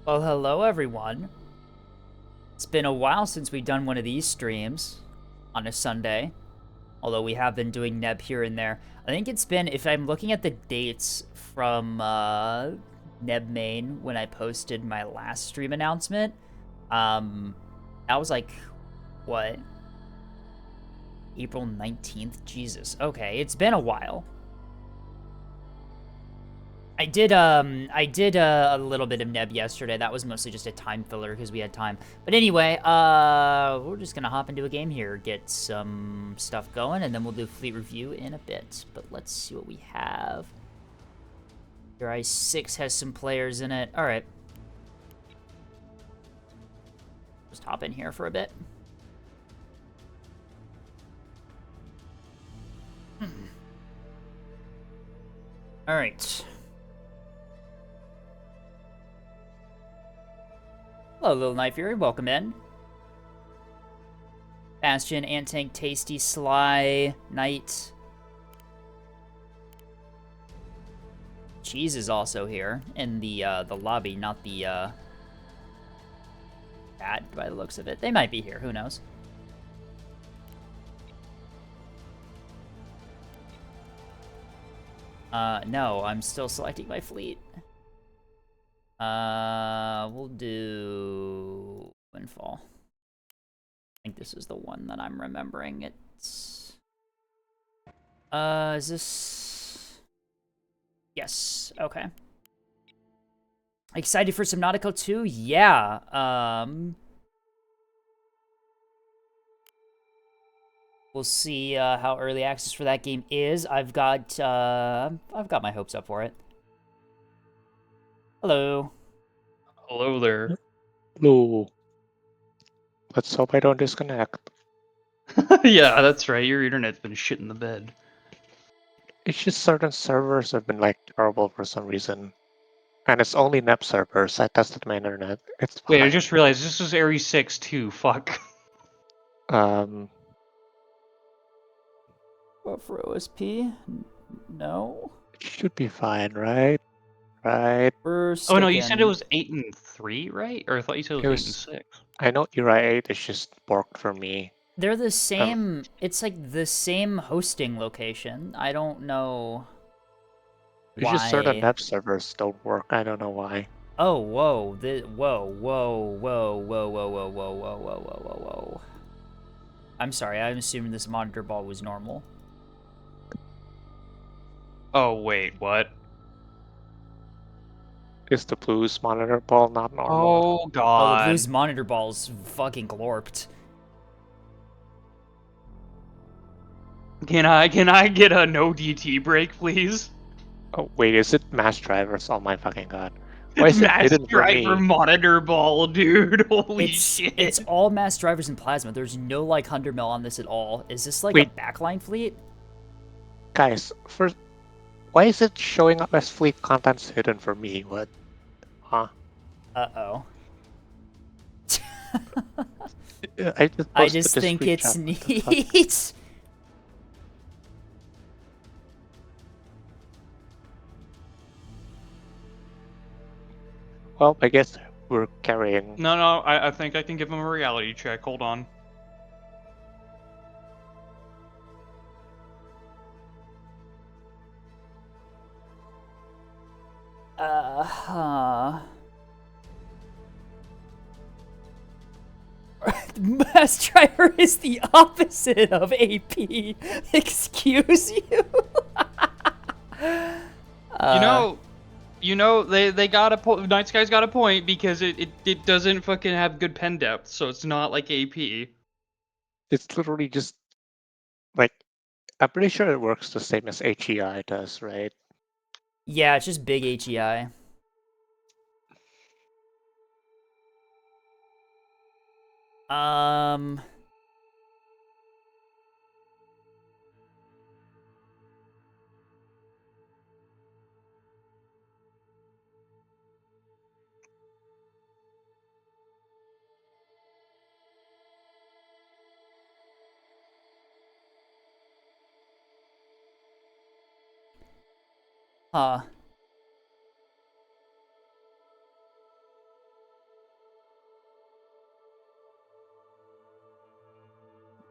Well, hello everyone. It's been a while since we've done one of these streams on a Sunday, although we have been doing Neb here and there. I think it's been, if I'm looking at the dates from Neb Main when I posted my last stream announcement, that was like, what? April 19th? Jesus. Okay, it's been a while. I did a little bit of Neb yesterday. That was mostly just a time filler because we had time. But anyway, we're just gonna hop into a game here, get some stuff going, and then we'll do fleet review in a bit. But let's see what we have. Your Ice 6 has some players in it. All right. Just hop in here for a bit. All right. Hello, Little Night Fury. Welcome in. Bastion, Ant-Tank, Tasty, Sly, Knight. Cheese is also here in the lobby, not the chat by the looks of it. They might be here. Who knows? No, I'm still selecting my fleet. We'll do Windfall. I think this is the one that I'm remembering. It's... is this... Yes, okay. Excited for some Nautical 2? Yeah, we'll see how early access for that game is. I've got my hopes up for it. Hello. Hello there. Hello. Let's hope I don't disconnect. Yeah, that's right. Your internet's been shit in the bed. It's just certain servers have been like terrible for some reason. And it's only NEP servers. I tested my internet. It's Wait, I fine. just realized this was Ares 6 too. Fuck. What for OSP? No. It should be fine, right? Right. We're Oh no, you said it sticking... was 8 and 3, right? Or I thought you said it It was 8 and was. 6. I know you're right. It's just borked for me. They're the same... It's like the same hosting location. I don't know It's just certain why... NEP servers don't work. I don't know why. Oh, whoa. Whoa, whoa, whoa, whoa, whoa, whoa, whoa, whoa, whoa, whoa, whoa, whoa. I'm sorry, I'm assuming this monitor ball was normal. Oh wait, what? Is the Blues monitor ball not normal? Oh Oh, the god. Blues monitor ball's fucking glorped. Can I get a no DT break, please? Oh, wait, is it mass drivers? Oh my fucking god. Why is it Mass hidden for driver me? monitor ball, dude. Holy shit. It's all mass drivers and plasma. There's no like 100 mil on this at all. Is this like Wait. a backline fleet? Guys, first, why is it showing up as fleet contents hidden for me? What? Huh? Uh-oh. I I just this think it's screenshot. What the fuck? neat. Well, I guess we're carrying. No, I think I can give him a reality check. Hold on. Mass driver is the opposite of AP. Excuse you. They got a point. Night Sky's got a point because it doesn't fucking have good pen depth, so it's not like AP. It's literally just like I'm pretty sure it works the same as HEI does, right? Yeah, it's just big HEI. Um. Huh.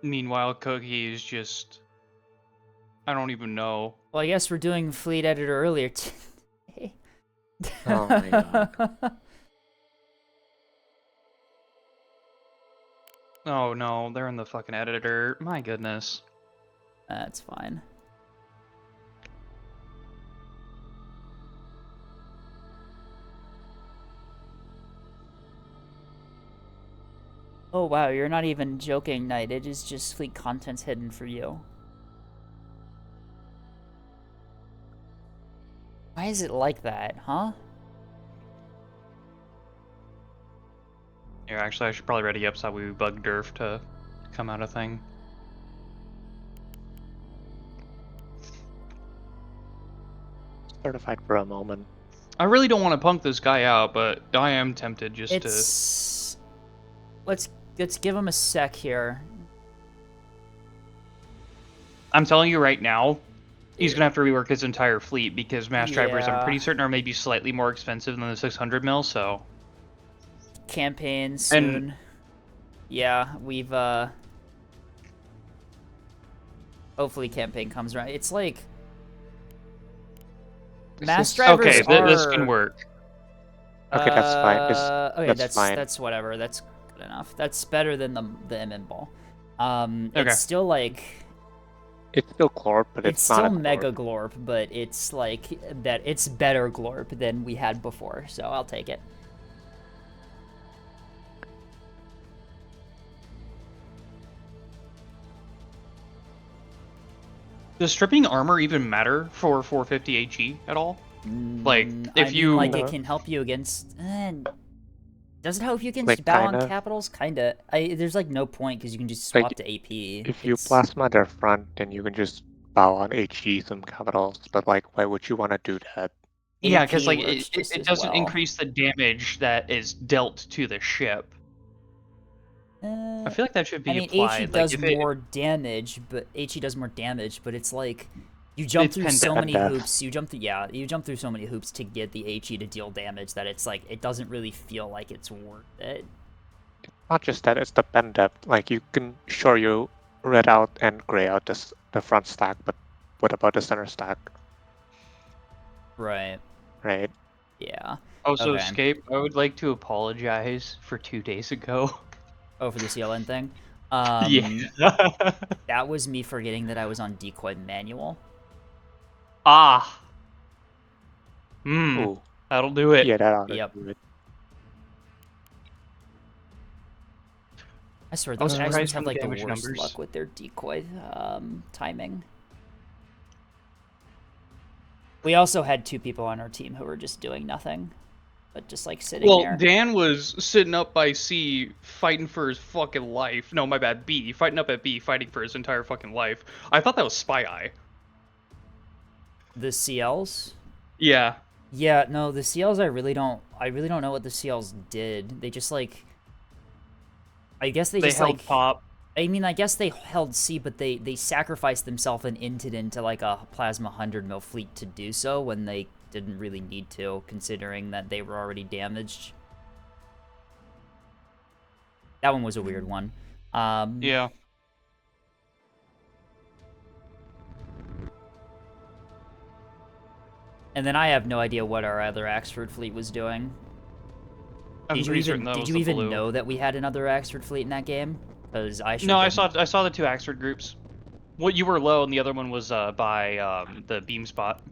Meanwhile, Cookie is just... I don't even know. Well, I guess we're doing Fleet Editor earlier today. Oh my god. Oh no, they're in the fucking editor. My goodness. That's fine. Oh wow, you're not even joking, Knight. It is just fleet contents hidden for you. Why is it like that, huh? Here, actually, I should probably ready up so we bug Durf to come out a thing. Certified for a moment. I really don't want to punk this guy out, but I am tempted just It's... Let's give him a sec here. I'm telling you right now, he's gonna have to rework his entire fleet because mass drivers, I'm pretty Yeah. certain, are maybe slightly more expensive than the 600 mil. So Campaign soon. Yeah, we've hopefully campaign comes around. It's like mass drivers okay, are... this can work. Okay, that's fine. Okay, That's fine. that's whatever. That's good enough. That's better than the MN ball. Okay. It's still like It's still Glorp, but it's it's not still a Glorp. mega glorp, but it's like that. It's better glorp than we had before, so I'll take it. Does stripping armor even matter for 450 HE at all? Like, if I mean, you... like, it can help you against. Does it help you against Like, bow on kinda. capitals? Kinda. There's like no point because you can just swap Like, to AP. If you plasma their front, then you can just bow on HE some capitals, but like, why would you want to do that? Yeah, AP because like works it just as doesn't well. increase the damage that is dealt to the ship. I feel like that should be I mean, applied. HE Like, does if it, more damage, but HE does more damage, but it's like you jump It's through pen so many death. hoops. You jump through so many hoops to get the HE to deal damage that it's like it doesn't really feel like it's worth it. Not just that, it's the pen depth. Like, you can, sure, you red out and gray out the front stack, but what about the center stack, Right. right? Yeah. also, Okay. Escape, I would like to apologize for 2 days ago. Oh, for the CLN thing. Yeah. That was me forgetting that I was on decoy manual. Ah. Ooh, That'll do it. yeah, that ought to Yep. do it. I swear, I was those surprised Axons from have the like the damage worst numbers. luck with their decoy timing. We also had 2 people on our team who were just doing nothing, but just like sitting Well, there. Dan was sitting up by C, fighting for his fucking life. No, my bad, B. Fighting up at B, fighting for his entire fucking life. I thought that was Spy Eye. The CLs? Yeah. Yeah, no, the CLs I really don't know what the CLs did. They just like I guess they just held like pop. I mean, I guess they held C, but they sacrificed themselves and inted into like a plasma 100 mil fleet to do so when they didn't really need to, considering that they were already damaged. That one was a weird one. Yeah. And then I have no idea what our other Axford fleet was doing. I'm Did you pretty certain even that did was you the even blue. know that we had another Axford fleet in that game? Because I should. No, I saw the 2 Axford groups. Well, you were low, and the other one was by the beam spot.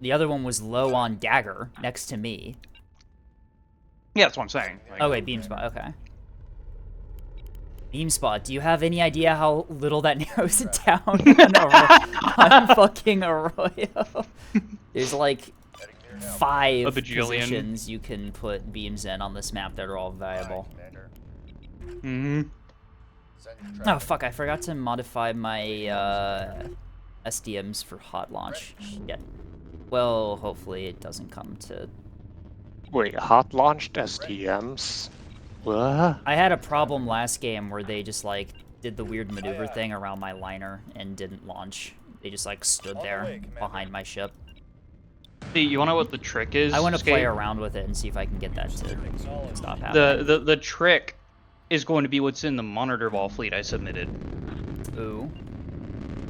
The other one was low on dagger next to me. Yeah, that's what I'm saying. Like, Oh wait, beam spot. Okay. Beam spot. Do you have any idea how little that narrows it down on fucking Arroyo? There's like 5 A bajillion. positions you can put beams in on this map that are all viable. Mm-hmm. Oh fuck! I forgot to modify my SDMs for hot launch. Shit. Well, hopefully it doesn't come to. Wait, hot launched STMs? What? I had a problem last game where they just like did the weird maneuver thing around my liner and didn't launch. They just like stood there behind my ship. See, you wanna know what the trick is? I want to Skate? play around with it and see if I can get that to stop happening. The trick is going to be what's in the monitor ball fleet I submitted. Ooh.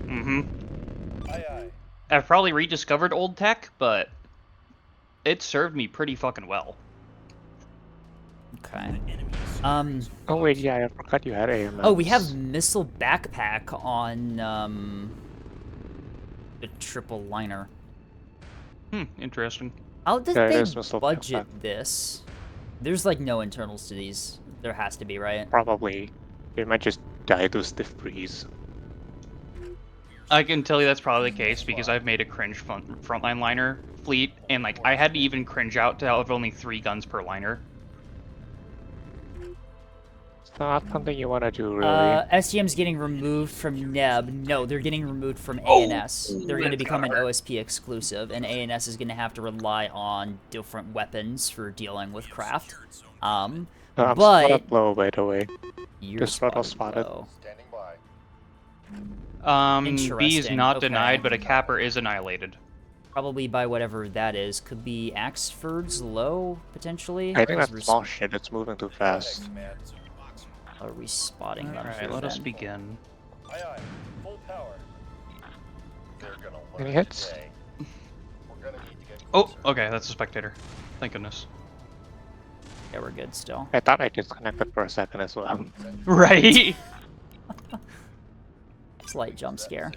Mm-hmm. I've probably rediscovered old tech, but it served me pretty fucking well. Okay. Oh wait, yeah, I forgot you had AMS. Oh, we have missile backpack on the triple liner. Interesting. How did Yeah, it they is missile budget backpack. this? There's like no internals to these. There has to be, right? Probably. They might just die to stiff freeze. I can tell you that's probably the case because I've made a cringe frontline liner fleet, and like I had to even cringe out to have only 3 guns per liner. It's not something you want to do, really. SGM's getting removed from Neb. No, they're getting removed from ANS. They're going to become an OSP exclusive, and ANS is going to have to rely on different weapons for dealing with craft. I'm but spotted low, by the way. you're Just throttle spotted. low. B is Interesting, not okay. denied, but a capper is annihilated. Probably by whatever that is. Could be Axford's low, potentially. I think Because that's small shit. It's moving too fast. Are we spotting them Alright, here, let us then? begin. Any hits? Oh, okay, that's a spectator. Thank goodness. Yeah, we're good still. I thought I disconnected for a second as well. Right? Slight jump scare.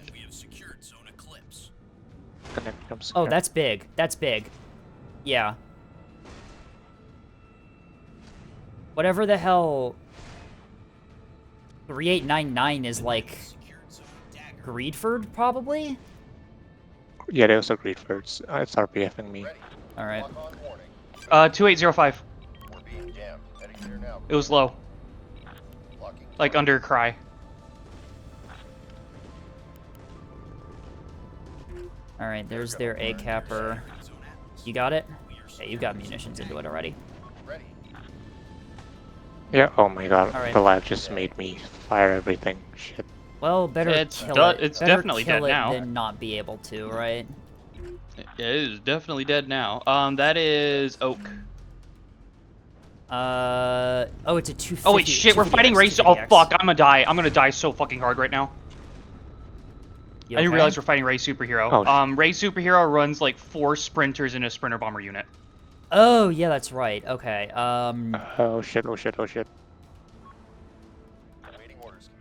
Connect jump Oh, scare. that's big. That's big. Yeah. Whatever the hell 3899 is like Greedford, probably? Yeah, there's a great birds. It's RPFing me. Alright. 2805. It was low. Like under cry. Alright, there's their A capper. You got it? Yeah, you got munitions into it already. Yeah, oh my god, Alright. the lad just made me fire everything. Shit. Well, better It's kill do- it. it's Better definitely kill dead it now. than not be able to, right? It is definitely dead now. That is Oak. Oh, it's a 250. Oh wait, shit, we're fighting race. Oh 250X. fuck, I'm gonna die. I'm gonna die so fucking hard right now. You I didn't okay? realize we're fighting Ray Superhero. Oh, Ray Superhero runs like 4 sprinters in a sprinter bomber unit. Oh, yeah, that's right. Okay. Oh shit, oh shit, oh shit.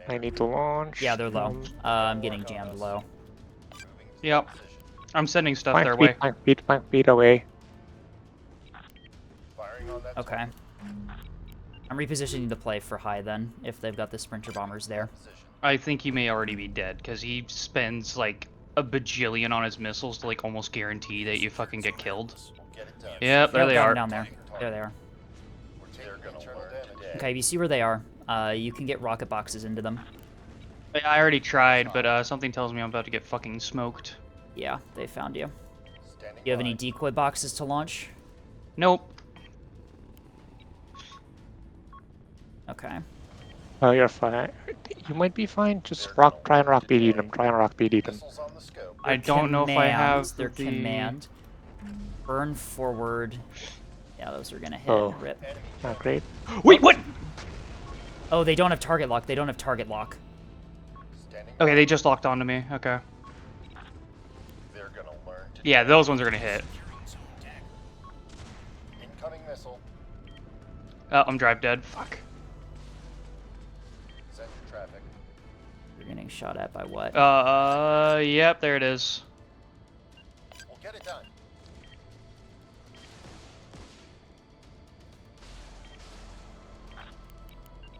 I need to launch. Yeah, they're low. I'm getting jammed low. Yep. I'm sending stuff their 5 way. feet, 5 feet, 5 feet away. Okay. I'm repositioning the play for high then, if they've got the sprinter bombers there. I think he may already be dead, because he spends like a bajillion on his missiles to like almost guarantee that you fucking get killed. Yep, there Yep, they got 'em are. down there. There they are. Okay, if you see where they are, you can get rocket boxes into them. I already tried, but something tells me I'm about to get fucking smoked. Yeah, they found you. You have any decoy boxes to launch? Nope. Okay. Oh, you're fine. You might be fine. Just try and rock BD them. Try and rock BD them. I don't know if I have Their the... command. Burn forward. Yeah, those are gonna hit. Oh. Rip. Not great. Wait, what? Oh, they don't have target lock. They don't have target lock. Okay, they just locked onto me. Okay. Yeah, those ones are gonna hit. Oh, I'm drive dead. Fuck. You're getting shot at by what? Yep, there it is. We'll get it done.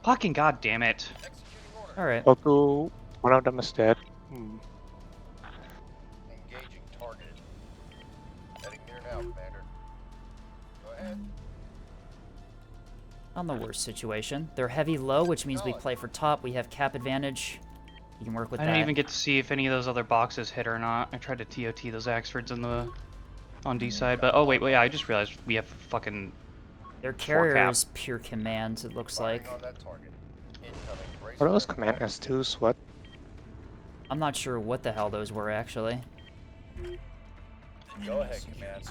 Fucking god damn it. Alright. Although one of them is dead. Hmm. Engaging target. Heading near now, Commander. Go ahead. On the worst situation. They're heavy low, which means we play for top. We have cap advantage. You can work with I that. didn't even get to see if any of those other boxes hit or not. I tried to TOT those Axfords on D side, but oh wait, yeah, I just realized we have fucking... Their cap. carrier is pure command, it looks like. On that target. Incoming brace Are those command S2s? What? I'm not sure what the hell those were, actually. Go ahead, Command.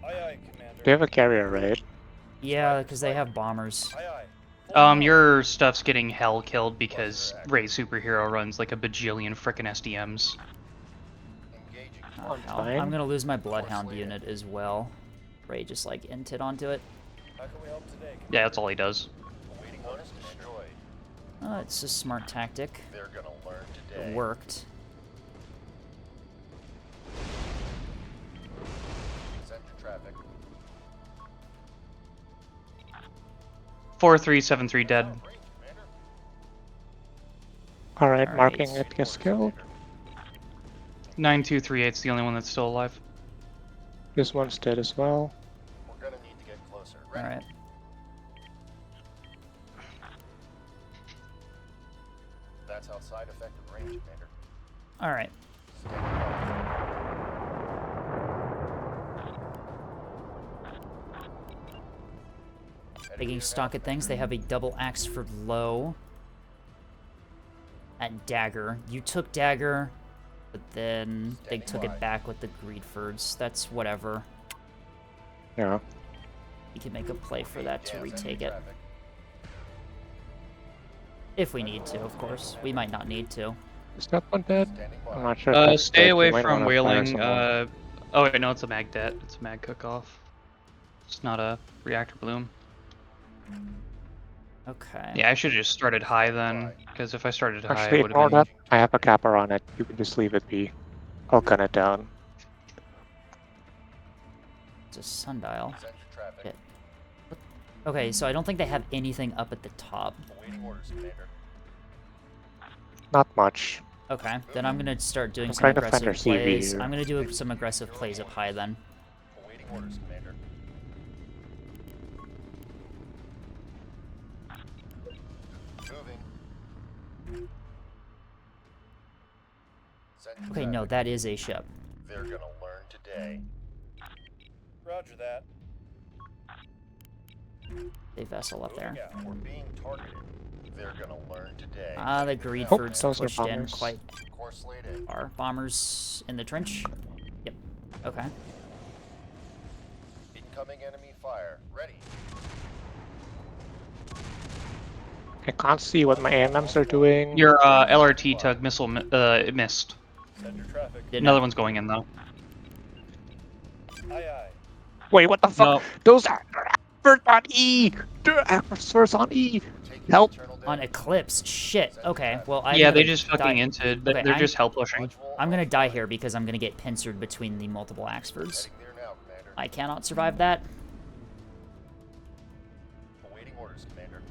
Aye, aye, Commander. They have a carrier, right? Yeah, because they have bombers. Aye, aye. Your stuff's getting hell killed because Ray Superhero runs like a bajillion frickin' SDMs. Engaging. Oh, I'm hell. fine. I'm gonna lose my Bloodhound unit as well. Ray just like inted onto it. How can we help today? Yeah, that's all he does. Awaiting orders destroyed. Oh, it's a smart tactic. They're gonna learn today. It worked. Send your traffic. 4373 dead. Range, Commander. Alright, Alright. marking it gets killed. 9238's the only one that's still alive. This one's dead as well. We're gonna need to get closer. Ready? Alright. That's outside effective range, Commander. Alright. Standing by. Taking stock at things, they have a double axe for low. At dagger. You took dagger, but then they took it back with the Greedfords. That's whatever. Yeah. You can make a play for that to Send retake your it. traffic. If we need to, of course. We might not need to. Is that one dead? Standing I'm by. not sure. if that's Stay dead. away You might from wanna fire whaling. some more. Oh wait, no, it's a mag det. It's a mag cook-off. It's not a reactor bloom. Okay. Yeah, I should have just started high then, because if I started high, Actually, it would ignore have been. that. I have a capper on it. You can just leave it be. I'll gun it down. It's a sundial. Send your traffic. Shit. Okay, so I don't think they have anything up at the top. Awaiting orders, Commander. Not much. Okay, then I'm gonna start doing I'm some trying to find aggressive their CV plays. here. I'm gonna do some aggressive plays up high then. Awaiting orders, Commander. Moving. Send your Okay, no, traffic. that is a ship. They're gonna learn today. Roger that. A vessel up there. Moving out. We're being targeted. They're gonna learn today. Ah, the Greedfords those are pushed in bombers. quite Course laid in. far. Bombers in the trench. Yep. Okay. Incoming enemy fire. Ready. I can't see what my AMMs are doing. Your LRT tug missile missed. Send your traffic. Didn't Another I? one's going in though. Aye aye. Wait, what the fuck? No. Those are first on E! First on E! Taking Help. internal On damage. Eclipse. Shit. Okay. Well, I'm Yeah, they gonna just fucking die. entered. Okay, They're I'm- just hell pushing. Module I'm gonna on die fire. here because I'm gonna get pincered between the multiple Axfords. Heading there now, Commander. I cannot survive that. Awaiting orders, Commander.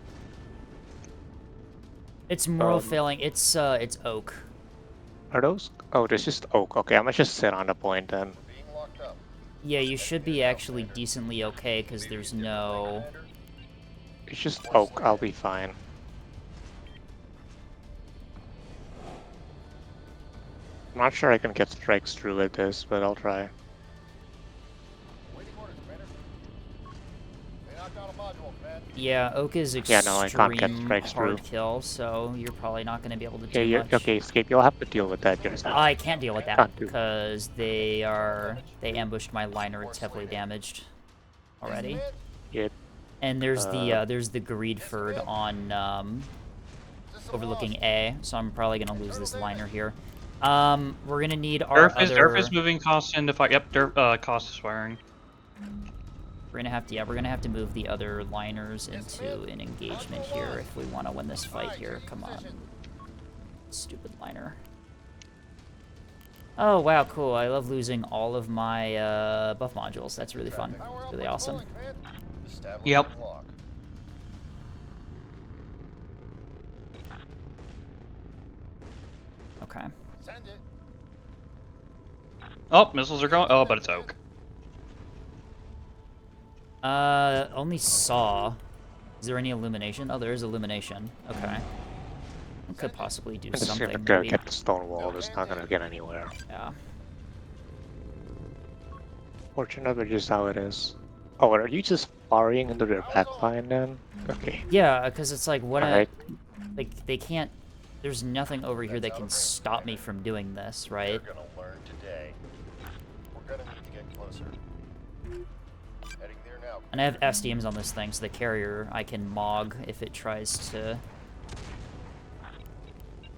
It's moral Um, failing. It's oak. Are those? Oh, there's just oak. Okay, I'm gonna just sit on the point then. We're being locked up. Yeah, you should be actually decently okay because there's no. Commander. It's just oak. I'll be fine. I'm not sure I can get strikes through with this, but I'll try. Awaiting orders, Commander. They knocked down a module, Command. Yeah, oak is Yeah, extreme no, I can't get strikes hard through. kill, so you're probably not gonna be able to do Okay, you're, much. okay, Escape, you'll have to deal with that yourself. I can't deal with that Can't do. because they ambushed my liner. It's heavily damaged already. Command. And there's the Greedford on System overlooking lost. A, so I'm probably gonna lose this liner here. We're gonna need our Derf is moving cost into fire. Yep, cost is firing. we're gonna have to move the other liners into an engagement here if we want to win this fight here. Come on, stupid liner. Oh wow, cool! I love losing all of my buff modules. That's really fun, Power really output awesome. rolling, Command. Establish Yep. lock. Okay. Send it. Oh, missiles are going. Oh, but it's oak. Only saw. Is there any illumination? Oh, there is illumination. Okay. I could possibly do I'm just something. gonna Maybe. get the stone wall. It's not gonna get anywhere. Yeah. Fortunately, just how it is. Oh, are you just firing into their backline then? Okay. Yeah, because it's like what Alright. like they can't. There's nothing over here that can stop me from doing this, right? They're gonna learn today. We're gonna need to get closer. Heading there now. And I have SDMs on this thing, so the carrier I can mog if it tries to...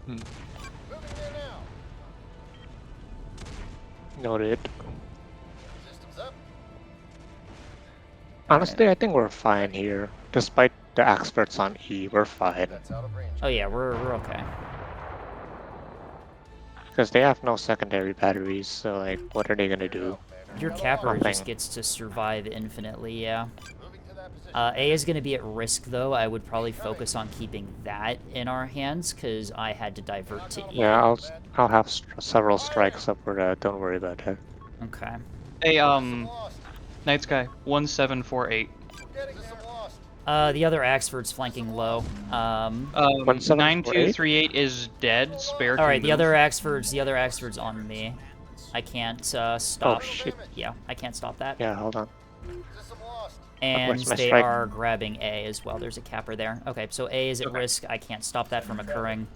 Moving there now. Noted. Systems up. Honestly, I think we're fine here. Despite the experts on E, we're fine. That's out of range. Oh yeah, we're okay. Because they have no secondary batteries, so like, what are they gonna do? Your capper just Nothing. gets to survive infinitely, yeah. Moving to that position. A is going to be at risk, though. I would probably focus on keeping that in our hands, because I had to divert to E. Yeah, I'll have several strikes up for that. Don't worry about that. Okay. Hey, Lost. Night Sky, 1748. We're getting there. Lost. The other Axford's flanking low. 1748? 9238 is dead. Spare. Alright, can the other move. Axford's on me. I can't, stop. Oh shit. Yeah, I can't stop that. Yeah, hold on. System lost. And Where's my they strike? are grabbing A as well. There's a capper there. Okay, so A is at Okay. risk. I can't stop that from occurring.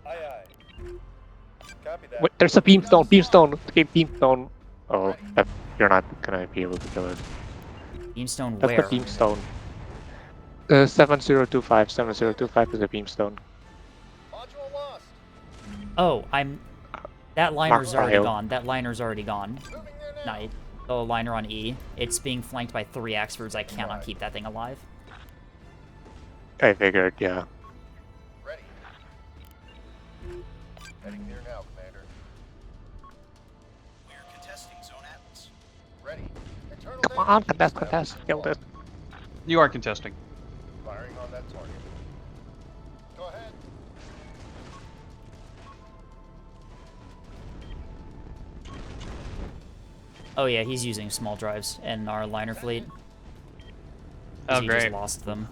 Aye aye. Copy that. Wait, there's a beamstone. Beamstone. Okay, beamstone. Oh, you're not gonna be able to kill it. Beamstone That's where? the beamstone. 7025. 7025 is a beamstone. Module lost. Oh, that liner's already file. gone. That liner's already gone. Moving there now. Night. Oh, liner on E. It's being flanked by 3 Axfords. I cannot keep that thing alive. I figured, yeah. Ready. Heading there now, Commander. We're contesting Zone Atlas. Ready. Internal Come damage. on, contest. Killed it. You are contesting. Firing on that target. Go ahead. Oh yeah, he's using small drives in our liner fleet. 'Cause Oh, he great. just lost them.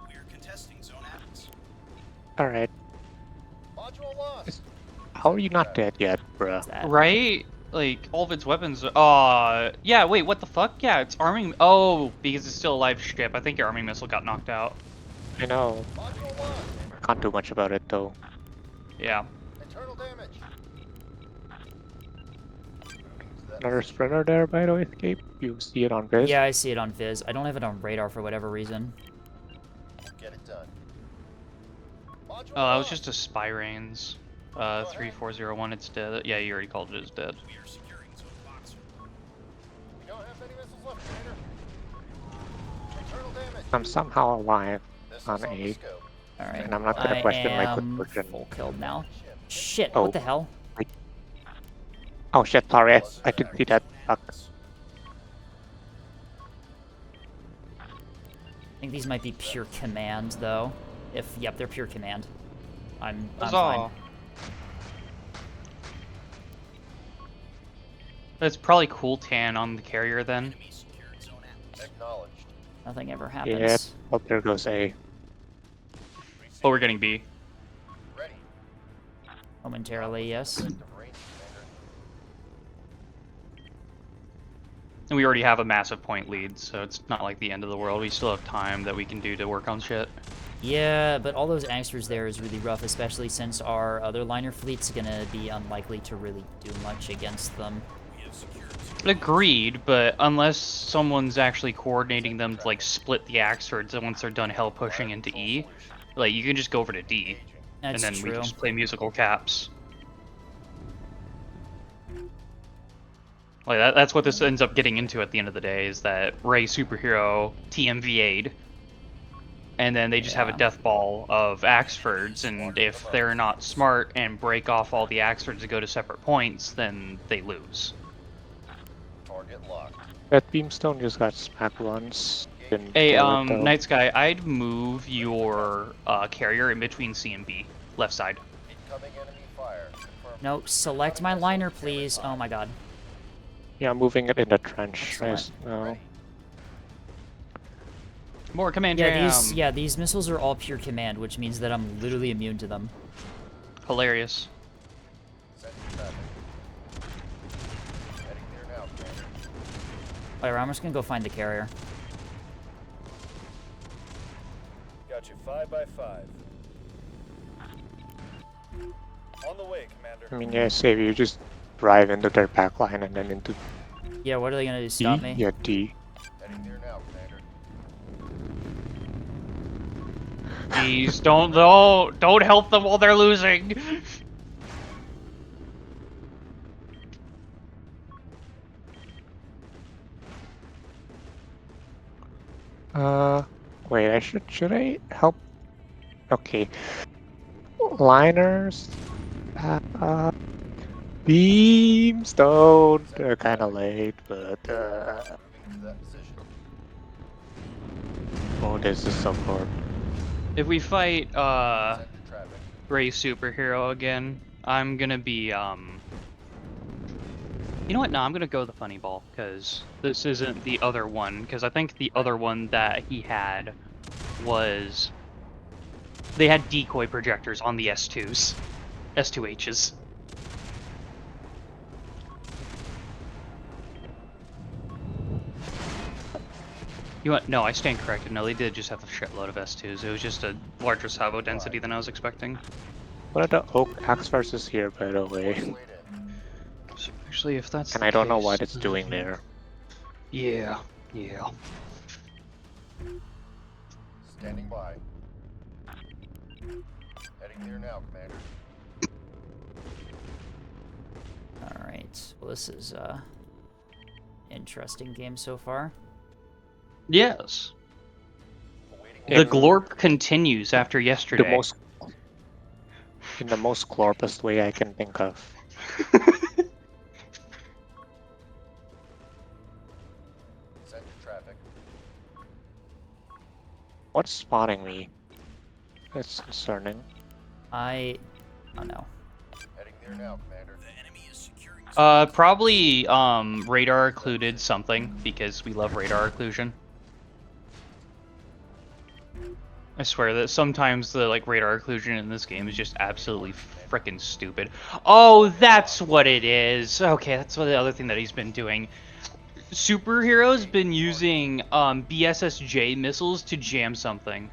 We're contesting Zone Atlas. Alright. Module lost. How are you not dead yet, bruh? What's that? Right? Like, all of its weapons. Yeah, wait, what the fuck? Yeah, it's arming. Oh, because it's still a live ship. I think your arming missile got knocked out. I know. Module lost. Can't do much about it though. Yeah. Internal damage. Another sprinter there, by the way, escape. You see it on Viz? Yeah, I see it on Viz. I don't have it on radar for whatever reason. Get it done. Module Oh, that was lost. just a spy reins. 3401, it's dead. Yeah, you already called it as dead. We are securing Zone Boxer. We don't have any missiles left, Commander. Internal damage. I'm somehow alive, Missiles on on the A. scope. Alright. And I'm not gonna question my good am fortune. full killed now. Shit, Oh. what the hell? Oh shit, sorry, I didn't see that. Fuck. I think these might be pure command, though. Yep, they're pure command. I'm Huzzah! fine. That's probably cool tan on the carrier then. Enemy secured Zone Atlas. Acknowledged. Nothing ever Yeah. happens. Oh, there goes A. Oh, we're getting B. Ready. Momentarily, yes. Effective range, Commander. And we already have a massive point lead, so it's not like the end of the world. We still have time that we can do to work on shit. Yeah, but all those Angsters there is really rough, especially since our other liner fleet's gonna be unlikely to really do much against them. We have secured Zone Agreed, but unless someone's actually coordinating them to like split the Axfords, and once they're done hell pushing into E, like you can just go over to D, That's and then we true. can just play musical caps. Like that's what this ends up getting into at the end of the day, is that Ray superhero TMVA'd, and then they just have a Yeah. death ball of Axfords, and if they're not smart and break off all the Axfords to go to separate points, then they lose. Target locked. That beamstone just got smacked once. Didn't Hey, kill it, though. Night Sky, I'd move your carrier in between C and B, left side. Incoming enemy fire. Confirmed. No, select my liner, please. Oh my god. Yeah, moving it in the trench. Excellent. Nice. No. More command Yeah, jam. these missiles are all pure command, which means that I'm literally immune to them. Hilarious. Sending traffic. Heading there now, Commander. Whatever, I'm just gonna go find the carrier. Got you 5 by 5. On the way, Commander. I mean, yeah, save you just drive into their backline and then into Yeah, what are they gonna do? Stop D? me? Yeah, D. Heading there now, Commander. Jeez, don't help them while they're losing. Wait, should I help? Okay. Liners. Beams don't. They're kind of late, but Moving to that position. oh, this is so good. If we fight Send to traffic. Ray Superhero again, I'm gonna be You know what? No, I'm gonna go the funny ball because this isn't the other one. Because I think the other one that he had was they had decoy projectors on the S2s, S2Hs. You want? No, I stand corrected. No, they did just have a shitload of S2s. It was just a larger salvo density than I was expecting. What are the oak axe versus here, by the way? Slate in. So actually, if that's And the I don't know case, what it's then I doing think- there. Yeah. Standing by. Heading there now, Commander. All right. Well, this is interesting game so far. Yes. Awaiting The In glorp continues after yesterday. in the most glorpest way I can think of. Send to traffic. What's spotting me? That's concerning. I don't know. Heading there now, Commander. The enemy is securing zone Probably radar occluded something because we love radar occlusion. I swear that sometimes the radar occlusion in this game is just absolutely freaking stupid. Oh, that's what it is. Okay, that's what the other thing that he's been doing. Superhero's been using BSSJ missiles to jam something.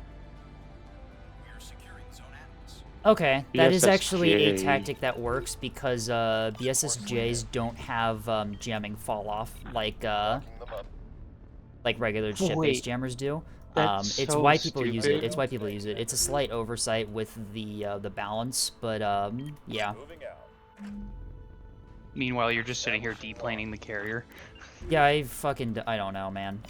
We are securing zone Atlas. Okay, that is actually a BSSJ. tactic that works because BSSJs don't have jamming fall off like Locking them up. regular Wait, ship-based jammers do. that's It's so why people use it. stupid. It's why people use it. It's a slight oversight with the balance, but yeah. Moving out. Meanwhile, you're just sitting here deplaning the carrier. Yeah, I don't know, man.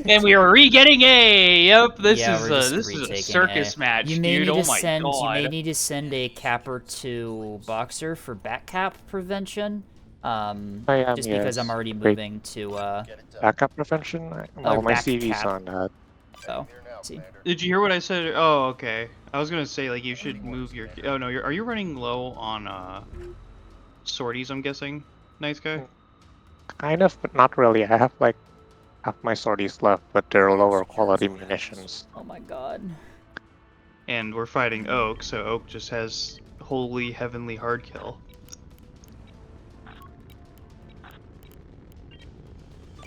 And we are re-getting A. Yep, this Yeah, is we're just this is a retaking circus A. match, You may dude. need Oh to my send. god. You may need to send a capper to Boxer for back cap prevention. I am, Just because I'm yes. already Wait. moving to Get it done. Backup prevention? Well, my back CV's cap. on that. Oh, Heading there now, see. Commander. Did you hear what I said? Oh, okay. I was gonna say like you should move your. Oh no, are you running low on sorties? I'm guessing. Nice guy. Kind of, but not really. I have like half my sorties left, but they're lower quality munitions. Oh my god. And we're fighting Oak, so Oak just has holy heavenly hard kill.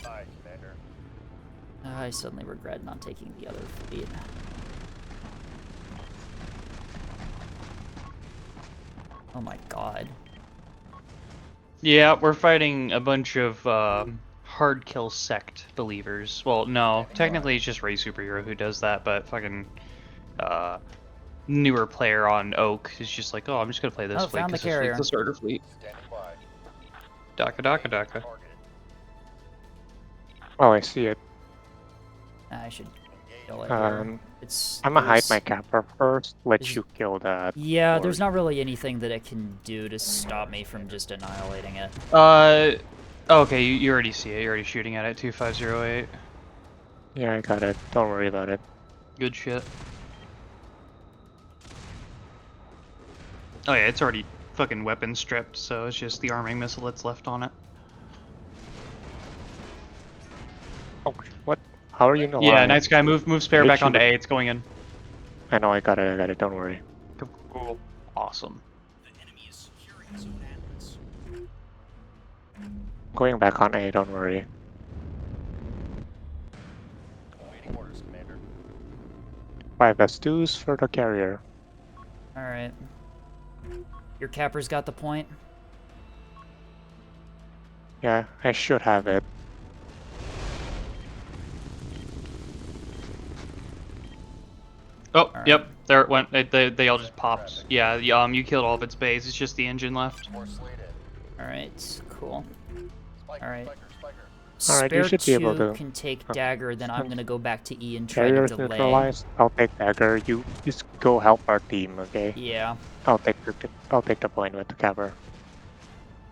Aye, Commander. I suddenly regret not taking the other fleet. Oh my god. Yeah, we're fighting a bunch of hard kill sect believers. Well, no, technically it's just Ray Superhero who does that, but fucking newer player on Oak is just like, oh, I'm just gonna play this Oh, fleet found the because this fleet's carrier. the starter fleet. Standing by. Daka daka daka. Targeted. Oh, I see it. I should Engage. kill it here. I'm gonna hide There's- my capper first, let there's- you kill that. Yeah, or- there's not really anything that it can do to stop me from just annihilating it. Okay, you already see it. You're already shooting at it. 2508. Yeah, I got it. Don't worry about it. Good shit. Oh yeah, it's already fucking weapon stripped, so it's just the arming missile that's left on it. Oh, what? How are you know? Yeah, nice guy. Move spare back onto Literally- A. It's going in. I know, I got it. Don't worry. Cool. Awesome. The enemy is securing zone Atlas. Going back on A, don't worry. Awaiting orders, Commander. 5 S2s for the carrier. Alright. Your capper's got the point? Yeah, I should have it. Oh, Alright. yep, there it went. They all just popped. Yeah, you killed all of its base. It's just the engine left. More Slate in. Alright, cool. Spiker, Alright. spiker, spiker. Alright, you Spare should be able 2 to- can take oh, dagger, then I'm oh. gonna go back to E and try to Carriers delay. neutralized. I'll take dagger. You just go help our team, okay? Yeah, I'll take the point with the cover.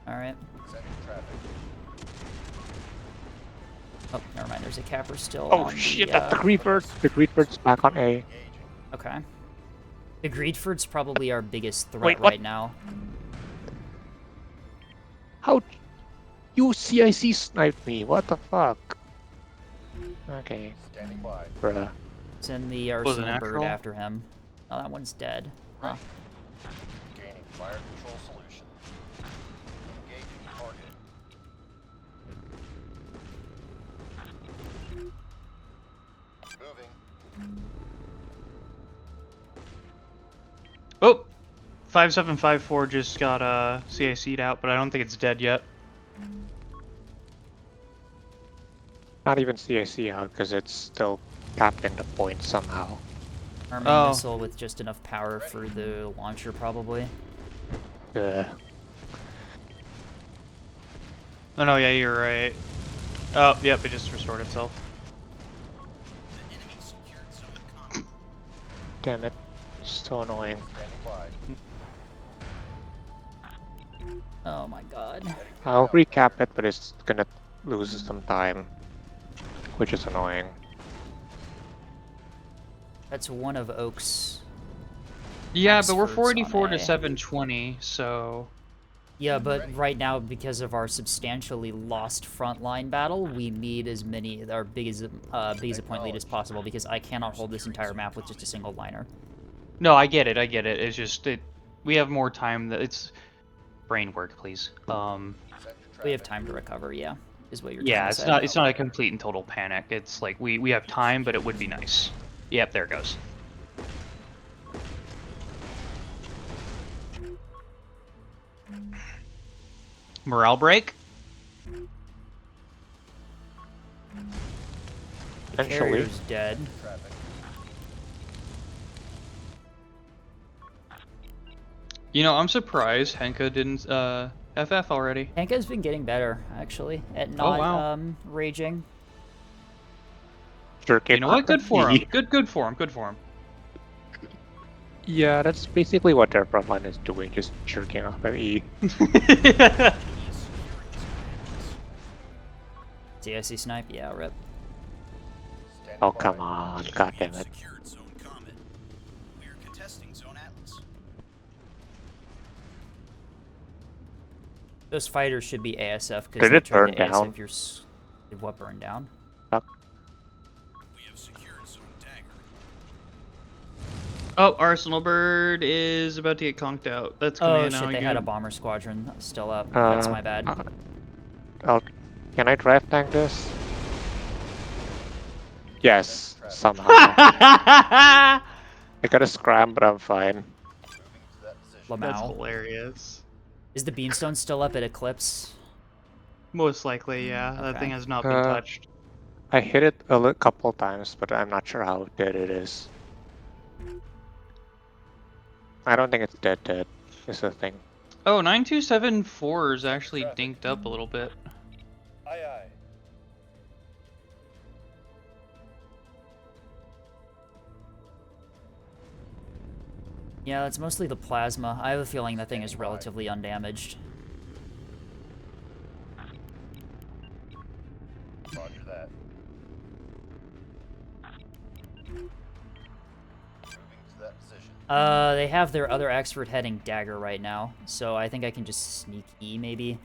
alright. Sending traffic. Oh, never mind, there's a capper still Oh on shit! the, That's the Greedbird. The Greedbird's back on A. Engaging. Okay. The Greedford's probably our biggest threat Wait, what? right now. How? You CIC sniped me. What the fuck? Okay, Standing by. bruh. Send the Was it Arsenal Bird natural? after him. Oh, that one's dead. Huh. Gaining fire control solution. Engaging target. Moving. Oh, 5754 just got CIC'd out, but I don't think it's dead yet. Not even CIC out because it's still tapped into point somehow. Our main Oh. missile with just enough power for the launcher, probably. Ugh. Oh no, yeah, you're right. Oh, yep, it just restored itself. The enemy secured zone combat. Damn it. So annoying. Standing by. Oh my god. Heading for I'll Delta. recap it, but it's gonna lose some time, which is annoying. That's one of Oak's. Yeah, but we're Oxford's on 484 to A. 720, so Yeah, but right now, because of our substantially lost frontline battle, we need as many, our biggest point lead as possible, because I cannot hold this entire map with just a single liner. no, I get it. It's just we have more time. That it's brain work, please. Send your We have traffic. time to recover, yeah, is what you're Yeah, trying it's to say. not a complete and total panic. It's like we have time, but it would be nice. Yep, there it goes. Morale break. The Eventually. carrier's dead. Traffic. You know, I'm surprised Henka didn't FF already. Henka's been getting better, actually, at Oh, not wow. raging. Jerk it You know what? Good for off. him. Good for him. Good for him. Yeah, that's basically what their frontline is doing, just jerking off at E. CIC snipe, yeah, rip. Standing Oh, by. come on. God We damn have it. secured zone combat. We are contesting zone Atlas. Those fighters should be ASF because Did they it tried burn to down? ASF your what burned down? We have secured zone Dagger. Oh, Arsenal Bird is about to get conked out. That's coming Oh in shit, now they again. had a bomber squadron still up. That's my bad. Can I drive tank this? Yes, somehow. That's I got a scram, but I'm fine. Moving to that position. Lamau. hilarious. Is the beamstone still up at Eclipse? Most likely, yeah. That Okay. thing has not been Uh, touched. I hit it a couple times, but I'm not sure how dead it is. I don't think it's dead, is the thing. Oh, 9274 is actually dinked up a little bit. Aye, aye. Yeah, it's mostly the plasma. I have a feeling that thing is relatively undamaged. Roger that. Moving to that position. They have their other expert heading dagger right now, so I think I can just sneak E maybe.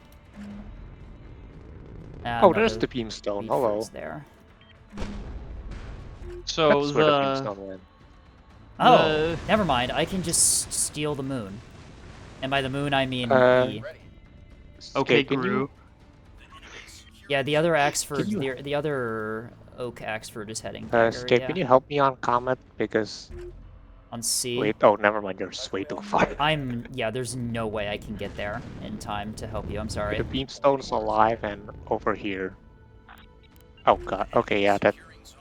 Oh, there's the beamstone. Hello. There. So That's where the the beamstone went. Oh, never mind. I can just steal the moon. And by the moon, I mean E. Ready. okay, Hey, can Guru. you- Yeah, the other Axford, Can you- the other Oak Axford is heading dagger, Skate, yeah. can you help me on Comet? Because On C. Wait, oh, never mind. You're way too far. Yeah, there's no way I can get there in time to help you. I'm sorry. The beamstone's alive and over here. Oh god. Okay, yeah, that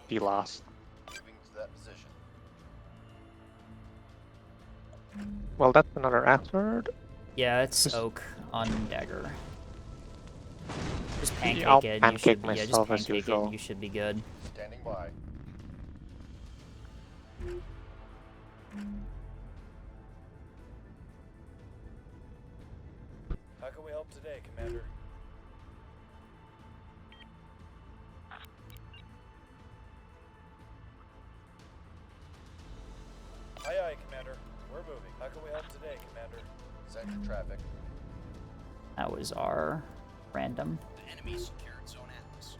he lost. Moving to that position. Well, that's another asteroid. Yeah, it's Just- oak on dagger. Just I'll pancake it. And you pancake should, yeah, just myself as pancake it. usual. And you should be good. Standing by. How can we help today, Commander? Aye, aye, Commander. We're moving. How can we help today, Commander? Send your traffic. That was our random. The enemy secured Zone Atlas.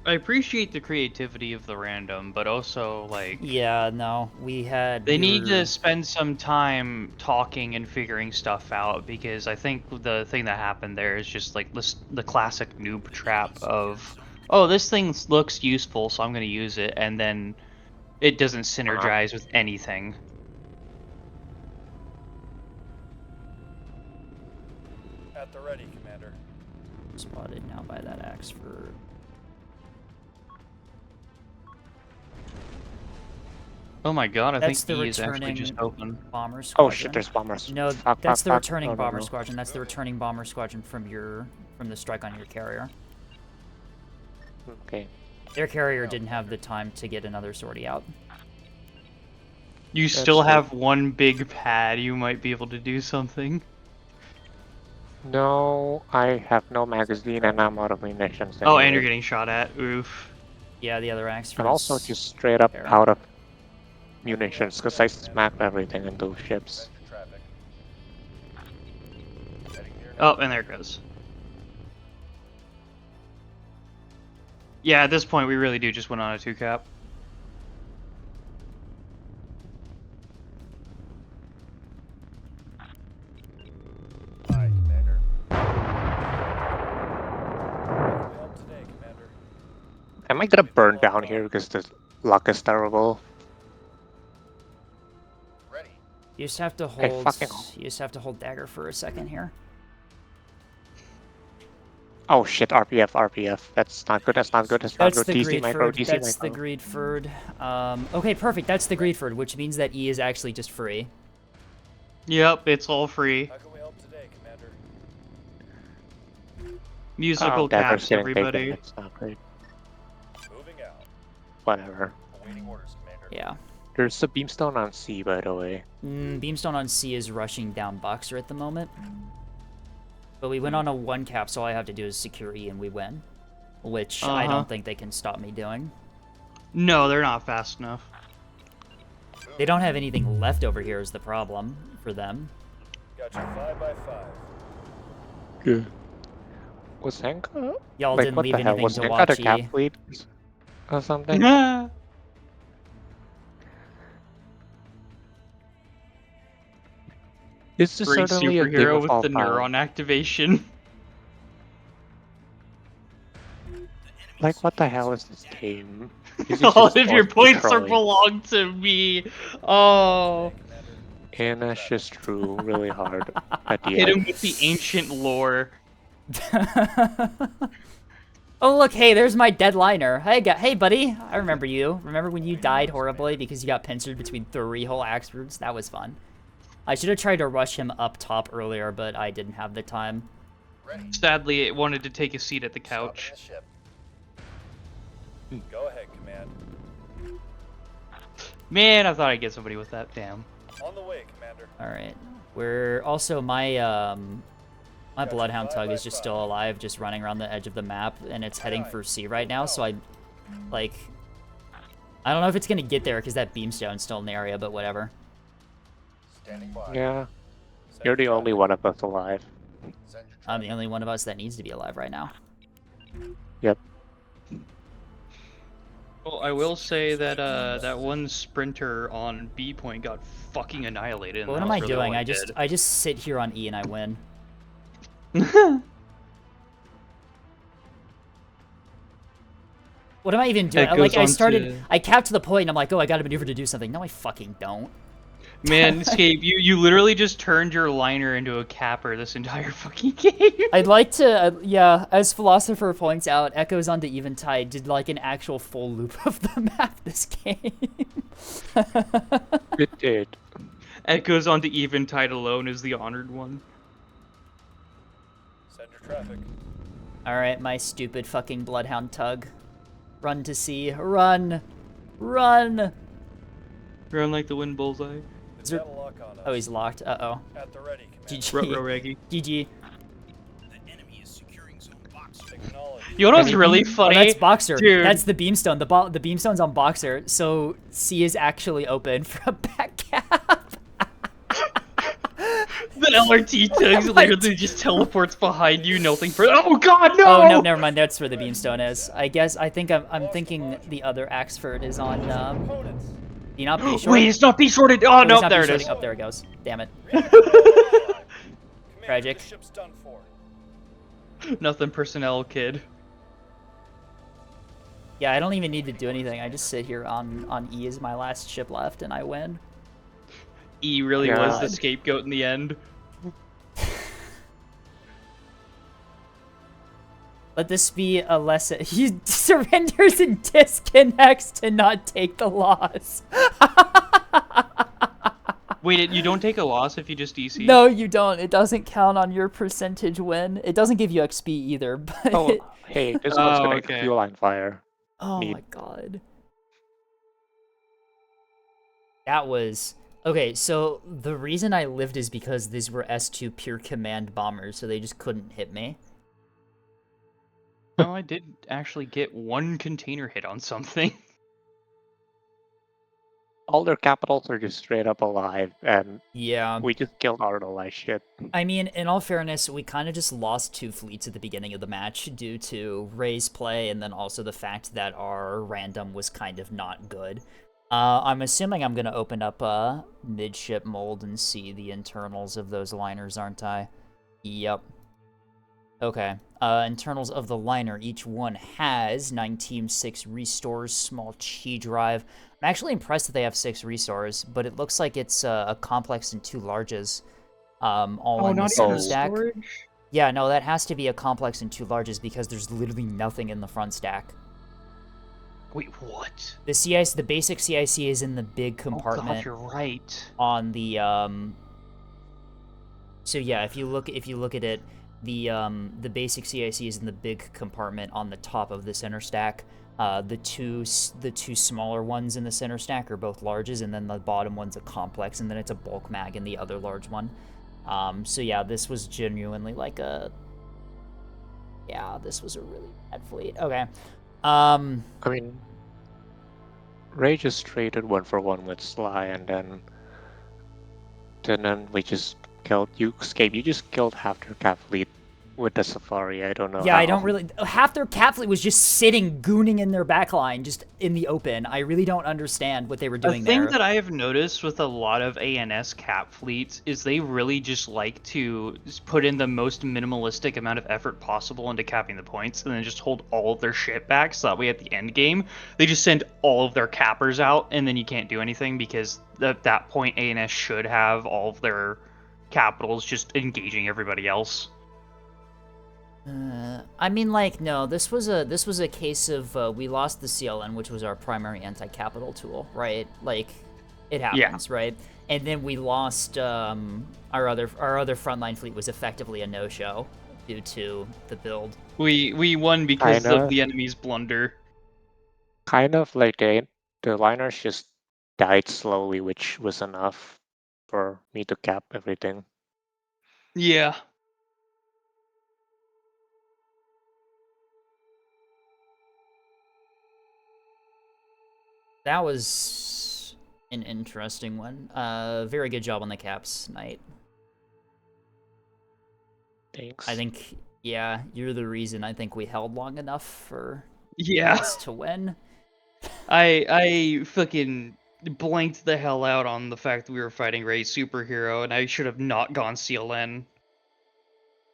I appreciate the creativity of the random, but also like Yeah, no, we had. they we need were- to spend some time talking and figuring stuff out, because I think the thing that happened there is just like the classic noob trap of, oh, this thing looks useful, so I'm going to use it, and then it doesn't synergize with anything. At the ready, Commander. Spotted now by that axe for. Oh my god, I That's think the E is actually just returning open. bomber squadron. Oh shit, there's bombers. No, Fuck, that's fuck, the fuck. returning No, no, bomber no. squadron. That's the returning bomber squadron from the strike on your carrier. Okay. Their carrier didn't have the time to get another sortie out. You still true. have one big pad, you might be able to do something. No, I have no magazine and I'm out of munitions. Oh, and anyway. you're getting shot at. Oof. Yeah, the other axe. I'm also just straight up there. out of munitions because I smacked everything into ships. Send your traffic. Heading here now. Oh, and there it goes. Yeah, at this point, we really do just went on a 2-cap. Aye, Commander. How can we help today, Commander? Am I gonna burn down here because the luck is terrible? Ready. You just have to Hey, hold. fucking- You just have to hold dagger for a second here. Oh shit, RPF, RPF. That's not good, that's not good, that's not That's good. the DC micro, Greedford. DC That's the micro. Greedford. Okay, perfect. That's the Greedford, which means that E is actually just free. Yep, it's all free. How can we help today, Commander? Musical Dagger's caps, getting taken, everybody. It's not great. Moving out. Whatever. Awaiting orders, Commander. Yeah. There's a beamstone on C, by the way. Beamstone on C is rushing down Boxer at the moment. But we went on a 1-cap, so all I have to do is secure E and we win. Which I Uh-huh. don't think they can stop me doing. No, they're not fast enough. They don't have anything left over here is the problem for them. Got you 5 by 5. Good. Was Hank? Y'all Like, didn't what leave the hell? anything Was to Hank watch at a cap E. fleet or something? This is Great certainly a game superhero of with all the time. neuron activation. Like, what the hell is this game? Is it All just of your supposed to be points are trolling? belong to me. Oh. And that's just true really hard at the Hit him end. with the ancient lore. Oh look, hey, there's my deadliner. Hey buddy, I remember you. Remember when you died horribly because you got pincered between 3 whole axe roots? That was fun. I should have tried to rush him up top earlier, but I didn't have the time. Ready. Sadly, it wanted to take a seat at the couch. Stopping the ship. Go ahead, Command. Man, I thought I'd get somebody with that. Damn. On the way, Commander. All right. We're also my my bloodhound tug is just still alive, just running around the edge of the map, and it's heading for C right now. So I don't know if it's gonna get there because that beamstone's still in the area, but whatever. Standing by. Yeah, Send you're the your only one of us alive. Send your I'm the traffic. only one of us that needs to be alive right now. Yep. Well, I will say that that one sprinter on B point got fucking annihilated. and What that am was I really all doing? he I just sit here on E and I win. did. What am I even doing? It goes I on started, to- I capped to the point, and I'm like, oh, I gotta maneuver to do something. No, I fucking don't. Man, Escape, you literally just turned your liner into a capper this entire fucking game. I'd like to, yeah, as Philosopher points out, Echoes onto Eventide did like an actual full loop of the map this game. It did. Echoes onto Eventide alone is the honored one. Send your traffic. Alright, my stupid fucking Bloodhound tug. Run to sea. Run! Run! Run like the wind bullseye. It's there- got a lock on us. Oh, he's locked. Uh-oh. At the ready, Commander. GG. Ruh-roh, Reggie. GG. The enemy is securing zone box. Acknowledge. You know what's really Oh, funny? that's Boxer. Dude. That's the beamstone. The beamstone's on Boxer, so C is actually open for a back cap. The LRT tugs literally just teleports behind you, nothing for. Oh god, no! Oh no, never mind. That's where the beamstone is. I guess I think I'm thinking the other Axford is on. Opponents. Do you not be short? Wait, it's not be shorted. Oh Oh, he's no, not there it be-shorting. is. Oh, there it goes. Damn it. Commander, Tragic. the ship's done for. Nothing personnel, kid. Yeah, I don't even need to do anything. I just sit here on E as my last ship left, and I win. E really Yeah. was the scapegoat in the end. Let this be a lesson. He surrenders and disconnects to not take the loss. Wait, you don't take a loss if you just DC? No, you don't. It doesn't count on your percentage win. It doesn't give you XP either, but... Oh, hey, this one's Oh, gonna okay. fuel line fire. Oh Neat. my god. That was... Okay, so the reason I lived is because these were S2 pure command bombers, so they just couldn't hit me. No, I did actually get one container hit on something. All their capitals are just straight up alive, and Yeah. we just killed Arnold like shit. I mean, in all fairness, we kind of just lost 2 fleets at the beginning of the match due to Ray's play, and then also the fact that our random was kind of not good. I'm assuming I'm going to open up a midship mold and see the internals of those liners, aren't I? Yep. Okay. Internals of the liner. Each one has 19 6 restores, small chi drive. I'm actually impressed that they have 6 restores, but it looks like it's a complex and 2 larges, all in the center stack. Yeah, no, that has to be a complex and 2 larges because there's literally nothing in the front stack. Wait, what? The CIC, the basic CIC is in the big Oh compartment god, you're right. on the So yeah, if you look at it, the basic CIC is in the big compartment on the top of the center stack. The two smaller ones in the center stack are both larges, and then the bottom one's a complex, and then it's a bulk mag in the other large one. So yeah, this was genuinely like a... Yeah, this was a really bad fleet. Okay. I mean, Ray just traded 1-for-1 with Sly, and then we just killed you. Escape. You just killed half their cap fleet with the Safari. I don't know. Yeah, how. I don't really... Half their cap fleet was just sitting, gooning in their backline, just in the open. I really don't understand what they were doing The thing there. that I have noticed with a lot of ANS cap fleets is they really just like to put in the most minimalistic amount of effort possible into capping the points, and then just hold all of their shit back, so that way at the end game, they just send all of their cappers out, and then you can't do anything, because at that point ANS should have all of their capitals just engaging everybody else. I mean, like, no, this was a case of we lost the CLN, which was our primary anti-capital tool, right? Like, it happens, right? And then we lost our other frontline fleet was effectively a no-show due to the build. We won because Kinda. of the enemy's blunder. Kind of like the liners just died slowly, which was enough for me to cap everything. Yeah. That was an interesting one. Very good job on the caps, Knight. Thanks. I think, yeah, you're the reason I think we held long enough for Yeah. us to win. I fucking blanked the hell out on the fact that we were fighting Ray's superhero, and I should have not gone CLN.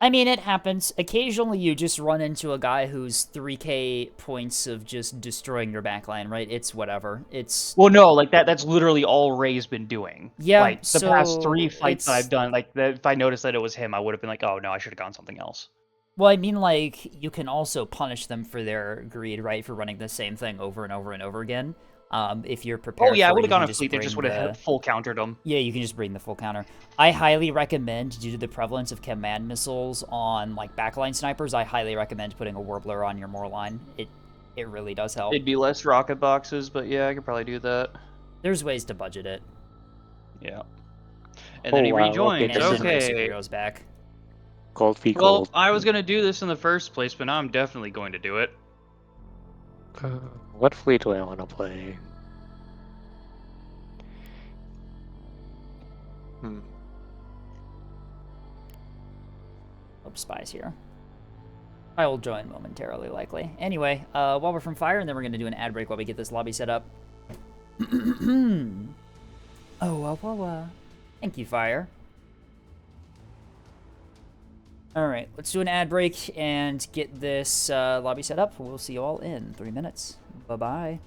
I mean, it happens. Occasionally, you just run into a guy who's 3k points of just destroying your backline, right? It's whatever. It's Well, no, like that's literally all Ray's been doing. yeah. Like the past So 3 fights that it's I've done, like if I noticed that it was him, I would have been like, oh no, I should have gone something else. well, I mean, like you can also punish them for their greed, right? For running the same thing over and over and over again. If you're prepared. Oh yeah, I for would it, have you gone can a just fleet that just bring would have the full countered him. yeah. You can just bring the full counter. I highly recommend, due to the prevalence of command missiles on like backline snipers, I highly recommend putting a Warbler on your Moor line. It really does help. It'd be less rocket boxes, but yeah, I could probably do that. There's ways to budget it. Yeah. And Oh, then he wow, okay, rejoins. And this then Ray is Super Okay. goes back. gold v Well, gold. I was gonna do this in the first place, but now I'm definitely going to do it. What fleet do I want to play? Hmm. Hope Spy's here. I will join momentarily, likely. Anyway, while we're from Fire, and then we're going to do an ad break while we get this lobby set up. Thank you, Fire. Alright, let's do an ad break and get this lobby set up. We'll see you all in 3 minutes. Bye-bye.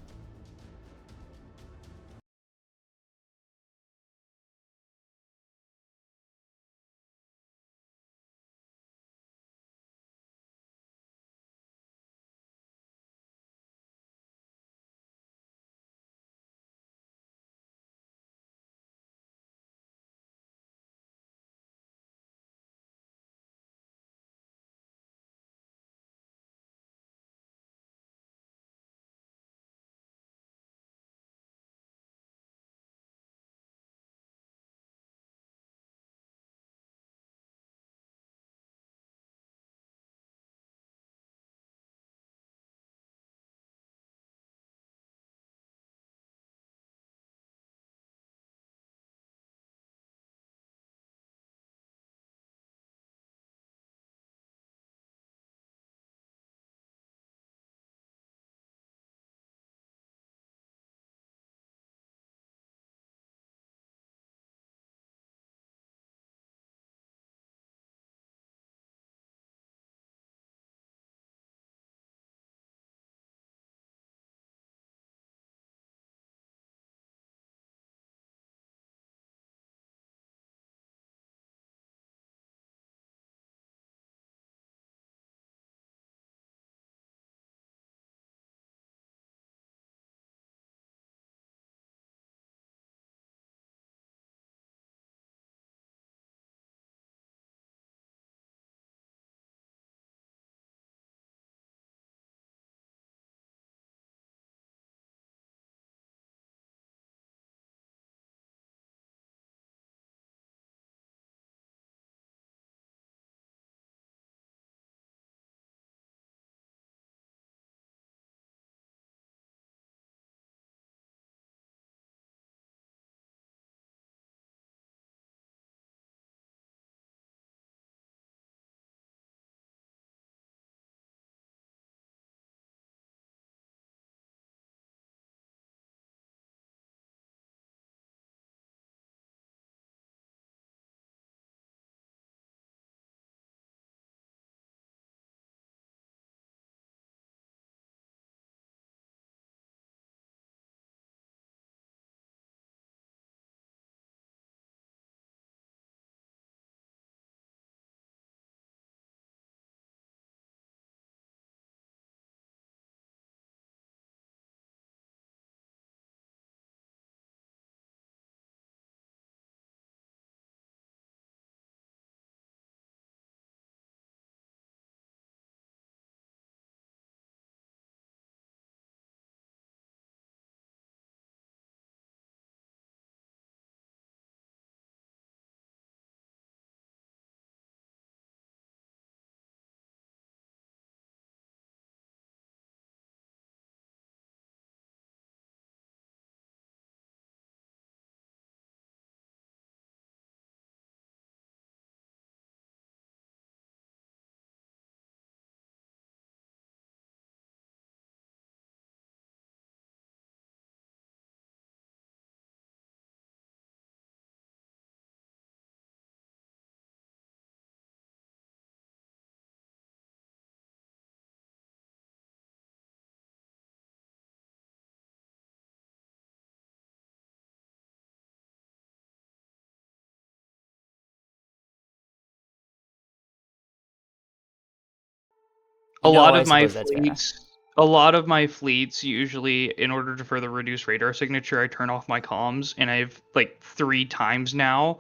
A No, lot I of my suppose that's fair. fleets usually, in order to further reduce radar signature, I turn off my comms, and I've like 3 times now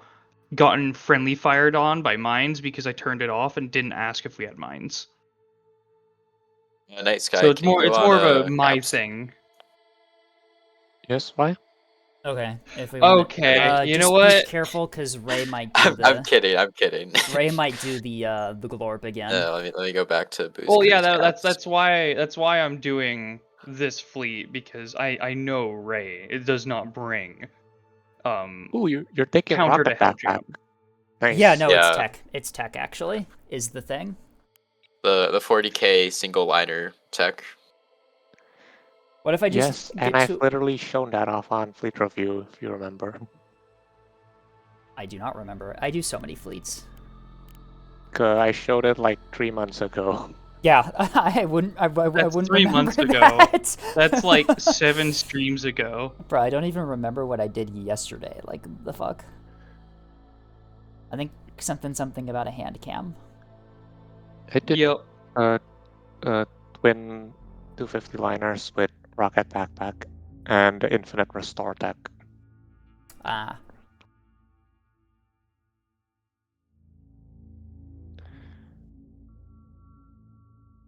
gotten friendly fired on by mines because I turned it off and didn't ask if we had mines. Night Sky, So it's can you go it's on more of a my caps? thing. Yes, why? Okay, if we want Okay, you just know be what? careful, because Ray might do I'm kidding. I'm kidding. Ray might do the glorp again. let me go back to boost. Well, yeah, cruise caps. that's why I'm doing this fleet, because I know Ray it does not bring Ooh, you're taking counter to rocket backpack. headjam. Nice. Yeah, no, it's Yeah. tech. It's tech actually is the thing. The 40k single liner tech. What if I just Yes, get and I've to? literally shown that off on Fleet Review, if you remember. I do not remember. I do so many fleets. I showed it like 3 months ago. Yeah, I wouldn't. I That's wouldn't 3 remember months ago. that. That's like 7 streams ago. Bro, I don't even remember what I did yesterday. Like the fuck. I think something about a hand cam. I did Yep. twin 250 liners with rocket backpack and infinite restore tech. Ah.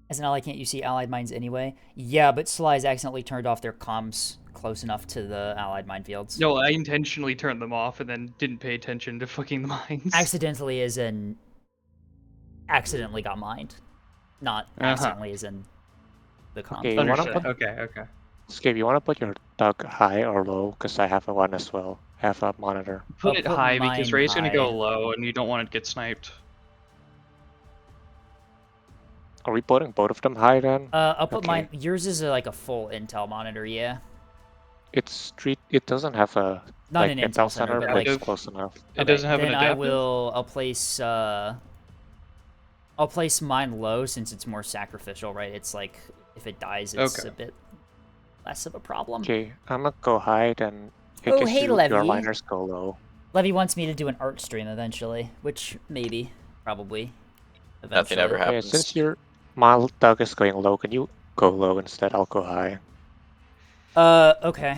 Isn't it like can't you see allied mines anyway? Yeah, but Sly's accidentally turned off their comms close enough to the allied minefields. No, I intentionally turned them off and then didn't pay attention to fucking the mines. Accidentally as in accidentally got mined. Not accidentally as in the comms. Okay, you wanna Understood. put, Okay. Skip, you wanna put your tug high or low? Because I have a one as well. I have a monitor. Put I'll it put high because mine Ray's gonna go high. low and you don't want it to get sniped. Are we putting both of them high then? I'll put Okay. mine. Yours is like a full Intel monitor, yeah. It doesn't have a Not like an Intel Intel center, but but like it's close enough. It doesn't have an then adaptive? I'll place mine low since it's more sacrificial, right? It's like if it dies, it's Okay. a bit less of a problem. Okay, I'm gonna go high then. I Oh, guess hey, your Levy. liners go low. Levy wants me to do an art stream eventually, which maybe, probably, eventually. Nothing ever Okay, happens. since your my tug is going low, can you go low instead? I'll go high. Okay.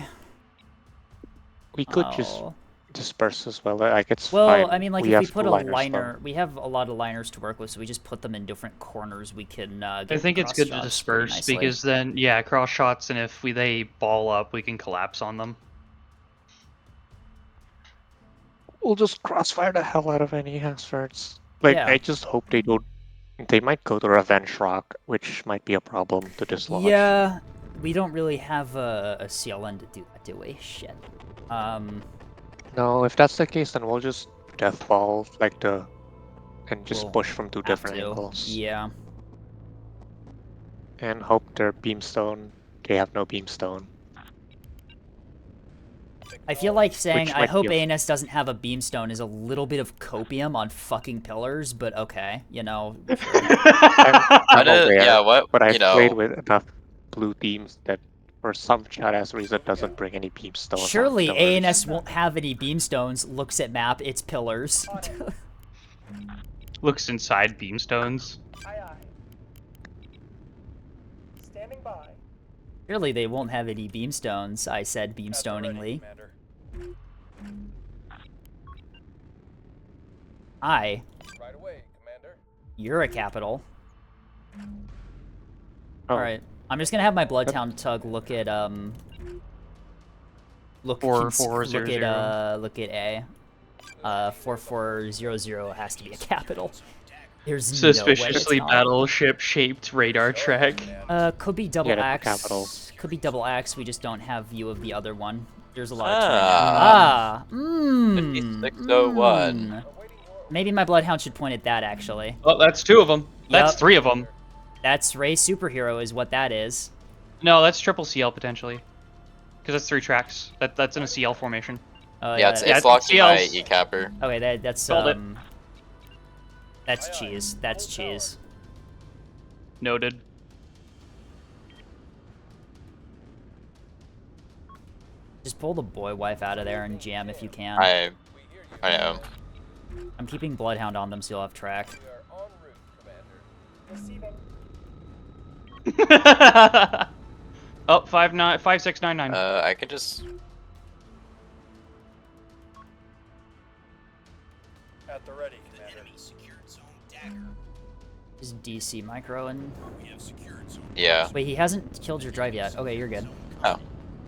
We could just Oh. disperse as well. Like it's Well, fine. I mean, like, we if we have put two a liners liner, done. we have a lot of liners to work with, so we just put them in different corners. We can get I think it's good to cross shots pretty disperse nicely. because then, yeah, cross shots, and if they ball up, we can collapse on them. We'll just crossfire the hell out of any hazards. Like Yeah. I just hope they don't. They might go to Revenge Rock, which might be a problem to dislodge. Yeah, we don't really have a CLN to do that, do we? Shit. No, if that's the case, then we'll just death ball and just We'll push from two have different to. angles. Yeah. And hope their beamstone. They have no beamstone. I feel like saying Which I might hope be a- ANS doesn't have a beamstone is a little bit of copium on fucking pillars, but okay, you know. I'm aware, yeah, what? but I've you know, played with enough blue teams that for some ass reason doesn't bring any beamstones. on Surely pillars. ANS won't have any beamstones. Looks at map, it's pillars. Looks inside beamstones. Aye, aye. Standing by. Surely they won't have any beamstones, I said At the ready, beamstoningly. Commander. I, Right away, Commander. you're a capital. Oh, Alright, I'm just gonna have my Bloodhound Tug look at, look at A. 4400 has to be a capital. There's no way Suspiciously it's not. battleship-shaped radar track. Could be double Yeah, that's axe. capital. Could be double axe. We just don't have view of the other one. There's a lot of Ah. terrain. 5601. Maybe my Bloodhound should point at that actually. Oh, that's 2 of them. That's Yup. 3 of them. That's Ray Superhero is what that is. No, that's triple CL potentially. Because that's 3 tracks. That's in a CL formation. Oh Yeah, it's it's locked in my CLs. E-capper. okay. That's Sold it. That's cheese. That's cheese. Noted. Just pull the boy wife out of there and jam if you can. I am. I'm keeping Bloodhound on them so you'll have track. We are en route, Commander. Receiving. Oh, 5699. I can just. At the ready, The Commander. enemy secured zone Dagger. Is DC micro and We have secured zone. Yeah. wait, he hasn't killed your drive yet. Okay, you're good. Oh.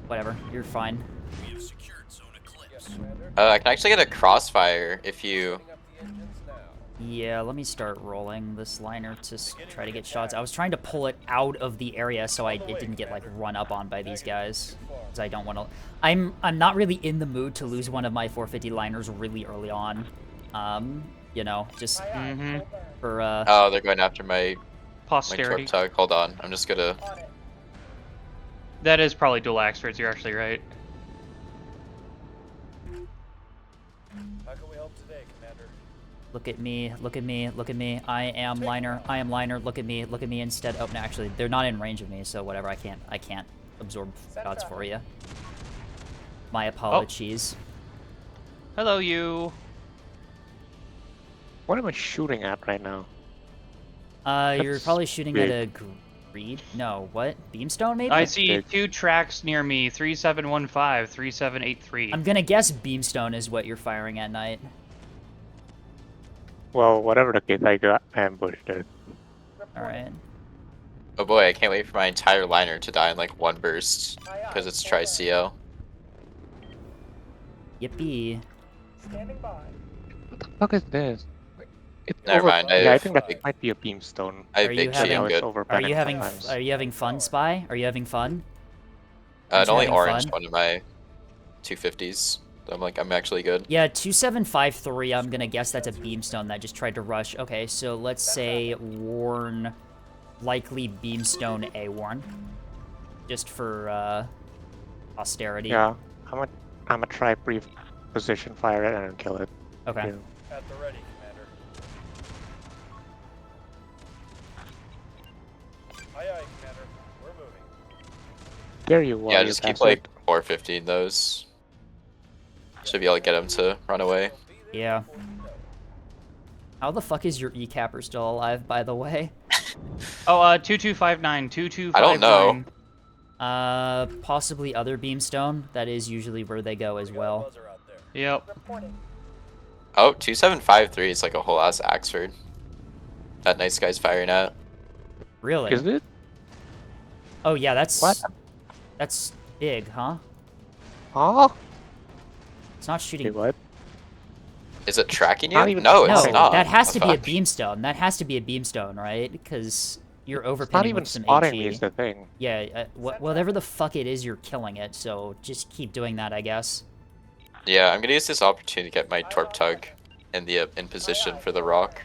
Whatever, you're fine. We have secured zone Eclipse. Yes, Commander. I can actually get a crossfire if you. Setting up the engines now. Yeah, let me start rolling this liner to try to get shots. I was trying to pull it out of the area so it didn't get like run up on by these guys. Because I don't want to. I'm not really in the mood to lose one of my 450 liners really early on. You know, just Mm-hmm. for Oh, they're going after my Posterity. torp tug. Hold on. I'm just gonna. That is probably dual Axfords, you're actually right. How can we help today, Commander? look at me, look at me, look at me. I am liner, I am liner. Look at me instead. Oh no, actually, they're not in range of me, so whatever. I can't absorb shots for you. My apologies. Hello, you. What am I shooting at right now? You're That's probably shooting big. at a greed. No, what? Beamstone, maybe? I see big. 2 tracks near me, 3715, 3783. I'm gonna guess Beamstone is what you're firing at night. Well, whatever the case, I got ambushed. It. Alright. Oh boy, I can't wait for my entire liner to die in like one burst because it's tri-CO. Yippee. What the fuck is this? It's Never mind, Yeah, I I've- think that might be a beamstone. I have Are you big G. having- I'm Now it's good. over Are you panic having sometimes. fun, Spy? Are you having fun? An Aren't you only having orange fun? one of my 250s. So I'm actually good. Yeah, 2753, I'm gonna guess that's a Beamstone that just tried to rush. Okay, so let's say Warn, likely Beamstone A Warn. Just for, posterity. Yeah, I'm a try brief position fire it and then kill it. Okay. Yeah. At the ready, Commander. Aye, aye, Commander. We're moving. There you are. Yeah, you just keep bastard. like 450 in those. Should be able to get him to run away. Yeah. How the fuck is your E-Capper still alive, by the way? Oh, 2259, 2259. I don't know. Possibly other Beamstone. That is usually where they go as well. Buzzer out there. Yep. Oh, 2753 is like a whole ass Axford. That nice guy's firing at. Really? Is it? Oh yeah, that's... What? That's big, huh? Huh? It's not Wait, shooting... what? Is it tracking you? Not even No, No, it's not. that has to The be a fuck? Beamstone. That has to be a Beamstone, right? Because you're It's overpinning not even with some spotting HE. me is the thing. Yeah, whatever the fuck it is, you're killing it, so just keep doing that, I guess. Yeah, I'm gonna use this opportunity to get my torp tug in position for the rock.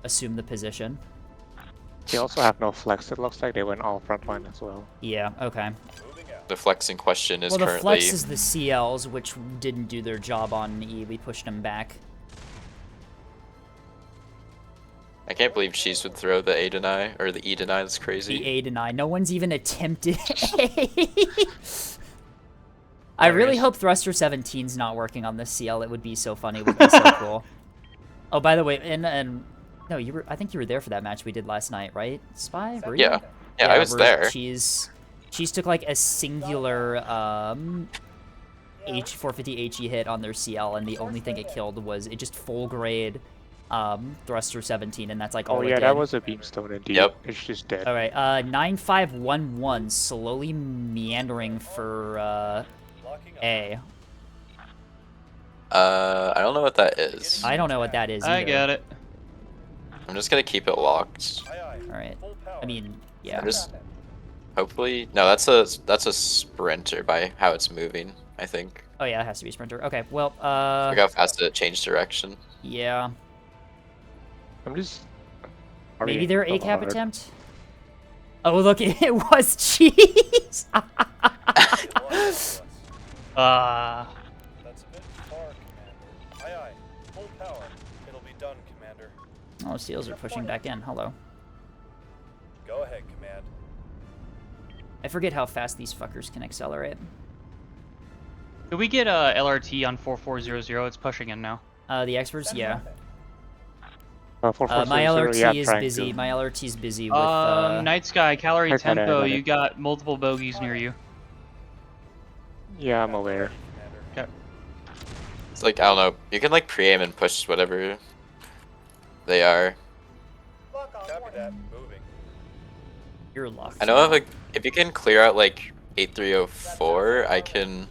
Assume the position. They also have no flex. It looks like they went all frontline as well. Yeah, okay. Moving out. The flex in question is Well, the currently. flex is the CLs, which didn't do their job on E. We pushed them back. I can't believe Cheese would throw the A deny or the E deny. That's crazy. The A deny. No one's even attempted I really Hilarious. hope Thruster 17's not working on this CL. It would be so funny. It would be so cool. Oh, by the way, and no, you were. I think you were there for that match we did last night, right? Spy? Were you? Yeah. Yeah, I was where there. She's took like a singular H450 HE hit on their CL, and the only thing it killed was it just full grade Thruster 17, and that's like all Oh it yeah, did. that was a beamstone indeed. Yep. It's just dead. All right, 9511, slowly meandering for Locking up. A. I don't know what that is. I don't know what that is. I either. get it. I'm just gonna keep it locked. Aye, aye. All right. Full power. I mean, yeah. I'm just hopefully no. That's a sprinter by how it's moving. I think. Oh yeah, it has to be sprinter. Okay, well, Look how fast it changed direction. yeah. I'm just. Maybe their worrying ACAP about it. attempt. Oh look, it was cheese. That's a bit far, Commander. Aye, aye. Full power. It'll be done, Commander. Oh, seals are pushing back in. Hello. Go ahead, Command. I forget how fast these fuckers can accelerate. Could we get LRT on 4400? It's pushing in now. The experts, yeah. My 4400, yeah, LRT is trying busy. to- My LRT is busy with. Night Sky, Calorie I got it, I Tempo, got you it. got multiple bogeys near you. Yeah, I'm aware. Okay. It's like, I don't know, you can like pre-aim and push whatever they are. Copy that. Moving. You're locked. I know if you can clear out like 8304, I can.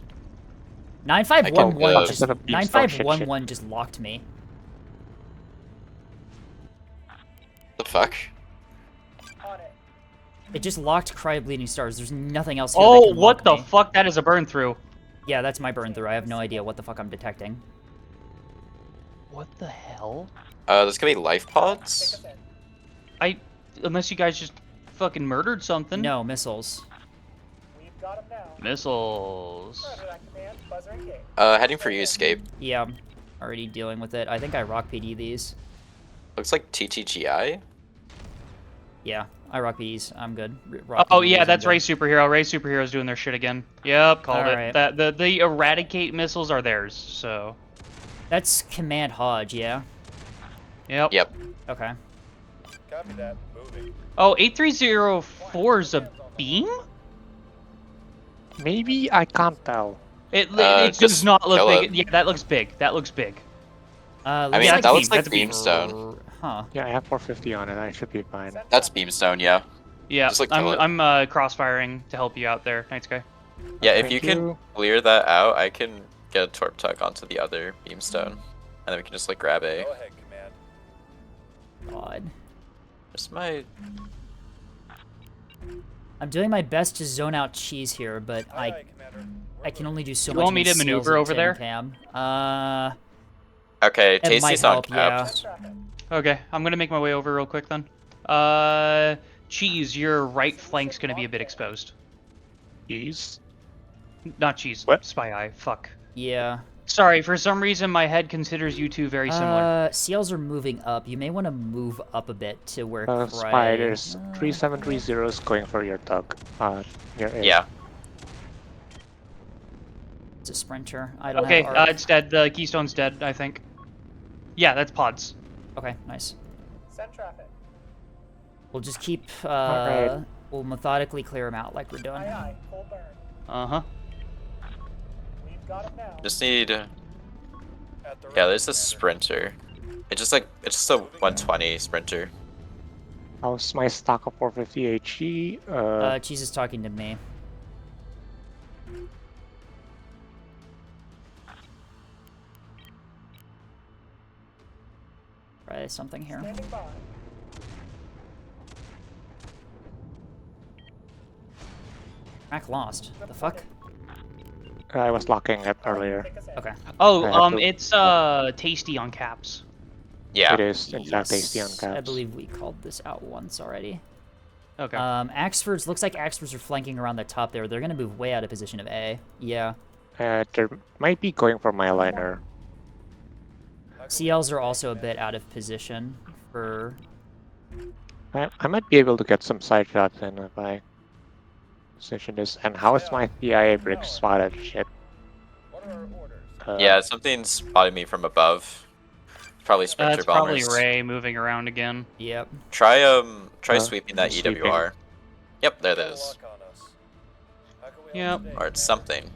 9511 I just can, 9511 just locked me. The fuck? It just locked Cry of Bleeding Stars. There's nothing else here that Oh, can what lock the me. fuck? That is a burn through. Yeah, that's my burn through. I have no idea what the fuck I'm detecting. What the hell? There's gonna be life pods. Unless you guys just fucking murdered something. No, missiles. Missiles. Heading for you, escape. Yeah, I'm already dealing with it. I think I rock PD these. Looks like TTGI. Yeah, I rock PDs. I'm good. Rock Oh PD yeah, these, I'm that's good. Ray Superhero. Ray Superhero's doing their shit again. Yep, called Alright. it. That the eradicate missiles are theirs. So. That's Command Hodge, yeah? Yep. Yep. Okay. Copy that. Moving. Oh, 8304 is a beam? Maybe I can't tell. It Just does not look kill big. it. Yeah, that looks big. That looks big. Looks mean, like that looks beam. like That's a beam. Beamstone. Huh. Yeah, I have 450 on it. I should be fine. That's Beamstone, yeah. Yeah, Just, like, kill it. I'm crossfiring to help you out there, Night Sky. Yeah, if Thank you can you. clear that out, I can get a Torp Tuck onto the other Beamstone. And then we can just like grab a. Go ahead, command. God. Just my. I'm doing my best to zone out Cheese here, but Aye, aye, Commander. I can only do so You much. want me to against Seals maneuver and over there? Cam. Okay, It might Tasty's not help, yeah. capped. Okay, I'm gonna make my way over real quick then. Cheese, your right flank's gonna be a bit exposed. Ease. Not Cheese. What? Spy Eye. Fuck. Yeah. Sorry, for some reason my head considers you two very similar. Seals are moving up. You may want to move up a bit to where Spiders 3730 is going for your tug. Near A. Yeah. It's a sprinter. I don't Okay, have arc. it's dead. The Keystone's dead, I think. Yeah, that's pods. Okay, nice. Send traffic. We'll just keep, Alright. we'll methodically clear them out like we're doing. Aye, full burn. Uh-huh. We've got him now. Just need. At the Yeah, ready, there's a Commander. sprinter. It's just a 120 sprinter. How's my stock of 450 HE? Cheese is talking to me. Try something here. Standing by. Mac lost. The fuck? I was locking it earlier. Take us in. Okay. Oh, I have to- it's tasty on caps. Yeah. It is, in fact, tasty on Yes, caps. I believe we called this out once already. Okay. Axfords, looks like Axfords are flanking around the top there. They're gonna move way out of position of A. Yeah. There might be going for my liner. CLs are also a bit out of position for... I might be able to get some side shots in if I position this. And how is my CIA brick spotted? Shit. What are our orders? Yeah, something's spotting me from above. Probably sprinter That's probably bombers. Ray moving around again. Yep. Try sweeping that sweeping. EWR. Yep, there it Got a is. lock on us. How can we Yep. help today, Or it's Commander? something.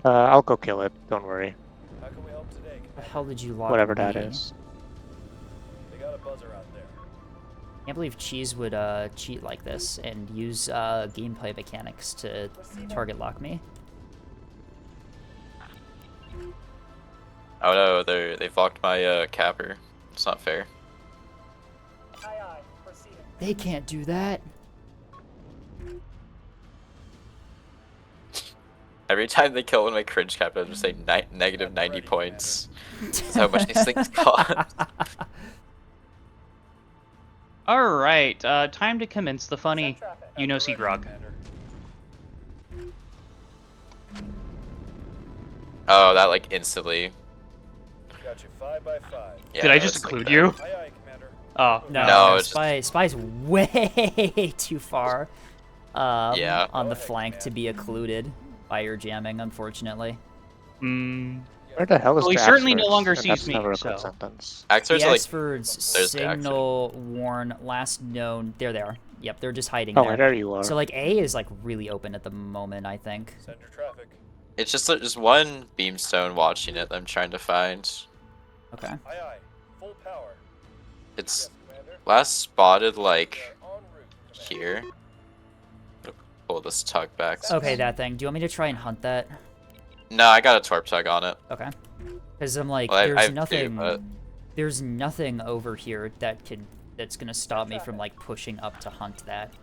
I'll go kill it. Don't worry. How can we help today, The Commander? hell did you lock Whatever that me? is. They got a buzzer out there. Can't believe Cheese would cheat like this and use gameplay mechanics to target lock me. Oh no, they've locked my capper. It's not fair. Aye, aye. Proceeding. They can't do that. Every time they kill one of my cringe cap, I just say negative 90 points. That's how much these things cost. All right, time to commence the funny. Send traffic. You know, At the ready, Seagrog. Commander. Oh, that like instantly. Got you 5 by 5. Yeah, Did I just it's like include that. you? Aye, aye, Commander. Oh, No, No, it's Spy's way too far Yeah. on the Go ahead, flank to be occluded by your jamming, unfortunately. Hmm. Yes, Where the hell is Well, he the certainly no Axfords? longer And sees that's me, never a so- good sentence. The Axfords are like Axfords there's the Axford. signal warn last known. There they are. Yep, they're just hiding Oh, there. there you are. So like A is like really open at the moment, I think. Send your traffic. It's just there's one beamstone watching it that I'm trying to find. Okay. Aye aye. Full power. It's Yes, Commander. last spotted We like are en route, Commander. here. Pull this tug back. Okay, that thing. Do you want me to try and hunt that? No, I got a torp tug on it. Okay. Because I'm like, Well, I there's have two, nothing. but- There's nothing over here that's gonna stop me from like pushing up to hunt that.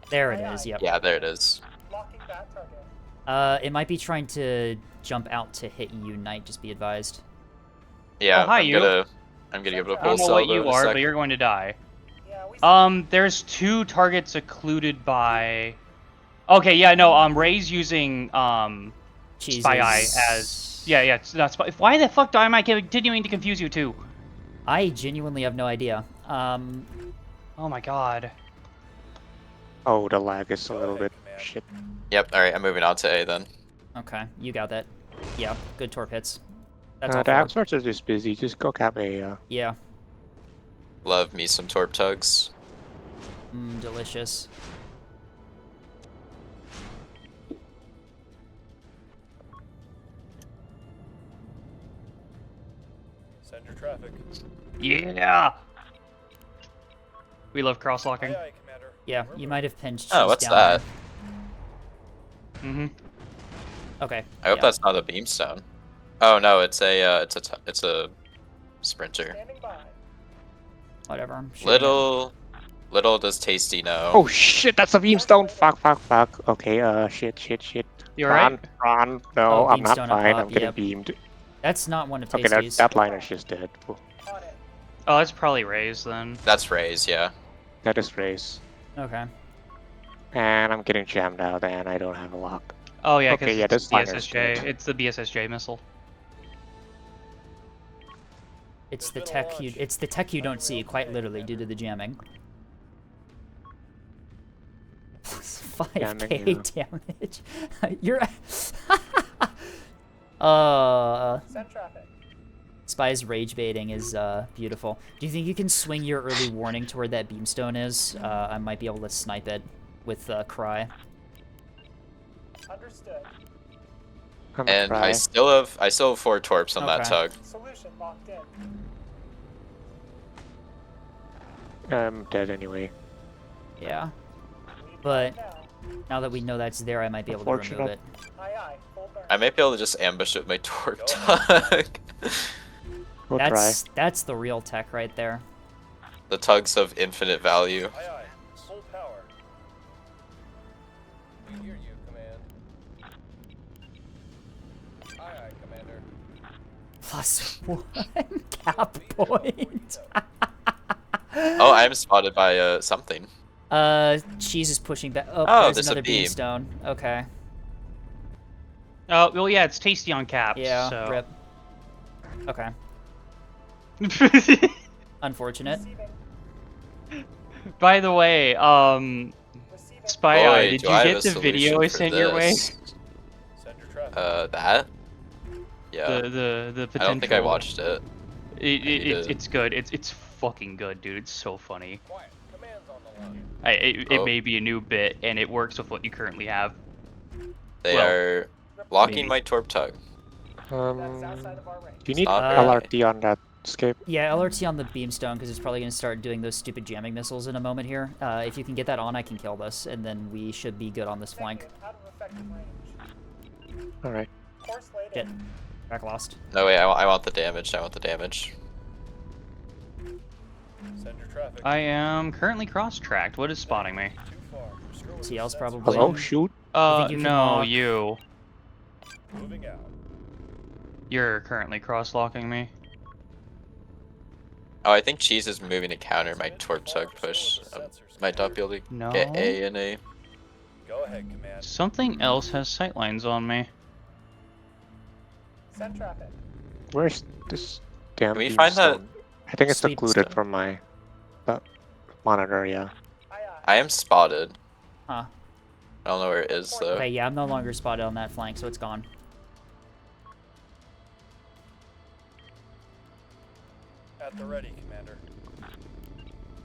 There it is. Yep. Yeah, there it is. Locking that target. It might be trying to jump out to hit you, Knight. Just be advised. Yeah, Oh, hi, I'm you. gonna be able to I pull don't know cell what though you in a are, sec. but you're going to die. Yeah, we There's 2 targets occluded by. Okay, yeah, no. Ray's using Spy Eye Jesus. as. Yeah, it's not Spy. Why the fuck am I continuing to confuse you two? I genuinely have no idea. Oh my god. Oh, the lag is a Go little ahead, bit Commander. shit. Yep. All right, I'm moving on to A then. Okay, you got that. Yeah, good torp hits. That's The all. four. Axfords are just busy. Just go cap A. Yeah. Love me some torp tugs. Delicious. Send your traffic. Yeah. We love cross-locking. Aye aye, Commander. Yeah, you might have pinched. Oh, Cheese what's down that? Mm-hmm. there. Okay. I hope yeah. that's not a beamstone. Oh no, it's a it's a sprinter. Standing by. Whatever. I'm shooting it. Little does Tasty know. Oh shit, that's a beamstone! Fuck, fuck, fuck. Okay, shit. You alright? Run. No, Oh, I'm not beamstone up fine. top, I'm getting yep. beamed. That's not one of Okay, Tasty's. that liner's just dead. Oh, On it. Oh, that's probably Ray's then. That's Ray's, yeah. that is race. Okay. And I'm getting jammed out and I don't have a lock. Oh yeah, because Okay, yeah, it's this liner's BSSJ. good. It's the BSSJ missile. It's the There's been a tech you. launch. It's the tech you don't see, quite literally, due to the jamming. 5k damage. You're. Send traffic. Spy's rage baiting is beautiful. Do you think you can swing your early warning to where that beamstone is? I might be able to snipe it with Cry. Understood. I'm And try. I still have 4 torps on that Okay. tug. Solution locked in. I'm dead anyway. Yeah. Lead But now. now that we know that's there, I might be able to remove Unfortunate. it. Aye aye. Full burn. I might be able to just ambush it with my torp Go tug. We'll try. That's the real tech right there. The tugs of infinite value. Aye aye. Full power. We hear you, Command. Aye aye, Commander. +1 cap point. Oh, I'm spotted by something. Cheese is pushing back. Oh, Oh, there's there's a another beam. beamstone. Okay. Oh well, yeah, it's Tasty on cap. Yeah. So. Rip. Okay. Unfortunate. Receiving. By the way, Receiving. Spy Boy, Eye, did do you I have get a the video I solution for sent your way? this. Send your traffic. That? Yeah. The potential. I don't think I watched it. It's did. it's good. It's fucking good, dude. It's so funny. Quiet. Command's on the line. It Oh. may be a new bit, and it works with what you currently have. They Well, are locking maybe. my torp tug. That's Um, outside of our range. do you need Not LRT on that escape? Yeah, LRT on the beamstone because it's probably going to start doing those stupid jamming missiles in a moment here. If you can get that on, I can kill this, and then we should be good on this flank. Thinking out of effective range. Alright. Course laid Get in. back lost. No, wait, I want the damage. I want the damage. Send your traffic. I am currently cross-tracked. What is spotting me? Too far. Screw with CL's the probably- sensors. Hello, shoot. think you can No, lock? you. Moving out. You're currently cross-locking me. Oh, I think Cheese is moving to counter my torp tug push. Might not be able to No. get A and A. Go ahead, Command. Something else has sightlines on me. Send traffic. Where's this damn Can we find that beamstone? I think it's sweet occluded stone? from my monitor, yeah. Aye aye. I am spotted. Huh. I don't know where it is though. Okay, yeah, I'm no longer spotted on that flank, so it's gone. at the ready, Commander.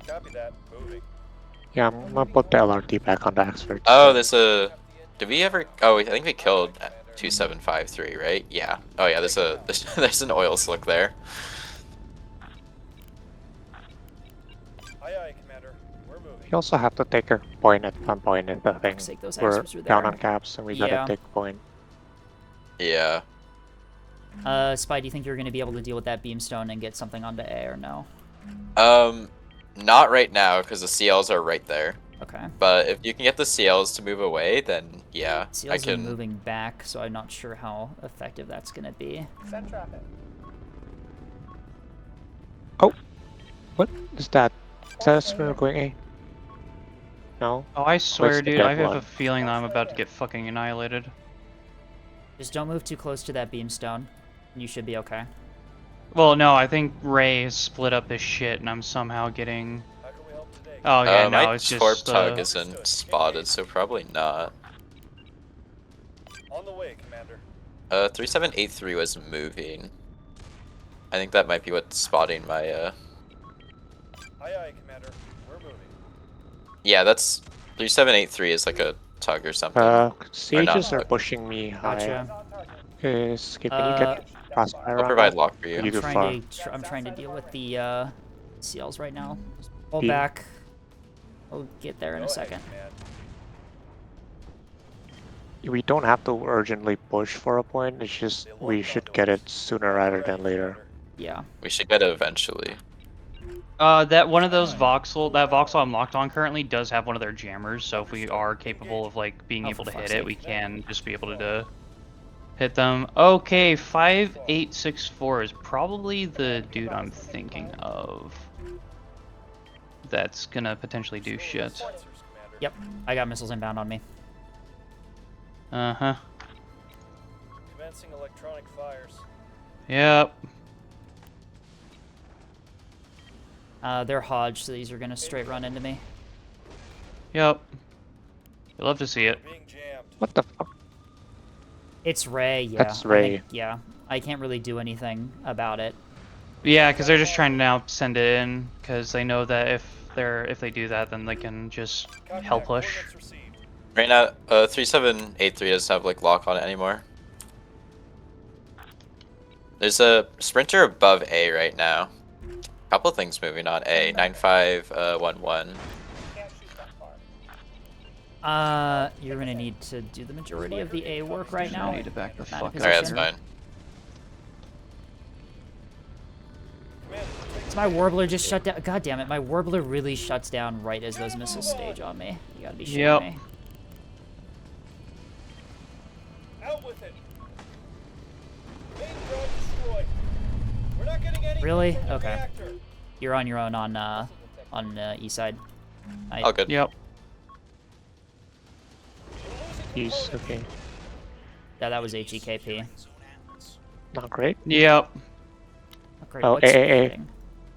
Copy that. Moving. Yeah, I'm gonna put the LRT back on the Oxford. Oh, there's a. Did we ever? Oh, I think we killed 2753, right? Yeah. Oh yeah, there's an oil slick there. Aye, aye, Commander. We're moving. We also have to take a point at some point in the thing. Fuck's sake, those We're extras are down there. on caps and we Yeah. gotta take point. Yeah. Spy, do you think you're gonna be able to deal with that beamstone and get something onto A or no? Not right now because the CLs are right there. Okay. But if you can get the CLs to move away, then yeah, I Seals are can. moving back, so I'm not sure how effective that's gonna be. Send traffic. Oh, what is that? Is that a spinner going A? No. Oh, I swear, the dude, dead I have one? a feeling that I'm about to get fucking annihilated. Just don't move too close to that beamstone, and you should be okay. Well, no, I think Ray has split up his shit, and I'm somehow getting. How can we help today? Oh yeah, no, My it's torp just. tug isn't spotted, so probably not. On the way, Commander. 3783 was moving. I think that might be what's spotting my. Aye, aye, Commander. We're moving. Yeah, that's 3783 is like a tug or something. Sieges are tug. pushing me high. Gotcha. Can you get crossfire I'll on provide that? lock for you. You do far. I'm trying to deal with the seals right now. Just pull He- back. We'll get there in Go a ahead, second. Command. We don't have to urgently push for a point, it's just we should get it sooner rather than later. Yeah. We should get it eventually. That one of those voxel, that voxel I'm locked on currently does have one of their jammers, so if we are capable of like being Oh, able for to fuck's hit it, sake. we can just be able to hit them. Okay, 5864 is probably the dude I'm thinking of. That's gonna potentially do shit. Sensors, Commander. Yep. I got missiles inbound on me. Uh-huh. Commencing electronic fires. Yep. They're Hodge, so these are gonna straight run into me. Yep. You'd love to see it. We're being jammed. What the fuck? It's Ray, yeah. That's I Ray. think- yeah. I can't really do anything about it. Yeah, because they're just trying to now send it in, because they know that if they do that, then they can just Copy hell that. push. Coordinates received. Right now, 3783 doesn't have like lock on it anymore. There's a sprinter above A right now. Couple things moving on A. 9511. You're gonna need to do the majority of the A work right now. I need to back the Not in fuck up. position. Alright, that's fine. Commander, So my Warbler just shut down. God damn it, my Warbler really shuts down right as those missiles stage on me. You gotta be shitting Yep. me. out with it. Main drive destroyed. We're not getting any Really? from the Okay. reactor. You're on your own on east side. All good. Yep. He's okay. Yeah, that was HEKP. Not great. Yep. Great, Oh, what's A. happening?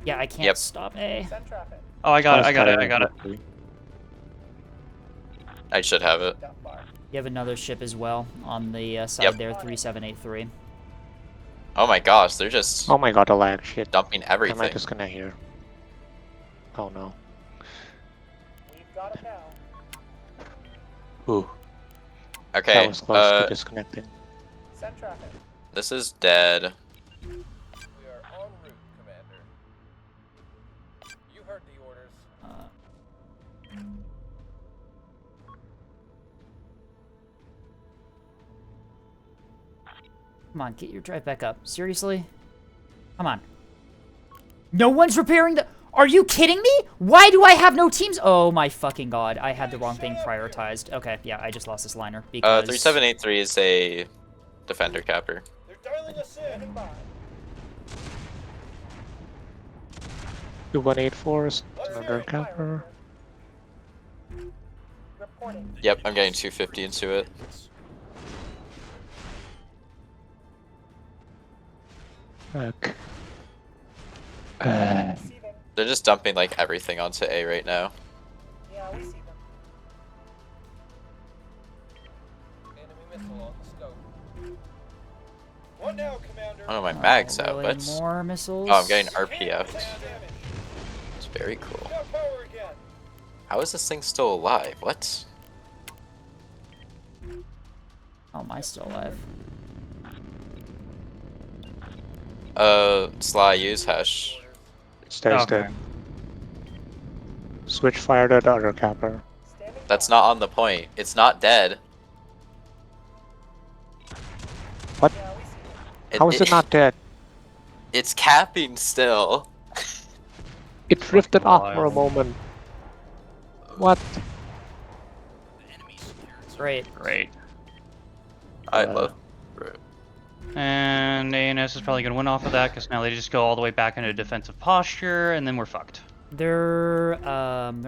Yeah, I can't Yep. stop A. Oh, I got it. I got it. I got it. I should have it. You have another ship as well on the side Yep. there, 3783. Oh my gosh, they're just Oh my god, the lag shit. dumping Am I everything. disconnect here? Oh no. We've got it now. Ooh, Okay, that was close to disconnecting. Send traffic. this is dead. We are en route, Commander. You heard the orders. Come on, get your drive back up. Seriously? Come on. No one's repairing the... Are you kidding me? Why do I have no teams? Oh my fucking god. I had the wrong thing prioritized. Okay, yeah, I just lost this liner because... 3783 is a defender capper. They're dialing us in. 2184 is another capper. Reporting. Yep, I'm getting 250 into it. Fuck. They're just dumping like everything onto A right now. Yeah, we see them. Enemy missile on the scope. What now, Commander? Oh, my mag's out. Really What? more missiles? Oh, I'm getting RPF. It's very cool. Got power again. How is this thing still alive? What? How am I still alive? Sly, use Hush. Stays Okay. dead. Switch fire to the other capper. That's not on the point. It's not dead. What? How is it not dead? It's capping still. It drifted off for a wild. moment. What? The enemy secured Great. Great. I Uh, love. And ANS is probably gonna win off of that because now they just go all the way back into defensive posture, and then we're fucked. Their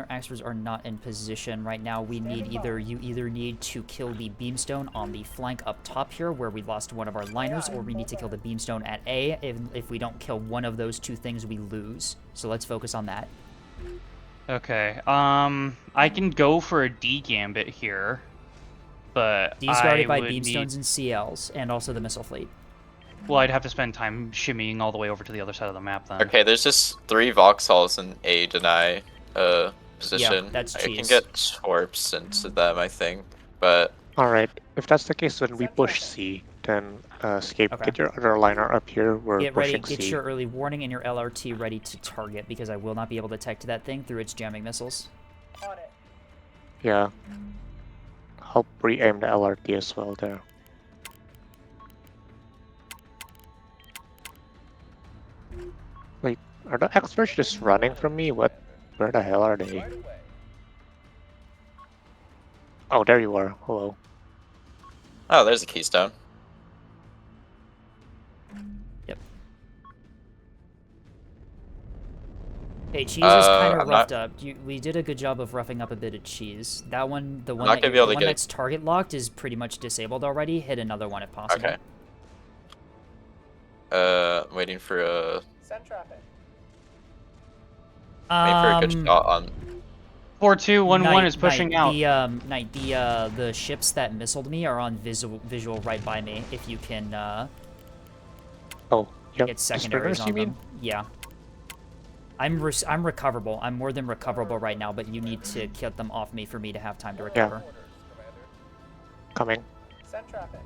experts are not in position right now. We need you either need to kill the beamstone on the flank up top here where we lost one of our liners, or we need to kill the beamstone at A. If we don't kill one of those two things, we lose. So let's focus on that. Okay. I can go for a D gambit here, but D's guarded I by would beamstones and CLs, and also the missile fleet. Well, I'd have to spend time shimmying all the way over to the other side of the map then. Okay, there's just 3 Vauxhalls in A deny position. that's I can cheese. get Torps into them, I think, but Alright, if that's the case, when we push C, then Escape, Okay. get your other liner up here. We're Get ready, pushing get C. your early warning and your LRT ready to target, because I will not be able to detect that thing through its jamming missiles. On it. Yeah. Help re-aim the LRT as well there. Wait, are the experts just running from me? What? Where the hell are they? Right away. Oh, there you are. Hello. oh, there's a keystone. Hey, Cheese is kind of I'm roughed not- up. We did a good job of roughing up a bit of Cheese. That one, the one, not that gonna be you're- able the to one get it. that's target locked is pretty much disabled already. Hit another one if possible. Okay. I'm waiting for a Send traffic. waiting for a good shot on. 4211 is pushing out. The ships that missiled me are on visual right by me. If you can Oh, yep. get The secondaries sprinters, on you them. mean? Yeah. I'm recoverable. I'm more than recoverable right now, but you need to get them off me for me to have time to recover. Orders, Commander. Coming. Send traffic.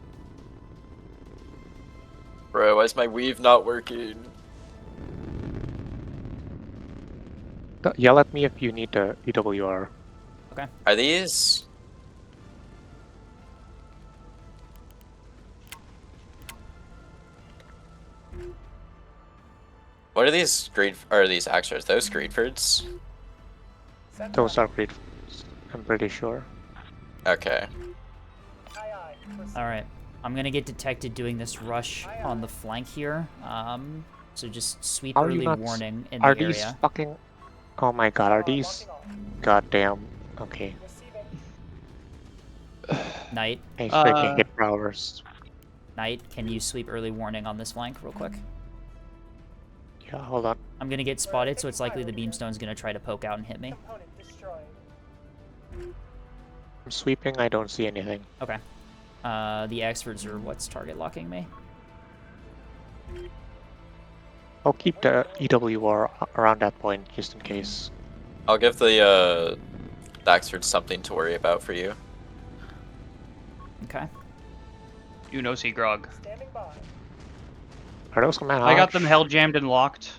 Bro, why is my weave not working? Yell at me if you need the EWR. Are these? What are these these extras? Those Greedfords? Send Those traffic. are great. I'm pretty sure. Okay. Aye, aye. Proceed. All right. I'm gonna get detected doing this rush on the flank here. So just sweep Are you early not? warning in Are the these area. fucking? Oh my god, are these? Locking on. Goddamn. Okay. Receiving. Knight, Hey, freaking hit prowlers. Knight, can you sweep early warning on this flank real quick? Yeah, hold on. I'm gonna get spotted, so it's likely the beamstone's gonna try to poke out and hit me. Component destroyed. I'm sweeping. I don't see anything. Okay. The experts are what's target locking me. I'll keep the EWR around that point just in case. I'll give the Daxford something to worry about for you. Okay. You know, Seagrog. Standing by. Are those command I got hogs? them held, jammed, and locked.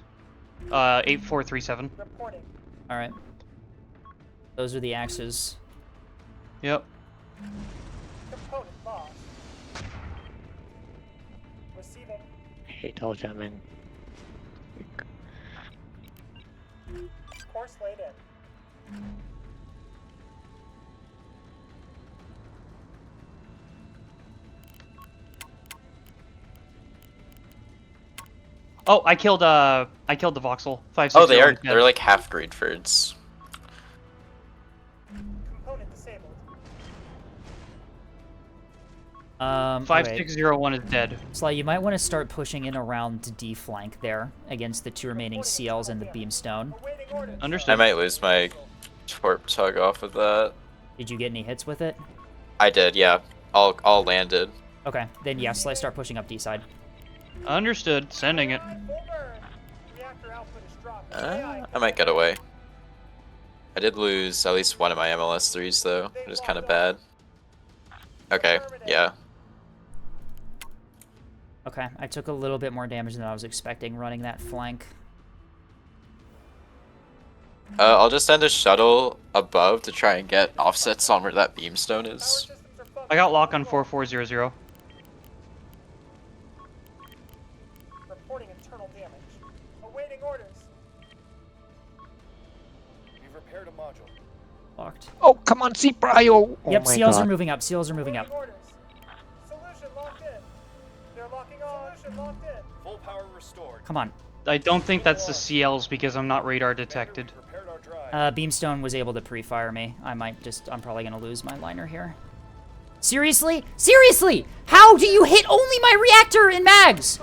8437. Reporting. All right. Those are the axes. Yep. Component lost. Receiving. Hate all jamming. Course laid in. Oh, I killed the voxel. 560. Oh, they are. is dead. They're like half Greedfords. Component disabled. Okay. 5601 is dead. Sly, you might want to start pushing in around D flank there against the two remaining CLs and the beamstone. Awaiting orders. I Understood. might lose my Torp tug off of that. Did you get any hits with it? I did, yeah. All landed. Okay, then yeah, Sly, start pushing up D side. Understood. Sending it. Full burn. Reactor output is dropping. I might get away. I did lose at least one of my MLS3s though, which is kind of bad. Okay, yeah. Okay, I took a little bit more damage than I was expecting running that flank. I'll just send a shuttle above to try and get offsets on where that beamstone is. I got lock on 4400. Reporting internal damage. Awaiting orders. We've repaired a module. Locked. Oh, come on, see Brio! Oh Yep, my seals god. are moving up. Seals are moving up. Awaiting orders. Solution locked in. They're locking on. Solution locked in. Full power restored. Come on. I don't think that's the CLs because I'm not radar detected. We've repaired our drive. Beamstone was able to pre-fire me. I'm probably gonna lose my liner here. Seriously? Seriously? How do you hit only my reactor in mags?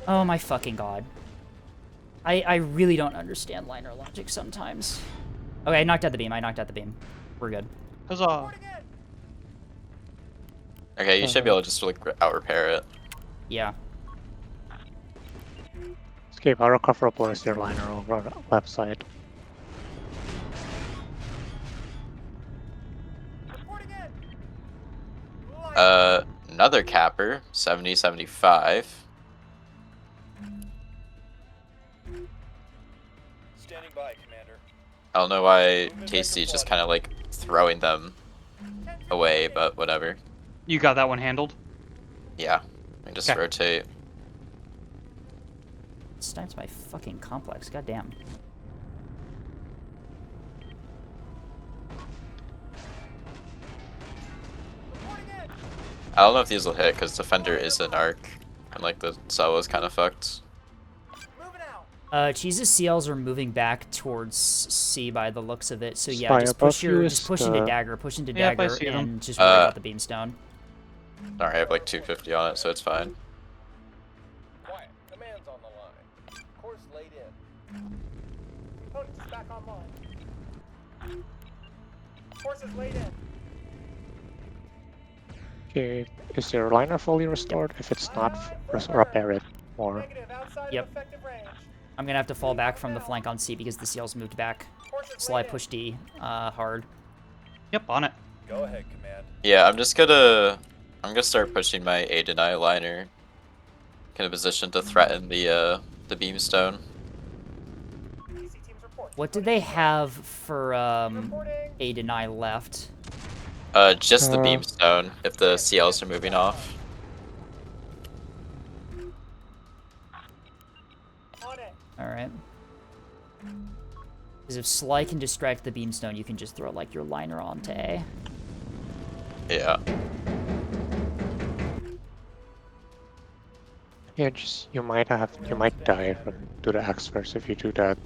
Oh my fucking god. I really don't understand liner logic sometimes. Okay, I knocked out the beam. We're good. Huzzah! Okay, you should be able to just like out repair it. Yeah. Escape, how recoverable is your liner over on the left side? Reporting in. Another capper, 70-75. Standing by, Commander. I don't know why Tasty's just kind of like throwing them away, but whatever. You got that one handled? Yeah, and just Okay. rotate. Snipes my fucking complex. Goddamn. I don't know if these will hit because Defender is an arc, and like the cell is kind of fucked. Moving out. Cheese's CLs are moving back towards C by the looks of it. So yeah, Spy just above push you is into the- dagger, push into Yep, I dagger, see them. and just worry about the beamstone. Alright, I have like 250 on it, so it's fine. Quiet. Command's on the line. Course laid in. Components is back online. Forces laid in. Okay, is your liner fully restored? If it's not, repair it more. Negative outside Yep. of effective range. I'm gonna have to fall back from the flank on C because the CLs moved back. Forces Slide laid in. push D, hard. Yep, on it. Go ahead, Command. Yeah, I'm gonna start pushing my A deny liner. In a position to threaten the beamstone. PC teams report. What did they have for Reporting. A deny left? Just the beamstone if the CLs are moving off. On it. All right. Because if Sly can distract the beamstone, you can just throw like your liner onto A. Yeah. Yeah, just you might die to the axe first if you do that.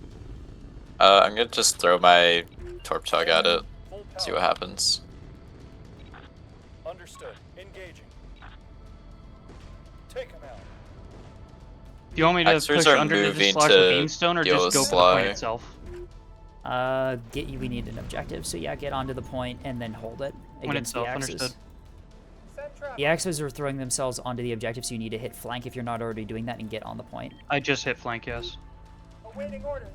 I'm gonna just throw my torp tug at it, Full see power. what happens. Understood. Engaging. Take him out. Do you want me to Axers push are under to moving dislodge to the beamstone or deal just with go for the point Sly. itself? We need an objective, so yeah, get onto the point and then hold it Point against the itself, axes. understood. Send traffic. The axes are throwing themselves onto the objective, so you need to hit flank if you're not already doing that and get on the point. I just hit flank, yes. Awaiting orders.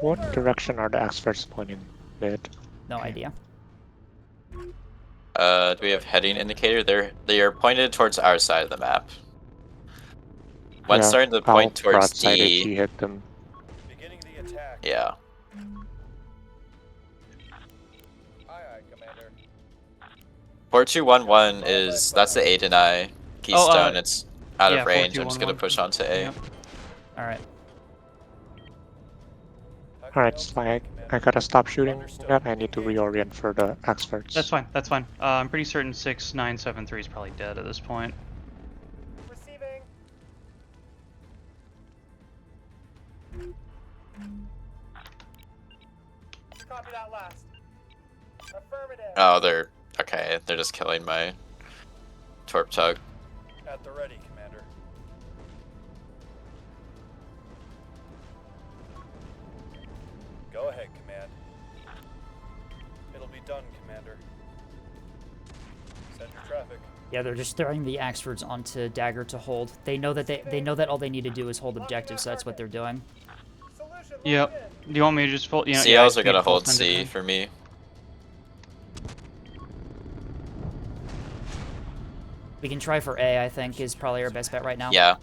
What direction are the axes pointing? Mid. No idea. Do we have heading indicator? They are pointed towards our side of the map. One's starting to point How towards broadside did D. you hit them? Beginning the attack. Yeah. Aye, aye, Commander. 4211 is that's the A deny keystone. It's out yeah, of range. I'm just gonna 4211. push onto A. Yep. All right. Alright, Sly, I gotta stop shooting that. I need to reorient for the experts. That's fine, that's fine. I'm pretty certain 6973 is probably dead at this point. Receiving. Copy that last. Affirmative. Oh, they're okay. They're just killing my torp tug. At the ready, Commander. Go ahead, Command. It'll be done, Commander. Send your traffic. Yeah, they're just throwing the Axfords onto Dagger to hold. They know that they know that all they need to do is hold objectives, so that's what they're doing. Solution Yep. locked in. Do you want me to just full? You know, CLs yeah, are gonna full hold send it C then. for me. We can try for A, I think, is probably our best bet right now. Yeah.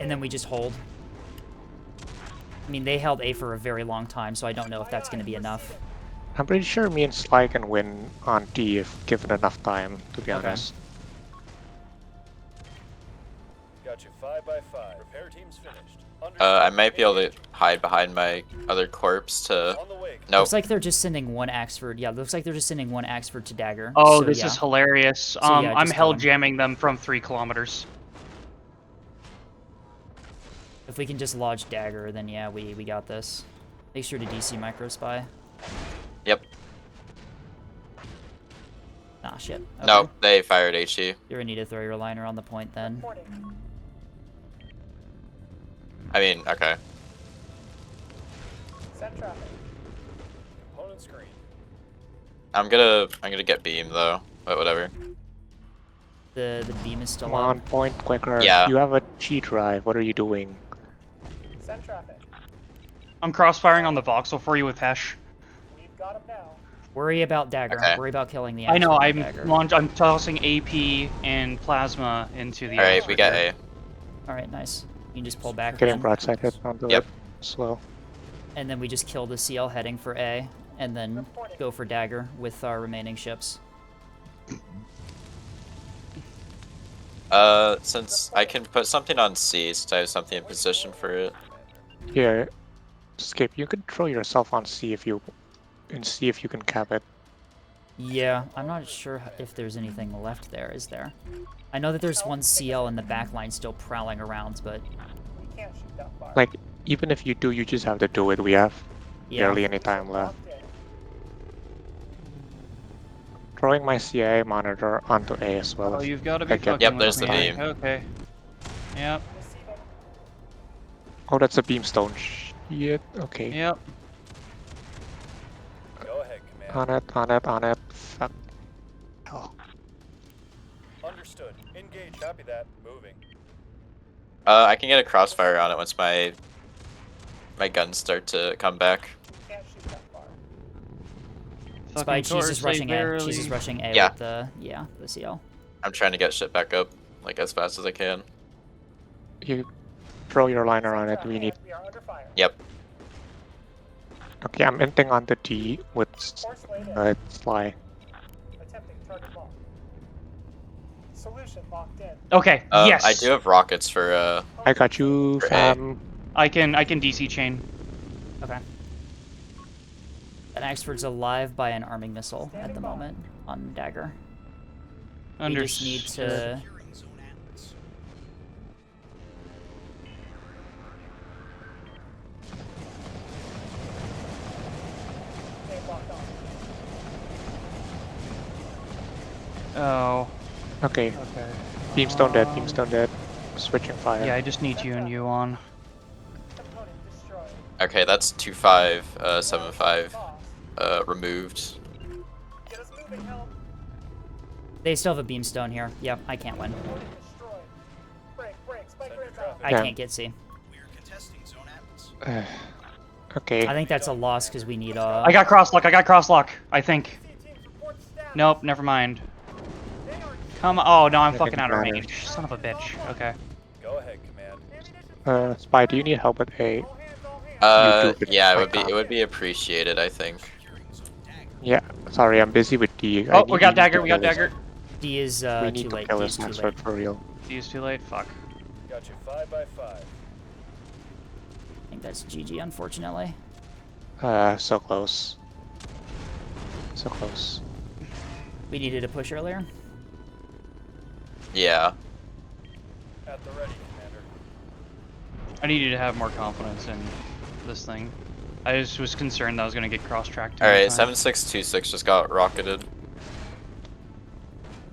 And then we just hold. I mean, they held A for a very long time, so I don't know if that's going to be enough. I'm pretty sure me and Sly can win on D if given enough time, to be Okay. honest. Got you 5 by 5. Repair team's finished. I might be able to hide behind my other corpse to. On the wake. Nope. Looks like they're just sending one Axford. Yeah, looks like they're just sending one Axford to Dagger. Oh, so, this yeah. is hilarious. yeah, I'm just hell kill 'em. jamming them from 3 kilometers. If we can just lodge Dagger, then yeah, we got this. Make sure to DC Microspy. Yep. Ah, shit. Okay. No, they fired HE. You're gonna need to throw your liner on the point then. Reporting. I mean, okay. Send traffic. Component screen. I'm gonna get beam though, but whatever. The beam is still Come on, up. point quicker. Yeah. You have a G drive. What are you doing? Send traffic. I'm crossfiring on the voxel for you with Hesh. We've got him now. Worry about Dagger. Okay. Worry about killing the I know. Axford on Dagger. I'm tossing AP and plasma into the. All right, Axford we got here. A. Alright, nice. You can just pull back Getting then. broadside hit onto Yep. it. Slow. And then we just kill the CL heading for A, and then go for Dagger with our remaining ships. Since I can put something on C, since I have something in position for it. Yeah. Skip, you can throw yourself on C if you and see if you can cap it. Yeah, I'm not sure if there's anything left there, is there? I know that there's one CL in the back line still prowling around, but We can't shoot that far. Like, even if you do, you just have to do it. We have yeah. barely any time left. Locked in. Throwing my CIA monitor onto A as well. Oh, if- you've got to be Okay. fucking Yep, with there's the me. beam. Okay. Yep. Receiving. Oh, that's a beamstone. Shit. Okay. Yep. Go ahead, command. On it. Fuck. Oh. Understood. Engage. Copy that. Moving. I can get a crossfire on it once my guns start to come back. We can't shoot that far. Spy, Fucking she's just torch, rushing they A. barely- She's just rushing A Yeah. with the CL. I'm trying to get shit back up like as fast as I can. You throw your liner on it. We need. We are under fire. Yep. Okay, I'm inting on the D with Force laid in. Sly. Attempting target lock. Solution locked in. Okay. Yes. I do have rockets for I got you, For A. fam. I can DC chain. Okay. An Axford's alive by an arming missile at the moment on Dagger. We just need to... Securing Zone Atlas. They locked on. Oh. Okay, Okay. beamstone dead. Beamstone dead. Switching fire. Yeah, I just need you and you on. Component destroyed. okay, that's 2-5, 7-5 Lost. removed. Get us moving, help. They still have a beamstone here. Yep, I can't win. Component destroyed. Break. Spiker inbound. I Yeah. can't get C. We are contesting Zone Atlas. Okay. I think that's a loss because we need I got crosslock. I think. Teams report status. Nope. Never mind. They are Come on. Oh no, I'm Doesn't fucking out of matter. range. Son of a bitch. Okay. Go ahead, command. ammunition. Spy, do you need help with A? All hands. You do, but Yeah, I it can't. would be appreciated, I think. Securing Zone Dagger. Yeah, sorry, I'm busy with D. I Oh, need we got you dagger. to We got kill this- dagger. D is We too need to late. kill D this is too Axford late. for real. D is too late. Fuck. Got you 5 by 5. I think that's GG, unfortunately. So close. So close. We needed a push earlier. Yeah. At the ready, commander. I need you to have more confidence in this thing. I just was concerned that I was gonna get cross-tracked. Alright, 7626 just got rocketed.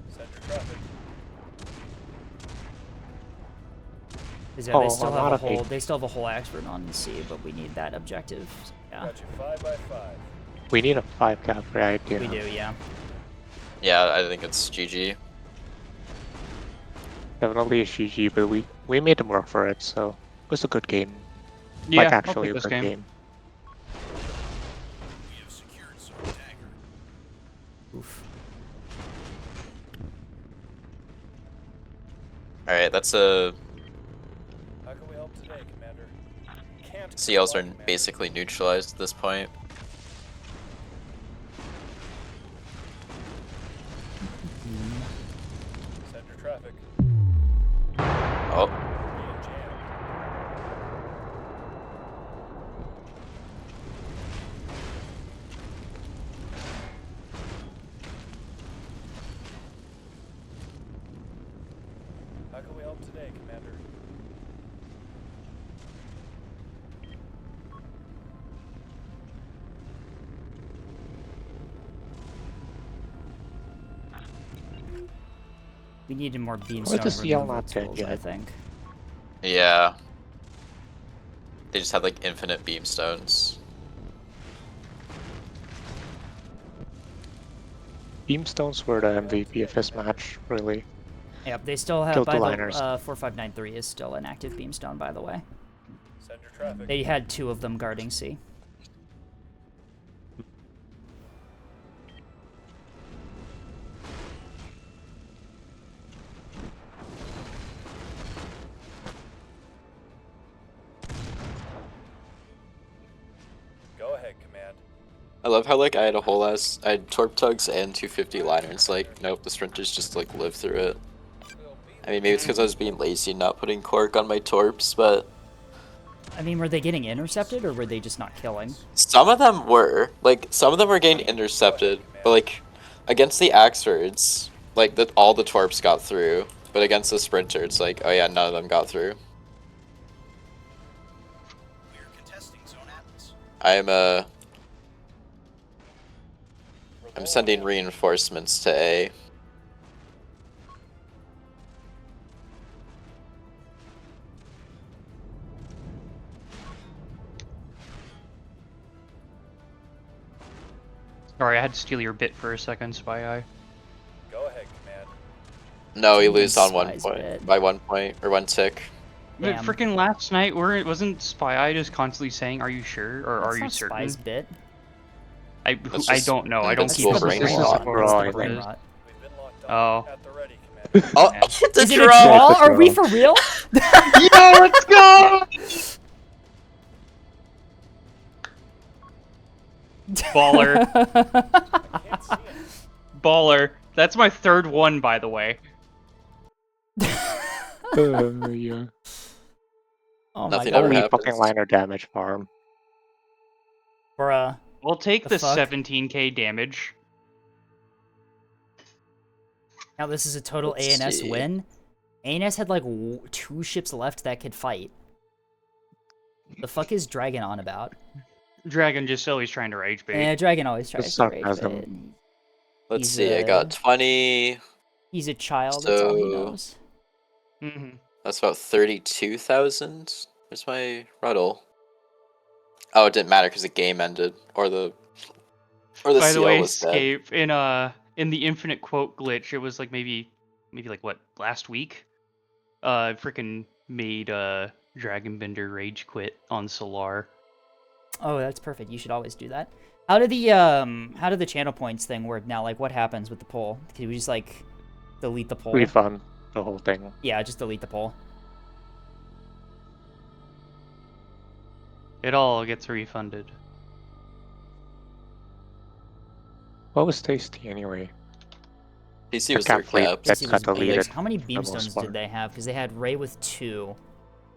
Send your traffic. Is Oh, they still a have lot a of whole hate. they still have a whole Axford on C, but we need that objective. Yeah. Got you 5 by 5. We need a 5 cap right, you We know. do, yeah. Yeah, I think it's GG. Definitely a GG, but we made them work for it, so it was a good game. Yeah, Like I'll actually take a this good game. game. We have secured Zone Dagger. Oof. Alright, that's a... How can we help today, Commander? Can't CLs are comply, Commander. basically neutralized at this point. Center traffic. Oh, Being jammed. How can we help today, Commander? We needed more Why beamstone the CL removal not dead tools, I yet? think. yeah. They just had like infinite beamstones. Beamstones were the MVP of this match, really. Yep, they still have, Killed by the the, liners. 4593 is still an active beamstone, by the way. Center traffic. They had 2 of them guarding C. Go ahead, Command. I love how like I had torp tugs and 250 liners. Like, nope, the sprinters just like live through it. I mean, maybe it's because I was being lazy and not putting cork on my torps, but I mean, were they getting intercepted, or were they just not killing? some of them were. Like, some of them were getting intercepted, but like against the Axfords, like all the torps got through. But against the sprinter, it's like, oh yeah, none of them got through. We are contesting Zone Atlas. I'm sending reinforcements to A. Sorry, I had to steal your bit for a second, Spy Eye. Go ahead, Command. No, we Someone lose on 1 spies point. bit. By 1 point, or 1 tick. But Damn. freaking last night, wasn't Spy Eye just constantly saying, "Are you sure?" or That's "Are you not certain?" Spy's bit. That's I just don't know. I don't That's keep invincible the up with brain This brain is rot. rot. for That's all, the I brain think. rot. We've been locked Oh. on. At the ready, Commander. Oh, Yeah. the Is it a draw! draw? It's a Are we draw. for real? Yo, let's go! Baller. I can't see him. Baller. That's my third one, by the way. Yeah. Oh my Nothing god. ever Only happens. fucking liner damage farm. Bruh. We'll take The the fuck? 17k damage. Now this is a total Let's ANS see. win. ANS had like 2 ships left that could fight. The fuck is Dragon on about? Dragon just always trying to rage bait. Dragon always tries to rage sarcasm. bait. Let's He's see, I got 20. He's a child, that's all he So- knows. Mm-hmm. That's about 32,000. Where's my Ruddle? Oh, it didn't matter because the game ended, or the By the CL way, was dead. Scape, in the infinite quote glitch, it was like maybe like what, last week? Freaking made Dragonbender rage quit on Solar. Oh, that's perfect. You should always do that. How did the channel points thing work now? Like, what happens with the poll? Can we just like delete the poll? Refund the whole thing. Yeah, just delete the poll. It all gets refunded. What was tasty anyway? PC The was their cap fleet caps. that Tasty got was deleted. big. How many for the most beamstones part. did they have? Because they had Ray with 2.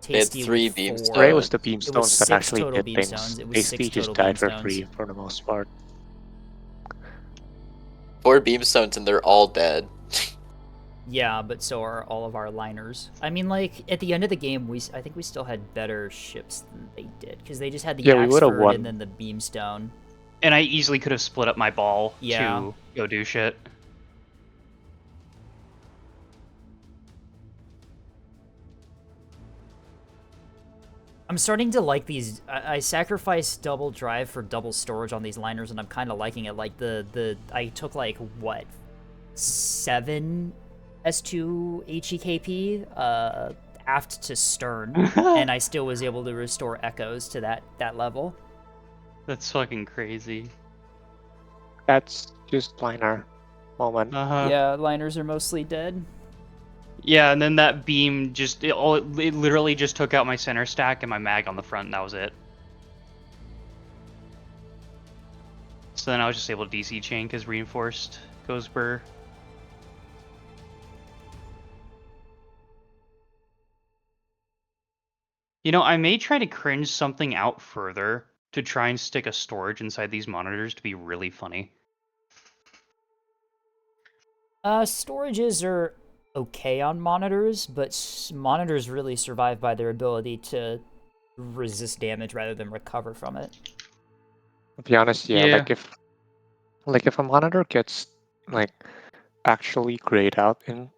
They had Tasty 3 with 4. beamstones. Ray was the It was beamstones that 6 actually total did beamstones. things. It was Tasty 6 just total died for beamstones. free for the most part. 4 beamstones and they're all dead. Yeah, but so are all of our liners. I mean, like, at the end of the game, I think we still had better ships than they did. Because they just had the Yeah, we would've Axford won. and then the beamstone. And I easily could have split up my ball Yeah. to go do shit. I'm starting to like these. I sacrificed double drive for double storage on these liners, and I'm kind of liking it. Like I took like what, 7 S2 HEKP aft to stern, and I still was able to restore echoes to that level. That's fucking crazy. That's just liner moment. Yeah, liners are mostly dead. Yeah, and then that beam just it literally just took out my center stack and my mag on the front, and that was it. So then I was just able to DC chain because reinforced goes burr. You know, I may try to cringe something out further to try and stick a storage inside these monitors to be really funny. Storages are okay on monitors, but monitors really survive by their ability to resist damage rather than recover from it. To be honest, yeah, Yeah. like if a monitor gets like actually grayed out and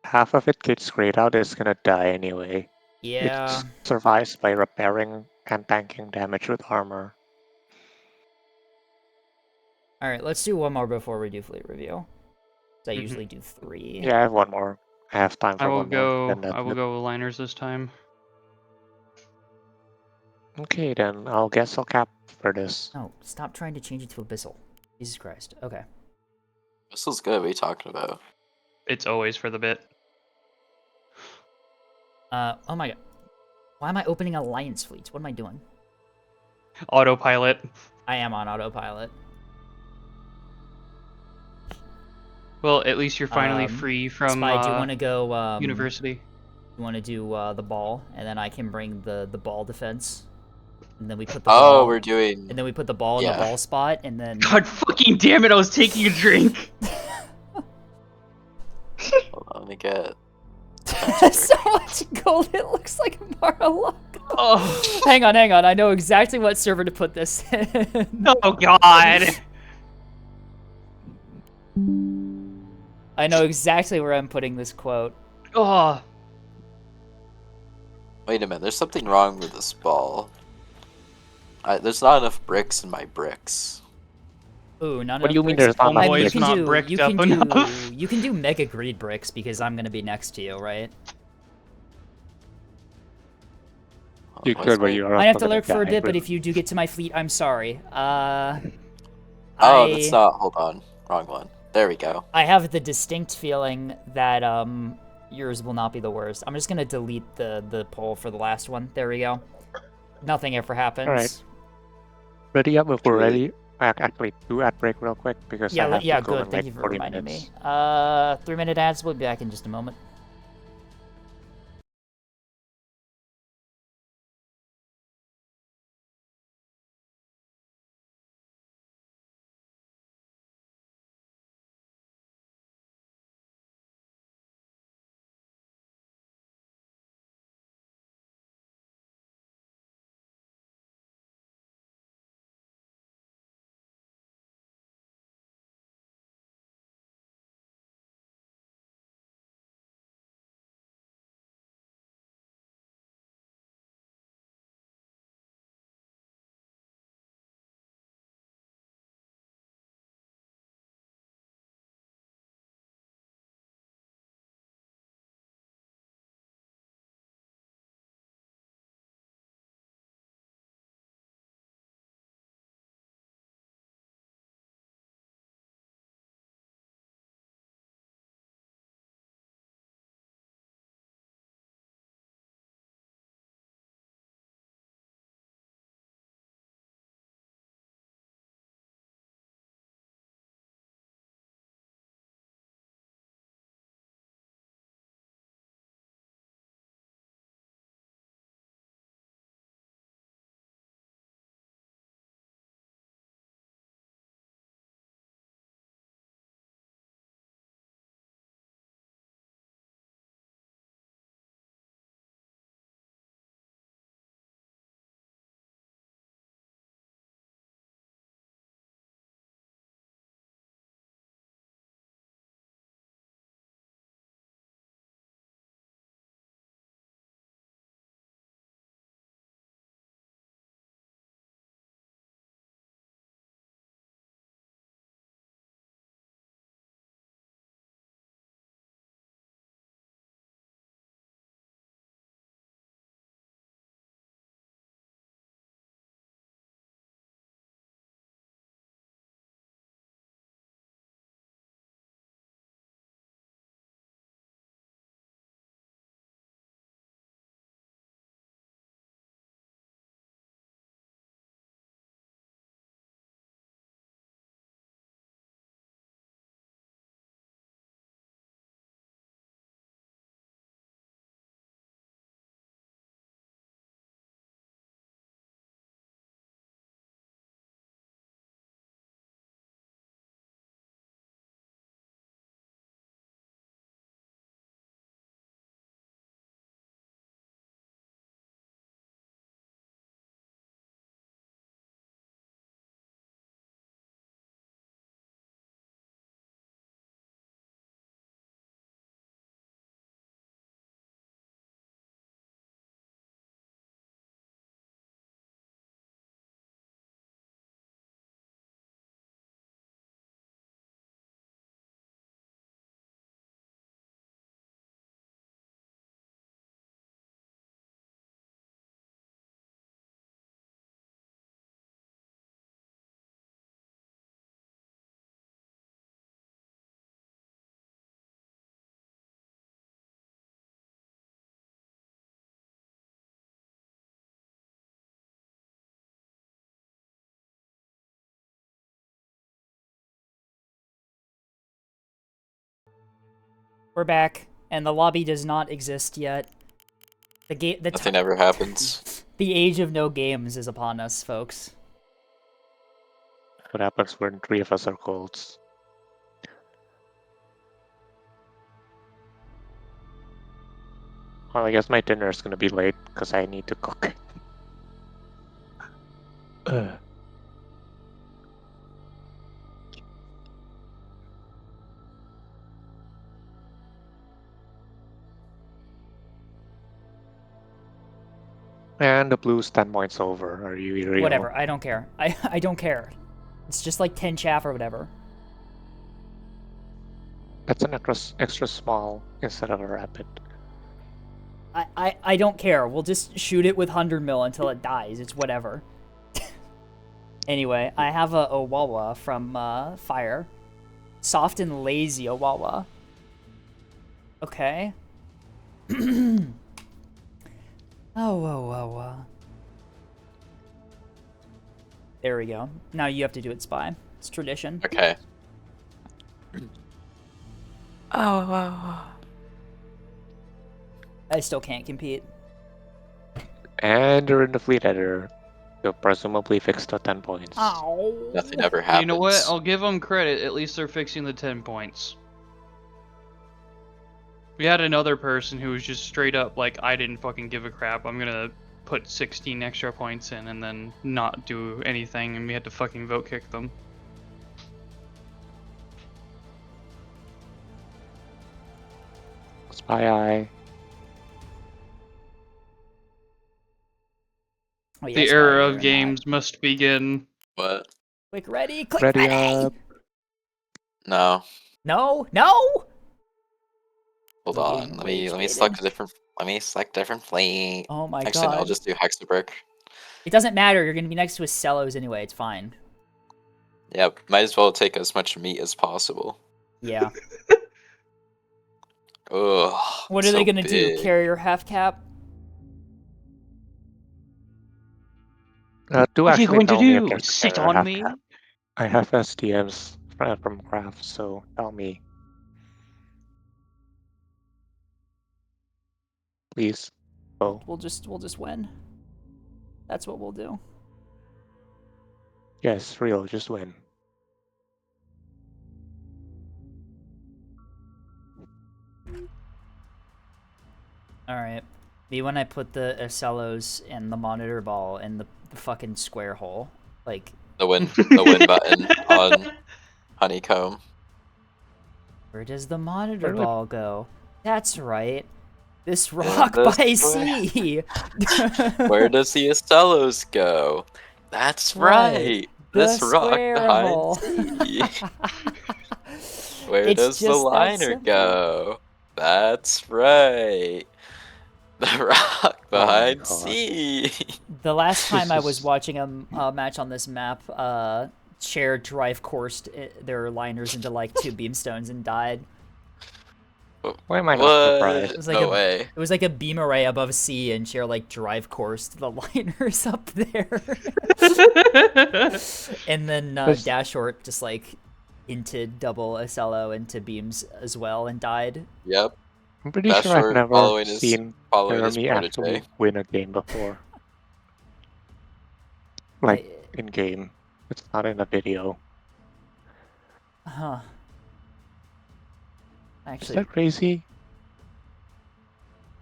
half of it gets grayed out, it's gonna die anyway. Yeah. It survives by repairing and tanking damage with armor. Alright, let's do one more before we do fleet review. 'Cause I Mhm. usually do 3. Yeah, I have one more. I have time for one more. Then that's I will it. go liners this time. Okay, then I'll guess I'll cap for this. No, stop trying to change it to Abyssal. Jesus Christ. Okay. This is good. What are you talking about? It's always for the bit. Oh my god. Why am I opening Alliance fleets? What am I doing? Autopilot. I am on autopilot. Well, at least you're finally free from Spy, do you want to go, university. You want to do the ball, and then I can bring the ball defense, and then we put the Oh, ball, we're doing. and then we put the ball in the Yeah. ball spot, and then. God fucking damn it! I was taking a drink. Hold on, let me get. So much gold, it looks like Mar-a-Lago. Oh. Hang on. I know exactly what server to put this in. Oh god. I know exactly where I'm putting this quote. Oh. Wait a minute. There's something wrong with this ball. There's not enough bricks in my bricks. Ooh, not What do enough you mean bricks? there's not I enough mean, Homeboy's not bricked up enough. You can do mega greed bricks because I'm gonna be next to you, right? You Why is could, but my- you're Might have also to gonna lurk for a die, bit, but really. if you do get to my fleet, I'm sorry. Oh, that's not. Hold on. Wrong one. There we go. I have the distinct feeling that yours will not be the worst. I'm just gonna delete the poll for the last one. There we go. Nothing ever happens. Alright. Ready up if we're Truly. ready. Actually, do ad break real quick because I have Yeah, to go good. in Thank like you for 40 reminding minutes. me. 3-minute ads. We'll be back in just a moment. We're back, and the lobby does not exist yet. Nothing ever happens. The age of no games is upon us, folks. What happens when 3 of us are colds? Well, I guess my dinner is gonna be late because I need to cook. Ugh. And the blue's 10 points over. Are you real? Whatever, I don't care. I don't care. It's just like 10 chaff or whatever. That's an extra small instead of a rapid. I don't care. We'll just shoot it with 100 mil until it dies. It's whatever. Anyway, I have a Owawa from Fire. Soft and lazy Owawa. Okay. Oh. There we go. Now you have to do it, Spy. It's tradition. Okay. I still can't compete. And they're in the fleet editor. You'll presumably fix the 10 points. Ow. Nothing ever happens. You know what? I'll give them credit. At least they're fixing the 10 points. We had another person who was just straight up like, I didn't fucking give a crap. I'm gonna put 16 extra points in and then not do anything, and we had to fucking vote kick them. Spy eye. Oh, yeah, The Spy, era you're of not. games must begin. What? Click ready. Click Ready ready. up. No. No. Hold We're on. getting Let me rage select baited. a different. Let me select different fleet. Oh my Actually, no, I'll god. just do Hexabrick. It doesn't matter. You're gonna be next to his cellos anyway. It's fine. Yep. Might as well take as much meat as possible. Yeah. Ugh. What are they so gonna do? big. Carrier half cap? Do What are you actually going to tell me if do? there's a Sit carrier on half me? cap. I have STMs from Craft, so tell me. Please. Oh, We'll just win. That's what we'll do. yes, real, just win. All right. Me when I put the cellos and the monitor ball in the fucking square hole, like The win button on Honeycomb. where does the monitor Where would- ball go? That's right. This rock the by square. sea. Where does the Ocellos go? That's right. The This rock square behind hole. sea. Where It's does the just that liner simple. go? That's right. The rock behind God. The sea. last time I This was is- watching a match on this map, Chair drive coursed their liners into like 2 beamstones and died. Why am I not What? surprised? It was like No a- way. It was like a beam array above sea, and Chair like drive coursed the liners up there. And then There's- Dashort just like inted double Ocello into beams as well and died. Yep. I'm pretty That's sure I've short never following his- seen following his Jeremy actually protege. win a game before. Like, I- in game. It's not in a video. Huh. Is Actually, that crazy?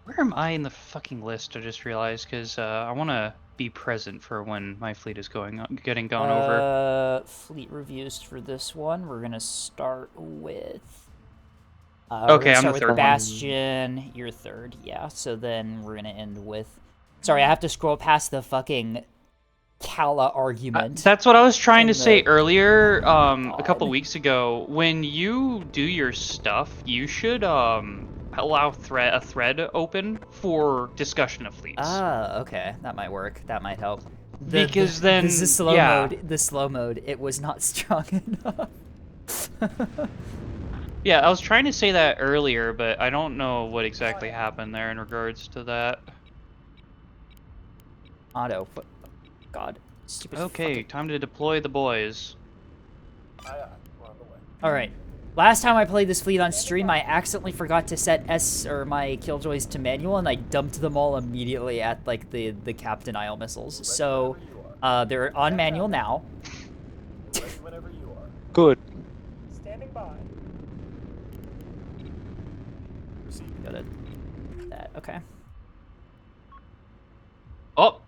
Where am I in the fucking list? I just realized because I want to be present for when my fleet is getting gone over. Fleet reviews for this one. We're gonna start with. Okay, I'm the start with third one. Bastion. You're third, yeah. So then we're gonna end with. Sorry, I have to scroll past the fucking Kala argument. That's what I was trying to in say the- earlier, a couple God. weeks ago. When you do your stuff, you should allow a thread open for discussion of fleets. Ah, okay, that might work. That might help. Because then, the slow yeah. mode, the slow mode, it was not strong enough. Yeah, I was trying to say that earlier, but I don't know what exactly happened there in regards to that. Auto. God. Stupid. Okay, fucking- time to deploy the boys. Aye, aye. We're on the way. All right. Last time I played this fleet on stream, I accidentally forgot to set my killjoys to manual, and I dumped them all immediately at like the cap denial missiles. So they're on manual now. Ready whenever you are. Good. Standing by. Go to that. Okay. Oh.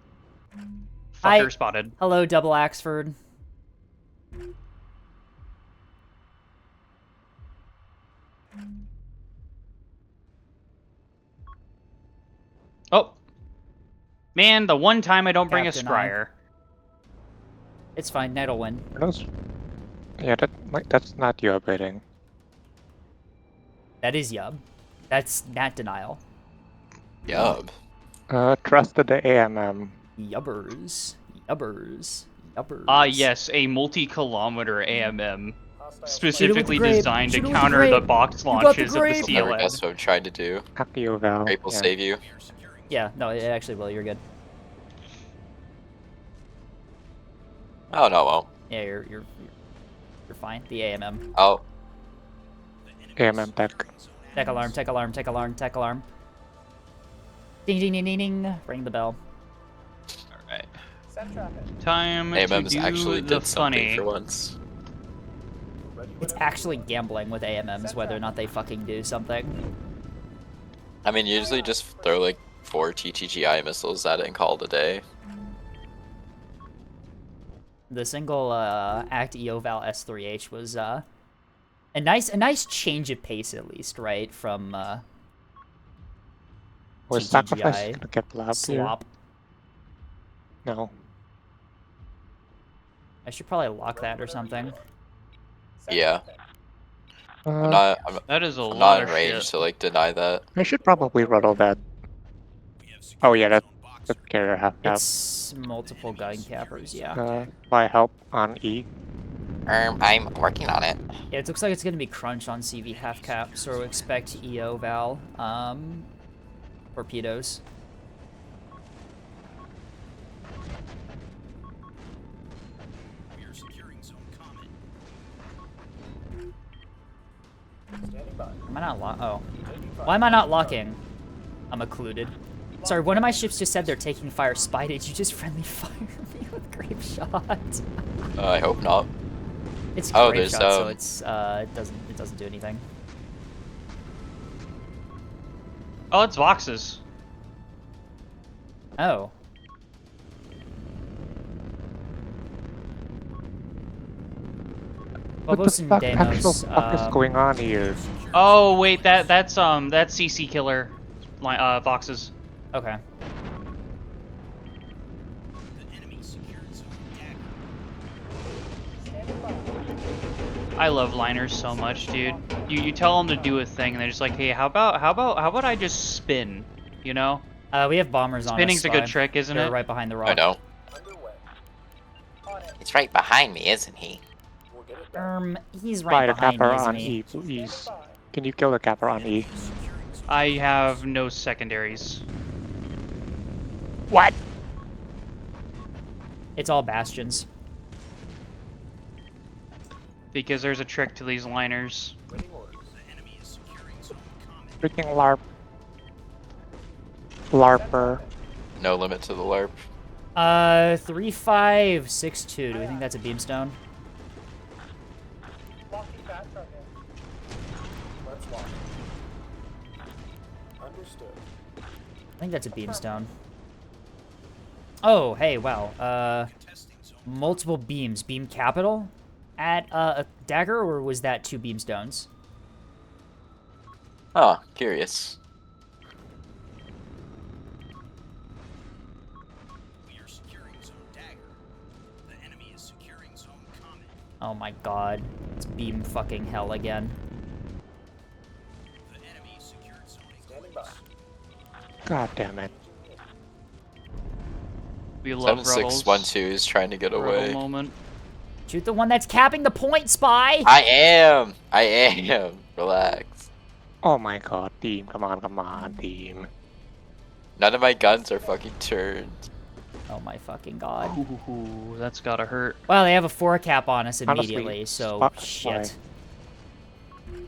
Hi. Fucker spotted. Hello, Double Axford. Oh. Man, the one time I don't bring a Captain scryer. It's fine. Knight'll win. Yeah, that's not your bidding. That is Yub. That's Nat denial. Yub. Trusted the AMM. Yubbers. Yubbers. Yubbers. Ah, yes, a multi-kilometer AMM. Specifically grape. designed to Shoot it with the counter grape. the box got the launches of the grape. Never CLN. guess what I'm trying to do. After you, Val. Grape will Yeah. save you. Yeah, no, it actually will. You're good. Oh no, it won't. Yeah, you're fine. The AMM. Oh, AMM tech. Tech alarm, tech alarm, tech alarm, tech alarm. Ding ding ding ding ding. Ring the bell. Alright. Set traffic. Time AMMs to do actually the did something funny. for once. It's actually gambling with AMMs whether or not they fucking do something. I mean, usually just throw like 4 TTGI missiles at it and call it a day. The single act EOVAL S3H was a nice change of pace at least, right? From Was TTGI sacrifice gonna get blabbed here? slop. No. I should probably lock that or something. Yeah, I'm Uh, not. That is a I'm lot not of in range shit. to like deny that. I should probably roll that. Oh yeah, that's the carrier half cap. It's multiple gun cappers, yeah. By help on E. I'm working on it. Yeah, it looks like it's gonna be crunch on CV half cap, so expect EOVAL torpedoes. We are securing zone comment. Standing by. Am I not oh. Why am I not locking? I'm occluded. Sorry, one of my ships just said they're taking fire. Spy, did you just friendly fire me with grape shot? I hope not. It's Oh, grape there's, shot, so it's it doesn't do anything. Oh, it's Voxes. Oh. What Phobos the and fuck, actual Deimos, fuck is going on here? Oh, wait, that's CC killer. Voxes. Okay. The enemy secured zone dagger. Standing by. I love liners so much, dude. You tell them to do a thing, and they're just like, hey, how about I just spin? You know? We have bombers on us. Spinning's a good Spy. trick, isn't They're it? right behind the rock. I know. Underway. On it. He's right behind me, isn't he? We'll get it done. He's Fire right the behind capper me, isn't on he? E, please. Can you kill the capper on E? I have no secondaries. What? It's all bastions. Because there's a trick to these liners. Waiting orders. The enemy is securing zone comment. Freaking LARP. LARPer. No limit to the LARP. 3562. Do we think that's a beamstone? Locking back from him. Let's lock. Understood. I think that's a beamstone. Oh, hey, wow. Contesting zone. Multiple beams. Beam capital at a dagger, or was that 2 beamstones? Oh, curious. We are securing zone dagger. The enemy is securing zone comment. Oh my god. It's beam fucking hell again. The enemy secured zone Standing by. God damn it. We love rebels. 7612 is trying to get Rebel away. moment. Shoot the one that's capping the point, Spy! I am. Relax. Oh my god, team. Come on, team. None of my guns are fucking turned. Oh my fucking god. Ooh, that's gotta hurt. Well, they have a 4 cap on us Honestly, immediately, so spot- shit.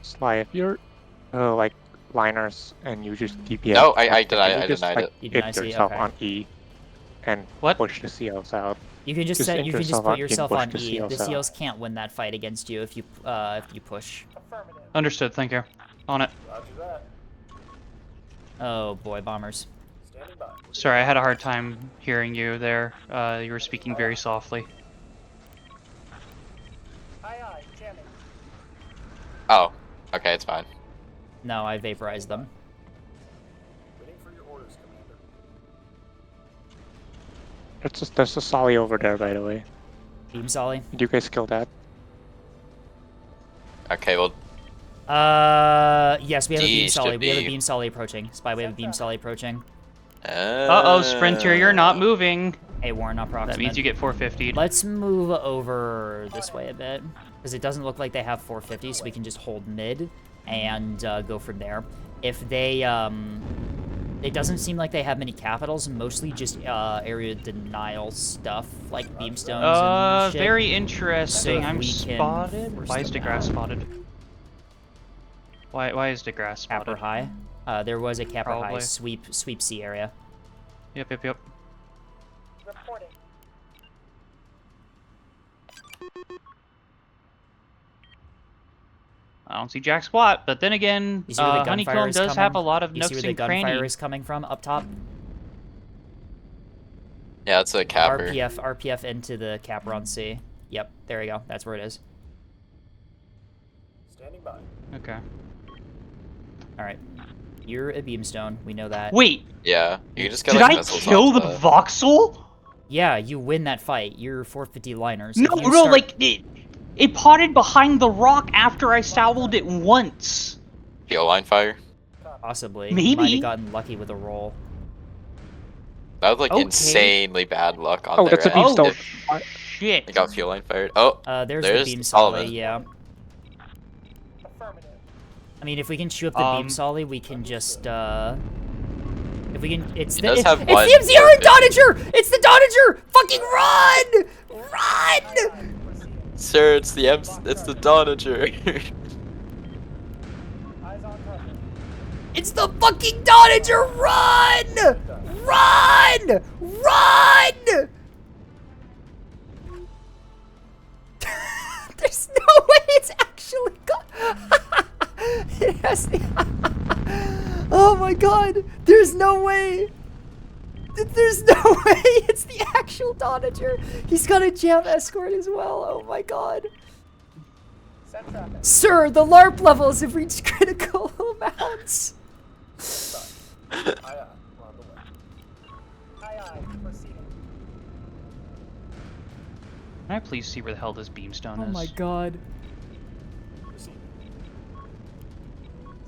Sly, if you're like liners and you just DPS. No, I can you denied just, it. You hit deny C, yourself okay. on E and What? push the CLs out. You can just Just set. hit You can just yourself put on E and yourself push on the E. The CLs out. seals can't win that fight against you if you push. Affirmative. Understood. Thank you. On it. Roger that. Oh boy, bombers. Standing by. Sorry, I had a hard time hearing you there. You were speaking very softly. Aye, jamming. Oh, okay, it's fine. No, I vaporized them. Waiting for your orders, Commander. There's a Solly over there, by the way. Beam Solly. Did you guys kill that? Okay, well, Yes, we have a beam D Solly. should We have a be- beam Solly approaching. Spy, we have a beam Solly approaching. Uh-oh, Sprinter, you're not moving. Hey, Warren, approximate. That means you get 450'd. Let's move over this way a bit, because it doesn't look like they have 450, so we can just hold mid and go from there. If they, it doesn't seem like they have many capitals, mostly just area denial stuff, like beamstones and shit. Very interesting. So if I'm we can spotted. force Why is them DeGrasse out. spotted? Why is DeGrasse spotted? Capper High. There was a Capper High Probably. sweep C area. Yep. Reporting. I don't see Jack squat, but then again, You see where the gunfire Honeycomb is does coming? have a lot of You see nooks where the and gunfire crannies. is coming from up top? yeah, it's a capper. RPF into the capper on C. Yep, there we go. That's where it is. Standing by. Okay. All right. You're a beamstone. We know that. Wait, Yeah, you can just get did like I missiles kill off the voxel? Yeah, you win that fight. You're 450 liners. No, If you no, start- like it potted behind the rock after I salvoed it once. Fuel line fire. Possibly. Maybe. You might have gotten lucky with a roll. That was like Okay. insanely bad luck on Oh, their that's a end. beamstone. If Shit. They got fuel line fired. Oh, There's There's the beam Solomon. solly, yeah. Affirmative. I mean, if we can shoot up the beam solly, we can just, if we can, it's He the, does it's, have it's one the M0 and 450. Doniger! It's the Doniger! Fucking run! Run! sir, it's the Donager. Eyes on target. It's the fucking Doniger! Run! Run! Run! There's no way it's actually it has the oh my god! There's no way! There's no way it's the actual Doniger! He's got a jam escort as well, oh my god. Send traffic. Sir, the LARP levels have reached critical amounts! Aye, aye. We're on the way. Aye, proceeding. Can I please see where the hell this beamstone Oh is? my god. Proceed.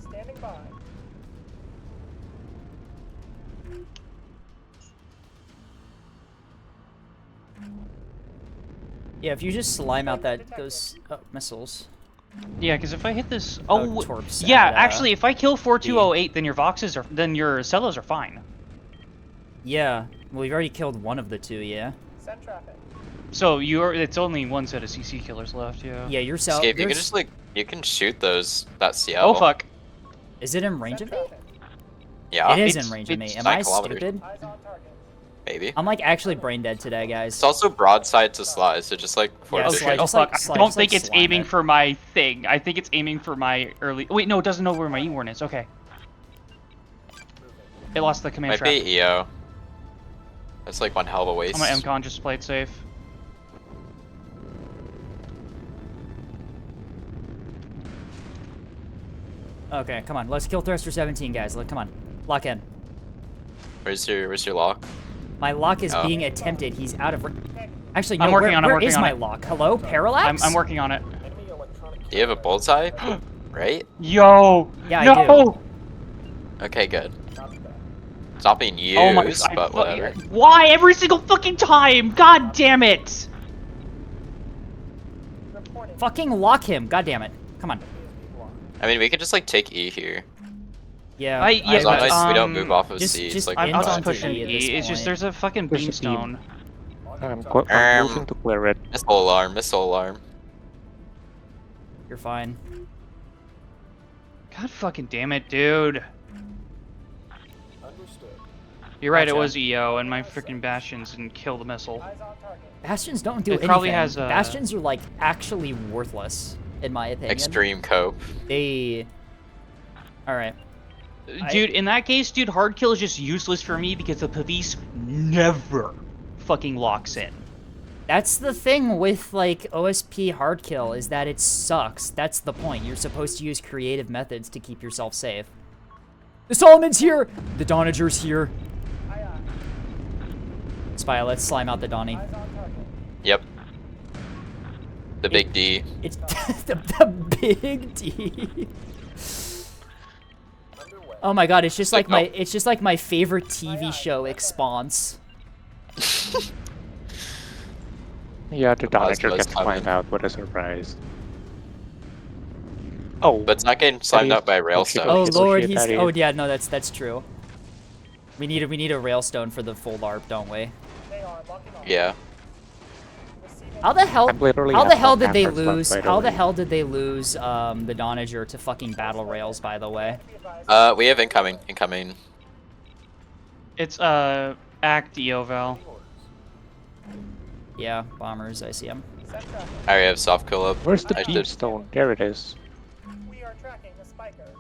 Standing by. Yeah, if you just slime out those missiles. Yeah, because if I hit this, Torps yeah, at, actually, if I kill 4208, then your voxes are, then your cellos are fine. Yeah, well, we've already killed one of the two, yeah? Send traffic. So it's only one set of CC killers left. Yeah. Yeah, you're self. Escape, you can just like, you can shoot that Seattle. Oh fuck. Is it in range of Send me? traffic. Yeah, It is it's- in range of me. it's Am 9 I kilometers. stupid? Eyes on target. maybe. I'm like actually brain dead today, guys. It's also broadside to Sly, so just like Yeah, force Sly, it. Oh just fuck! like- Sly, I don't just like think it's slime aiming it. for my thing. I think it's aiming for my early. Wait, no, it doesn't know where my E-Warn is. Okay. It lost the command Might trap. be EO. That's like one hell of a waste. I'm gonna MCon, just play it safe. Okay, come on. Let's kill Thruster 17, guys. Come on. Lock in. Where's your lock? My lock is Oh. being attempted. He's out of... Actually, I'm no, working where, on it, I'm where working is on my it. lock? Hello? Parallax? I'm working on it. Enemy electronic. Do you have a bullseye? Right? Yo! Yeah, I no! Okay, good. Copy that. It's not being used, Oh my! but whatever. Why every single fucking time? God damn it! Reporting. Fucking lock him. God damn it. Come on. I mean, we could just like take E here. Yeah. Yeah, As long but, as we don't move off of just- C, just it's like I'm Into just fine. pushing E at E. this It's just point. there's a fucking There's a beamstone. I'm using to clear it. Missile alarm, missile alarm. You're fine. God fucking damn it, dude. Understood. You're right, it Gotcha. was EO, and my freaking Bastions didn't kill the missile. Bastions don't do It anything. probably has a- Bastions are like actually worthless, in my opinion. Extreme cope. They. All right. Dude, in that case, dude, hard kill is just useless for me because the police never fucking locks in. That's the thing with like OSP hard kill is that it sucks. That's the point. You're supposed to use creative methods to keep yourself safe. The Solomon's here. The Donager's here. Spy, let's slime out the Donnie. Yep. The big D. It's the big D. Oh my god, it's just like my favorite TV show expanse. Yeah, the Doniger Plasma's gets coming. slimed out. What a surprise. Oh, But it's not getting slimed out by a railstone. Oh Bullshit, lord, bullshit, he's. that is. Oh yeah, no, that's true. We need a railstone for the full LARP, don't we? Yeah. How the hell? I'm literally How the have hell no did they campers left, lose? by the How the way. hell did they lose the Donager to fucking battle rails? By the way. We have incoming. Incoming. It's, Act EO Val. Yeah, bombers. I see them. I already have soft kill up. Where's the I did- beamstone? There it is.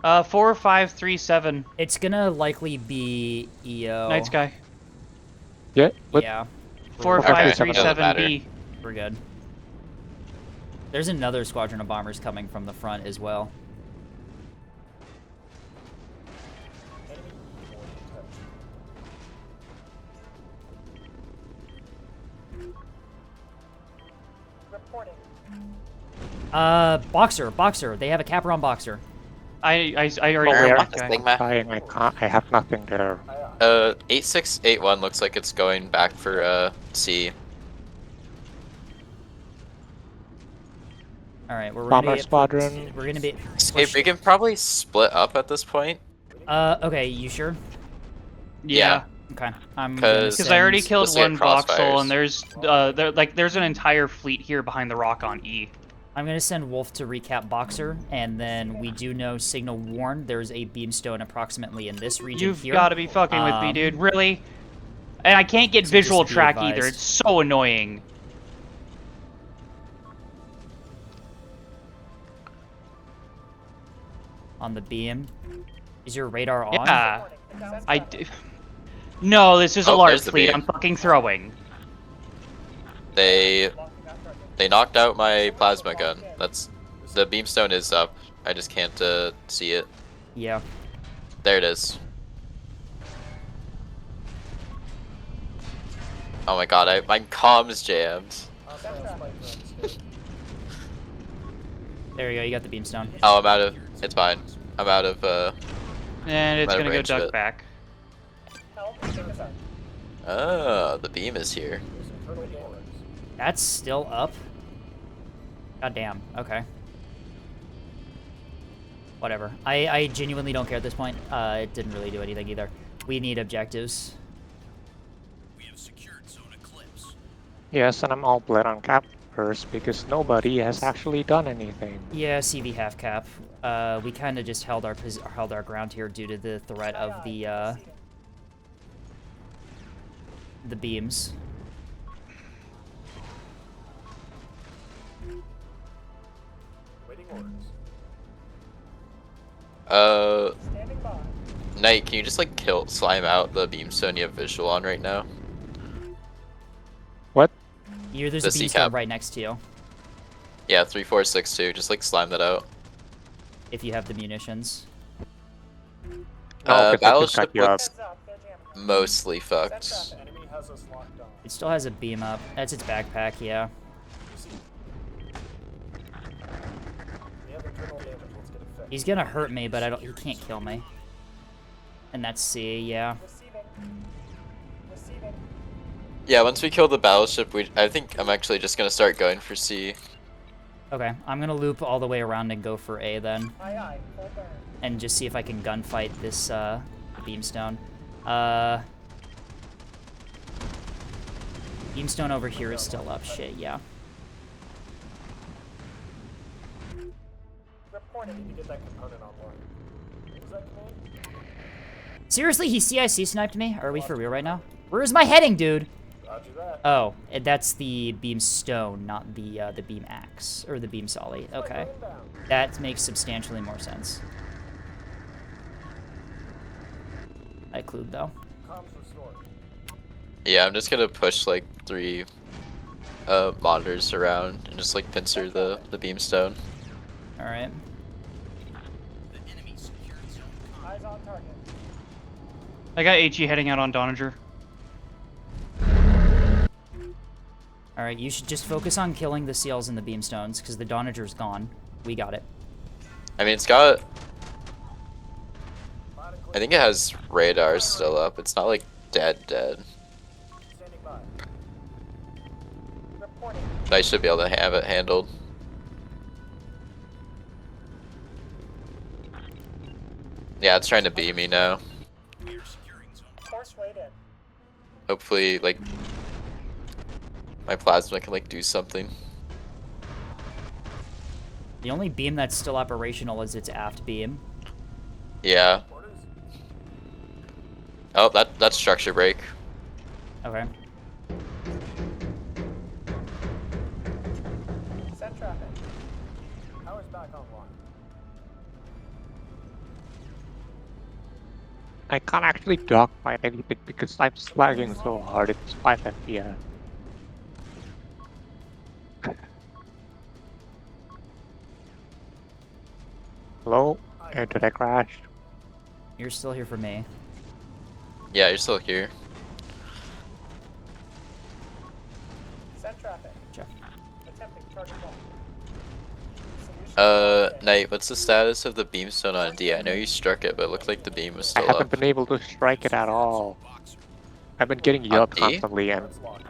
4537. It's gonna likely be EO. Night Sky. Yeah, but Yeah, 4537B. we're good. There's another squadron of bombers coming from the front as well. Boxer. They have a capper on Boxer. I already Where heard am I? that guy. Sigma? I can't. I have nothing there. 8681 looks like it's going back for C. All right, we're Bomber gonna get, squadron. We're gonna be. If we can probably split up at this point. Okay, you sure? Yeah. Okay, I'm. 'Cause- Because I already killed Let's get one voxel, crossfires. and there's an entire fleet here behind the rock on E. I'm gonna send Wolf to recap Boxer, and then we do know Signal warned there's a beamstone approximately in this region You've here. got to be fucking with me, dude. Really? And I can't get So visual just be track advised. either. It's so annoying. On the beam. Is your radar on? Yeah. No, this is a Oh, large there's the fleet. beam. I'm fucking throwing. They knocked out my plasma gun. That's the beamstone is up. I just can't see it. Yeah. There it is. Oh my god, my comms jammed. There you go. You got the beamstone. Oh, I'm out of. It's fine. I'm out of. And it's Might gonna go range duck it. back. Oh, the beam is here. That's still up. God damn. Okay. Whatever. I genuinely don't care at this point. It didn't really do anything either. We need objectives. We have secured Zone Eclipse. Yes, and I'm all bled on cappers because nobody has actually done anything. Yeah, CV half cap. We kind of just held our ground here due to the threat of the beams. Waiting orders. Knight, can you just like slime out the beamstone you have visual on right now? What? There's The a beamstone C-cap. right next to you Yeah, 3462. Just like slime that out. if you have the munitions. No, 'cause I just Battleship got you up. looks mostly fucked. Enemy has us locked on. It still has a beam up. That's its backpack, yeah. We have internal damage. Let's get it fixed. He's gonna hurt me, but he can't kill me. And that's C, yeah. Yeah, once we kill the battleship, I think I'm actually just gonna start going for C. Okay, I'm gonna loop all the way around and go for A then. And just see if I can gunfight this beamstone. Beamstone over here is still up. Shit, yeah. I need to get that component online. Seriously, he CIC sniped me? Are we for real right now? Where's my heading, dude? Roger that. Oh, that's the beam stone, not the beam axe or the beam solly. Okay, that makes substantially more sense. I clued though. Comms restored. Yeah, I'm just gonna push like 3 monitors around and just like pincer the beamstone. All right. The enemy secured zone Eyes on target. I got HE heading out on Donager. All right, you should just focus on killing the seals and the beamstones because the Donager's gone. We got it. I mean, it's got. I think it has radar still up. It's not like dead. Standing by. Reporting. But I should be able to have it handled. Yeah, it's trying to beam me now. We are securing zone Force weight in. Hopefully, like, my plasma can like do something. The only beam that's still operational is its aft beam. Yeah. Orders. Oh, that's structure break. Okay. Send traffic. Power's back online. I can't actually dogfight anything because I'm slagging so hard. It's 5 FPS. Hello? Did I crash? You're still here for me. Yeah, you're still here. Send traffic. Check. Attempting target lock. Knight, what's the status of the beamstone on D? I know you struck it, but it looked like the beam was I still haven't up. been able to strike it at all. boxer. I've been getting yelled D? constantly and Let's lock.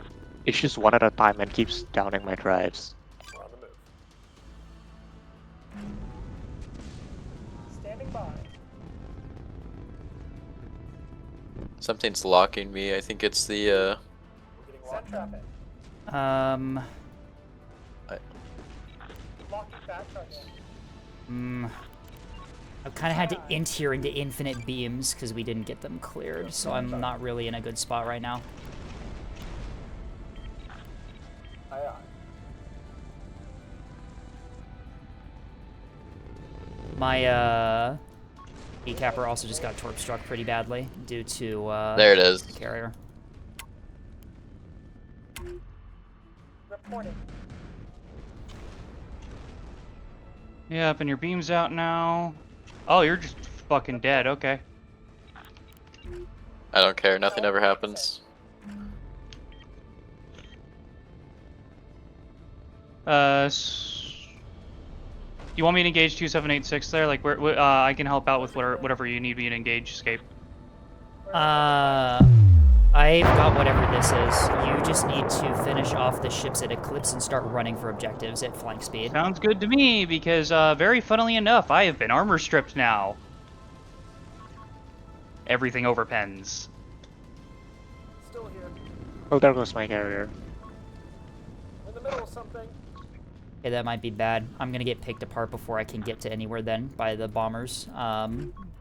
it's just one at a time and keeps downing my drives. We're on the move. Standing by. Something's locking me. I think it's the We're getting locked. Send traffic. Locking back target. I've kind of had to int here into infinite beams because we didn't get them cleared, so I'm not really in a good spot right now. Aye aye. My E-capper also just got torp struck pretty badly due to there it is. the carrier. Reporting. Yep, and your beam's out now. Oh, you're just fucking dead. Okay. I don't care. Nothing ever happens. You want me to engage 2786 there? Like, where I can help out with whatever you need me to engage. Escape. I've got whatever this is. You just need to finish off the ships at Eclipse and start running for objectives at flank speed. Sounds good to me, because very funnily enough, I have been armor stripped now. Everything over pens. Still here. Oh, there goes my carrier. In the middle of something. Okay, that might be bad. I'm gonna get picked apart before I can get to anywhere then by the bombers.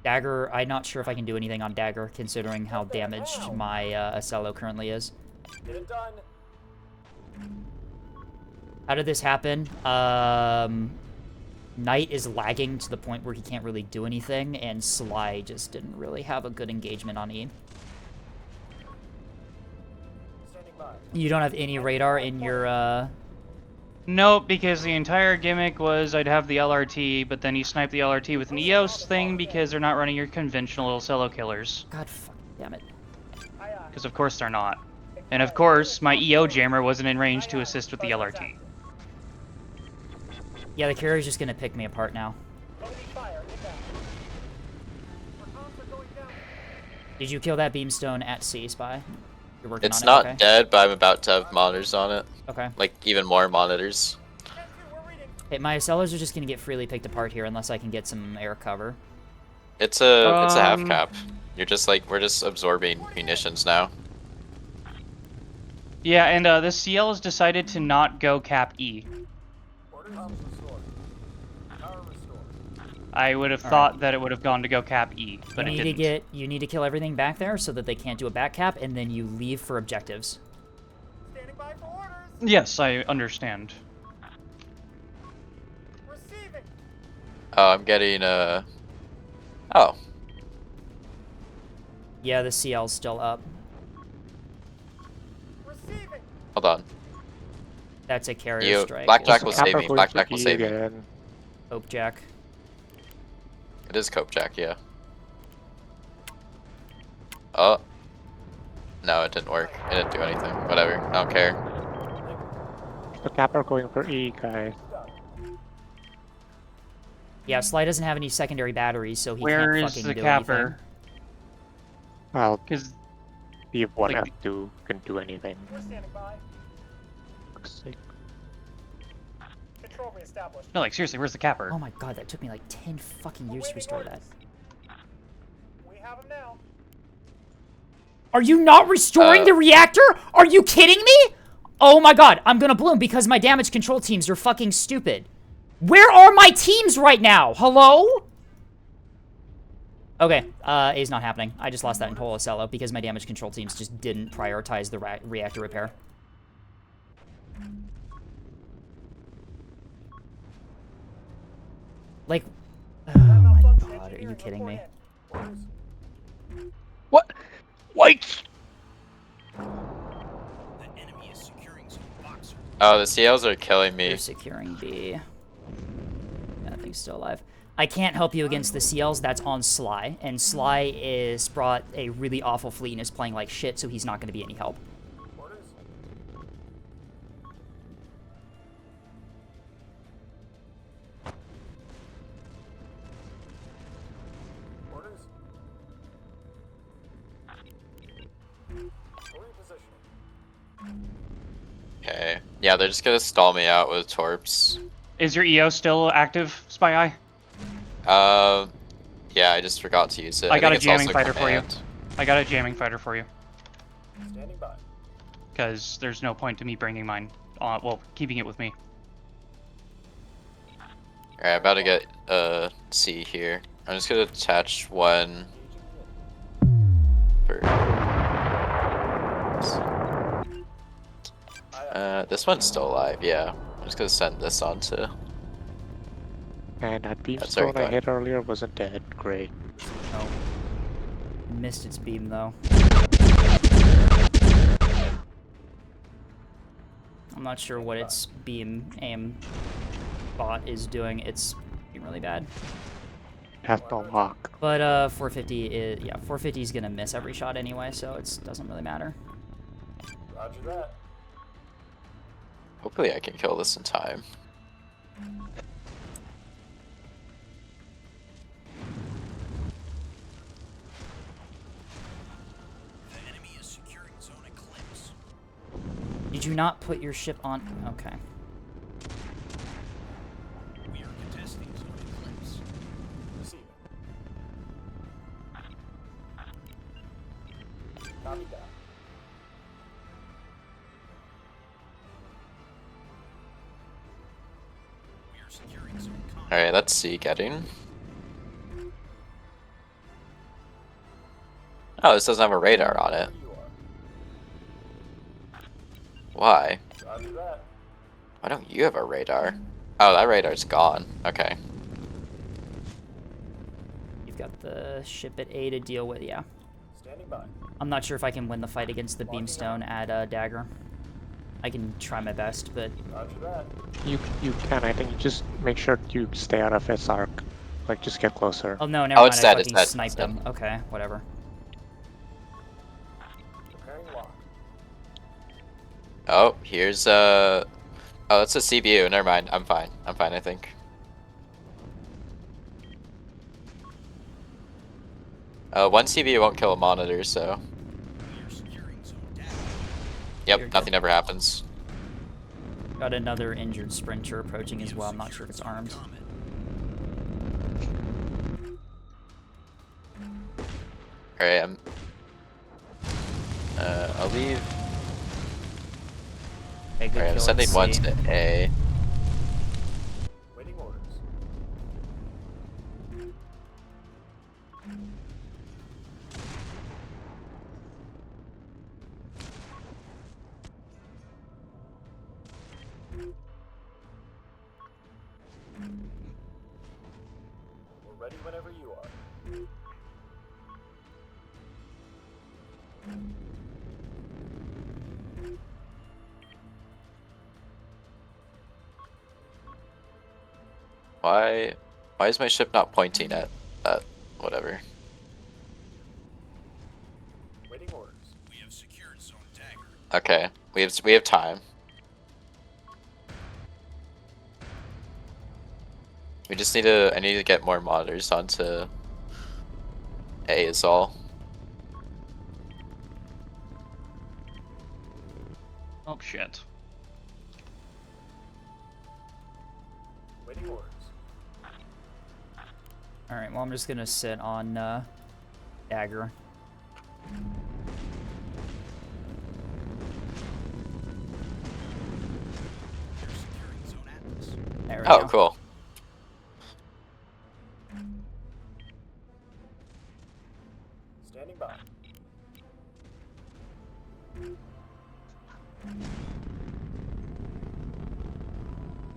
Dagger, I'm not sure if I can do anything on Dagger considering how damaged my Acello currently is. Get it done. How did this happen? Knight is lagging to the point where he can't really do anything, and Sly just didn't really have a good engagement on E. Standing by. You don't have any radar in your, Nope, because the entire gimmick was I'd have the LRT, but then you snipe the LRT with an EOS thing because they're not running your conventional cello killers. God fuck, damn it. Aye aye. Because of course they're not. And of course, my EO jammer wasn't in range to assist with the LRT. Yeah, the carrier's just gonna pick me apart now. Enemy fire inbound. Our comms are going down. Did you kill that beamstone at sea, Spy? You're working It's on not it, okay? dead, but I'm about to have monitors on it. Okay. Like, even more monitors. We're reading. Hey, my Acellos are just gonna get freely picked apart here unless I can get some air cover. It's a half Um, cap. You're just like, we're just absorbing munitions now. Yeah, and the CL has decided to not go cap E. Orders. Comms restored. Power restored. I would have All thought that it would have gone to go cap E, but you it need didn't. to get, you need to kill everything back there so that they can't do a back cap, and then you leave for objectives. Standing by for orders. Yes, I understand. Receiving. Oh, I'm getting Oh, Yeah, the CL's still up. Receiving. hold on. That's a carrier You, strike. Blackjack as will well. save Kappa me. going Blackjack for will E save me. again. Hope Jack. It is Cope Jack, yeah. Oh. No, it didn't work. It didn't do anything. Whatever. I don't care. The Kappa going for E, guys. Yeah, Sly doesn't have any secondary batteries, so he Where can't is fucking the do capper? anything. Well, Because see if one Like- F2 can do anything. We're standing by. Looks like- Control reestablished. no, like seriously, where's the capper? Oh my god, that took me like 10 fucking years to restore that. We have him now. Are you not restoring the reactor? Are you kidding me? Oh my god, I'm gonna bloom because my damage control teams are fucking stupid. Where are my teams right now? Hello? Okay, A's not happening. I just lost that in Holocello because my damage control teams just didn't prioritize the reactor repair. Like, oh my god, are you kidding me? What? Wait! The enemy is securing zone boxer. Oh, the CLs are killing me. They're securing B. That thing's still alive. I can't help you against the CLs. That's on Sly, and Sly is brought a really awful fleet and is playing like shit, so he's not going to be any help. Orders. Orders. Repositioning. Okay. Yeah, they're just gonna stall me out with torps. Is your EO still active, Spy Eye? Yeah, I just forgot to use it. I got think a it's jamming also fighter for you. command. I got a jamming fighter for you, Standing by. because there's no point to me bringing mine. Well, keeping it with me. Alright, about to get C here. I'm just gonna attach one for this one's still alive, yeah. I'm just gonna send this on to And that That's very beamstone I good. hit earlier wasn't dead. Great. Oh. Missed its beam, though. I'm not sure what its beam aim bot is doing. It's being really bad. Have no luck. But 450 is, yeah, 450 is gonna miss every shot anyway, so it doesn't really matter. Roger that. hopefully I can kill this in time. The enemy is securing zone eclipse. Did you not put your ship on? Okay. We are contesting zone eclipse. Receiving. Copy that. We are securing zone con. Alright, that's C getting. Oh, this doesn't have a radar on it. Where you are. Why? Roger that. Why don't you have a radar? Oh, that radar's gone. Okay. You've got the ship at A to deal with, yeah. Standing by. I'm not sure if I can win the fight against the beamstone at Dagger. I can try my best, but Roger that. You can. I think you just make sure you stay out of its arc. Like, just get closer. oh no, never Oh, mind. it's I dead, it's fucking dead, it's sniped dead. him. Okay, whatever. Preparing lock. Oh, here's oh, that's a CBU. Never mind. I'm fine. I'm fine, I think. One CBU won't kill a monitor, so. We are securing zone data. You're Yep, nothing ever happens. Got another injured sprinter approaching as well. I'm not sure if it's Securing armed. zone comet. Alright, I'll leave. Okay, good Alright, I'm kill sending at one C. to A. Waiting orders. Why is my ship not pointing at that? Whatever. Waiting orders. We have secured Zone Dagger. Okay, we have time. We just need to. I need to get more monitors onto A is all. Oh shit. Waiting orders. All right. Well, I'm just gonna sit on dagger. They're securing Zone Atlas. There we Oh, go. cool. Standing by.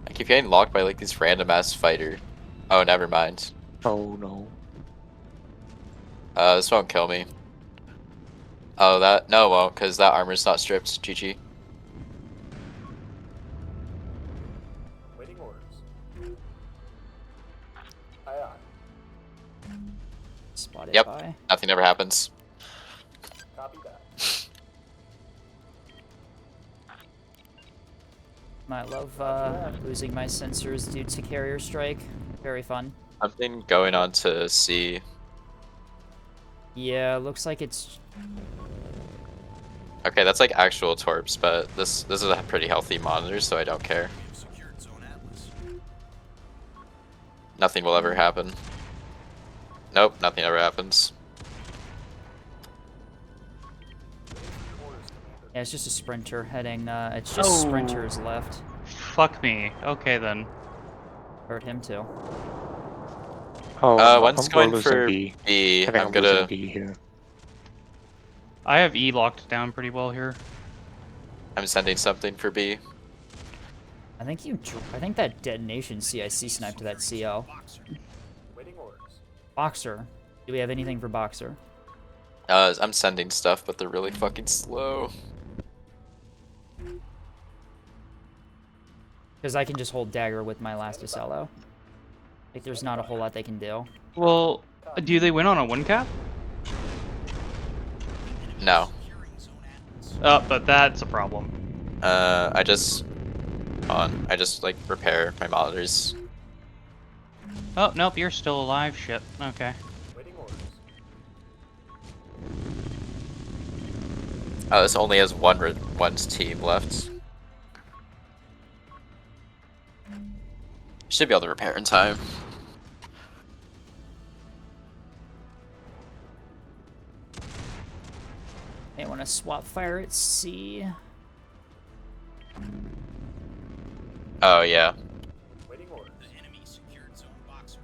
I keep getting locked by like these random ass fighter. Oh, never mind. Oh no. This won't kill me. Oh, no, it won't, because that armor's not stripped. GG. Waiting orders. Aye aye. Spotted Yep. by. Nothing ever happens. Copy that. I love losing my sensors due to carrier strike. Very fun. Something going on to C. Yeah, looks like it's. Okay, that's like actual torps, but this is a pretty healthy monitor, so I don't care. We have secured Zone Atlas. Nothing will ever happen. Nope, nothing ever happens. Orders, Commander. Yeah, it's just a sprinter heading. It's just sprinters left. Fuck me. Okay then. Hurt him too. Oh, One's we're going losing for B. B. I think I'm I'm losing gonna. B here. I have E locked down pretty well here. I'm sending something for B. I think I think that detonation CIC sniped to that CL. Boxer. Waiting orders. Boxer. Do we have anything for Boxer? I'm sending stuff, but they're really fucking slow. Because I can just hold dagger with my last SLO. Like, there's not a whole lot they can do. Well, do they win on a 1-cap? No. Securing Zone Atlas. Oh, but that's a problem. I just like repair my monitors. Oh, nope, you're still alive. Shit. Okay. Waiting orders. Oh, this only has one's team left. Should be able to repair in time. May want to swap fire at C. Oh yeah. Waiting orders. The enemy secured Zone Boxer.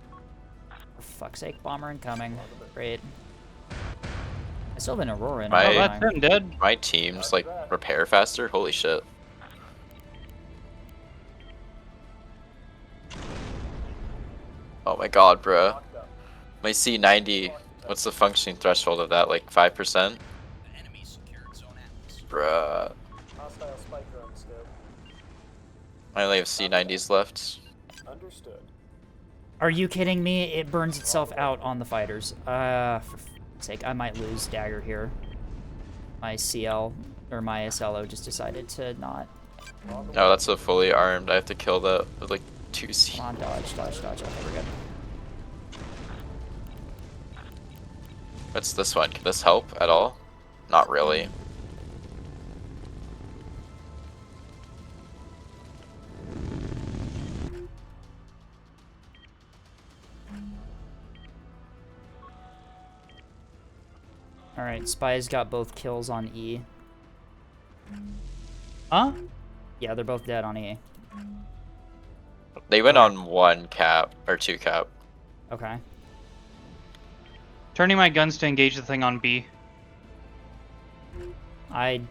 For fuck's sake, bomber incoming. Great. I still have an Aurora in My- Oh, it. that's him dead. My team's like repair faster. Holy shit. Oh my god, bruh. Locked up. My C90. What's the functioning threshold of that? Like 5%? The enemy secured Zone Atlas. Bruh. Hostile spike run still. I only have C90s left. Understood. Are you kidding me? It burns itself out on the fighters. For fuck's sake, I might lose dagger here. My CL, or my SLO just decided to not. No, that's a fully armed. I have to kill that with like 2 C. Come on, dodge, dodge, dodge. Okay, we're good. What's this one? Can this help at all? Not really. Alright, Spy's got both kills on E. Huh? Yeah, they're both dead on E. They went on 1 cap or 2 cap. Okay. Turning my guns to engage the thing on B. I'd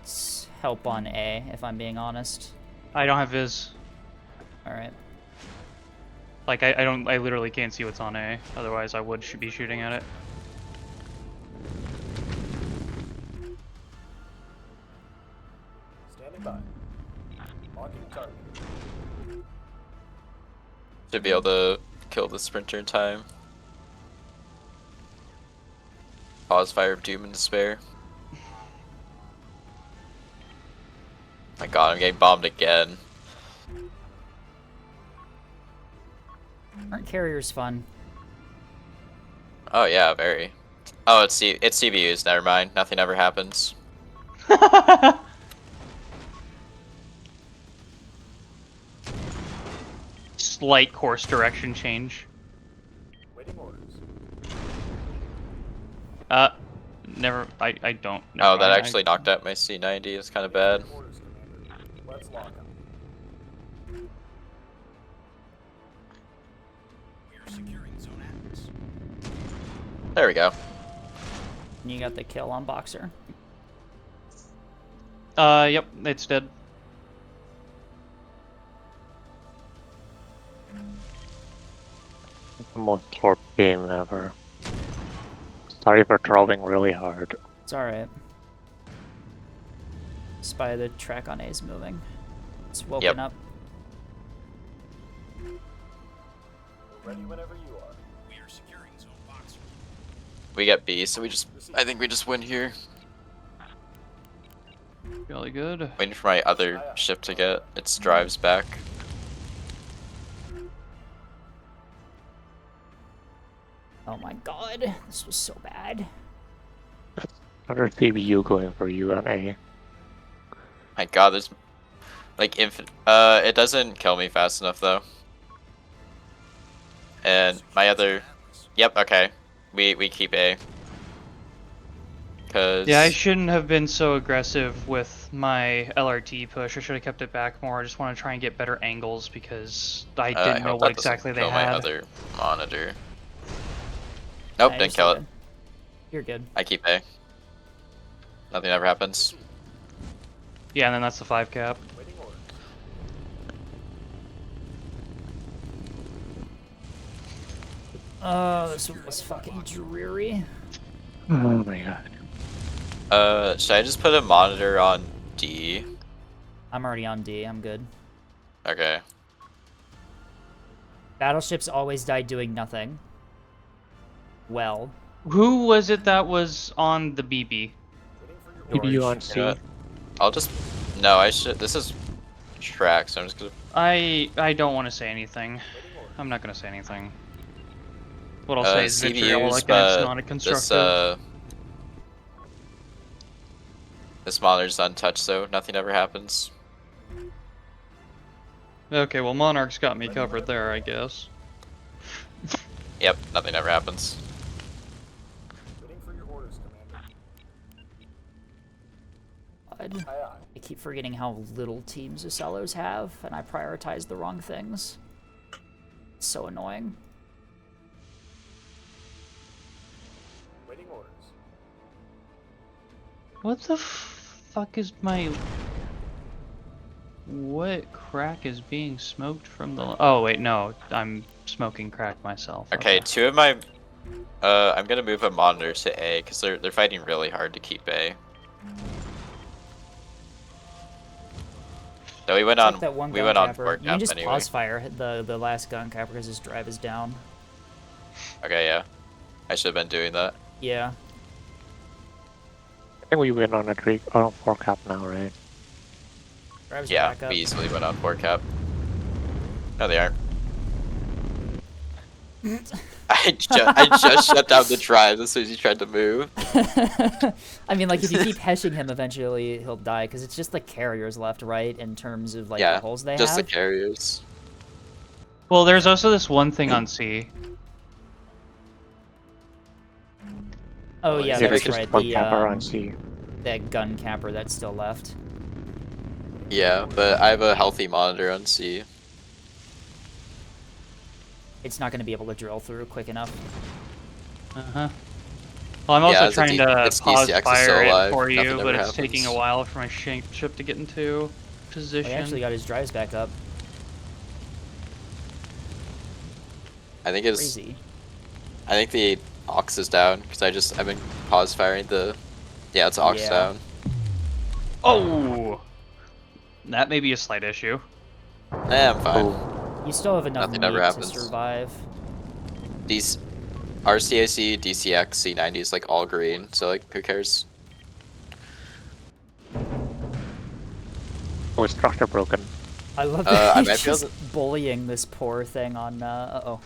help on A, if I'm being honest. I don't have Viz. Alright. Like, I literally can't see what's on A. Otherwise, I would be shooting at it. Standing by. Marking target. Should be able to kill the sprinter in time. Pause fire of doom and despair. My god, I'm getting bombed again. Aren't carriers fun? Oh yeah, very. Oh, it's CBUs. Never mind. Nothing ever happens. Slight course direction change. Waiting orders. Never. I don't. Oh, never that mind, actually knocked out my C90. It's kind of bad. Waiting orders, Commander. Let's lock 'em. We are securing Zone Atlas. There we go. And you got the kill on Boxer. Yep, it's dead. The most torp game ever. Sorry for trolling really hard. It's alright. Spy the track on A is moving. It's woken Yep. up. We're ready whenever you are. We are securing Zone Boxer. We get B, so I think we just win here. Really good. Waiting for my other ship to get its drives back. Oh my god, this was so bad. Another CBU going for you on A. My god, there's like infinite. It doesn't kill me fast enough though. And my other. Atlas. Yep. Okay. We keep A. Cause. Yeah, I shouldn't have been so aggressive with my LRT push. I should have kept it back more. I just want to try and get better angles because I I didn't know hope what that doesn't exactly they kill my had. other monitor. Nope, I didn't kill it. understood. You're good. I keep A. Nothing ever happens. Yeah, and then that's the 5 cap. Waiting orders. Oh, this one was fucking dreary. Oh my god. Should I just put a monitor on D? I'm already on D, I'm good. Okay. Battleships always die doing nothing. Well, Who was it that was on the BB? Waiting for your CBU orders. on C. You know what? I'll just. No, I should. This is track, so I'm just gonna. I don't want to say anything. Waiting orders. I'm not gonna say anything. What I'll say is vitriol, CBUs, like, and it's but not a constructive. This monitor's untouched, so nothing ever happens. Okay, well, Monarch's got me covered there, I guess. Yep, nothing ever happens. Waiting for your orders, Commander. God. Aye, aye. I keep forgetting how little teams Usellos have, and I prioritize the wrong things. It's so annoying. Waiting orders. What the fuck is my... What crack is being smoked from the... Oh, wait, no. I'm smoking crack myself. Okay, two of my. I'm gonna move a monitor to A because they're fighting really hard to keep A. So we went It's on. like that one We gun went on capper. 4 You can cap just anyway. pause fire the last gun capper because his drive is down. Okay, yeah. I should have been doing that. Yeah. I think we win on a 4 cap now, right? Drives Yeah, back up. we easily went on 4 cap. No, they aren't. I just shut down the drive as soon as he tried to move. I mean, like, if you keep heshing him, eventually he'll die, because it's just the carriers left, right, in terms of, like, Yeah, the holes they just have. the carriers. Well, there's also this one thing on C. Oh, yeah, Yeah, there's that's just right, one the, capper on C. that gun capper that's still left. Yeah, but I have a healthy monitor on C. It's not going to be able to drill through quick enough. Uh-huh. Well, I'm also Yeah, it's trying to it's pause DCX is fire still it alive. for Nothing you, ever but it's happens. taking a while for my ship to get into Oh, position. he actually got his drives back up. I think it's. Crazy. I think the aux is down because I've been pause firing the. Yeah, it's aux Yeah. down. Oh! That may be a slight issue. I'm fine. Oh, You still have enough Nothing meat ever to happens. survive. these RCAC, DCX, C90 is like all green, so like who cares? Oh, structure broken. I love I that might he's be able just bullying this poor thing on. Uh-oh.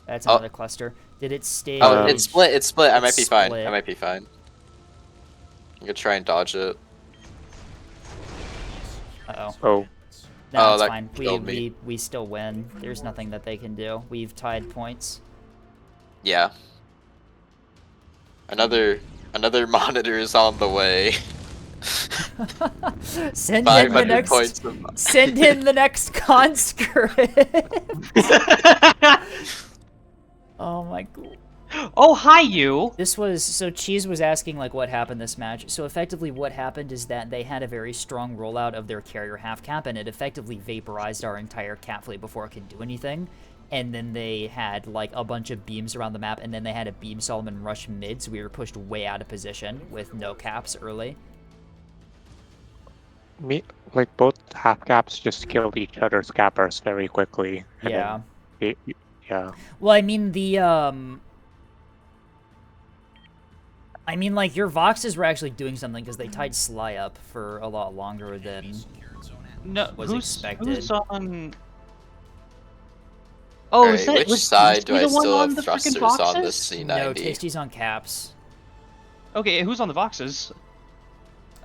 That's Oh. another cluster. Did it stay? Oh, it's split. It's split. I might be fine. split. I might be fine. I'm gonna try and dodge it. Uh-oh. Oh, No, Oh, it's that fine. killed me. We still win. There's nothing that they can do. We've tied points. Yeah. Another monitor is on the way. Send in the 500 next. points. Send in the next conscript. Oh my god. Oh, hi, you! This was so Cheese was asking like what happened this match. So effectively what happened is that they had a very strong rollout of their carrier half cap and it effectively vaporized our entire cap fleet before it could do anything. And then they had like a bunch of beams around the map and then they had a beam Solomon rush mid, so we were pushed way out of position with no caps early. like both half caps just killed each other's cappers very quickly. And Yeah. then yeah. Well, I mean like your Voxes were actually doing something because they tied Sly up for a lot longer than No, was who's expected. on? Oh, Alright, is that which was side do Tasty I the one still on have the thrusters frickin' on boxes? this C90? No, Tasty's on caps. Okay, who's on the boxes?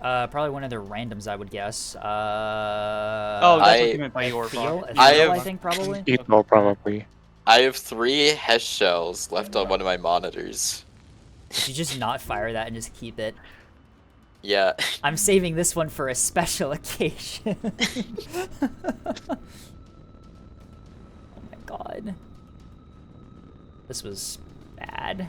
Probably one of their randoms, I would guess. Oh, that's what I- you meant by your Theo, box. I Theo, I have- think probably. Equal probably. I have 3 Hesh shells left on one of my monitors. Did you just not fire that and just keep it? Yeah. I'm saving this one for a special occasion. Oh my god. This was bad.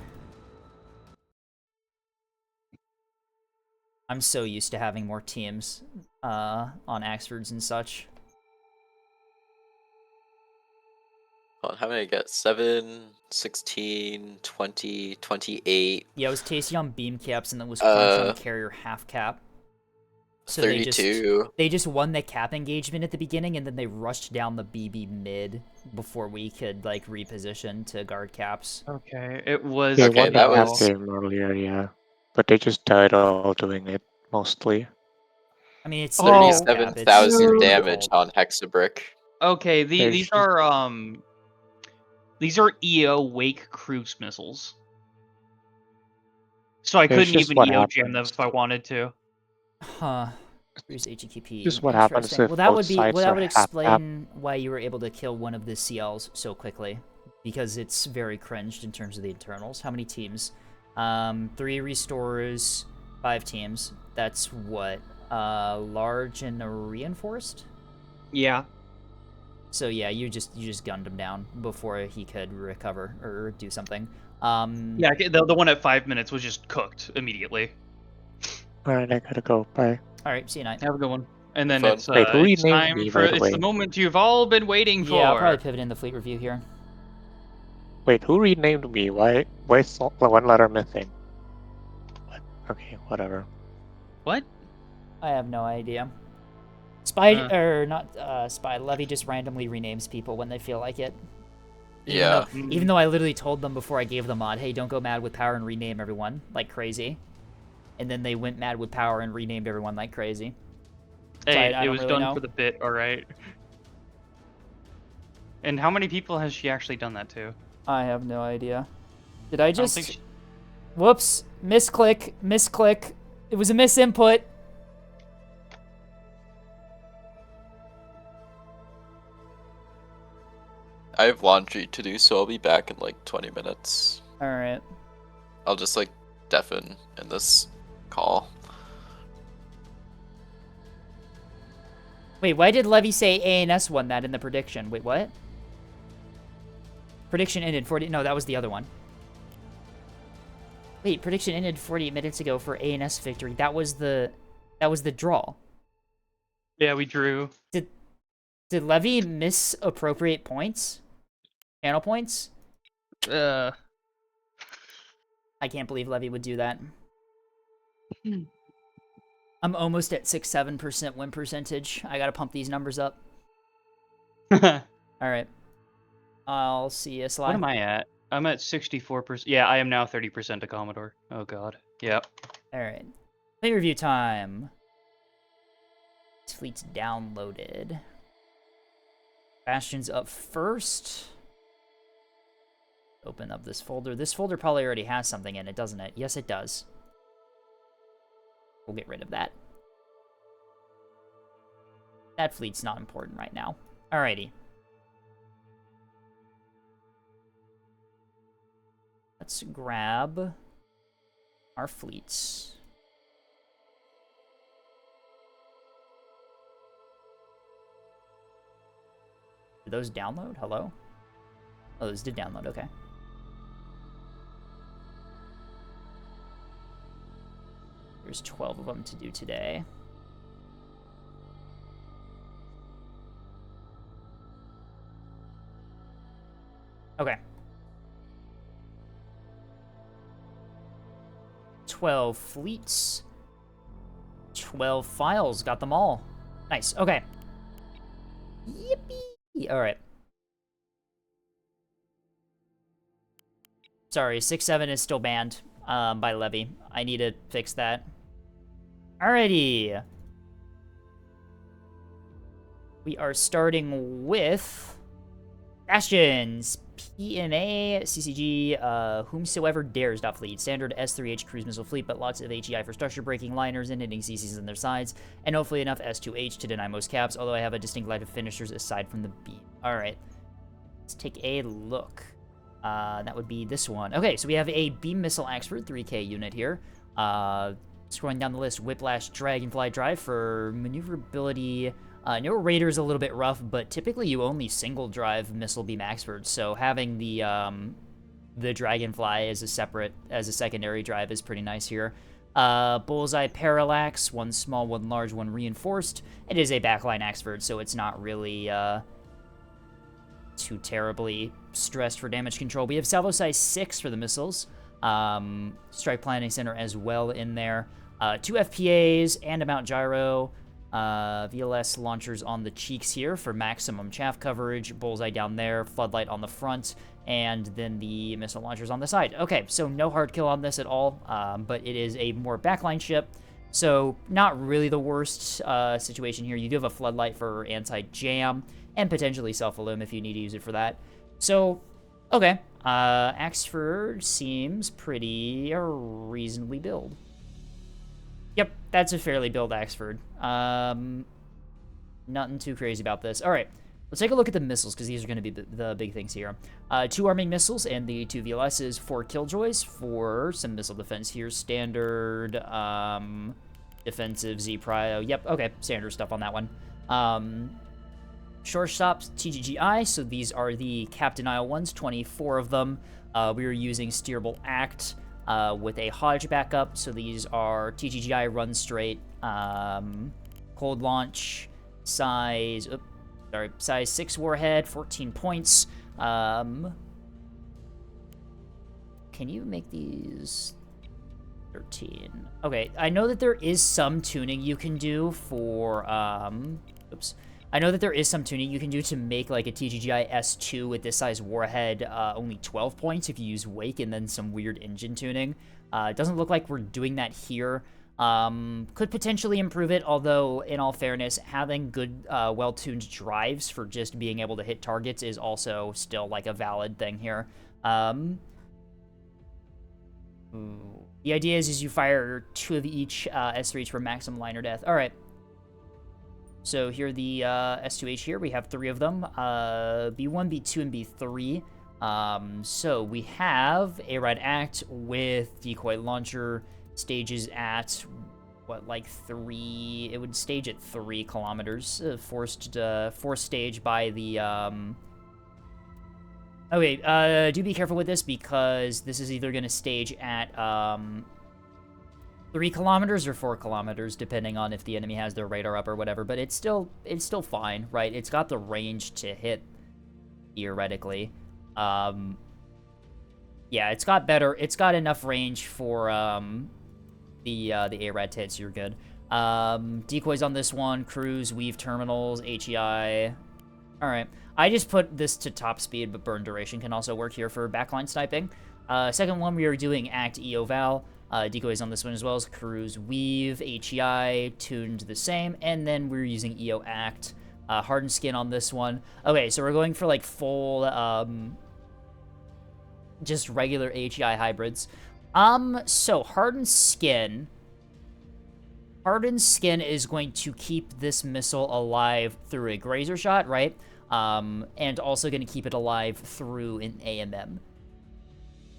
I'm so used to having more teams on Axfords and such. Hold on, how many I get? 7, 16, 20, 28, Yeah, it was Tasty on beam caps and then was Crunch on Uh, carrier half cap. So 32. they just won the cap engagement at the beginning and then they rushed down the BB mid before we could like reposition to guard caps. Okay, it was. They Okay, won the that half was- game earlier, yeah. But they just died all doing it, mostly. I mean, it's Oh, still cap, it's 37,000 very damage difficult. on Hexabrick. Okay, There's these just- are these are EO Wake cruise missiles. So I There's couldn't just even what EO jam them happens. if I wanted to. Huh. Here's HEQP. Just what happens Interesting. if Well, that both would be. sides Well, that are would half-half. explain why you were able to kill one of the CLs so quickly, because it's very cringed in terms of the internals. How many teams? 3 restorers, 5 teams. That's what? Large and a reinforced. Yeah. So yeah, you just gunned him down before he could recover or do something. Yeah, the one at 5 minutes was just cooked immediately. Alright, I gotta go. Bye. All right. See you night. Have a good one. And then Fun. it's Wait, who it's renamed time me, for by the it's way? the moment you've all been waiting for. Yeah, I'll probably pivot in the fleet review here. Wait, who renamed me? Why is one letter missing? What? Okay, whatever. What? I have no idea. Spy Huh. or not Spy Levy just randomly renames people when they feel like it. Yeah. Even though I literally told them before I gave the mod, hey, don't go mad with power and rename everyone like crazy. And then they went mad with power and renamed everyone like crazy. So Hey, I it don't was really done know. for the bit, alright. And how many people has she actually done that to? I have no idea. Did I I don't just... think she... Whoops. Misclick. It was a misinput. I have laundry to do, so I'll be back in like 20 minutes. Alright. I'll just like deafen in this call. Wait, why did Levy say ANS won that in the prediction? Wait, what? Prediction ended 40... No, that was the other one. Wait, prediction ended 48 minutes ago for ANS victory. That was the draw. Yeah, we drew. Did Levy misappropriate points? Channel points? Uh, I can't believe Levy would do that. I'm almost at 6-7% win percentage. I gotta pump these numbers up. what Alright. I'll see you, Sly. am I at? I'm at 64%. Yeah, I am now 30% to Commodore. Oh god. Yep. All right. Play review time. This fleet's downloaded. Bastion's up first. Open up this folder. This folder probably already has something in it, doesn't it? Yes, it does. We'll get rid of that. That fleet's not important right now. Alrighty. Let's grab our fleets. Did those download? Hello? Oh, those did download, okay. There's 12 of them to do today. Okay. 12 fleets. 12 files. Got them all. Nice. Okay. Yippee! Alright. Sorry, 6-7 is still banned by Levy. I need to fix that. Alrighty. We are starting with Bastions. PNA, CCG, whomsoever dares .fleet. Standard S3H cruise missile fleet, but lots of HEI for structure breaking liners and hitting CCs on their sides, and hopefully enough S2H to deny most caps, although I have a distinct line of finishers aside from the beam. Alright. Let's take a look. That would be this one. Okay, so we have a beam missile Axford 3K unit here. Scrolling down the list, Whiplash Dragonfly Drive for maneuverability. No Raider's a little bit rough, but typically you only single drive missile beam Axford, so having the Dragonfly as a secondary drive is pretty nice here. Bullseye Parallax, one small, one large, one reinforced. It is a backline Axford, so it's not really too terribly stressed for damage control. We have salvo size 6 for the missiles. Strike planning center as well in there. 2 FPAs and a mount gyro. VLS launchers on the cheeks here for maximum chaff coverage. Bullseye down there. Floodlight on the front. And then the missile launchers on the side. Okay, so no hard kill on this at all. But it is a more backline ship. So not really the worst situation here. You do have a floodlight for anti-jam. And potentially self-illum if you need to use it for that. So, okay. Axford seems pretty reasonably built. Yep, that's a fairly built Axford. Nothing too crazy about this. All right, let's take a look at the missiles, because these are going to be the big things here. 2 arming missiles and the 2 VLSs, 4 Killjoys for some missile defense here. Standard, defensive, Z-Prio. Yep, okay, standard stuff on that one. Shortstops, TGGI, so these are the Captain Isle ones, 24 of them. We are using steerable act with a Hodge backup, so these are TGGI run straight, cold launch, size 6 warhead, 14 points. Can you make these 13? Okay, I know that there is some tuning you can do for, I know that there is some tuning you can do to make like a TGGI S2 with this size warhead only 12 points if you use Wake and then some weird engine tuning. It doesn't look like we're doing that here. Could potentially improve it, although in all fairness, having good, well-tuned drives for just being able to hit targets is also still like a valid thing here. The idea is you fire 2 of each S3H for maximum liner death. All right. So here the S2H here, we have 3 of them, B1, B2, and B3. So we have a red act with decoy launcher stages at, what, like 3, it would stage at 3 kilometers, forced stage by the, okay, do be careful with this because this is either going to stage at, 3 kilometers or 4 kilometers, depending on if the enemy has their radar up or whatever, but it's still fine, right? It's got the range to hit, theoretically. Yeah, it's got enough range for, the ARAD to hit, so you're good. Decoys on this one, cruise, weave terminals, HEI, Alright. I just put this to top speed, but burn duration can also work here for backline sniping. Second one, we are doing Act EO Val. Decoys on this one as well as Cruise Weave, HEI, tuned the same, and then we're using EO Act. Hardened Skin on this one. Okay, so we're going for like full, just regular HEI hybrids. So Hardened Skin is going to keep this missile alive through a Grazer shot, right? And also going to keep it alive through an AMM.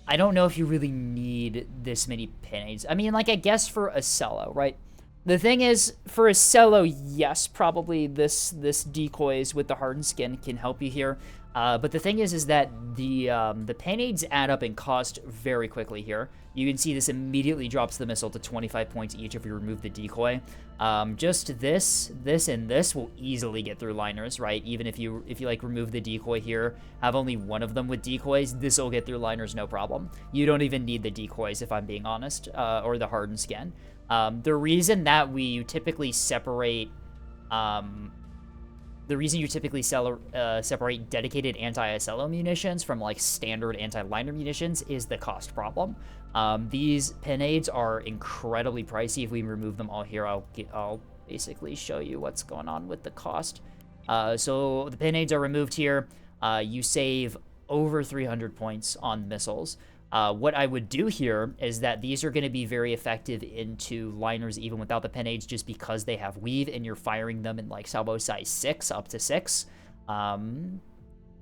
I don't know if you really need this many pinades. I mean, like, I guess for a cello, right? The thing is, for a cello, yes, probably this decoys with the Hardened Skin can help you here. But the thing is that the pinades add up in cost very quickly here. You can see this immediately drops the missile to 25 points each if you remove the decoy. Just this, and this will easily get through liners, right? Even if you like remove the decoy here, have only one of them with decoys, this will get through liners no problem. You don't even need the decoys, if I'm being honest, or the Hardened Skin. The reason that we typically separate, separate dedicated anti-SLO munitions from like standard anti-liner munitions is the cost problem. These pinades are incredibly pricey. If we remove them all here, I'll basically show you what's going on with the cost. So the pinades are removed here. You save over 300 points on missiles. What I would do here is that these are going to be very effective into liners even without the pinades just because they have weave and you're firing them in like salvo size 6 up to 6.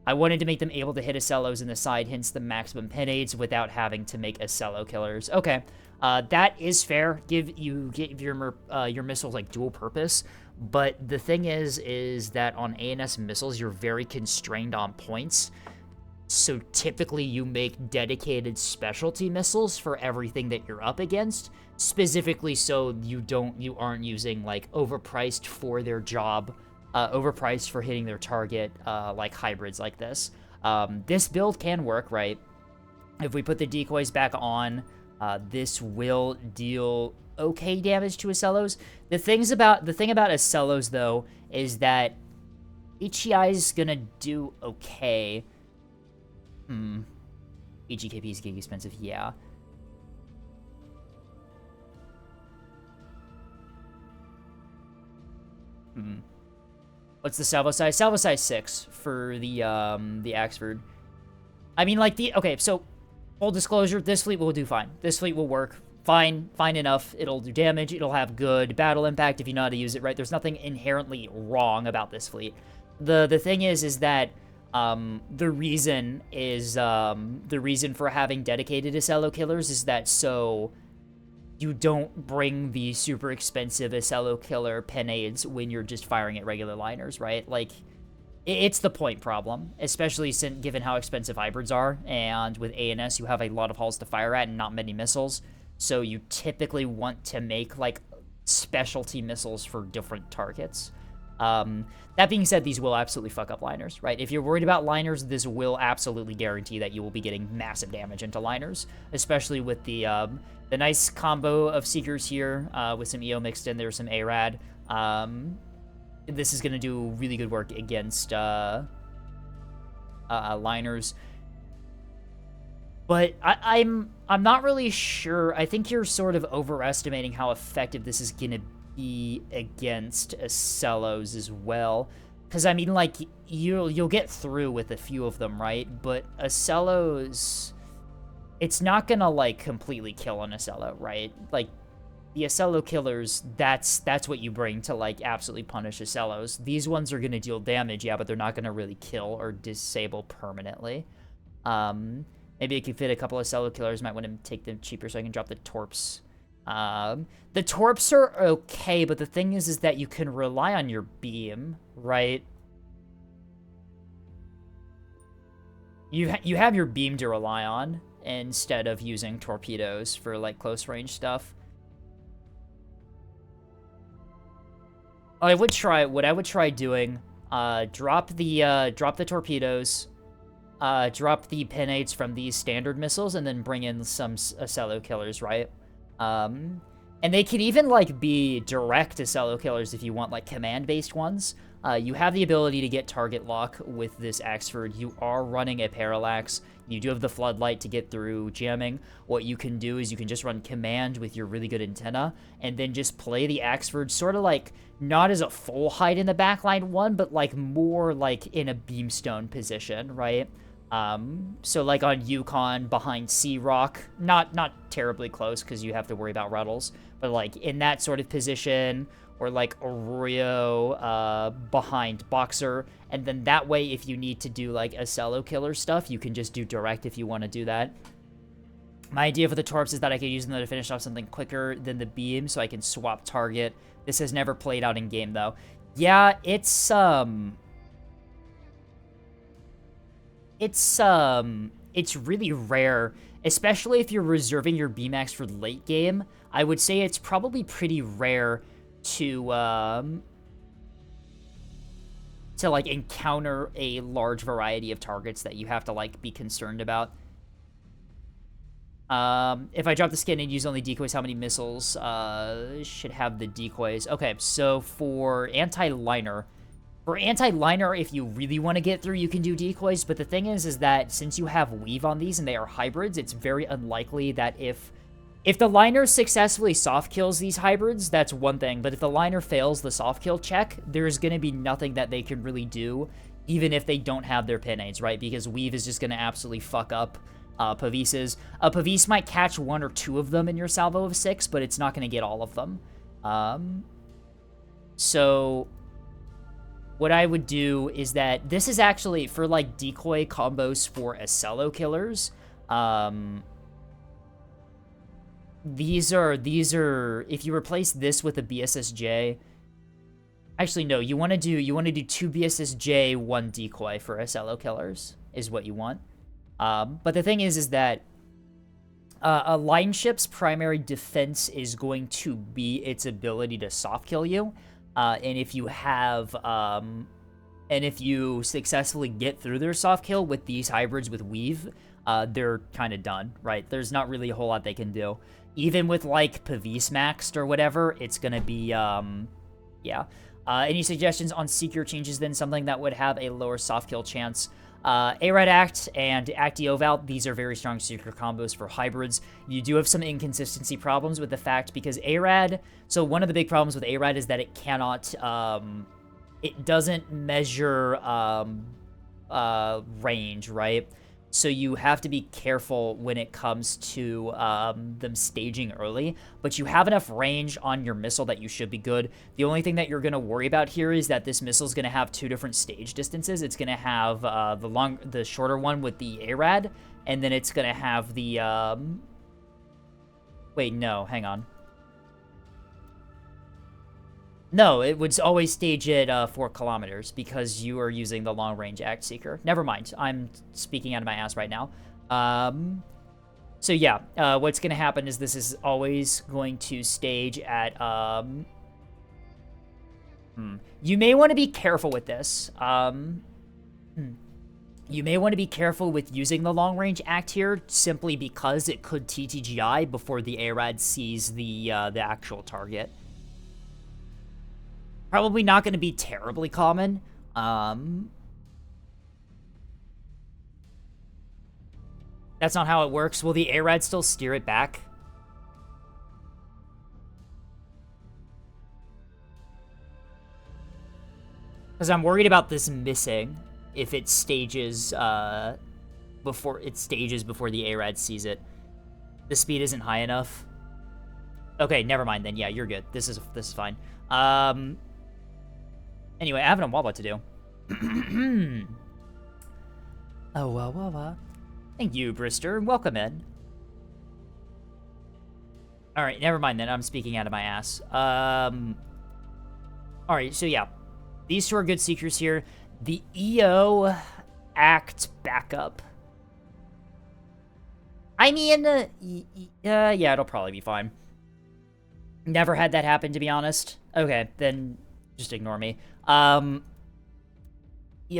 I wanted to make them able to hit Acellos in the side, hence the maximum pinades without having to make Acello killers. Okay, that is fair. Give your missiles like dual purpose. But the thing is that on ANS missiles, you're very constrained on points. So typically you make dedicated specialty missiles for everything that you're up against, specifically so you aren't using like overpriced for their job, overpriced for hitting their target, like hybrids like this. This build can work, right? If we put the decoys back on, this will deal okay damage to Acellos. The thing about Acellos though is that HEI is gonna do okay. EGKP is getting expensive, yeah. What's the salvo size? Salvo size 6 for the Axford. I mean, like, okay, so, full disclosure, this fleet will do fine. This fleet will work fine enough. It'll do damage, it'll have good battle impact if you know how to use it, right? There's nothing inherently wrong about this fleet. The thing is that the reason for having dedicated Acello killers is that so you don't bring the super expensive Acello killer pinades when you're just firing at regular liners, right? Like, it's the point problem, especially given how expensive hybrids are, and with ANS you have a lot of hulls to fire at and not many missiles, so you typically want to make, like, specialty missiles for different targets. That being said, these will absolutely fuck up liners, right? If you're worried about liners, this will absolutely guarantee that you will be getting massive damage into liners, especially with the nice combo of Seekers here, with some EO mixed in, there's some ARAD. This is going to do really good work against liners. But I'm not really sure. I think you're sort of overestimating how effective this is going to be against Acellos as well. Because, I mean, like, you'll get through with a few of them, right? But Acellos, it's not gonna, like, completely kill an Acello, right? Like, the Acello killers, that's what you bring to, like, absolutely punish Acellos. These ones are gonna deal damage, yeah, but they're not gonna really kill or disable permanently. Maybe I could fit a couple of Acello killers. Might want to take them cheaper so I can drop the Torps. The Torps are okay, but the thing is that you can rely on your beam, right? You have your beam to rely on instead of using torpedoes for, like, close range stuff. What I would try doing, drop the torpedoes, drop the pinades from these standard missiles, and then bring in some Acello killers, right? And they can even, like, be direct Acello killers if you want, like, command-based ones. You have the ability to get target lock with this Axford. You are running a Parallax. You do have the Floodlight to get through jamming. What you can do is you can just run Command with your really good antenna, and then just play the Axford sort of like, not as a full height in the backline one, but like more like in a beamstone position, right? So like on Yukon behind Sea Rock, not terribly close because you have to worry about Ruddles, but like in that sort of position, or like Arroyo behind Boxer, and then that way if you need to do like Acello killer stuff, you can just do direct if you want to do that. My idea for the Torps is that I could use them to finish off something quicker than the beam, so I can swap target. This has never played out in game though. Yeah, it's really rare, especially if you're reserving your BMAX for late game. I would say it's probably pretty rare to like encounter a large variety of targets that you have to like be concerned about. If I drop the skin and use only decoys, how many missiles should have the decoys? Okay, so for anti-liner, if you really want to get through, you can do decoys, but the thing is that since you have weave on these and they are hybrids, it's very unlikely that if the liner successfully soft kills these hybrids, that's one thing, but if the liner fails the soft kill check, there's going to be nothing that they can really do, even if they don't have their pinades, right? Because weave is just going to absolutely fuck up Pavises. A Pavis might catch 1 or 2 of them in your salvo of 6, but it's not going to get all of them. So what I would do is that this is actually for like decoy combos for Acello killers. These are if you replace this with a BSSJ, actually no, you want to do 2 BSSJ, 1 decoy for Acello killers is what you want. But the thing is that a line ship's primary defense is going to be its ability to soft kill you. And if you have, and if you successfully get through their soft kill with these hybrids with weave, they're kind of done, right? There's not really a whole lot they can do. Even with, like, Pavis maxed or whatever, it's gonna be, yeah. Any suggestions on Seeker changes then? Something that would have a lower soft kill chance? ARAD Act and Acti-Oval, these are very strong Seeker combos for hybrids. You do have some inconsistency problems with the fact because ARAD, so one of the big problems with ARAD is that it cannot, it doesn't measure range, right? So you have to be careful when it comes to them staging early, but you have enough range on your missile that you should be good. The only thing that you're going to worry about here is that this missile is going to have 2 different stage distances. It's going to have the shorter one with the ARAD, and then it's going to have the... Wait, no, hang on. No, it would always stage at 4 kilometers because you are using the long-range Act Seeker. Never mind, I'm speaking out of my ass right now. So yeah, what's going to happen is this is always going to stage at... You may want to be careful with this. You may want to be careful with using the long-range Act here simply because it could TTGI before the ARAD sees the actual target. Probably not going to be terribly common. That's not how it works. Will the ARAD still steer it back? Because I'm worried about this missing if it stages before the ARAD sees it. The speed isn't high enough. Okay, never mind then. Yeah, you're good. This is fine. Anyway, I have an what to do. Oh, well. Thank you, Brister. Welcome in. Alright, never mind then. I'm speaking out of my ass. Alright, so yeah. These 2 are good Seekers here. The EO Act backup. I mean, yeah, it'll probably be fine. Never had that happen, to be honest. Okay, then just ignore me. EO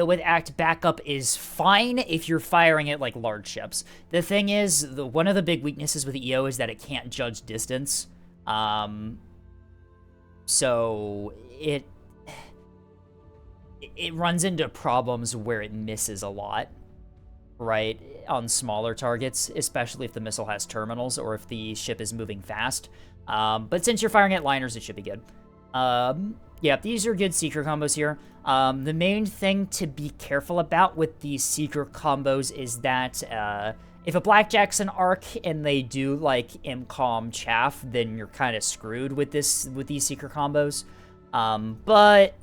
with Act backup is fine if you're firing at, like, large ships. The thing is, one of the big weaknesses with EO is that it can't judge distance. So, it runs into problems where it misses a lot, right, on smaller targets, especially if the missile has terminals or if the ship is moving fast. But since you're firing at liners, it should be good. Yeah, these are good secret combos here. The main thing to be careful about with these secret combos is that if a blackjack's an arc and they do like Imcom chaff, then you're kind of screwed with these secret combos. But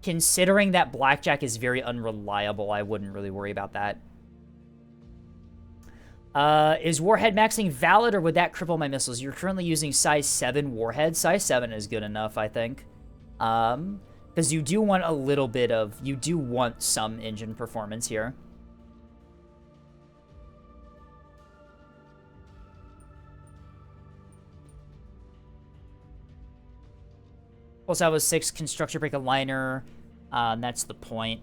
considering that blackjack is very unreliable, I wouldn't really worry about that. Is Warhead maxing valid, or would that cripple my missiles? You're currently using size 7 Warhead. Size 7 is good enough, I think. Because you do want a little bit of... You do want some engine performance here. Also, I was 6 construction break a liner. And that's the point.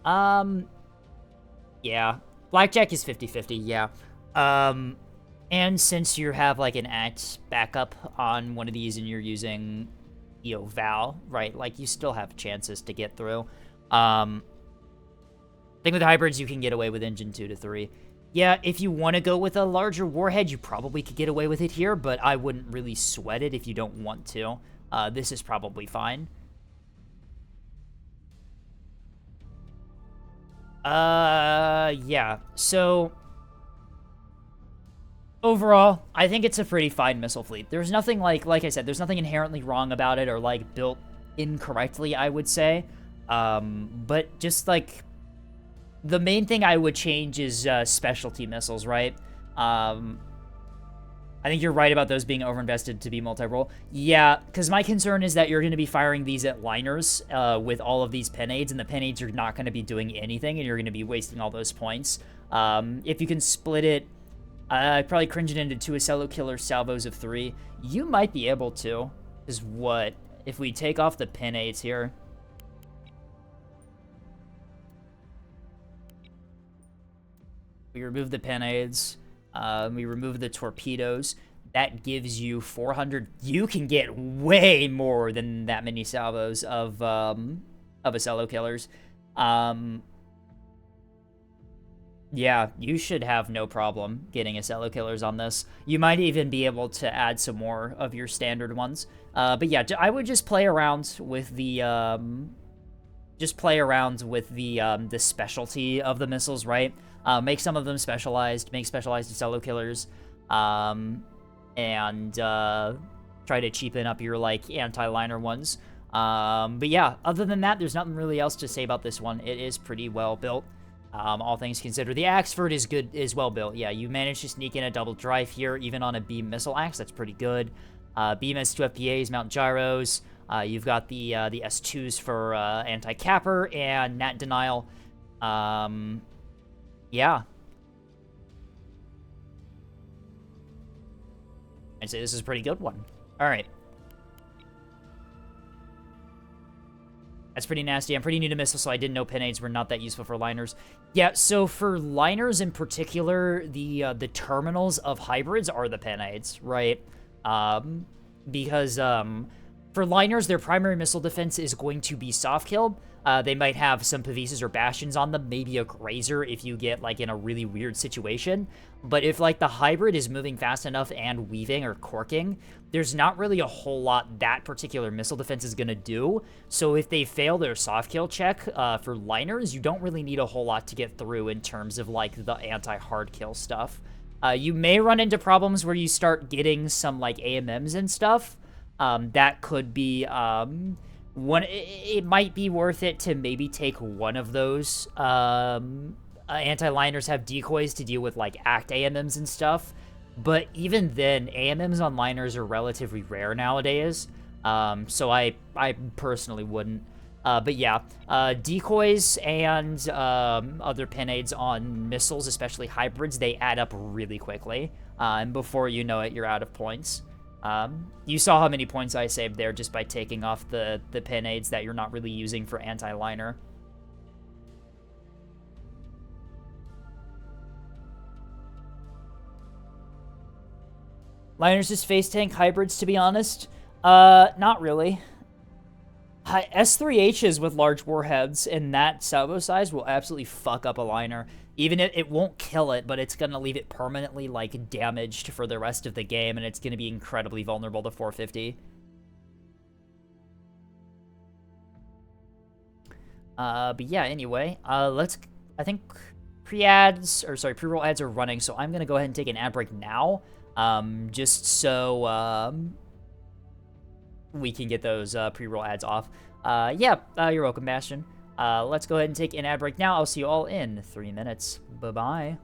Yeah. Blackjack is 50-50, yeah. And since you have, like, an act backup on one of these and you're using, you know, Val, right? Like, you still have chances to get through. I think with hybrids, you can get away with engine 2 to 3. Yeah, if you want to go with a larger warhead, you probably could get away with it here, but I wouldn't really sweat it if you don't want to. This is probably fine. Yeah, so overall, I think it's a pretty fine missile fleet. There's nothing like I said, there's nothing inherently wrong about it or like built incorrectly, I would say. But just like the main thing I would change is specialty missiles, right? I think you're right about those being overinvested to be multi-role. Yeah, because my concern is that you're going to be firing these at liners with all of these pinades, and the pinades are not going to be doing anything, and you're going to be wasting all those points. If you can split it, I'd probably cringe it into 2 Acello Killer salvos of 3. You might be able to. Is what? If we take off the pinades here. We remove the pinades. We remove the torpedoes. That gives you 400. You can get way more than that many salvos of Acello Killers. Yeah, you should have no problem getting Acello Killers on this. You might even be able to add some more of your standard ones. But yeah, I would just play around with the the specialty of the missiles, right? Make some of them specialized, make specialized Acello Killers, and try to cheapen up your, like, anti-liner ones. But yeah, other than that, there's nothing really else to say about this one. It is pretty well built, all things considered. The Axford is well built. Yeah, you managed to sneak in a double drive here, even on a beam missile axe. That's pretty good. Beam has 2 FPAs, mount gyros. You've got the S2s for anti-capper and nat denial. Yeah. I'd say this is a pretty good one. All right. That's pretty nasty. I'm pretty new to missiles, so I didn't know pinades were not that useful for liners. Yeah, so for liners in particular, the terminals of hybrids are the pinades, right? Because for liners, their primary missile defense is going to be soft kill. They might have some Pavises or Bastions on them, maybe a Grazer if you get, like, in a really weird situation. But if, like, the hybrid is moving fast enough and weaving or corking, there's not really a whole lot that particular missile defense is going to do. So if they fail their soft kill check for liners, you don't really need a whole lot to get through in terms of, like, the anti-hard kill stuff. You may run into problems where you start getting some, like, AMMs and stuff. That could be... it might be worth it to maybe take one of those. Anti-liners have decoys to deal with, like, act AMMs and stuff. But even then, AMMs on liners are relatively rare nowadays. So I personally wouldn't. But yeah, decoys and other pinades on missiles, especially hybrids, they add up really quickly. And before you know it, you're out of points. You saw how many points I saved there just by taking off the pinades that you're not really using for anti-liner. Liners just face tank hybrids, to be honest. Not really. S3Hs with large warheads and that salvo size will absolutely fuck up a liner. Even if it won't kill it, but it's going to leave it permanently, like, damaged for the rest of the game, and it's going to be incredibly vulnerable to 450. But yeah, anyway, I think pre-roll ads are running, so I'm going to go ahead and take an ad break now, just so, we can get those pre-roll ads off. Yeah, you're welcome, Bastion. Let's go ahead and take an ad break now. I'll see you all in 3 minutes. Bye-bye.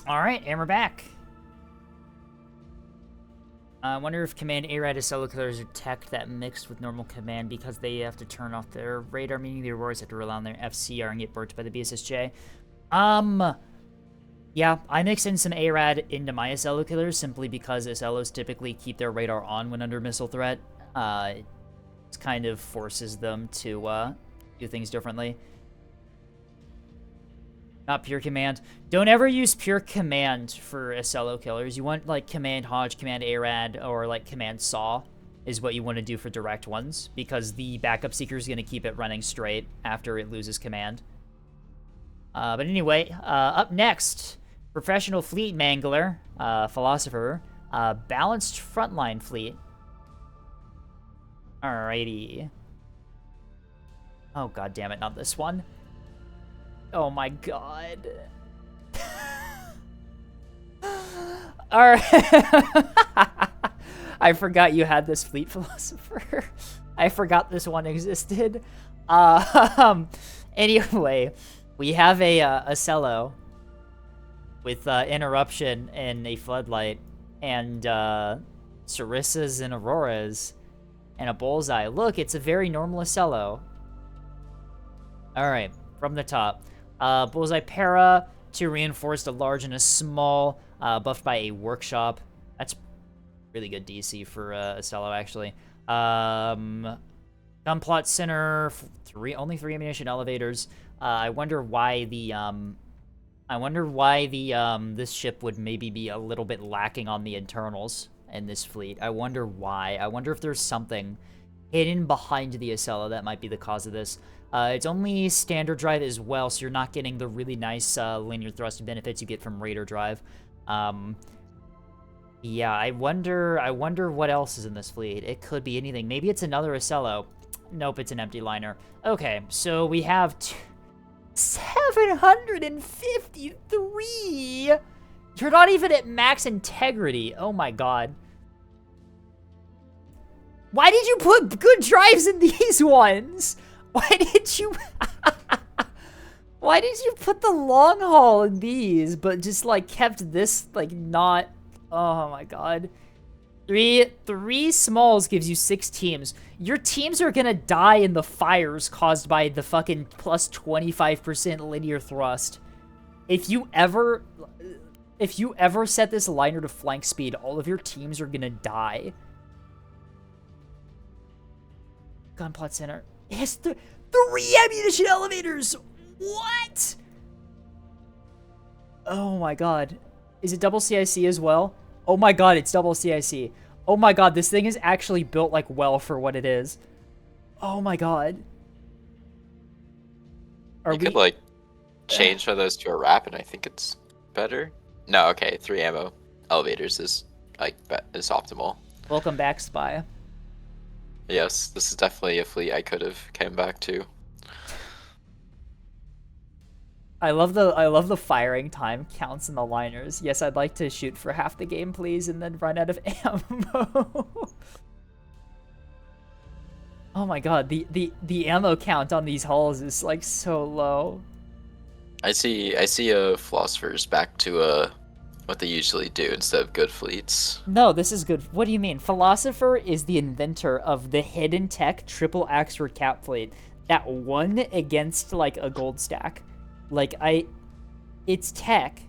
Alright, and we're back. I wonder if Command ARAD Acelo killers are tech that mixed with normal command because they have to turn off their radar, meaning the Auroras have to rely on their FCR and get burnt by the BSSJ. Yeah, I mix in some ARAD into my Acelo killers simply because Acelos typically keep their radar on when under missile threat. It kind of forces them to do things differently. Not pure command. Don't ever use pure command for Acelo killers. You want, like, command Hodge, command ARAD, or, like, command Saw is what you want to do for direct ones, because the backup seeker is going to keep it running straight after it loses command. But anyway, up next, Professional Fleet Mangler, Philosopher, Balanced Frontline Fleet. Alrighty. Oh, god damn it, not this one. Oh my god. Alright. I forgot you had this fleet philosopher. I forgot this one existed. Anyway, we have a cello with interruption and a floodlight, and Sarissas and Auroras, and a bullseye. Look, it's a very normal Acello. Alright, from the top. Bullseye para, 2 reinforced, a large and a small, buffed by a workshop. That's really good DC for Acello, actually. Gunplot center, only 3 ammunition elevators. I wonder why this ship would maybe be a little bit lacking on the internals in this fleet. I wonder why. I wonder if there's something hidden behind the Acello that might be the cause of this. It's only standard drive as well, so you're not getting the really nice linear thrust benefits you get from Raider drive. Yeah, I wonder what else is in this fleet. It could be anything. Maybe it's another Acello. Nope, it's an empty liner. Okay, so we have 753! You're not even at max integrity. Oh my god. Why did you put good drives in these ones? Why did you... Why did you put the long haul in these, but just, like, kept this, like, not... Oh my god. Three smalls gives you 6 teams. Your teams are gonna die in the fires caused by the fucking plus 25% linear thrust. If you ever set this liner to flank speed, all of your teams are gonna die. Gunplot center. It has 3 ammunition elevators! What? Oh my god. Is it double CIC as well? Oh my god, it's double CIC. Oh my god, this thing is actually built, like, well for what it is. Oh my god. You could, like, change one of those to a wrap, and I think it's better. No, okay, 3 ammo elevators is, like, is optimal. Welcome back, Spy. Yes, this is definitely a fleet I could have came back to. I love the firing time counts in the liners. Yes, I'd like to shoot for half the game, please, and then run out of ammo. Oh my god, the ammo count on these hulls is, like, so low. I see philosophers back to what they usually do instead of good fleets. No, this is good. What do you mean? Philosopher is the inventor of the hidden tech triple Axford cap fleet that won against, like, a gold stack. Like, it's tech.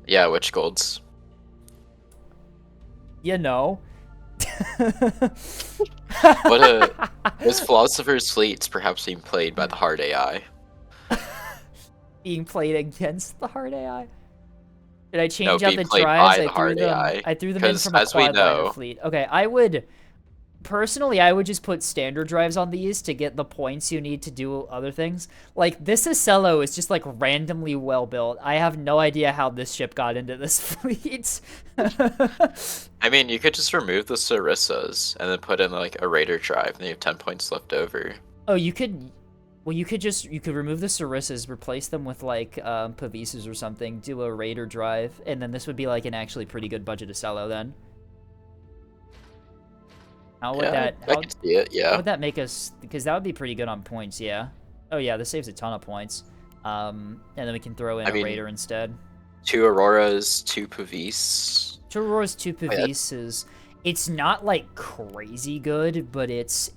Yeah, which golds? You know. Was Philosopher's fleets perhaps being played by the hard AI? Being played against the hard AI? Did I change No, out being the played drives? by the hard AI, I threw them in 'cause from a as we quad liner know- fleet. Okay, personally, I would just put standard drives on these to get the points you need to do other things. Like, this Acello is just, like, randomly well built. I have no idea how this ship got into this fleet. I mean, you could just remove the Sarissas and then put in, like, a Raider drive, and you have 10 points left over. Oh, you could remove the Sarissas, replace them with, like, Pavises or something, do a Raider drive, and then this would be, like, an actually pretty good budget Acello then. How would I can see it, How yeah. would that make us... Because that would be pretty good on points, yeah. Oh yeah, this saves a ton of points. And then we can throw in a Raider instead. 2 Auroras, 2 Pavis. 2 Auroras, 2 yeah. Pavises. It's not, like, crazy good, but it's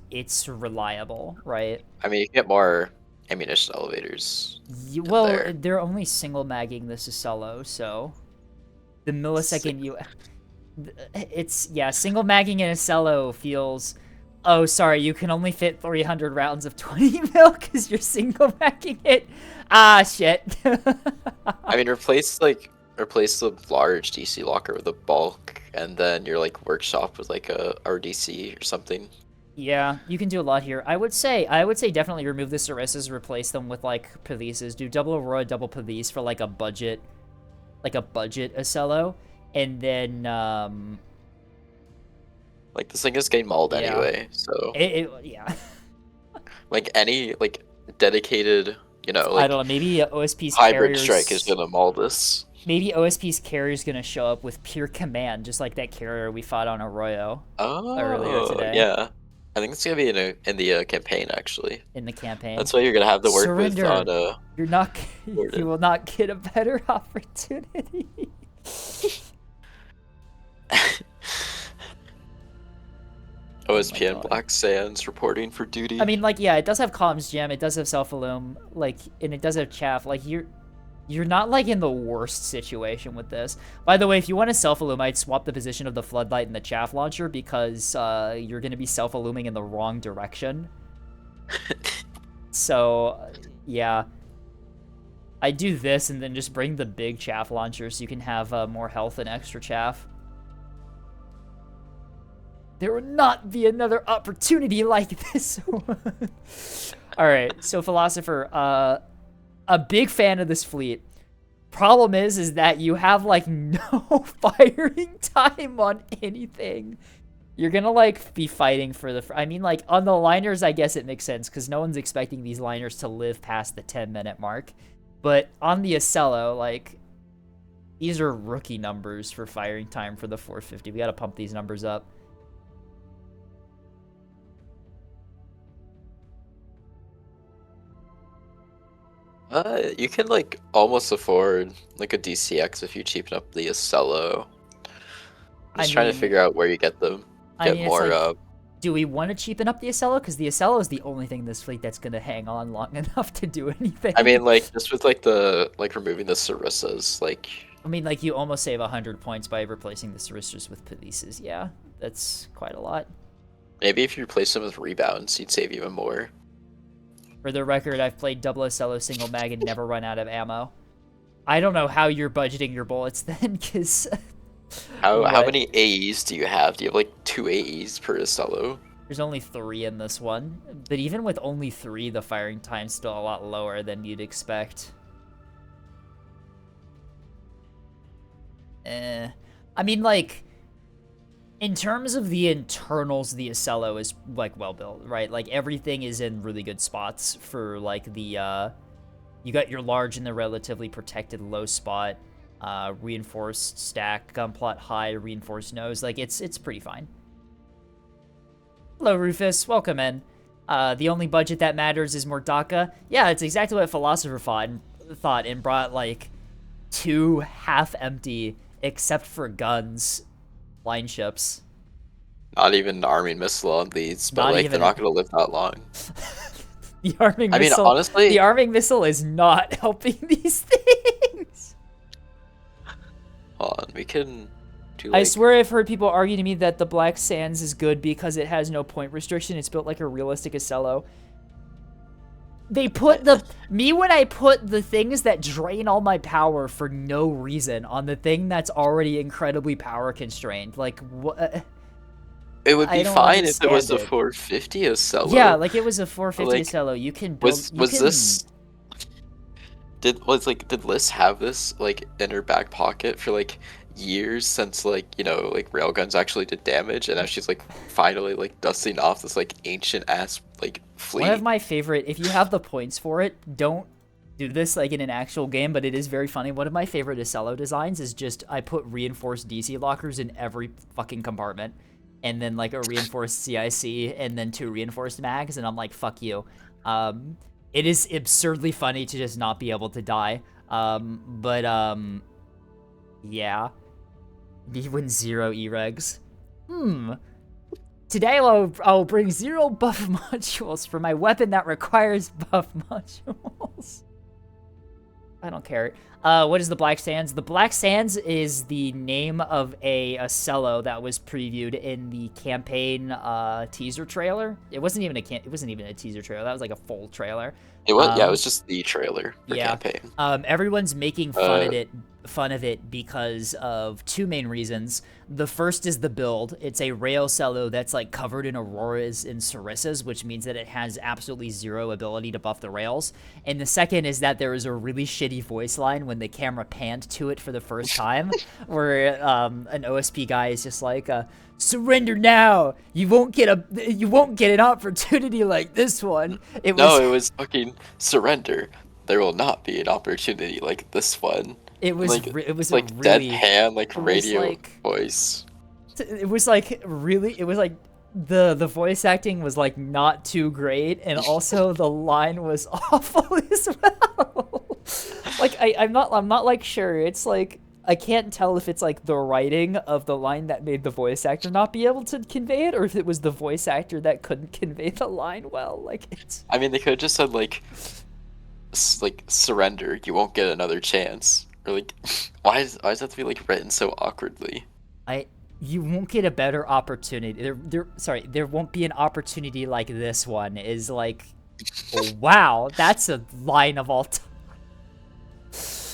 reliable, right? I mean, you can get more ammunition elevators. Well, there. they're only single magging this Acello, so... The millisecond you... It's, yeah, single magging in Acello feels... Oh, sorry, you can only fit 300 rounds of 20 mil because you're single magging it. Ah, shit. I mean, replace the large DC locker with a bulk, and then your, like, workshop with, like, a RDC or something. Yeah, you can do a lot here. I would say definitely remove the Sarissas, replace them with, like, Pavises. Do double Aurora, double Pavis for, like, a budget Acello. And then, Like, this thing is getting mauled yeah. anyway, so... yeah. Like, any, like, dedicated, you know, like... I don't know, maybe OSP's hybrid carriers... strike is gonna maul this. Maybe OSP's carrier's gonna show up with pure command, just like that carrier we fought on Arroyo earlier today. Yeah. I think it's gonna be in the campaign actually. in the campaign. That's why you're gonna have to work Surrender. with on You're not. Gordon. You will not get a better opportunity. OSPN God. Black Sands reporting for duty. I mean, like, yeah, it does have comms gem, it does have self-illum, like, and it does have chaff. Like, you're not, like, in the worst situation with this. By the way, if you want to self-illum, I'd swap the position of the floodlight and the chaff launcher because you're going to be self-illuming in the wrong direction. So, yeah. I do this and then just bring the big chaff launcher so you can have more health and extra chaff. There will not be another opportunity like this one. Alright, so Philosopher, a big fan of this fleet. Problem is that you have, like, no firing time on anything. You're gonna, like, be fighting for the... I mean, like, on the liners, I guess it makes sense, because no one's expecting these liners to live past the 10-minute mark. But on the Acello, like, these are rookie numbers for firing time for the 450. We gotta pump these numbers up. You can like almost afford like a DCX if you cheapen up the Acello. Just trying to figure out where you get them. Get more like, do we want to cheapen up the Acello? Because the Acello is the only thing in this fleet that's gonna hang on long enough to do anything. I mean, like just with like the removing the Sarissas, like. I mean, like you almost save 100 points by replacing the Sarissas with Polices. Yeah, that's quite a lot. Maybe if you replace them with rebounds, you'd save even more. For the record, I've played double Acello single mag and never run out of ammo. I don't know how you're budgeting your bullets then, because... How many AEs do you have? Do you have like 2 AEs per Acello? There's only 3 in this one. But even with only 3, the firing time's still a lot lower than you'd expect. I mean, like... In terms of the internals, the Acello is, like, well-built, right? Like, everything is in really good spots for, like, the, you got your large in the relatively protected low spot, reinforced stack, gunplot high, reinforced nose. Like, it's pretty fine. Hello, Rufus. Welcome in. The only budget that matters is Mordaka. Yeah, it's exactly what Philosopher thought and brought, like, 2 half-empty, except for guns, line ships. Not even arming missile on these, but like they're not gonna live that long. The arming missile. I mean, honestly, the arming missile is not helping these things. Hold on, we can do. I swear I've heard people argue to me that the Black Sands is good because it has no point restriction. It's built like a realistic Acello. They put when I put the things that drain all my power for no reason on the thing that's already incredibly power constrained. Like, what? It would be fine if it was a 450 Acello. Yeah, like it was a 450 like, Acello. You can build. Did Liz have this like in her back pocket for like years since like like railguns actually did damage, and now she's like finally like dusting off this like ancient ass like fleet. One of my favorite, if you have the points for it, don't do this like in an actual game, but it is very funny. One of my favorite Acello designs is just I put reinforced DC lockers in every fucking compartment, and then like a reinforced CIC, and then 2 reinforced mags, and I'm like, fuck you. It is absurdly funny to just not be able to die. Yeah. You win 0 E-regs. Today I'll bring 0 buff modules for my weapon that requires buff modules. I don't care. What is the Black Sands? The Black Sands is the name of a Acello that was previewed in the campaign teaser trailer. It wasn't even a teaser trailer. That was like a full trailer. It was it was just the trailer for campaign. Everyone's making fun of it because of 2 main reasons. The first is the build. It's a rail cello that's like covered in auroras and sarissas, which means that it has absolutely 0 ability to buff the rails. And the second is that there was a really shitty voice line when the camera panned to it for the first time, where an OSP guy is just like, "Surrender now! You won't get an opportunity like this one." It was fucking surrender. There will not be an opportunity like this one. It was like, it was like really, deadpan, like radio voice. It was like really. It was like the voice acting was like not too great, and also the line was awful as well. Like I'm not like sure. It's like I can't tell if it's like the writing of the line that made the voice actor not be able to convey it, or if it was the voice actor that couldn't convey the line well. Like it's. I mean, they could have just said like, like surrender. You won't get another chance. Or like, why does it have to be like written so awkwardly? You won't get a better opportunity. There won't be an opportunity like this one. Is like, wow, that's a line of all time.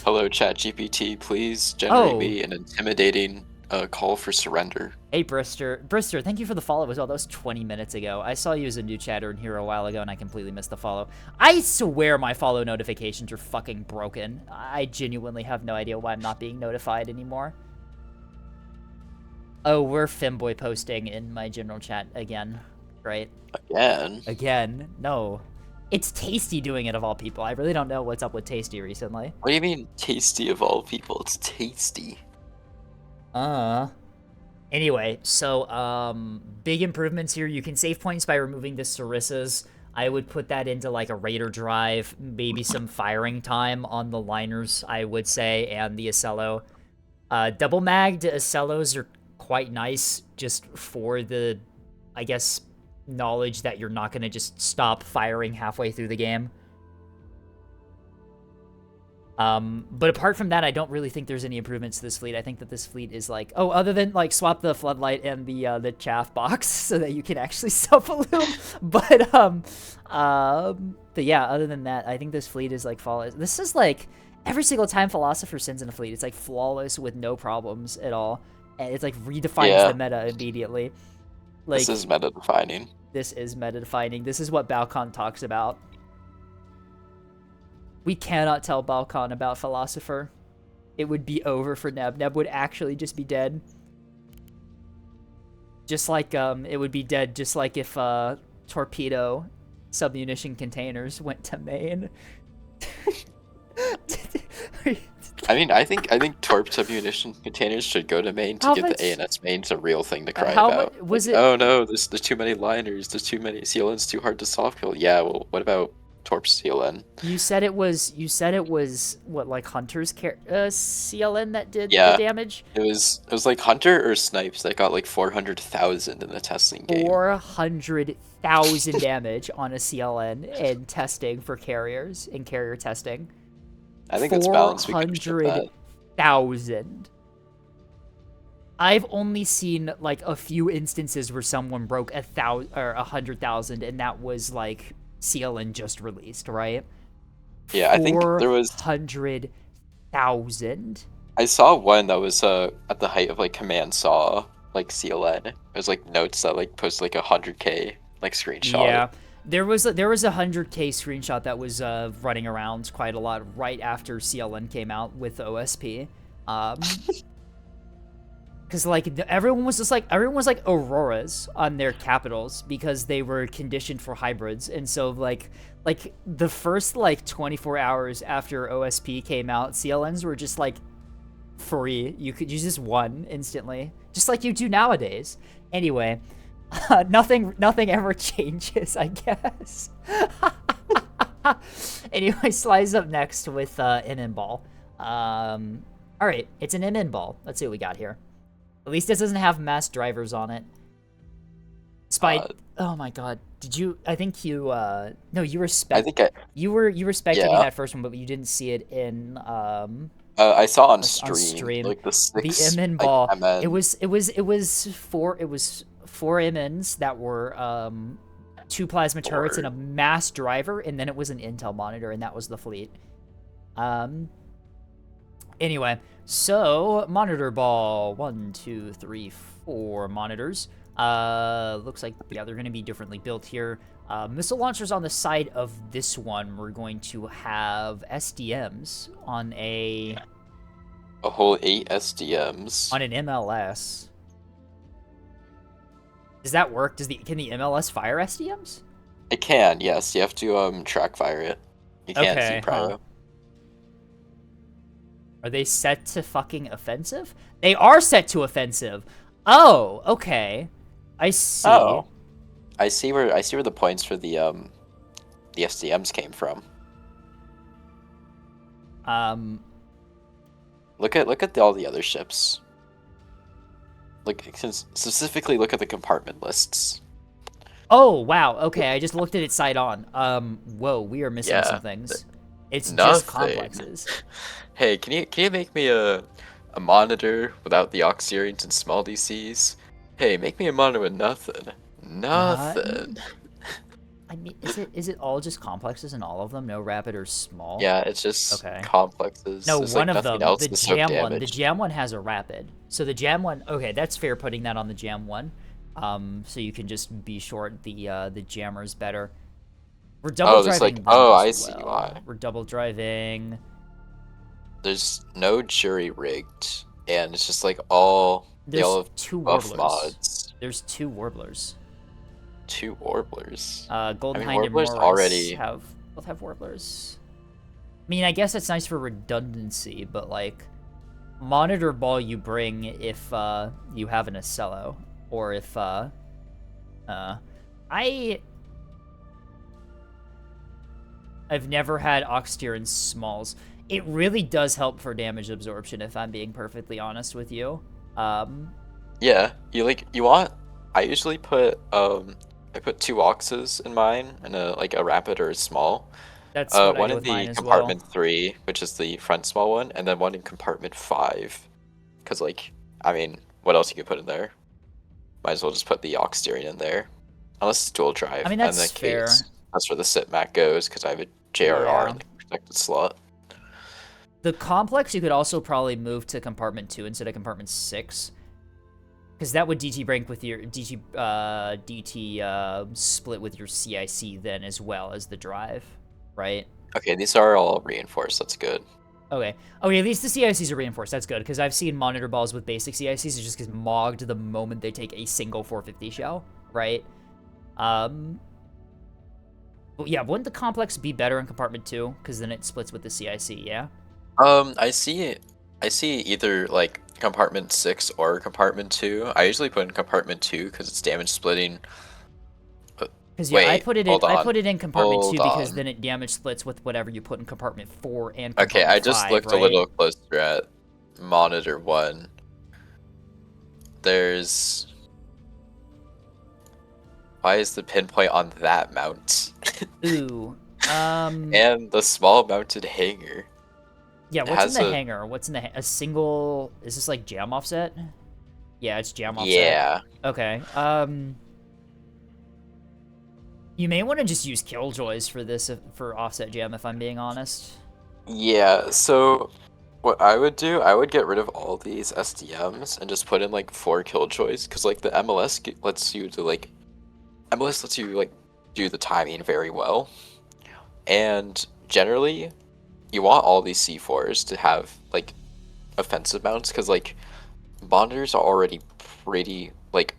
Hello, ChatGPT. Please generate Oh. me an intimidating call for surrender. Hey, Brister, thank you for the follow as well. That was 20 minutes ago. I saw you as a new chatter in here a while ago, and I completely missed the follow. I swear my follow notifications are fucking broken. I genuinely have no idea why I'm not being notified anymore. Oh, we're Femboy posting in my general chat again, right? Again? No. It's Tasty doing it, of all people. I really don't know what's up with Tasty recently. What do you mean, tasty of all people? It's tasty. Anyway, so, big improvements here. You can save points by removing the Sarissas. I would put that into, like, a Raider drive, maybe some firing time on the liners, I would say, and the Acello. Double-magged Acellos are quite nice, just for the, I guess, knowledge that you're not going to just stop firing halfway through the game. But apart from that, I don't really think there's any improvements to this fleet. I think that this fleet is like, oh, other than like swap the floodlight and the chaff box so that you can actually self-illume. But yeah, other than that, I think this fleet is like flawless. This is like every single time Philosopher sends in a fleet, it's like flawless with no problems at all, and it's like redefines the meta immediately. Like, this is meta defining. This is meta defining. This is what Balcon talks about. We cannot tell Balcon about Philosopher. It would be over for Neb. Neb would actually just be dead. Just like, it would be dead just like if, Torpedo submunition containers went to main. I mean, I think Torp submunition containers should go to main to get the ANS main's a real thing to cry about. Was like, it? Oh no, there's too many liners, there's too many CLNs, too hard to soft kill. Yeah, well, what about Torp CLN? You said it was what, like Hunter's CLN that did the damage? It was like Hunter or Snipes that got like 400,000 in the testing game. 400,000 damage on a CLN in testing for carriers, in carrier testing. I think it's balanced. 400,000. I've only seen like a few instances where someone broke 100,000, and that was like CLN just released, right? Yeah, I think there was 100,000. I saw one that was at the height of like Command Saw, like CLN. It was like notes that like posted like 100K like screenshot. Yeah. There was a 100K screenshot that was running around quite a lot right after CLN came out with OSP, because like everyone was like Auroras on their capitals because they were conditioned for hybrids, and so like the first like 24 hours after OSP came out, CLNs were just like free. You just won instantly, just like you do nowadays. Anyway. Nothing ever changes, I guess. Anyway, Sly's up next with MN Ball. Alright, it's an MN Ball. Let's see what we got here. At least this doesn't have mass drivers on it. Oh my god. Did you... I think you... No, you were you were spectating that first one, but you didn't see it in... I saw on stream. Like the MN Ball. It was 4 MNs that were 2 plasma turrets and a mass driver, and then it was an intel monitor, and that was the fleet. Anyway, so monitor ball 1, 2, 3, 4 monitors. Looks like they're going to be differently built here. Missile launchers on the side of this one. We're going to have SDMs on a whole 8 SDMs on an MLS. Does that work? Can the MLS fire SDMs? It can, yes. You have to track fire it. You can't see prio. Huh. Are they set to fucking offensive? They are set to offensive. Oh, okay. I see. Oh. I see where the points for the SDMs came from. Look at all the other ships. Specifically look at the compartment lists. Oh, wow. Okay, I just looked at it side on. Whoa, we are missing Yeah, some things. It's just nothing. complexes. Hey, can you make me a monitor without the aux-earrings and small DCs? Hey, make me a monitor with nothing. Nothing. I mean, is it all just complexes in all of them? No rapid or small? Yeah, it's just Okay. complexes. No, There's one like of nothing them, else the to soak jam one. The damage. jam one has a rapid. So the jam one, okay, that's fair putting that on the jam one. So you can just be short the jammers better. We're double there's driving like them I as see well. why. We're double driving. There's no jury rigged, and it's just like they all have Two buff warblers. mods. There's 2 warblers. 2 warblers. Golden I mean, Hind and warblers Morris already. both have warblers. I mean, I guess it's nice for redundancy, but like, monitor ball you bring if you have an Acello, or if I've never had Oxteer in smalls. It really does help for damage absorption, if I'm being perfectly honest with you. Yeah, you want. I usually put I put 2 auxes in mine, and a rapid or a small. That's what I One do in with mine the as compartment well. 3, which is the front small one, and then one in compartment 5. Because I mean, what else you could put in there? Might as well just put the aux steering in there, unless it's dual drive. I mean, in that's that case, fair. that's where the sit mat goes because I have a JRR in the protected slot. The complex you could also probably move to compartment 2 instead of compartment 6. Because that would DT break with your DT split with your CIC then as well as the drive, right? Okay, these are all reinforced. That's good. Okay. Okay, at least the CICs are reinforced. That's good, because I've seen monitor balls with basic CICs. It just gets mogged the moment they take a single 450 shell, right? But yeah, wouldn't the complex be better in compartment 2? Because then it splits with the CIC, yeah? I see either like compartment 6 or compartment 2. I usually put in compartment 2 because it's damage splitting. Because yeah, I put it in compartment 2 because on. then it damage splits with whatever you put in compartment 4 and compartment Okay, I just 5, looked right? a little closer at monitor 1. Why is the pinpoint on that mount? Ooh. And the small mounted hanger. Yeah, what's in the hanger? What's in the a single? Is this like jam offset? Yeah, it's jam offset. Yeah. Okay. You may want to just use Killjoys for this for offset jam, if I'm being honest. Yeah. So, what I would do, I would get rid of all these SDMs and just put in like 4 Killjoys, because like the MLS lets you do the timing very well, and generally you want all these C4s to have like offensive mounts, because like monitors are already pretty like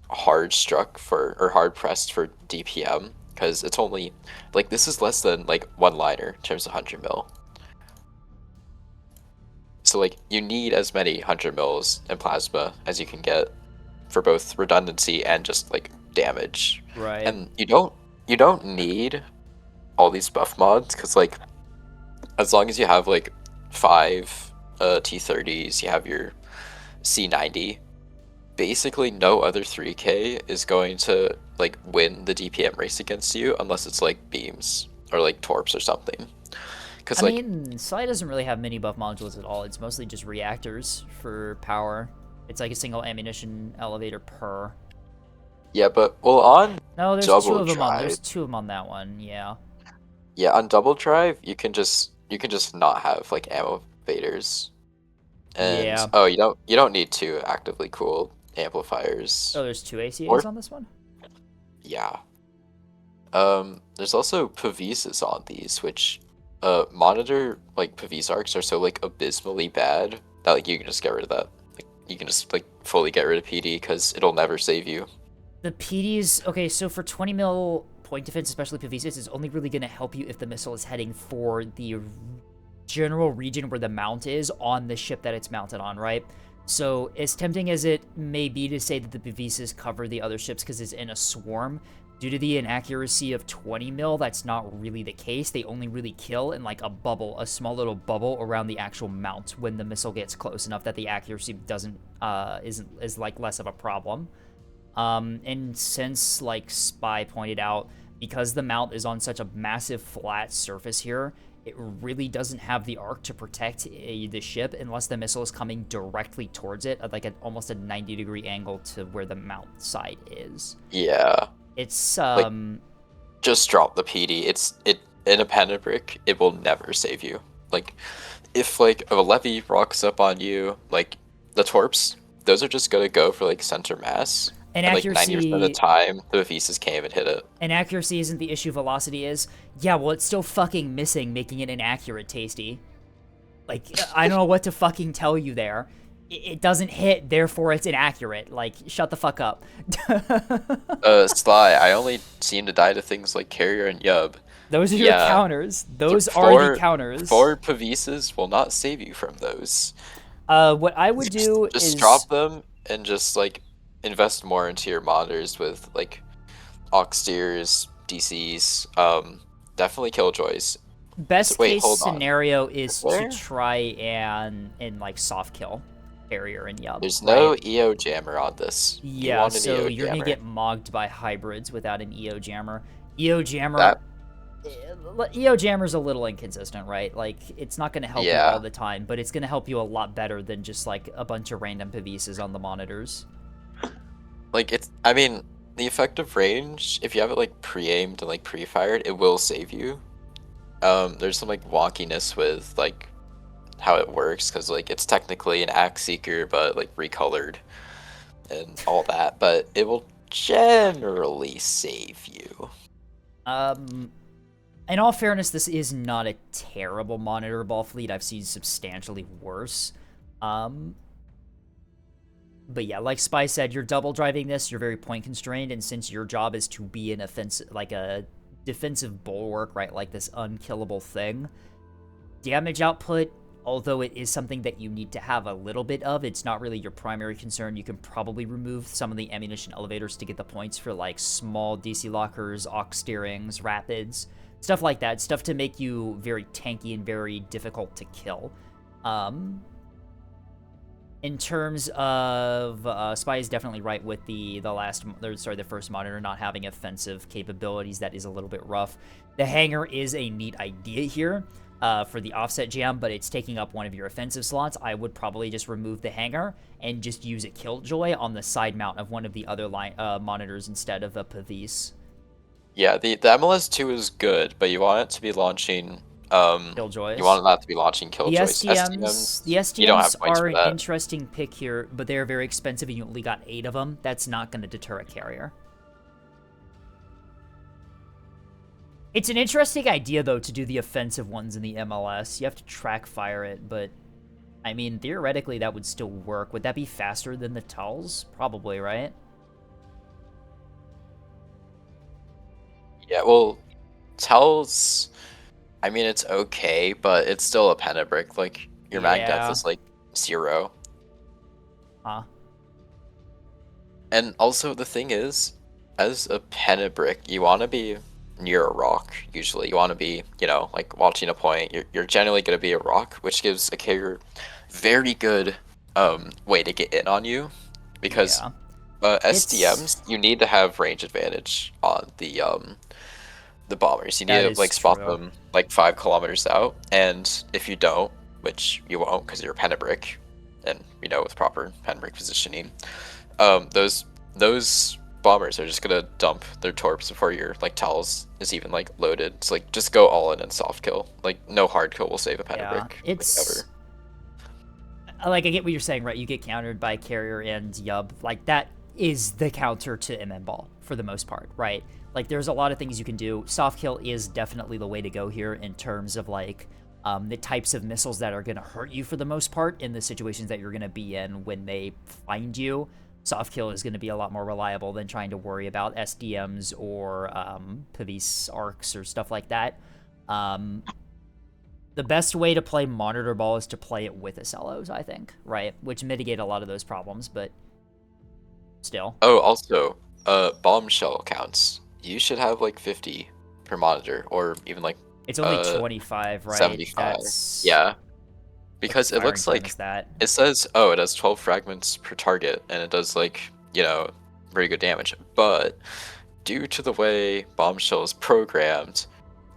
hard pressed for DPM, because it's only like this is less than like 1 liner in terms of 100 mil. So like you need as many 100 mils in plasma as you can get for both redundancy and just like damage. Right. And you don't need all these buff mods, because like as long as you have like 5 T30s, you have your C90, basically no other 3K is going to like win the DPM race against you unless it's like beams or like torps or something. I mean, Sly doesn't really have many buff modules at all. It's mostly just reactors for power. It's like a single ammunition elevator per. Yeah, but on no, there's double 2 of them drive, on. There's 2 of them on that one. Yeah. Yeah, on double drive, you can just not have like ammo evaders. And yeah. you don't need 2 actively cooled amplifiers. Oh, there's 2 ACAs on this one? Yeah. There's also Pavises on these, which monitor like Pavis arcs are so like abysmally bad that like you can just get rid of that. Like you can just like fully get rid of PD because it'll never save you. The PDs, okay, so for 20 mil point defense, especially Pavises, is only really going to help you if the missile is heading for the general region where the mount is on the ship that it's mounted on, right? So, as tempting as it may be to say that the Pavises cover the other ships because it's in a swarm, due to the inaccuracy of 20 mil, that's not really the case. They only really kill in like a bubble, a small little bubble around the actual mount when the missile gets close enough that the accuracy doesn't is like less of a problem. And since like Spy pointed out, because the mount is on such a massive flat surface here, it really doesn't have the arc to protect the ship unless the missile is coming directly towards it at like almost a 90-degree angle to where the mount side is. Yeah. It's Just drop the PD. It in a Penebrick, it will never save you. Like, if like a levy rocks up on you, like the torps, those are just gonna go for like center mass. And like 90% of the time, the Vises can't even hit it. And accuracy isn't the issue, velocity is. Yeah, well, it's still fucking missing, making it inaccurate, Tasty. Like, I don't know what to fucking tell you there. It doesn't hit, therefore it's inaccurate. Like, shut the fuck up. Sly, I only seem to die to things like Carrier and Yub. Those are your counters. Those are the counters. 4 Pavises will not save you from those. What I would do is... Just drop them and just, like, invest more into your monitors with, like, Oxteers, DCs, definitely Killjoys. Best Wait, case hold on. scenario is Where? to try and like, soft kill Carrier and Yub. There's no right? EO jammer on this. You Yeah, want an so EO you're gonna jammer. get mogged by hybrids without an EO jammer. EO jammer... That- EO jammer's a little inconsistent, right? Like, it's not gonna help you Yeah. all the time, but it's gonna help you a lot better than just, like, a bunch of random Pavises on the monitors. Like, I mean, the effective range, if you have it, like, pre-aimed and, like, pre-fired, it will save you. There's some, like, wonkiness with, like, how it works, because, like, it's technically an Axe Seeker, but, like, recolored and all that, but it will generally save you. In all fairness, this is not a terrible monitor ball fleet. I've seen substantially worse. But yeah, like Spy said, you're double driving this, you're very point constrained, and since your job is to be an offensive, like a defensive bulwark, right, like this unkillable thing, damage output, although it is something that you need to have a little bit of, it's not really your primary concern. You can probably remove some of the ammunition elevators to get the points for like small DC lockers, aux steerings, rapids, stuff like that, stuff to make you very tanky and very difficult to kill. In terms of, Spy is definitely right with the first monitor not having offensive capabilities. That is a little bit rough. The hangar is a neat idea here for the offset jam, but it's taking up one of your offensive slots. I would probably just remove the hangar and just use a Killjoy on the side mount of one of the other monitors instead of a Pavise. Yeah, the MLS2 is good, but you want it to be launching... Killjoys. You want it not to be launching Killjoys. The STMs you don't have points are for an that. interesting pick here, but they're very expensive and you only got 8 of them. That's not going to deter a carrier. It's an interesting idea, though, to do the offensive ones in the MLS. You have to track fire it, but, I mean, theoretically, that would still work. Would that be faster than the Tulls? Probably, right? Yeah, well, Tells... I mean, it's okay, but it's still a Penebrick. Like, your mag depth is, like, 0. Huh. And also, the thing is, as a Penebrick, you want to be near a rock, usually. You want to be, you know, like, watching a point. You're generally going to be a rock, which gives a carrier very good way to get in on you. Because SDMs, you need to have range advantage on the bombers. You need to like spot them like 5 kilometers out, and if you don't, which you won't because you're a Penebrick, and you know with proper Penebrick positioning, those bombers are just gonna dump their torps before your like Towels is even like loaded. So like just go all in and soft kill. Like no hard kill will save a Penebrick. Yeah, it's like I get what you're saying, right? You get countered by Carrier and Yub. Like that is the counter to MM Ball for the most part, right? Like, there's a lot of things you can do. Soft kill is definitely the way to go here in terms of, like, the types of missiles that are going to hurt you for the most part in the situations that you're going to be in when they find you. Soft kill is going to be a lot more reliable than trying to worry about SDMs or Pavise arcs or stuff like that. the best way to play Monitor Ball is to play it with Acellos, I think, right? Which mitigate a lot of those problems, but still. Oh, also, bombshell counts. You should have like 50 per monitor, or even like It's only 25, right? 75. That's Yeah, what because it firing looks time like is that? it says, oh, it has 12 fragments per target, and it does like, you know, very good damage. But due to the way bombshell is programmed,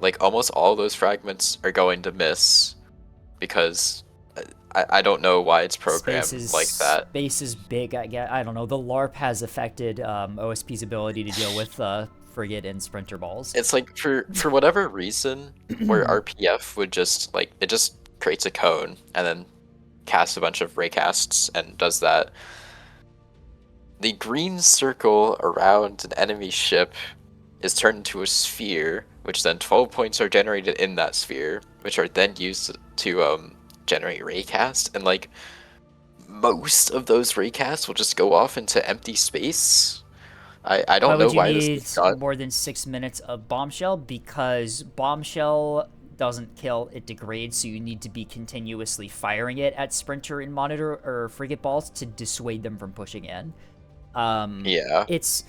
like almost all those fragments are going to miss because I don't know why it's programmed like that. Space is big, I guess. I don't know. The LARP has affected OSP's ability to deal with frigate and sprinter balls. It's like for whatever reason, where RPF would just like it just creates a cone and then casts a bunch of raycasts and does that. The green circle around an enemy ship is turned into a sphere, which then 12 points are generated in that sphere, which are then used to generate raycast, and like most of those raycasts will just go off into empty space. I don't Why know would you why need this is not. more than 6 minutes of bombshell? Because bombshell doesn't kill, it degrades, so you need to be continuously firing it at sprinter and monitor or frigate balls to dissuade them from pushing in. Yeah. It's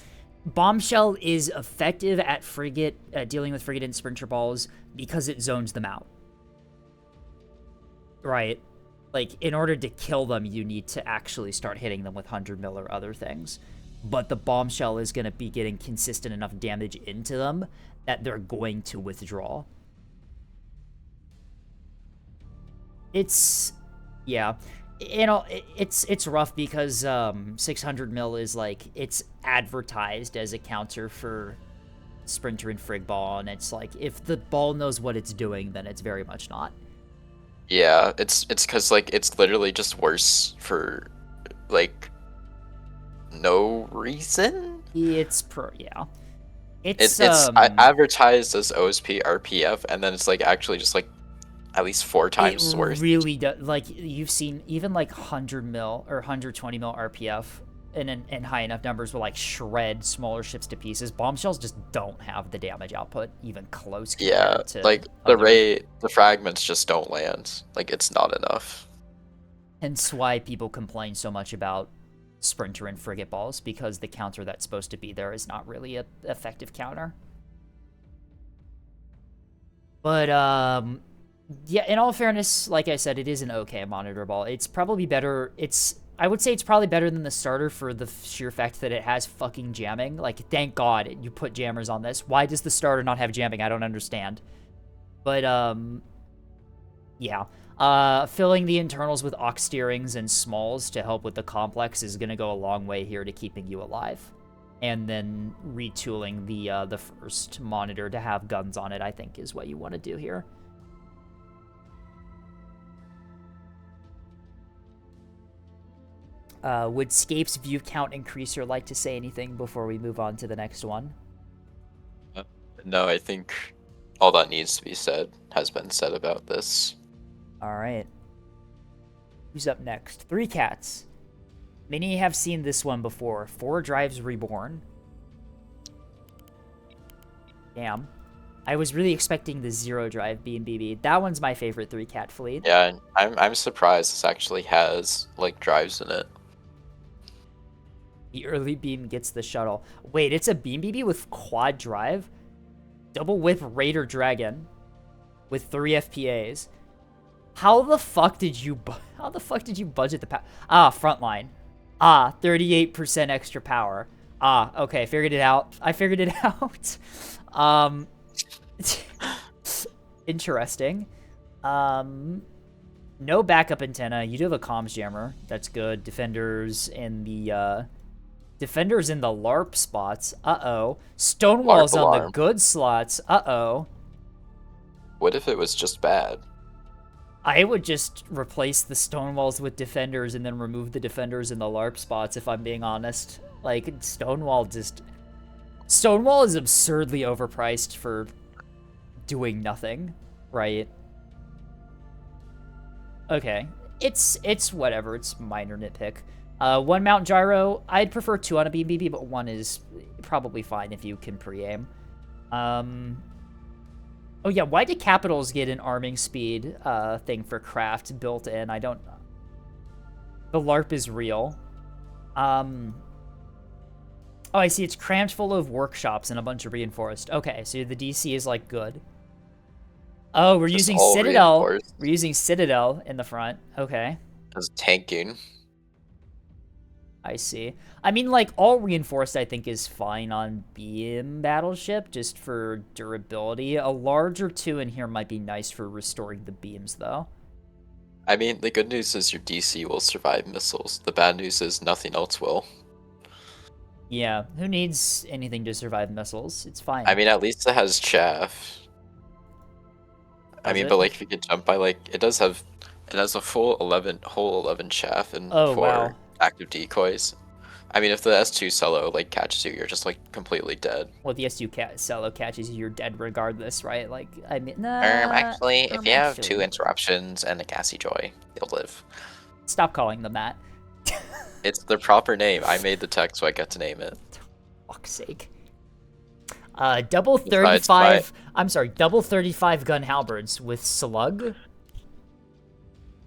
bombshell is effective at frigate dealing with frigate and sprinter balls because it zones them out. Right? Like, in order to kill them, you need to actually start hitting them with 100 mil or other things. But the bombshell is going to be getting consistent enough damage into them that they're going to withdraw. It's, yeah, you know, it's rough because 600 mil is like, it's advertised as a counter for sprinter and frig ball, and it's like, if the ball knows what it's doing, then it's very much not. Yeah, it's because like it's literally just worse for like no reason. It's yeah. It's advertised as OSP RPF, and then it's like actually just like at least 4 times it worse. Really does. Like, you've seen even like 100 mil or 120 mil RPF in high enough numbers will like shred smaller ships to pieces. Bombshells just don't have the damage output even close Yeah, compared to like the fragments just don't land. Like it's not enough. Hence why people complain so much about sprinter and frigate balls, because the counter that's supposed to be there is not really a effective counter. But yeah, in all fairness, like I said, it is an okay monitor ball. It's probably better. I would say it's probably better than the starter for the sheer fact that it has fucking jamming. Like, thank God you put jammers on this. Why does the starter not have jamming? I don't understand. But yeah. Filling the internals with aux steerings and smalls to help with the complex is going to go a long way here to keeping you alive. And then retooling the first monitor to have guns on it, I think, is what you want to do here. Would Scape's view count increase or like to say anything before we move on to the next one? No, I think all that needs to be said has been said about this. All right. Who's up next? Three Cats. Many have seen this one before. 4 Drives Reborn. Damn. I was really expecting the 0 Drive BB. That one's my favorite 3 Cat fleet. Yeah, I'm surprised this actually has like drives in it. The early beam gets the shuttle. Wait, it's a beam BB with quad drive? Double whip Raider Dragon with 3 FPAs. How the fuck did you budget the power? Frontline. 38% extra power. Okay, figured it out. I figured it out. Interesting. No backup antenna. You do have a comms jammer. That's good. Defenders in the LARP spots. Uh-oh. Stonewall's LARP on the alarm. good slots. Uh-oh. What if it was just bad? I would just replace the Stonewalls with defenders and then remove the defenders in the LARP spots, if I'm being honest. Like, Stonewall is absurdly overpriced for doing nothing, right? Okay. It's whatever. It's minor nitpick. 1 mount gyro. I'd prefer 2 on a BB, but 1 is probably fine if you can pre-aim. Oh yeah, why did capitals get an arming speed thing for craft built in? I don't. The LARP is real. Oh, I see. It's crammed full of workshops and a bunch of reinforced. Okay, so the DC is like good. Oh, we're Just using all Citadel. reinforced. We're using Citadel in the front. Okay, As tanking. I see. I mean, like, all reinforced I think is fine on beam battleship, just for durability. A large or two in here might be nice for restoring the beams, though. I mean, the good news is your DC will survive missiles. The bad news is nothing else will. Yeah, who needs anything to survive missiles? It's fine. I mean, at least it has chaff. I Does mean, it? but like if you could jump by like it does have, it has a full 11 chaff and Oh, 4 wow. active decoys. I mean, if the S2 Cello like catches you, you're just like completely dead. Well, the SU Cello catches you, you're dead regardless, right? Like, I mean, nah. Actually, if you have 2 actually. interruptions and a gassy joy, you'll live. Stop calling them that. It's the proper name. I made the text, so I get to name it. Fuck's sake. Double Besides, 35. I'm sorry, double 35 gun halberds with slug.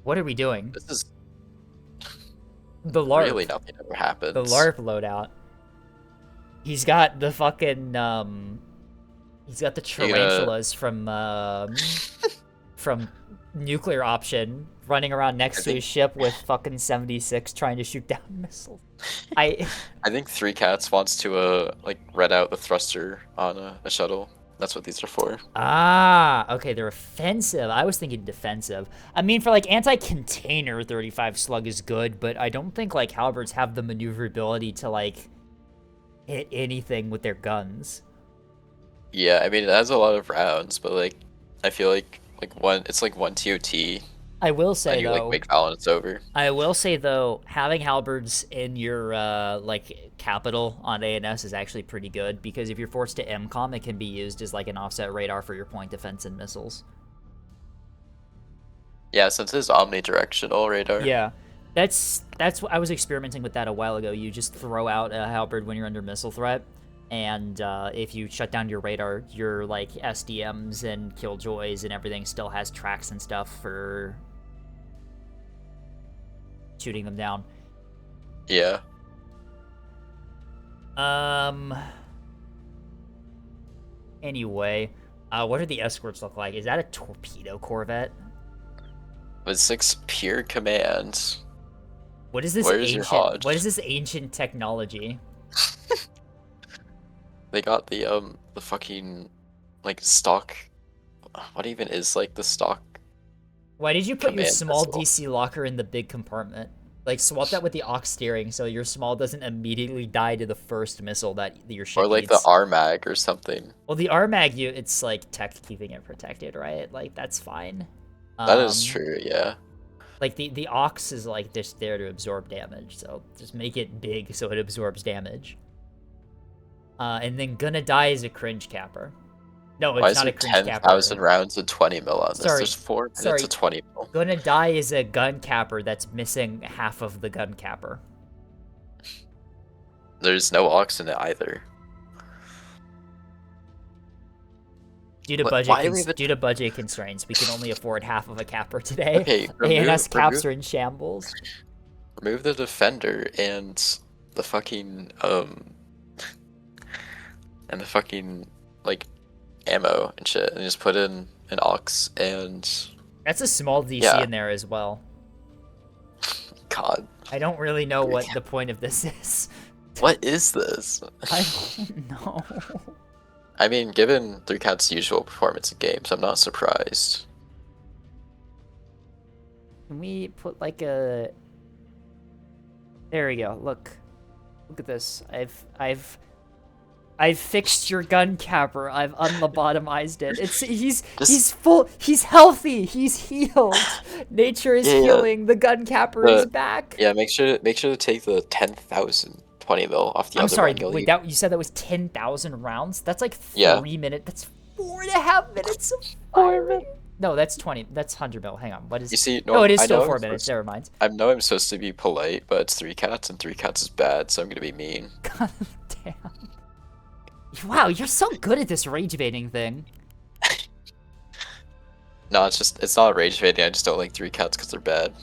What are we doing? This is The LARP. really nothing ever happens. The LARP loadout. He's got the fucking he's got the You gonna- tarantulas from Nuclear Option running around next to his ship with fucking 76 trying to shoot down missiles. I think 3 Cats wants to like red out the thruster on a shuttle. That's what these are for. Ah, okay, they're offensive. I was thinking defensive. I mean, for like anti-container, 35 slug is good, but I don't think like halberds have the maneuverability to like hit anything with their guns. Yeah, I mean it has a lot of rounds, but like I feel like it's like one TOT I will say and you though, like make foul and it's over. I will say though, having halberds in your like capital on ANS is actually pretty good because if you're forced to MCOM, it can be used as like an offset radar for your point defense and missiles. Yeah, since it's omnidirectional radar. Yeah, that's what I was experimenting with that a while ago. You just throw out a halberd when you're under missile threat, and if you shut down your radar, your like SDMs and killjoys and everything still has tracks and stuff for shooting them down. Yeah. Anyway, what do the escorts look like? Is that a torpedo corvette? With 6 pure commands. What is this Where's your ancient? Hodge? What is this ancient technology? They got the fucking like stock. What even is like the stock? Why did you put your Command small missile. DC locker in the big compartment? Like swap that with the aux steering so your small doesn't immediately die to the first missile that your ship Or like needs. the RMAG or something. Well, the RMAG, it's like tech keeping it protected, right? Like that's fine. That is true, yeah. Like the aux is like just there to absorb damage, so just make it big so it absorbs damage. And then gonna die is a cringe capper. No, it's Why is not there a cringe capper. 10,000 rounds of 20 mil on this? Sorry, There's 4 minutes sorry. of 20 mil. Gonna die is a gun capper that's missing half of the gun capper. There's no aux in it either. Due to Why budget constraints, we can only afford half of a capper today. Okay, ANS caps are in shambles. remove the defender and the fucking like ammo and shit, and just put in an aux and That's a small DC Yeah. in there as well. God, I don't really know what the point of this is. what is this? I don't know. I mean, given 3Cat's usual performance in games, I'm not surprised. Can we put like a? There we go. Look at this. I've fixed your gun capper. I've unlobotomized it. He's full. He's healthy. He's healed. Nature is Yeah. healing. The gun capper is The- back. Yeah, make sure to take the 10,000 20 mil off the I'm other sorry. one. You'll Wait, need- you said that was 10,000 rounds? That's like 3 Yeah. minutes. That's 4.5 minutes of firing. No, that's 20. That's 100 mil. Hang on. What is? You see, No, it is I still know 4 I'm minutes. supposed- Never mind. I know I'm supposed to be polite, but it's 3Cats, and 3Cats is bad, so I'm gonna be mean. God damn. Wow, you're so good at this rage baiting thing. No, it's not rage baiting. I just don't like 3 cats because they're bad.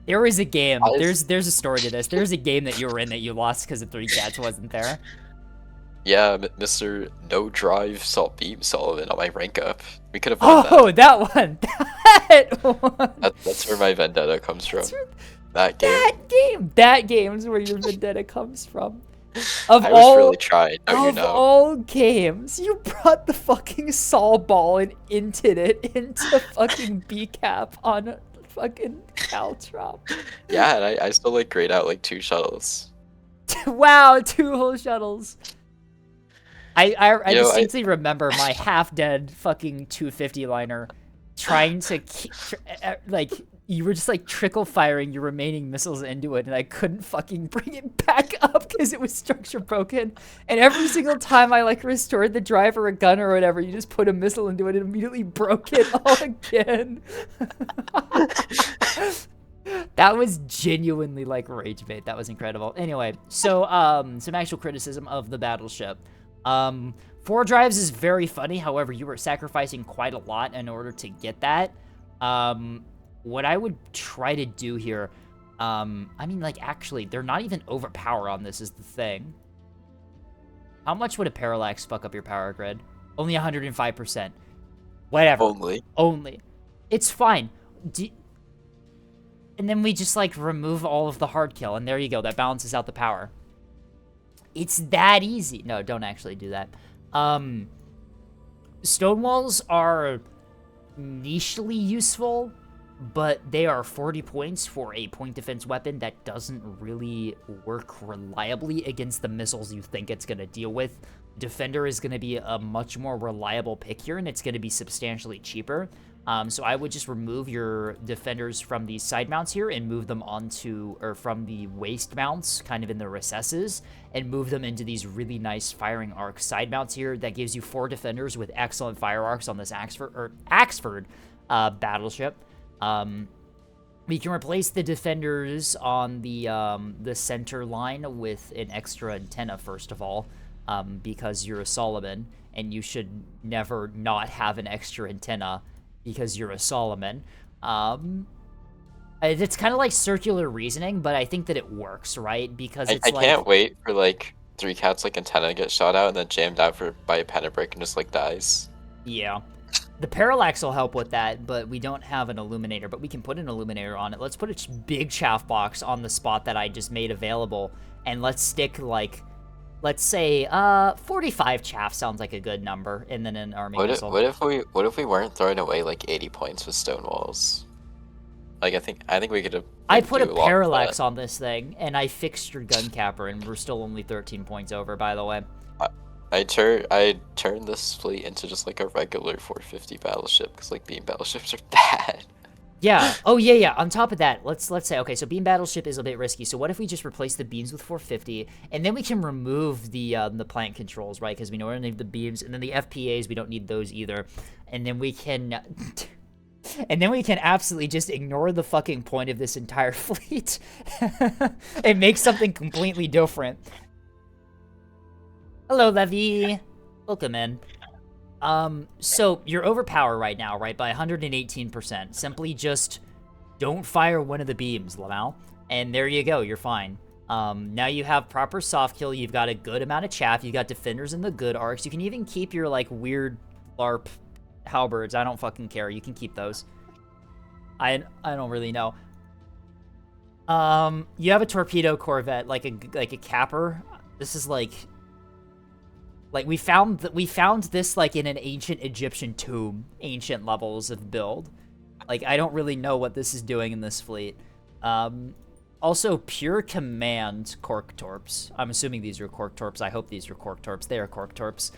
There was a game. I just- There's a story to this. There's a game that you were in that you lost because the 3 cats wasn't there. Yeah, Mr. No Drive Salt Beam Sullivan on my rank up. We could have won Oh, that one. That one. That's where my vendetta comes from. That's where- That game. That game is where your vendetta comes from. Of I all, was really trying. Don't you of know? all games, you brought the fucking saw ball and inted it into fucking B cap on a fucking Caltrop. Yeah, and I still like grayed out like 2 shuttles. Wow, 2 whole shuttles. I Yo, distinctly remember my half-dead fucking 250 liner trying to like you were just like trickle firing your remaining missiles into it, and I couldn't fucking bring it back up because it was structure broken. And every single time I like restored the drive or a gun or whatever, you just put a missile into it and immediately broke it all again. That was genuinely like rage bait. That was incredible. Anyway, so some actual criticism of the battleship. 4 drives is very funny. However, you were sacrificing quite a lot in order to get that. What I would try to do here, I mean, like, actually, they're not even overpower on this is the thing. How much would a parallax fuck up your power grid? Only 105%. Whatever. Only. It's fine. And then we just, like, remove all of the hard kill, and there you go. That balances out the power. It's that easy. No, don't actually do that. Stonewalls are nichely useful, but they are 40 points for a point defense weapon that doesn't really work reliably against the missiles you think it's going to deal with. Defender is going to be a much more reliable pick here, and it's going to be substantially cheaper. So I would just remove your defenders from these side mounts here and move them onto, or from the waist mounts, kind of in the recesses, and move them into these really nice firing arc side mounts here. That gives you 4 defenders with excellent fire arcs on this Axford battleship. We can replace the defenders on the center line with an extra antenna, first of all, because you're a Solomon, and you should never not have an extra antenna because you're a Solomon. It's kind of like circular reasoning, but I think that it works, right? Because it's I like... can't wait for like 3 cats like antenna to get shot out and then jammed out by a pentabrick and just like dies. Yeah. The parallax will help with that, but we don't have an illuminator, but we can put an illuminator on it. Let's put a big chaff box on the spot that I just made available, and let's stick like, let's say 45 chaff sounds like a good number, and then an army missile. What if we weren't throwing away like 80 points with stone walls? Like I think we could have. I put a parallax on this thing, and I fixed your gun capper, and we're still only 13 points over, by the way. I turned this fleet into just like a regular 450 battleship because like beam battleships are bad. Yeah. Oh yeah, yeah. On top of that, let's say, okay, so beam battleship is a bit risky. So what if we just replace the beams with 450, and then we can remove the plant controls, right? Because we know we're gonna need the beams, and then the FPAs, we don't need those either, and then we can. And then we can absolutely just ignore the fucking point of this entire fleet and make something completely different. Hello, Levy. Welcome in. So you're overpowered right now, right, by 118%. Simply just don't fire one of the beams, Lamal. And there you go, you're fine. Now you have proper soft kill, you've got a good amount of chaff, you've got defenders in the good arcs, you can even keep your, like, weird LARP halberds. I don't fucking care. You can keep those. I don't really know. You have a torpedo corvette, like a capper. This is like we found this like in an ancient Egyptian tomb, ancient levels of build. Like I don't really know what this is doing in this fleet. Also, pure command cork torps. I'm assuming these are cork torps. I hope these are cork torps. They are cork torps.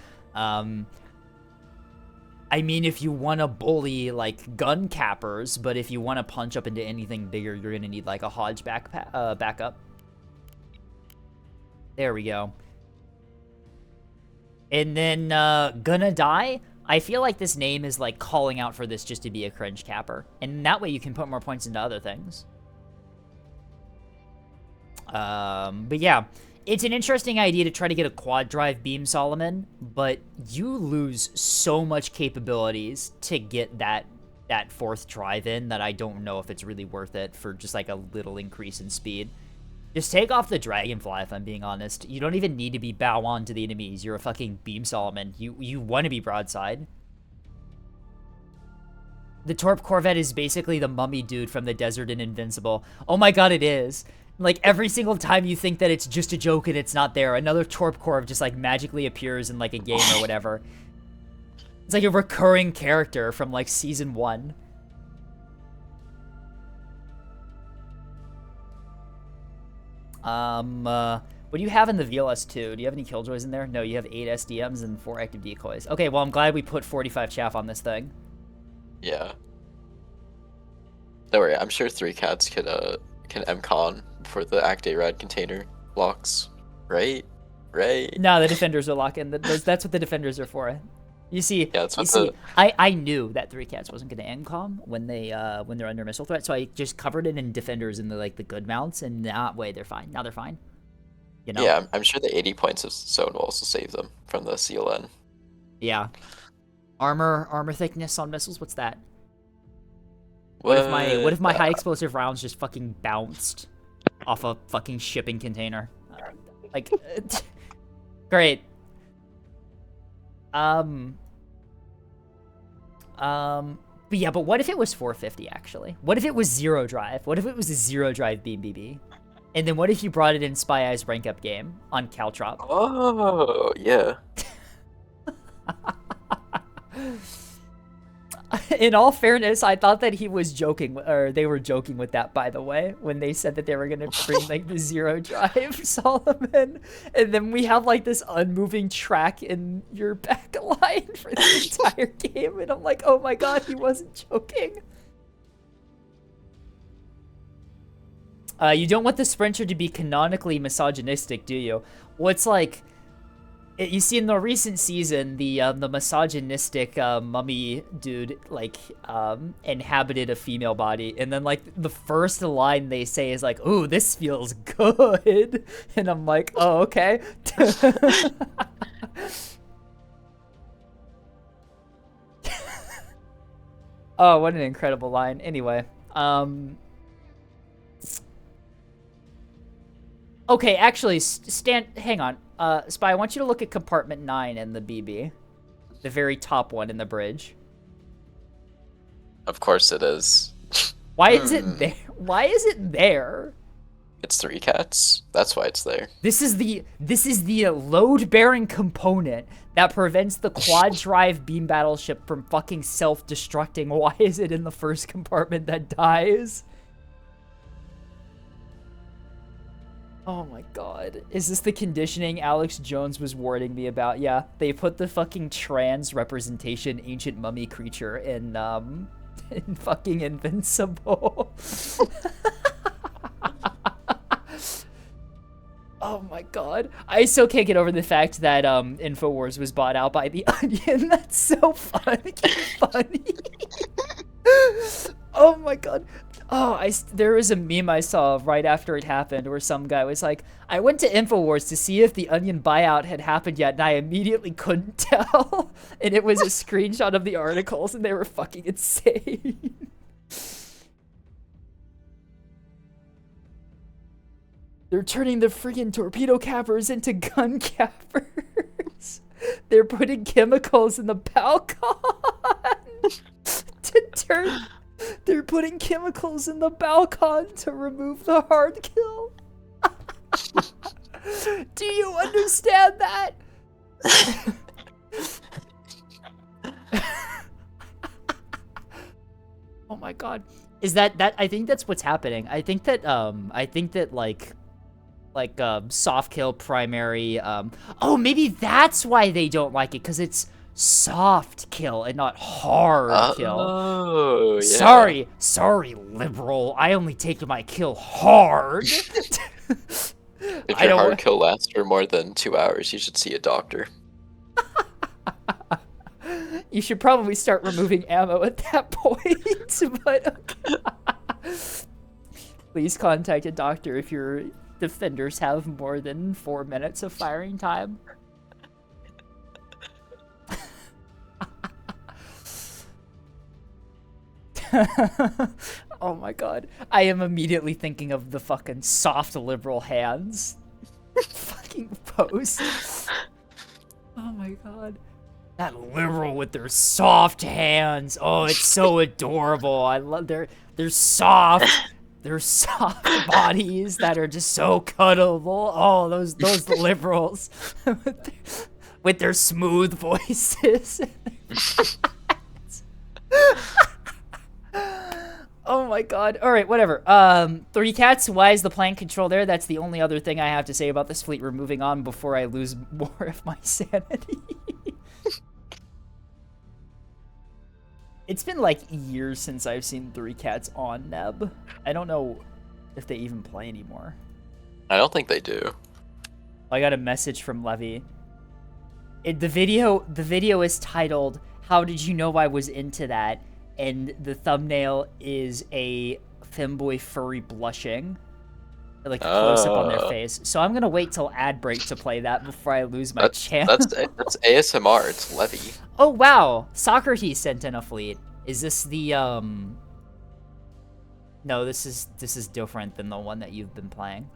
I mean, if you want to bully, like, gun cappers, but if you want to punch up into anything bigger, you're going to need, like, a Hodge backup. There we go. And then, Gonna Die. I feel like this name is, like, calling out for this just to be a cringe capper. And that way you can put more points into other things. But yeah, It's an interesting idea to try to get a quad drive beam Solomon, but you lose so much capabilities to get that fourth drive in that I don't know if it's really worth it for just like a little increase in speed. Just take off the Dragonfly, if I'm being honest. You don't even need to be bow on to the enemies. You're a fucking beam Solomon. You want to be broadside. The Torp Corvette is basically the mummy dude from the desert in Invincible. Oh my god, it is. Like, every single time you think that it's just a joke and it's not there, another Torp Corv just, like, magically appears in, like, a game or whatever. It's like a recurring character from, like, Season 1. What do you have in the VLS2? Do you have any Killjoys in there? No, you have 8 SDMs and 4 active decoys. Okay, well, I'm glad we put 45 chaff on this thing. Yeah. Don't worry, I'm sure 3 cats can MCon for the Act A Rad container locks, right? Right? No, the defenders are lock in. That's what the defenders are for. You see, Yeah, that's what you see, I knew that 3 cats wasn't going to MCOM when they're under missile threat, so I just covered it in defenders in the good mounts, and that way they're fine. Now they're fine. You know? Yeah, I'm sure the 80 points of zone will also save them from the CLN. Yeah. Armor thickness on missiles. What's that? What if my high explosive rounds just fucking bounced off a fucking shipping container? Like, great. But yeah, but what if it was 450 actually? What if it was 0 drive? What if it was a 0 drive beam BB? And then what if you brought it in Spy Eye's rank up game on Caltrop? Oh, yeah. In all fairness, I thought that he was joking, or they were joking with that, by the way, when they said that they were gonna bring like the 0 drive Solomon, and then we have like this unmoving track in your back line for the entire game, and I'm like, oh my god, he wasn't joking. You don't want the Sprinter to be canonically misogynistic, do you? Well, it's like, you see in the recent season, the misogynistic mummy dude like inhabited a female body, and then like the first line they say is like, "Ooh, this feels good," and I'm like, "Oh, okay." Oh, what an incredible line. Anyway, okay, actually, hang on. Spy, I want you to look at compartment 9 in the BB. The very top one in the bridge. Of course it is. Why is it there? Why is it there? It's 3 cats. That's why it's there. This is the load-bearing component that prevents the quad drive beam battleship from fucking self-destructing. Why is it in the first compartment that dies? Oh my god. Is this the conditioning Alex Jones was warning me about? Yeah, they put the fucking trans representation ancient mummy creature in fucking Invincible. Oh my god. I still can't get over the fact that InfoWars was bought out by The Onion. That's so funny. Oh my god. Oh, there was a meme I saw right after it happened where some guy was like, I went to InfoWars to see if the Onion buyout had happened yet, and I immediately couldn't tell. And it was a screenshot of the articles, and they were fucking insane. They're turning the friggin' torpedo cappers into gun cappers. They're putting chemicals in the Balcon to turn... They're putting chemicals in the Balcon to remove the hard kill. Do you understand that? Oh my god. Is that I think that's what's happening. I think that like soft kill primary oh, maybe that's why they don't like it, cuz it's soft kill and not hard kill. Oh, yeah. Sorry, liberal. I only take my kill hard. If your hard kill lasts for more than 2 hours, you should see a doctor. You should probably start removing ammo at that point, but okay. Please contact a doctor if you're defenders have more than 4 minutes of firing time. Oh my god. I am immediately thinking of the fucking soft liberal hands. Fucking post. Oh my god. That liberal with their soft hands. Oh, it's so adorable. I love their soft bodies that are just so cuddable. Oh, those liberals with their smooth voices. Oh my god. Alright, whatever. 3 cats, why is the plank control there? That's the only other thing I have to say about this fleet. We're moving on before I lose more of my sanity. It's been like years since I've seen 3 cats on Neb. I don't know if they even play anymore. I don't think they do. I got a message from Levy. The video is titled, "How did you know I was into that?" And the thumbnail is a femboy furry blushing. Like a close-up on their face. So I'm gonna wait till ad break to play that before I lose my channel. That's ASMR, it's Levy. Oh wow! Socrates sent in a fleet. Is this the No, this is different than the one that you've been playing.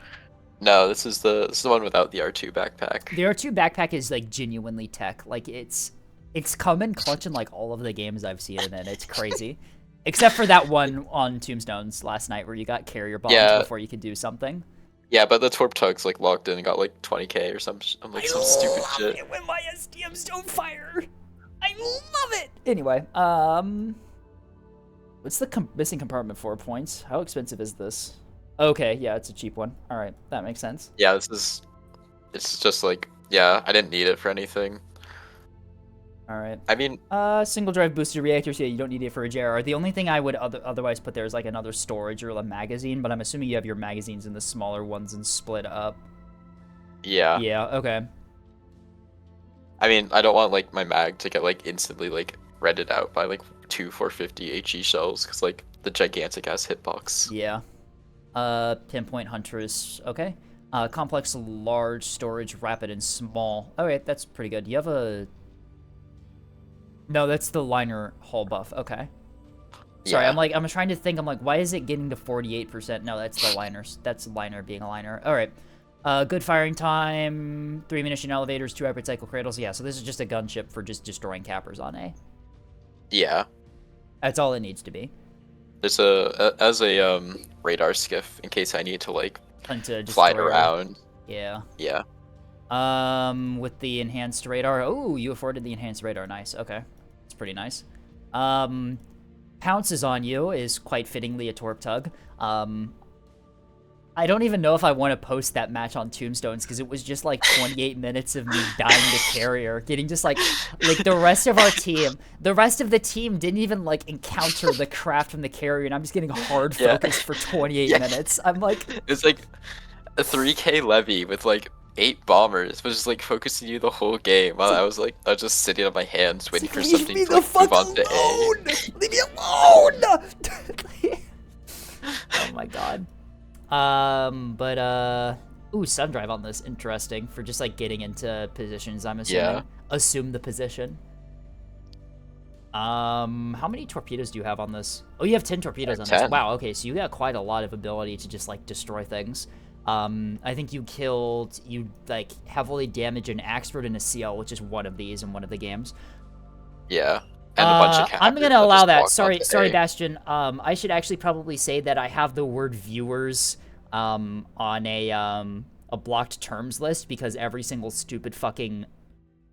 No, this is the one without the R2 backpack. The R2 backpack is like genuinely tech. Like it's come in clutch in like all of the games I've seen it in. It's crazy. Except for that one on Tombstones last night where you got carrier bombs before you could do something. Yeah, but the Torp Tugs like logged in and got like 20k or some stupid shit. It when my SDMs don't fire. I love it. Anyway, what's the missing compartment 4 points? How expensive is this? Okay, yeah, it's a cheap one. All right, that makes sense. Yeah, it's just like, yeah, I didn't need it for anything. All right. I mean, single drive boosted reactors. Yeah, you don't need it for a JR. The only thing I would otherwise put there is like another storage or a magazine, but I'm assuming you have your magazines in the smaller ones and split up. yeah. Yeah. Okay. I mean, I don't want like my mag to get like instantly like redded out by like 2 450 HE shells because like the gigantic ass hitbox. Yeah. Pinpoint hunters. Okay. Complex, large, storage, rapid, and small. Okay, that's pretty good. You have a... No, that's the liner hull buff. Okay. Sorry, Yeah. I'm trying to think. I'm like, why is it getting to 48%? No, that's the liners. That's liner being a liner. All right. Good firing time, 3 munition elevators, 2 hyper cycle cradles. Yeah, so this is just a gunship for just destroying cappers on A. Yeah. That's all it needs to be. There's a radar skiff in case I need to like And to fly it destroy- around. Yeah. Yeah. With the enhanced radar. Oh, you afforded the enhanced radar. Nice. Okay. It's pretty nice. Pounces on you is quite fittingly a Torp Tug. I don't even know if I want to post that match on Tombstones because it was just like 28 minutes of me dying to carrier, getting just like the rest of our team. The rest of the team didn't even like encounter the craft from the carrier, and I'm just getting hard focused for 28 minutes. I'm like, It's like a 3k levy with like 8 bombers, was just like focusing you the whole game while I was just sitting on my hands waiting for something to like, move on to A. Leave me alone! Oh my god. Ooh, sun drive on this, interesting, for just like getting into positions, I'm assuming. Yeah. Assume the position. How many torpedoes do you have on this? Oh, you have 10 torpedoes on this. 10. Wow, okay, so you got quite a lot of ability to just like destroy things. I think you like heavily damage an Axford and a CL, which is one of these in one of the games. Yeah. And a bunch of I'm cappers gonna allow just that. walk Sorry, onto A. Bastion. I should actually probably say that I have the word viewers on a blocked terms list because every single stupid fucking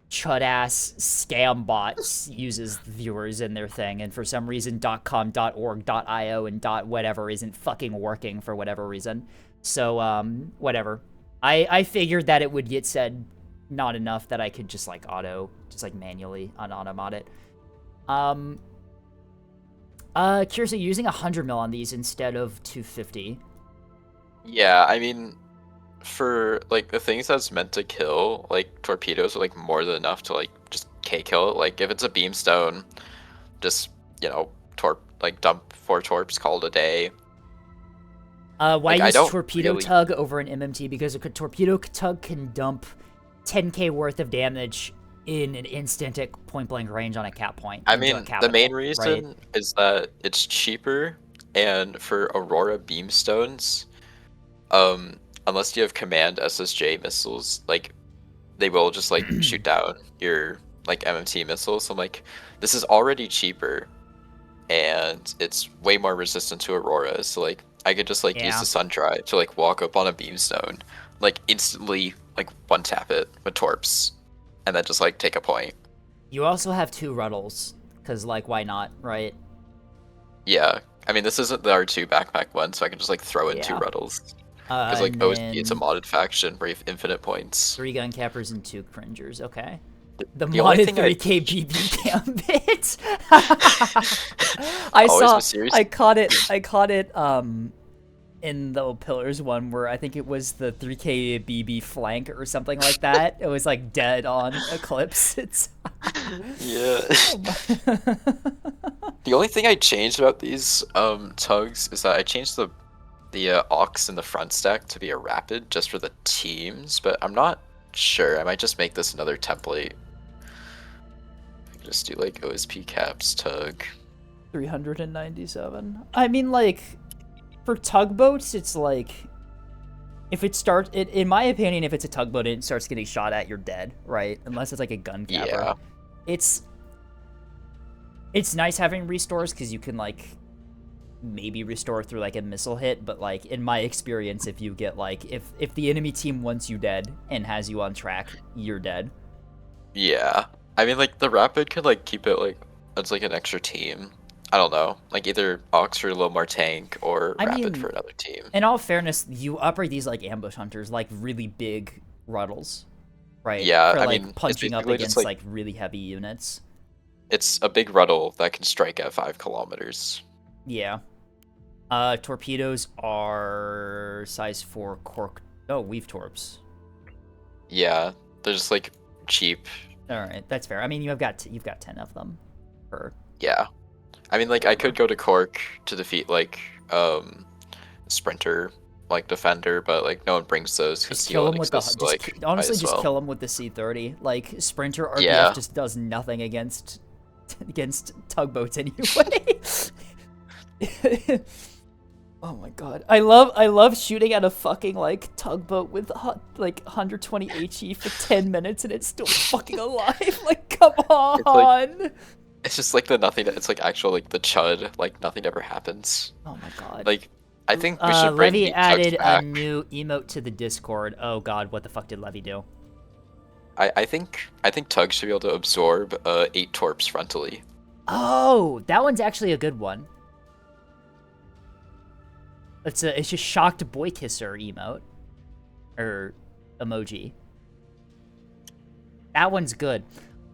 chud ass scam bot uses viewers in their thing, and for some reason .com, .org, .io, and .whatever isn't fucking working for whatever reason. So whatever. I figured that it would get said not enough that I could just like manually un-automod it. Curious, using 100 mil on these instead of 250. Yeah, I mean, for like the things that's meant to kill, like torpedoes are like more than enough to like just K-kill it. Like if it's a beamstone, just, you know, dump 4 torps, call it a day. Why Like, I use don't Torpedo really- Tug over an MMT? Because a Torpedo Tug can dump 10k worth of damage in an instant at point blank range on a cap point. I into a mean, the capital, main right? reason is that it's cheaper, and for Aurora beamstones, unless you have command SSJ missiles, like they will just like shoot down your like MMT missiles. So I'm like, this is already cheaper, and it's way more resistant to Aurora. So like, I could just like use Yeah. the Sun Drive to like walk up on a beamstone, like instantly like one tap it with torps, and then just like take a point. You also have 2 Ruddles, because, like, why not, right? Yeah, I mean, this isn't the R2 backpack one, so I can just like throw in 2 Yeah. Ruddles. Because like And OSP, it's a then modded faction where you have infinite points. 3 gun cappers and 2 cringers, okay. The The only modded thing I- 3k BB gambit. I Always saw. mysterious. I caught it. In the Pillars one where I think it was the 3k BB flank or something like that. It was like dead on Eclipse. It's. Yeah. The only thing I changed about these tugs is that I changed the aux in the front stack to be a rapid just for the teams, but I'm not sure. I might just make this another template. I can just do like OSP caps tug. 397. I mean, like, for tugboats, it's like, if it starts, in my opinion, if it's a tugboat and it starts getting shot at, you're dead, right? Unless it's like a gun capper. Yeah. It's nice having restores because you can like maybe restore through like a missile hit, but like in my experience, if you get like if the enemy team wants you dead and has you on track, you're dead. Yeah. I mean, like the rapid could like keep it like it's like an extra team. I don't know, like either aux for a little more tank or I rapid mean, for another team. In all fairness, you operate these like ambush hunters, like really big Ruddles, right? Yeah, for I like mean, it's punching up basically just, against like- like really heavy units. It's a big ruddle that can strike at 5 kilometers. Yeah. Torpedoes are size 4 cork. Oh, weave torps. Yeah, they're just like cheap. All right, that's fair. I mean, you've got 10 of them per. Yeah. I mean, like, I could go to Cork to defeat, like, Sprinter, like, Defender, but, like, no one brings those because Just you kill don't him with the. exist, like, might Honestly, as just well. kill him with the C30. Like Sprinter RPF Yeah. just does nothing against tugboats anyway. Oh my god, I love shooting at a fucking like tugboat with like 120 HE for 10 minutes and it's still fucking alive. Like, come on. It's just, like, the nothing, it's, like, actual, like, the chud, like, nothing ever happens. Oh my god. Like, I think we should bring Levy the tugs added a back. new emote to the Discord. Oh god, what the fuck did Levy do? I think tugs should be able to absorb 8 torps frontally. Oh, that one's actually a good one. It's just shocked boy kisser emote or emoji. That one's good.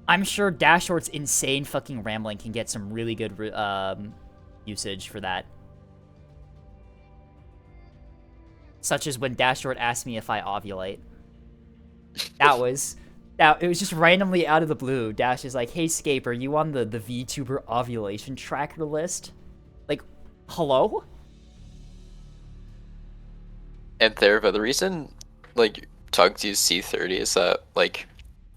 I'm sure Dashort's insane fucking rambling can get some really good usage for that. Such as when Dashort asked me if I ovulate. It was just randomly out of the blue. Dash is like, "Hey Scape, are you on the VTuber ovulation tracker list?" Like, hello? And there, but the reason, like, tugs use C30 is that, like,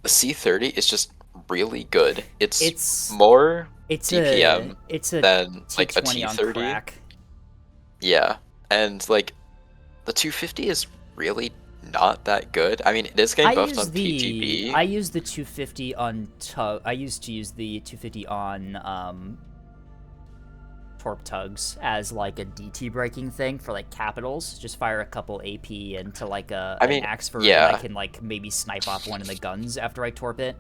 the C30 is just really good. It's more DPM than, like, a T20 on T30. crack. Yeah, and, like, the 250 is really not that good. I mean, it is getting buffed on PGB. I use the 250 on I used to use the 250 on Torp tugs as like a DT breaking thing for like capitals. Just fire a couple AP into like an axe for yeah. and I can like maybe snipe off one of the guns after I torp it.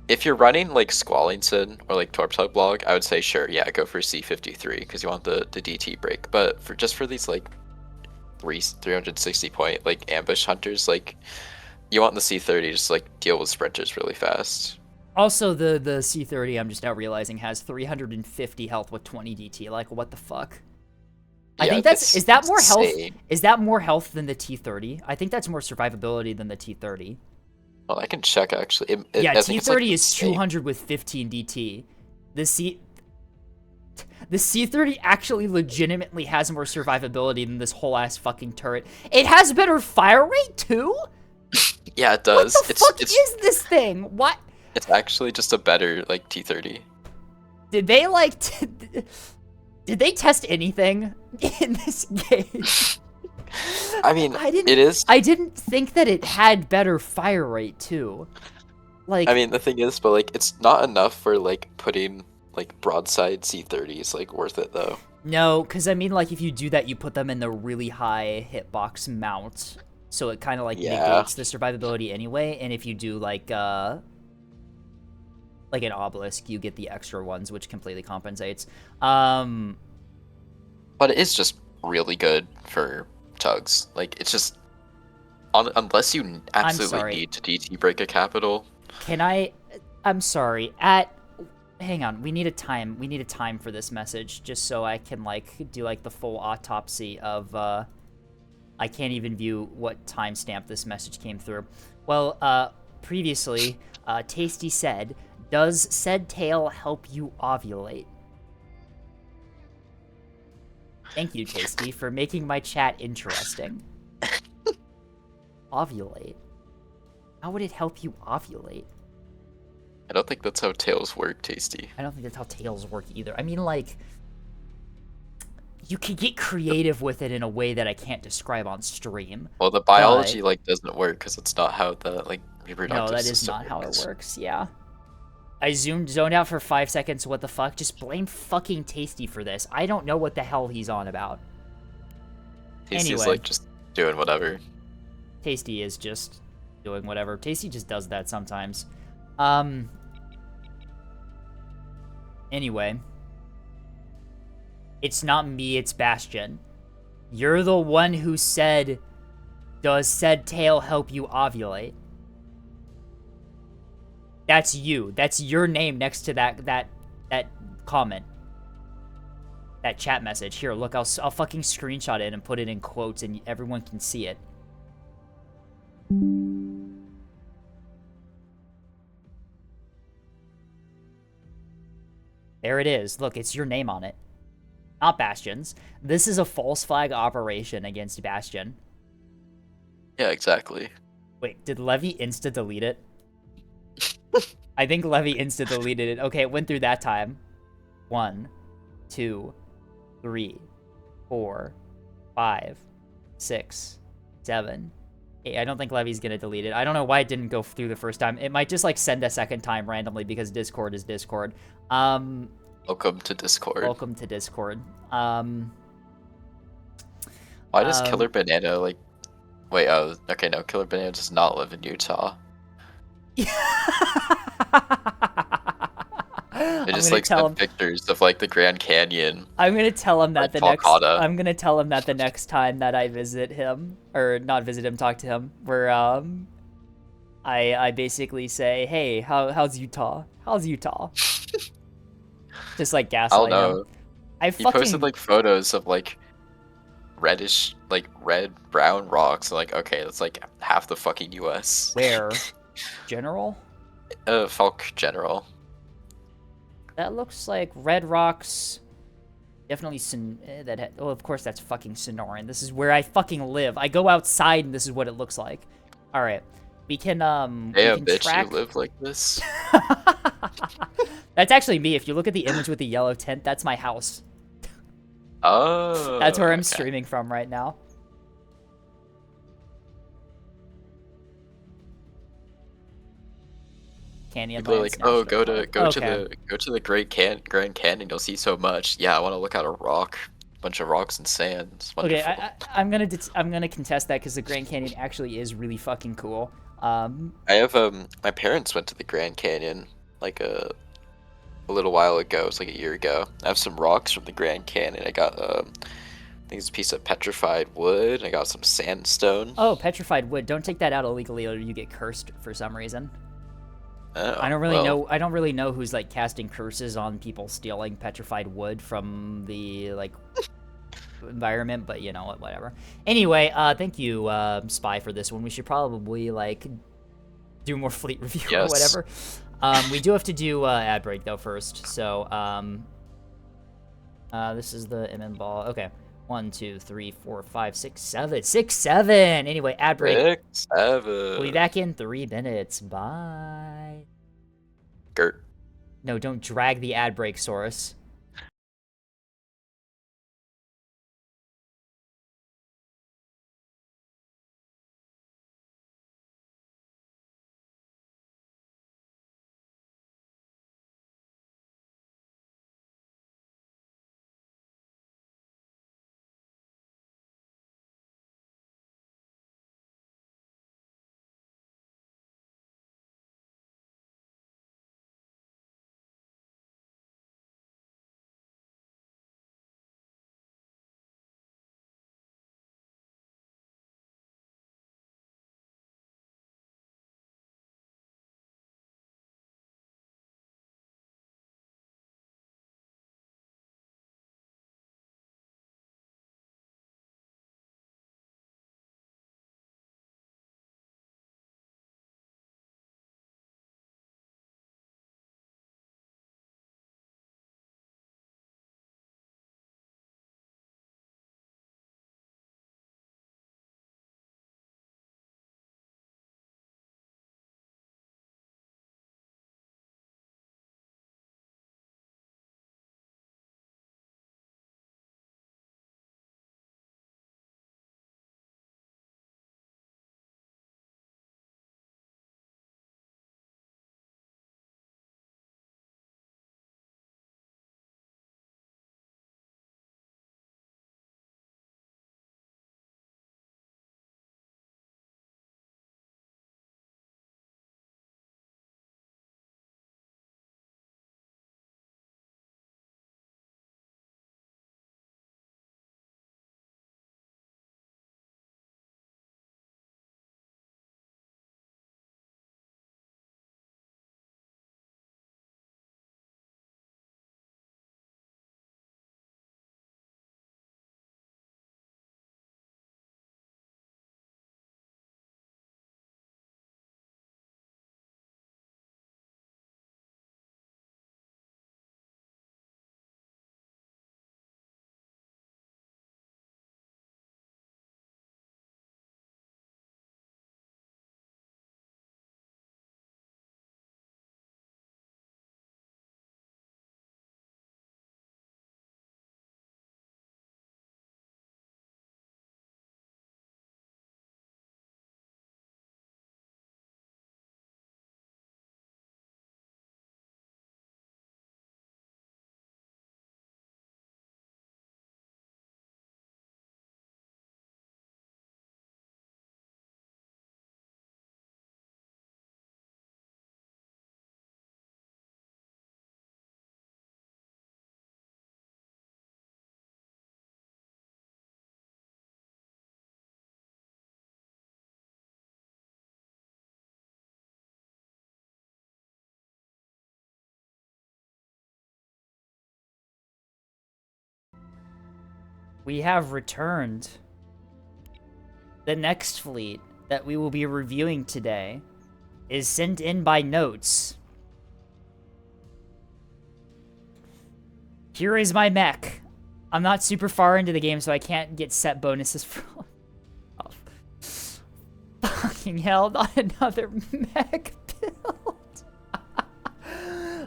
If you're running like Squallington or like Torp Tug Blog, I would say sure, yeah, go for C53 because you want the DT break. But for these like 360 point like ambush hunters, like you want the C30 just like deal with sprinters really fast. Also, the C30, I'm just now realizing, has 350 health with 20 DT. Like, what the fuck? I Yeah, think is that more health? insane. Is that more health than the T30? I think that's more survivability than the T30. Well, I can check actually. Yeah, I think it's, like, T30 the is same. 200 with 15 DT. The C-30 actually legitimately has more survivability than this whole ass fucking turret. It has better fire rate too? Yeah, it does. What the fuck is this thing? What? It's actually just a better like T30. Did they like... Did they test anything in this game? I mean, it is. I didn't think that it had better fire rate too. Like, I mean, the thing is, but like, it's not enough for like putting like broadside C30s like worth it though. no, because I mean, like, if you do that, you put them in the really high hitbox mount, so it kind of like negates the survivability anyway. And if you do like an obelisk, you get the extra ones, which completely compensates. But it is just really good for tugs. Like, it's just unless you absolutely need to DT break a capital. I'm sorry. Hang on. We need a time for this message, just so I can like do like the full autopsy of. I can't even view what timestamp this message came through. Well, previously, Tasty said, "Does said tail help you ovulate?" Thank you, Tasty, for making my chat interesting. Ovulate? How would it help you ovulate? I don't think that's how tails work, Tasty. I don't think that's how tails work either. I mean, like, you could get creative with it in a way that I can't describe on stream. Well, the biology like doesn't work because it's not how the like reproductive No, that is system not how it works. works. Yeah. I zoned out for 5 seconds. What the fuck? Just blame fucking Tasty for this. I don't know what the hell he's on about. Tasty's Anyway. like just doing whatever. Tasty is just doing whatever. Tasty just does that sometimes. Anyway. It's not me, it's Bastion. You're the one who said, "Does said tail help you ovulate?" That's you. That's your name next to that comment. That chat message. Here, look, I'll fucking screenshot it and put it in quotes and everyone can see it. There it is. Look, it's your name on it. Not Bastion's. This is a false flag operation against Bastion. Yeah, exactly. Wait, did Levy insta-delete it? I think Levy insta-deleted it. Okay, it went through that time. 1, 2, 3, 4, 5, 6, 7, 8. I don't think Levy's gonna delete it. I don't know why it didn't go through the first time. It might just like send a second time randomly because Discord is Discord. Welcome to Discord. Welcome to Discord. Why does Killer Banana like... Wait, okay, no, Killer Banana does not live in Utah. They just like sent pictures of like the Grand Canyon. I'm gonna tell him that like, I'm gonna tell him that the next time that I visit him, or not visit him, talk to him, where I basically say, "Hey, how's Utah? How's Utah?" Just like gaslight him. He posted like photos of like reddish, like red brown rocks. Like, okay, that's like half the fucking U.S. Where? General? Falk General. That looks like red rocks. Definitely oh, of course that's fucking Sonoran. This is where I fucking live. I go outside and this is what it looks like. All right, we can Hey, bitch, you live like this. That's actually me. If you look at the image with the yellow tint, that's my house. Oh. That's where I'm streaming from right now. Canyon. People are like, oh, go to the Grand Canyon. You'll see so much. Yeah, I want to look at a rock, bunch of rocks and sand. It's wonderful. Okay, I'm gonna contest that because the Grand Canyon actually is really fucking cool. I have my parents went to the Grand Canyon like a little while ago. It's like a year ago. I have some rocks from the Grand Canyon. I got I think it's a piece of petrified wood. I got some sandstone. Oh, petrified wood. Don't take that out illegally or you get cursed for some reason. Oh, I don't really know who's like casting curses on people stealing petrified wood from the like environment, but you know what, whatever. Anyway, thank you, Spy, for this one. We should probably like do more fleet review or whatever. We do have to do ad break though first, so This is the MM ball. Okay. 1, 2, 3, 4, 5, 6, 7. 6, 7. Anyway, ad break. 6, 7. We'll be back in 3 minutes. Bye. Gert. No, don't drag the ad break, Saurus. We have returned. The next fleet that we will be reviewing today is sent in by Notes. Here is my mech. I'm not super far into the game, so I can't get set bonuses for... Oh. Fucking hell, not another mech build.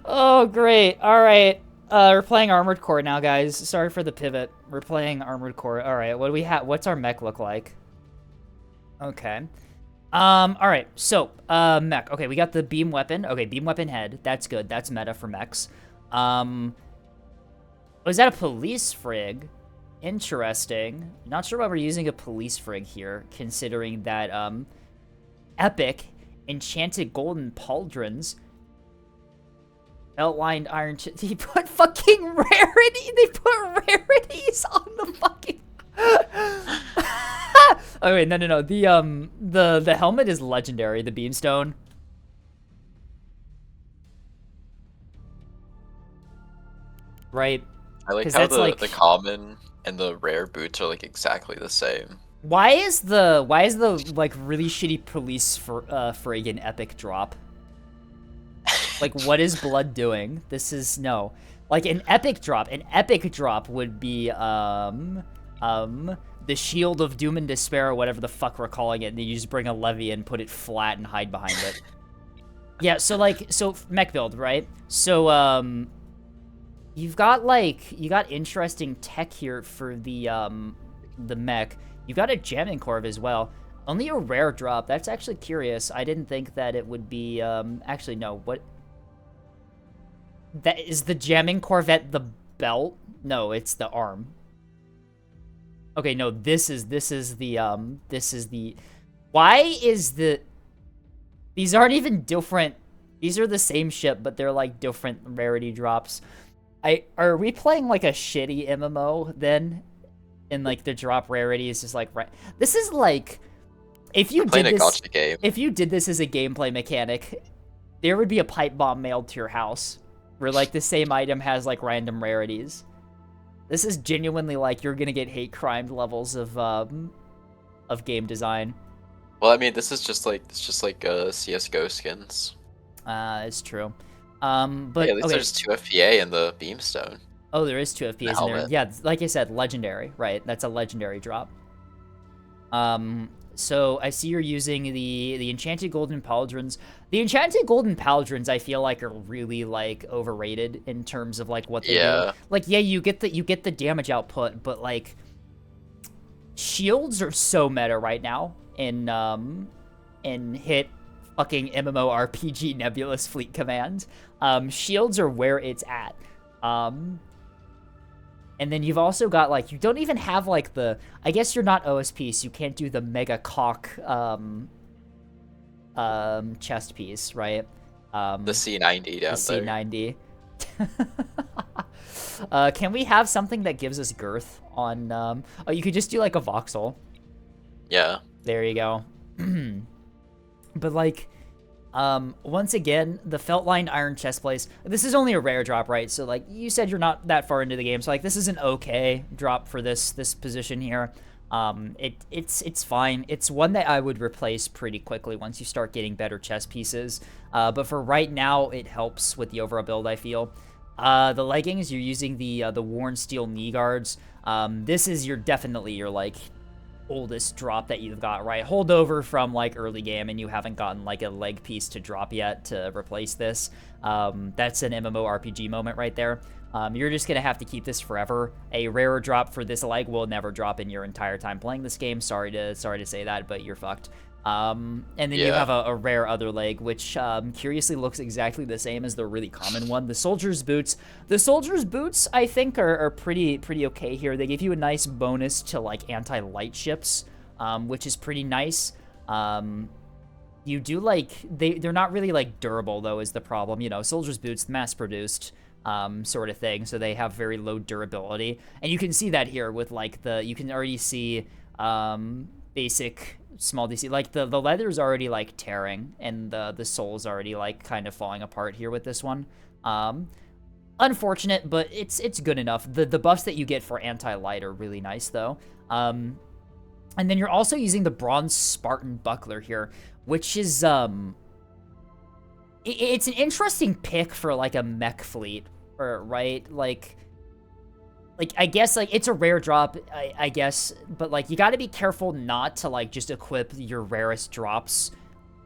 Oh, great. All right. We're playing Armored Core now, guys. Sorry for the pivot. We're playing Armored Core. All right, what do we have? What's our mech look like? Okay. All right. So, mech. Okay, we got the beam weapon. Okay, beam weapon head. That's good. That's meta for mechs. Was that a police frig? Interesting. Not sure why we're using a police frig here, considering that, epic enchanted golden pauldrons. Outlined iron. He put fucking rarity. They put rarities on the fucking. Oh wait, no. The helmet is legendary. The beamstone. Right. I like 'Cause how that's the, like- the common and the rare boots are like exactly the same. Why is the like really shitty police for friggin' epic drop? Like, what is blood doing? This is no. Like an epic drop. An epic drop would be the Shield of Doom and Despair, or whatever the fuck we're calling it, and then you just bring a levy and put it flat and hide behind it. Yeah, so mech build, right? So you got interesting tech here for the mech. You got a jamming corv as well. Only a rare drop. That's actually curious. I didn't think that it would be actually no, what that is the jamming corvette the belt? No, it's the arm. Okay, no, this is the why is the these aren't even different. These are the same ship, but they're like different rarity drops. Are we playing like a shitty MMO then? And like the drop rarity is just like this is like if you did this game. If you did this as a gameplay mechanic, there would be a pipe bomb mailed to your house where like the same item has like random rarities. This is genuinely like you're gonna get hate crime levels of game design. Well, I mean, this is just like CS:GO skins. It's true. But yeah, at least okay. there's 2 FPA in the Beamstone. Oh, there is 2 FPAs in there. Yeah, like I said, legendary, right? That's a legendary drop. So I see you're using the Enchanted Golden Pauldrons. The Enchanted Golden Pauldrons, I feel like, are really like overrated in terms of like what they do. Like, yeah, you get the damage output, but like shields are so meta right now in hit fucking MMORPG Nebulous Fleet Command. Shields are where it's at. And then you've also got, like, you don't even have, like, the... I guess you're not OSP, so you can't do the Mega Cock, chest piece, right? The C90 down there. The C90. Can we have something that gives us girth on... Oh, you could just do, like, a voxel. Yeah. There you go. But, like... once again, the Feltline Iron Chestplates, this is only a rare drop, right? So, like, you said you're not that far into the game, so, like, this is an okay drop for this position here. It's fine. It's one that I would replace pretty quickly once you start getting better chest pieces. But for right now, it helps with the overall build, I feel. The leggings, you're using the Worn Steel Knee Guards. This is definitely your, like... oldest drop that you've got, right? Holdover from like early game, and you haven't gotten like a leg piece to drop yet to replace this. That's an MMORPG moment right there. You're just gonna have to keep this forever. A rarer drop for this leg will never drop in your entire time playing this game. Sorry to say that, but you're fucked. And then you have a rare other leg, which curiously looks exactly the same as the really common one. The Soldier's Boots. The Soldier's Boots, I think, are pretty okay here. They give you a nice bonus to, like, anti-light ships, which is pretty nice. You do, like... They're not really, like, durable, though, is the problem. You know, Soldier's Boots, mass-produced sort of thing, so they have very low durability. And you can see that here with, like, you can already see basic... small DC, like the leather's already like tearing, and the sole's already like kind of falling apart here with this one. Unfortunate, but it's good enough. The buffs that you get for anti-light are really nice though. And then you're also using the Bronze Spartan buckler here, which is it's an interesting pick for like a mech fleet, or right, like I guess, like, it's a rare drop, I guess, but, like, you gotta be careful not to, like, just equip your rarest drops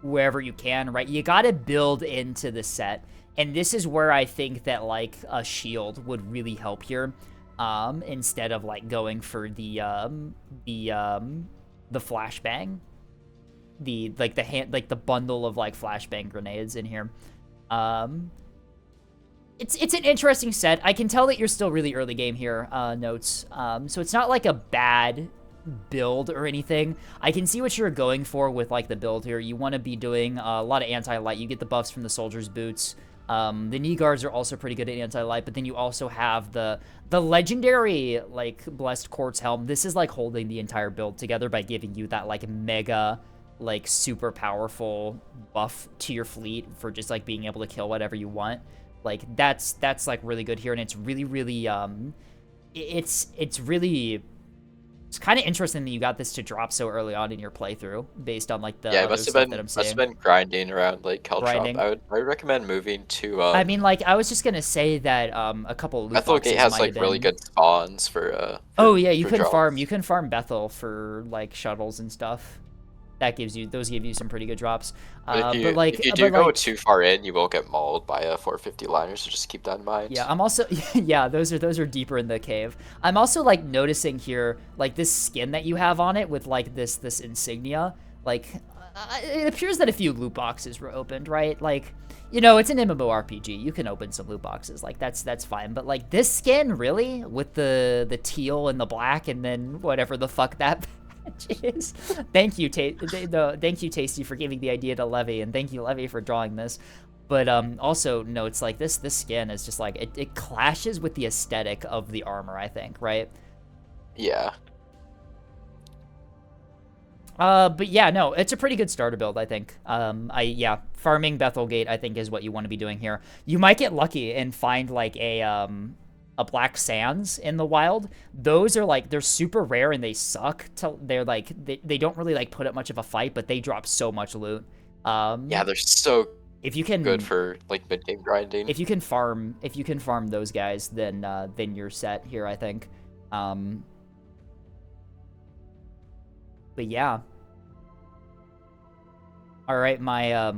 wherever you can, right? You gotta build into the set, and this is where I think that, like, a shield would really help here, instead of, like, going for the flashbang, the bundle of, like, flashbang grenades in here. It's an interesting set. I can tell that you're still really early game here, Notes. So it's not like a bad build or anything. I can see what you're going for with like the build here. You want to be doing a lot of anti-light. You get the buffs from the Soldier's Boots. The knee guards are also pretty good at anti-light, but then you also have the legendary like Blessed Quartz Helm. This is like holding the entire build together by giving you that like mega like super powerful buff to your fleet for just like being able to kill whatever you want. Like, that's like really good here, and it's really, really, it's really It's kind of interesting that you got this to drop so early on in your playthrough, based on like the Yeah, it other must have stuff been that I'm must have seeing. been grinding around like Hell Drop. Grinding. I would recommend moving to I mean, like, I was just gonna say that a couple of loot Bethel Gate boxes has might like have really been. good spawns for Oh yeah, for drops. you can farm Bethel for like shuttles and stuff. That gives you those give you some pretty good drops. But if you do But go like too far in, you will get mauled by a 450 liner, so just keep that in mind. yeah, I'm also yeah, those are deeper in the cave. I'm also like noticing here like this skin that you have on it with like this insignia. Like it appears that a few loot boxes were opened, right? Like you know, it's an MMORPG. You can open some loot boxes. Like that's fine. But like this skin really with the teal and the black and then whatever the fuck that is. Thank you, thank you, Tasty, for giving the idea to Levy, and thank you, Levy, for drawing this. But also, no, it's like this skin is just like it clashes with the aesthetic of the armor, I think, right? Yeah. But yeah, no, it's a pretty good starter build, I think. Yeah, farming Bethel Gate, I think, is what you want to be doing here. You might get lucky and find like a Black Sands in the wild. Those are like they're super rare and they suck. They're like they don't really like put up much of a fight, but they drop so much loot. Yeah, they're so if you can good for like mid game grinding. If you can farm those guys, then you're set here, I think. But yeah. All right, my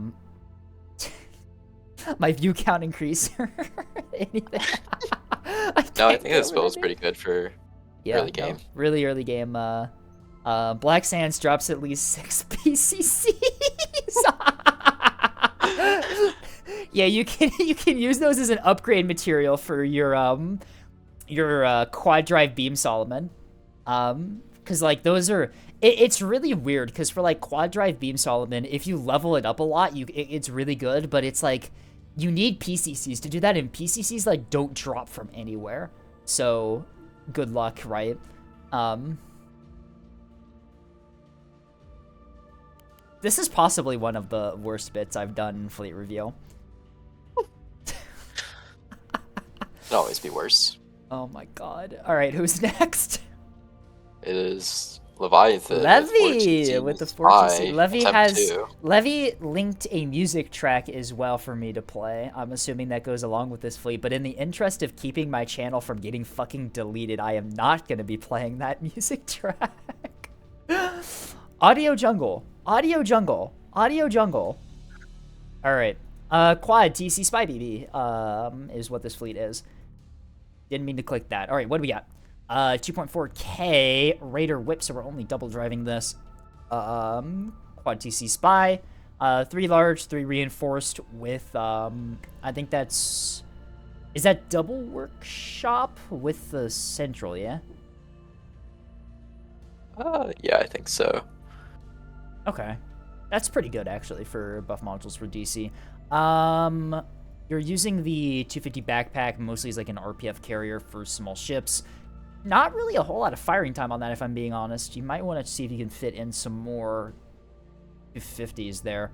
my view count increaser. Anything? I think this build is pretty good for early game. No, really early game. Black Sands drops at least 6 PCCs. Yeah, you can use those as an upgrade material for your quad drive beam Solomon. Because like those are it's really weird because for like quad drive beam Solomon, if you level it up a lot, it's really good, but it's like you need PCCs to do that, and PCCs like don't drop from anywhere. So good luck, right? This is possibly one of the worst bits I've done in Fleet Review. Could always be worse. Oh my god. Alright, who's next? It is Leviathan. Levy with the 14. Levy Levy linked a music track as well for me to play. I'm assuming that goes along with this fleet, but in the interest of keeping my channel from getting fucking deleted, I am not going to be playing that music track. Audio Jungle. Audio Jungle. Audio Jungle. Alright. Quad TC Spy BB is what this fleet is. Didn't mean to click that. Alright, what do we got? 2.4K Raider Whip, so we're only double driving this. Quad TC Spy. 3 large, 3 reinforced with, I think that's... Is that double workshop with the central, yeah? Yeah, I think so. Okay. That's pretty good, actually, for buff modules for DC. You're using the 250 backpack mostly as like an RPF carrier for small ships. Not really a whole lot of firing time on that, if I'm being honest. You might want to see if you can fit in some more 250s there,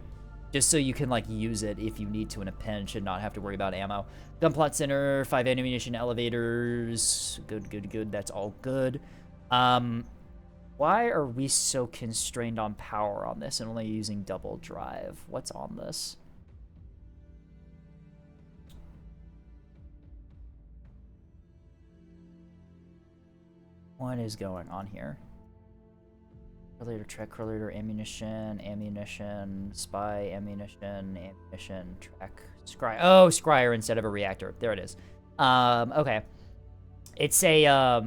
just so you can like use it if you need to in a pinch and not have to worry about ammo. Gunplot center, 5 ammunition elevators. Good. That's all good. Why are we so constrained on power on this and only using double drive? What's on this? What is going on here? Correlator, track, correlator, ammunition, spy, ammunition, track, scry. Oh, scryer instead of a reactor. There it is. Okay. It's a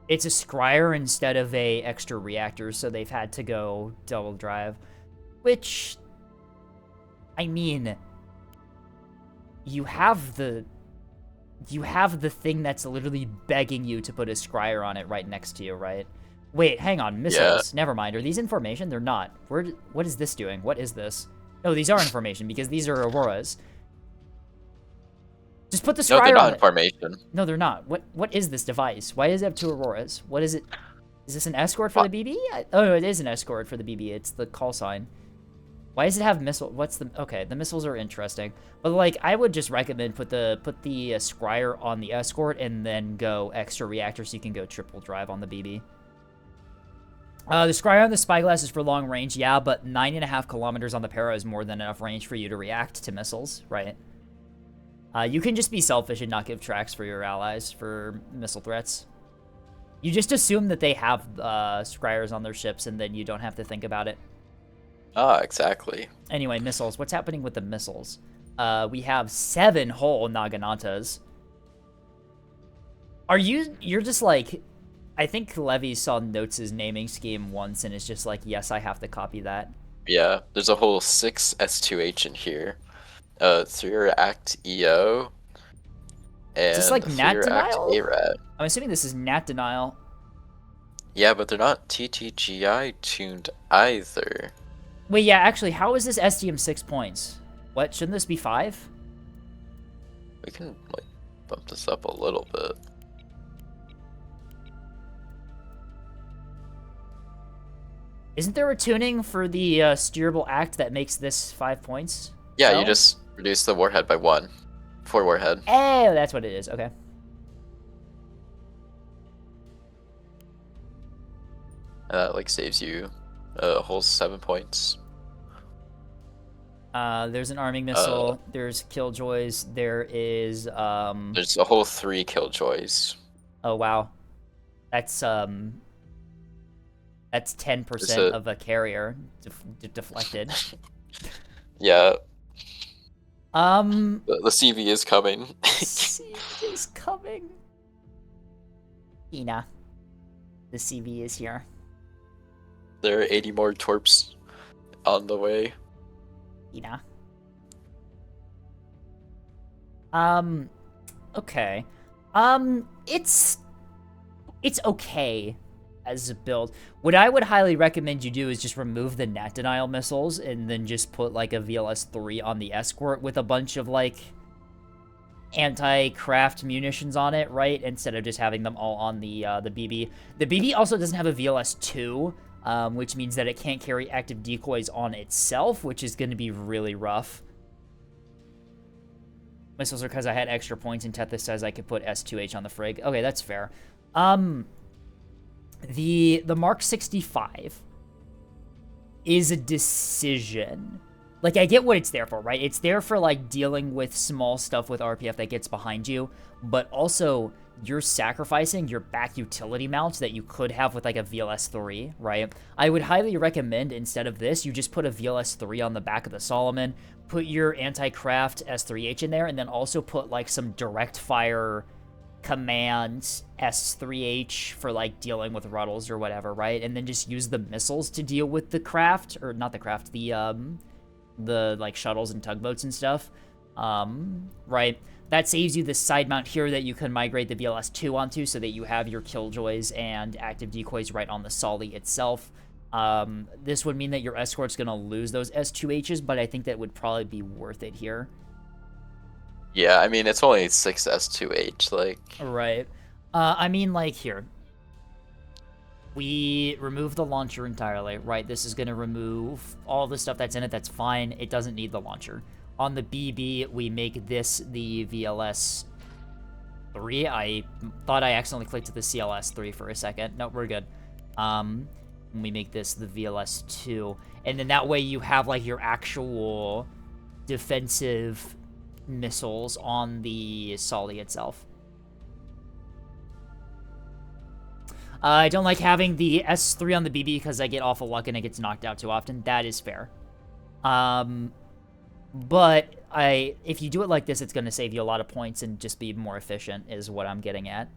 scryer instead of a extra reactor, so they've had to go double drive, which, I mean, you have the thing that's literally begging you to put a scryer on it right next to you, right? Wait, hang on, missiles. Yeah. Never mind. Are these information? They're not. What is this doing? What is this? No, these are information because these are auroras. Just put the scryer on it. No, they're not information. No, they're not. What is this device? Why does it have 2 auroras? What is it? Is this an escort for the BB? Oh, no, it is an escort for the BB. It's the call sign. Why does it have missile? What's the... Okay, the missiles are interesting. But, like, I would just recommend put the Scryer on the Escort and then go extra reactor so you can go triple drive on the BB. The Scryer on the Spyglass is for long range, yeah, but 9.5 kilometers on the Para is more than enough range for you to react to missiles, right? You can just be selfish and not give tracks for your allies for missile threats. You just assume that they have Scryers on their ships, and then you don't have to think about it. Ah, exactly. Anyway, missiles. What's happening with the missiles? We have 7 whole Naganatas. You're just like... I think Levy saw Notes' naming scheme once, and it's just like, yes, I have to copy that. Yeah, there's a whole 6 S2H in here. 3-react EO. And Is this like Nat 3-react Denial? ARAT. I'm assuming this is Nat Denial. Yeah, but they're not TTGI tuned either. Wait, yeah, actually, how is this SDM 6 points? What, shouldn't this be 5? We can like bump this up a little bit. Isn't there a tuning for the steerable act that makes this 5 points? Yeah, No? you just reduce the warhead by 1. 4 warhead. Oh, that's what it is. Okay. And that like saves you a whole 7 points. There's an arming missile. There's killjoys. There is There's a whole 3 killjoys. Oh wow, that's 10% of a carrier deflected. Yeah, The the CV is coming. CV is coming. Ina, the CV is here. There are 80 more torps on the way. Ina. Okay. It's okay as a build. What I would highly recommend you do is just remove the Nat Denial missiles and then just put like a VLS-3 on the Escort with a bunch of like anti-craft munitions on it, right? Instead of just having them all on the BB. The BB also doesn't have a VLS-2, which means that it can't carry active decoys on itself, which is going to be really rough. Missiles are because I had extra points, and Tethys says I could put S2H on the Frigg. Okay, that's fair. The Mark 65 is a decision. Like, I get what it's there for, right? It's there for, like, dealing with small stuff with RPF that gets behind you, but also you're sacrificing your back utility mount that you could have with, like, a VLS-3, right? I would highly recommend, instead of this, you just put a VLS-3 on the back of the Solomon, put your anti-craft S3H in there, and then also put, like, some direct fire command S3H for, like, dealing with Ruddles or whatever, right? And then just use the missiles to deal with the craft, or not the craft, the like shuttles and tugboats and stuff, right? That saves you this side mount here that you can migrate the VLS-2 onto so that you have your killjoys and active decoys right on the Solly itself. This would mean that your Escort's gonna lose those S2Hs, but I think that would probably be worth it here. Yeah, I mean, it's only 6 S2H, like... Right. I mean, like, here. We remove the launcher entirely, right? This is going to remove all the stuff that's in it. That's fine. It doesn't need the launcher. On the BB, we make this the VLS-3. I thought I accidentally clicked to the CLS-3 for a second. No, we're good. We make this the VLS-2. And then that way you have, like, your actual defensive missiles on the Solly itself. I don't like having the S3 on the BB because I get awful luck and it gets knocked out too often. That is fair. But if you do it like this, it's going to save you a lot of points and just be more efficient is what I'm getting at.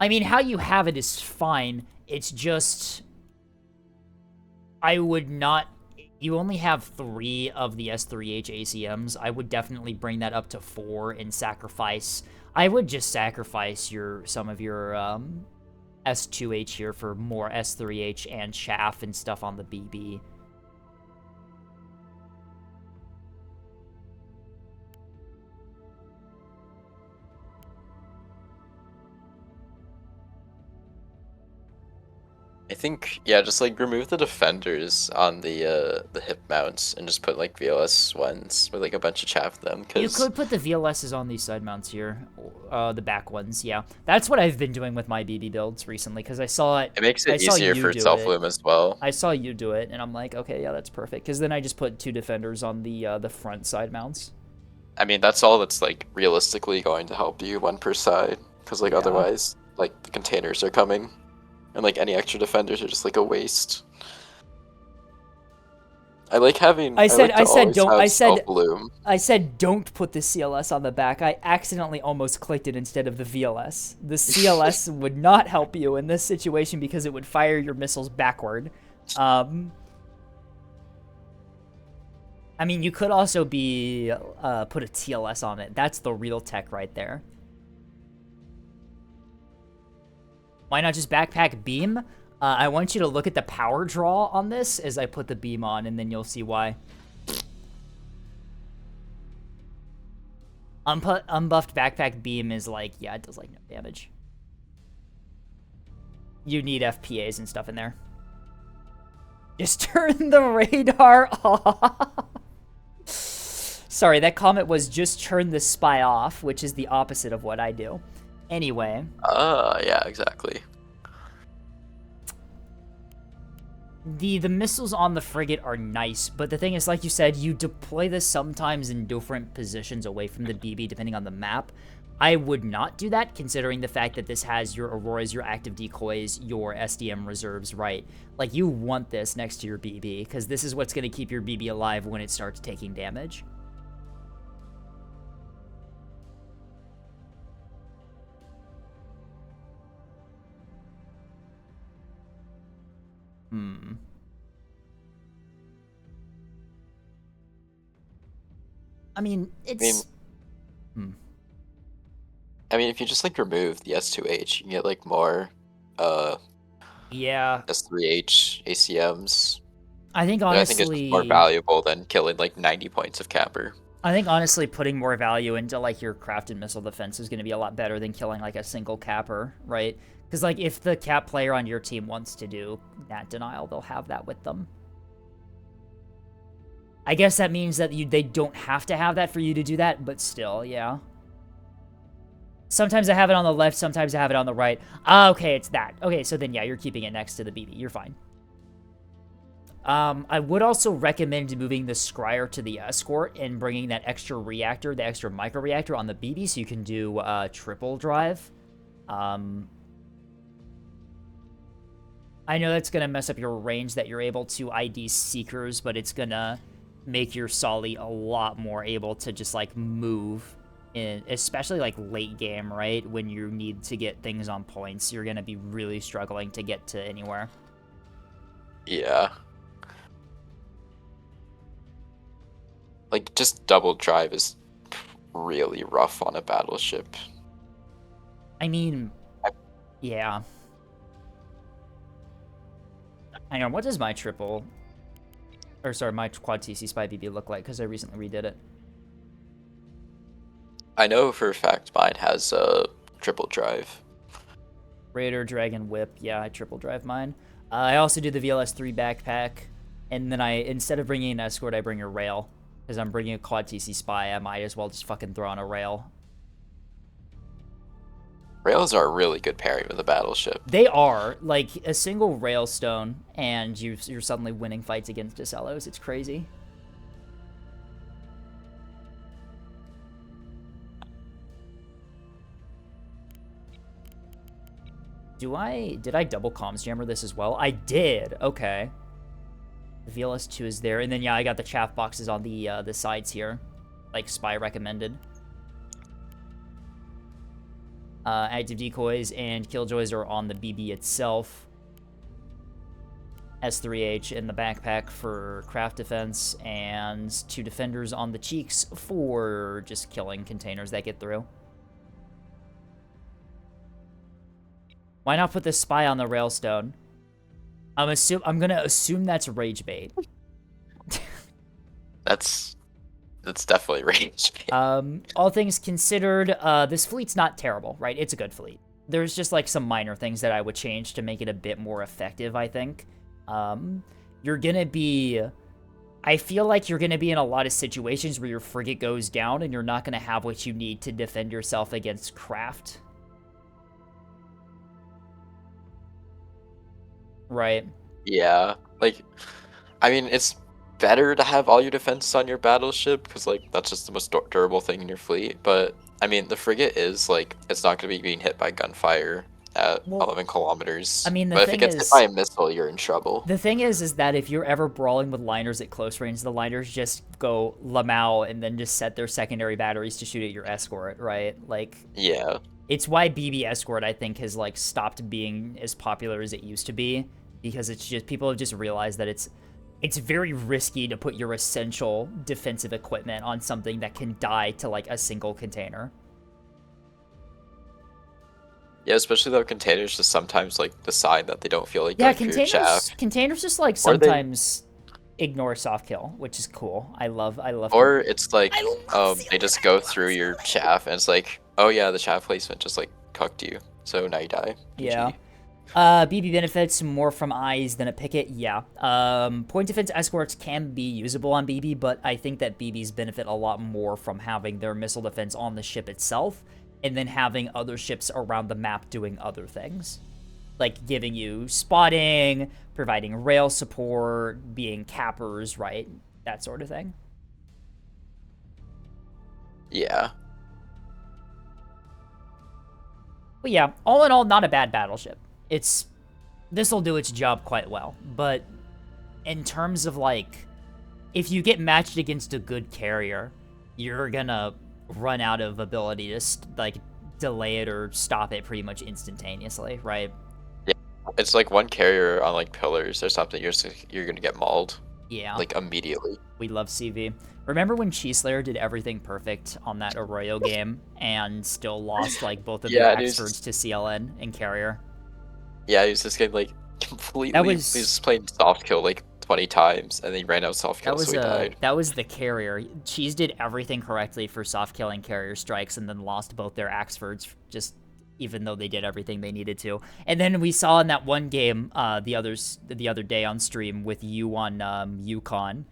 I mean, how you have it is fine. It's just... I would not... You only have 3 of the S3H ACMs. I would definitely bring that up to 4 and sacrifice... I would just sacrifice some of your S2H here for more S3H and chaff and stuff on the BB. I think, yeah, just like remove the defenders on the hip mounts and just put like VLS ones with like a bunch of chaff in them. You Cause could put the VLSs on these side mounts here, the back ones. Yeah, that's what I've been doing with my BB builds recently because I saw it. it makes I it saw easier you for do self it. loom as well. I saw you do it, and I'm like, okay, yeah, that's perfect. Because then I just put 2 defenders on the front side mounts. I mean, that's all that's like realistically going to help you, one per side. Cause like Yeah. otherwise, like the containers are coming, and like any extra defenders are just like a waste. I like having. I said self loom. I said don't put the CLS on the back. I accidentally almost clicked it instead of the VLS. The CLS would not help you in this situation because it would fire your missiles backward. I mean, you could also put a TLS on it. That's the real tech right there. Why not just backpack beam? I want you to look at the power draw on this as I put the beam on, and then you'll see why. Unbuffed backpack beam is like, yeah, it does like no damage. You need FPAs and stuff in there. Just turn the radar off. Sorry, that comment was just turn the spy off, which is the opposite of what I do. Anyway. Yeah, exactly. The missiles on the frigate are nice, but the thing is, like you said, you deploy this sometimes in different positions away from the BB depending on the map. I would not do that, considering the fact that this has your Auroras, your active decoys, your SDM reserves, right? Like, you want this next to your BB, because this is what's going to keep your BB alive when it starts taking damage. I mean, it's... I mean, if you just like remove the S2H, you can get like more yeah. S3H ACMs. I think And I honestly... think it's just more valuable than killing like 90 points of capper. I think honestly putting more value into like your crafted missile defense is going to be a lot better than killing like a single capper, right? Because like if the cap player on your team wants to do nat denial, they'll have that with them. I guess that means that they don't have to have that for you to do that, but still, yeah. Sometimes I have it on the left, sometimes I have it on the right. Ah, okay, it's that. Okay, so then yeah, you're keeping it next to the BB. You're fine. I would also recommend moving the Scryer to the Escort and bringing that extra reactor, the extra micro reactor on the BB so you can do triple drive. I know that's going to mess up your range that you're able to ID Seekers, but it's going to make your Solly a lot more able to just, like, move, in, especially, like, late game, right? When you need to get things on points, you're going to be really struggling to get to anywhere. Yeah. Like, just double drive is really rough on a battleship. I mean, yeah. Hang on, what does my triple... Or, sorry, my quad TC Spy BB look like? Because I recently redid it. I know for a fact mine has a triple drive. Raider, Dragon, Whip. Yeah, I triple drive mine. I also do the VLS-3 backpack. And then instead of bringing an Escort, I bring a Rail. Because I'm bringing a quad TC Spy, I might as well just fucking throw on a Rail. Rails are a really good pairing with a battleship. They are. Like, a single Railstone, and you're suddenly winning fights against Disellos. It's crazy. Did I double comms jammer this as well? I did. Okay. The VLS2 is there, and then yeah, I got the chaff boxes on the sides here, like Spy recommended. Active decoys and killjoys are on the BB itself. S3H in the backpack for craft defense, and 2 defenders on the cheeks for just killing containers that get through. Why not put this Spy on the Railstone? I'm gonna assume that's rage bait. That's definitely rage bait. All things considered, this fleet's not terrible, right? It's a good fleet. there's just like some minor things that I would change to make it a bit more effective, I think. You're gonna be... I feel like you're gonna be in a lot of situations where your frigate goes down and you're not gonna have what you need to defend yourself against craft. Right. Yeah, like, I mean, it's better to have all your defenses on your battleship, because, like, that's just the most durable thing in your fleet, but, I mean, the frigate is, like, it's not going to be being hit by gunfire at Well, 11 kilometers. I mean, the but if it thing gets is- hit by a missile, you're in trouble. The thing is that if you're ever brawling with liners at close range, the liners just go Lamau and then just set their secondary batteries to shoot at your escort, right? Like, Yeah. it's why BB escort, I think, has like stopped being as popular as it used to be, because it's just people have just realized that it's very risky to put your essential defensive equipment on something that can die to like a single container. Yeah, especially though containers just sometimes, like, decide that they don't feel like Yeah, going through your chaff. containers just like Or they- sometimes ignore soft kill, which is cool. I love. Or it's like, I love they just go through your chaff, and it's like, oh yeah, the chaff placement just, like, cucked you, so now you die. Yeah. GG. BB benefits more from eyes than a picket. Yeah. Point defense escorts can be usable on BB, but I think that BBs benefit a lot more from having their missile defense on the ship itself, and then having other ships around the map doing other things. Like giving you spotting, providing rail support, being cappers, right? That sort of thing. Yeah. But yeah, all in all, not a bad battleship. This'll do its job quite well, but in terms of like, if you get matched against a good carrier, you're gonna run out of ability to like delay it or stop it pretty much instantaneously, right? It's like one carrier on, like, pillars or something, you're gonna get mauled, Yeah, like, immediately. we love CV. Remember when Cheeslayer did everything perfect on that Arroyo game and still lost like both of Yeah, their and it was experts to CLN and carrier? Yeah, he was just getting, like, completely... That He was- was just playing soft kill, like, 20 times, and then he ran out of soft kill, so he died. That was the carrier. Cheese did everything correctly for soft killing carrier strikes and then lost both their Axfords, just even though they did everything they needed to. And then we saw in that one game the other day on stream with you on Yukon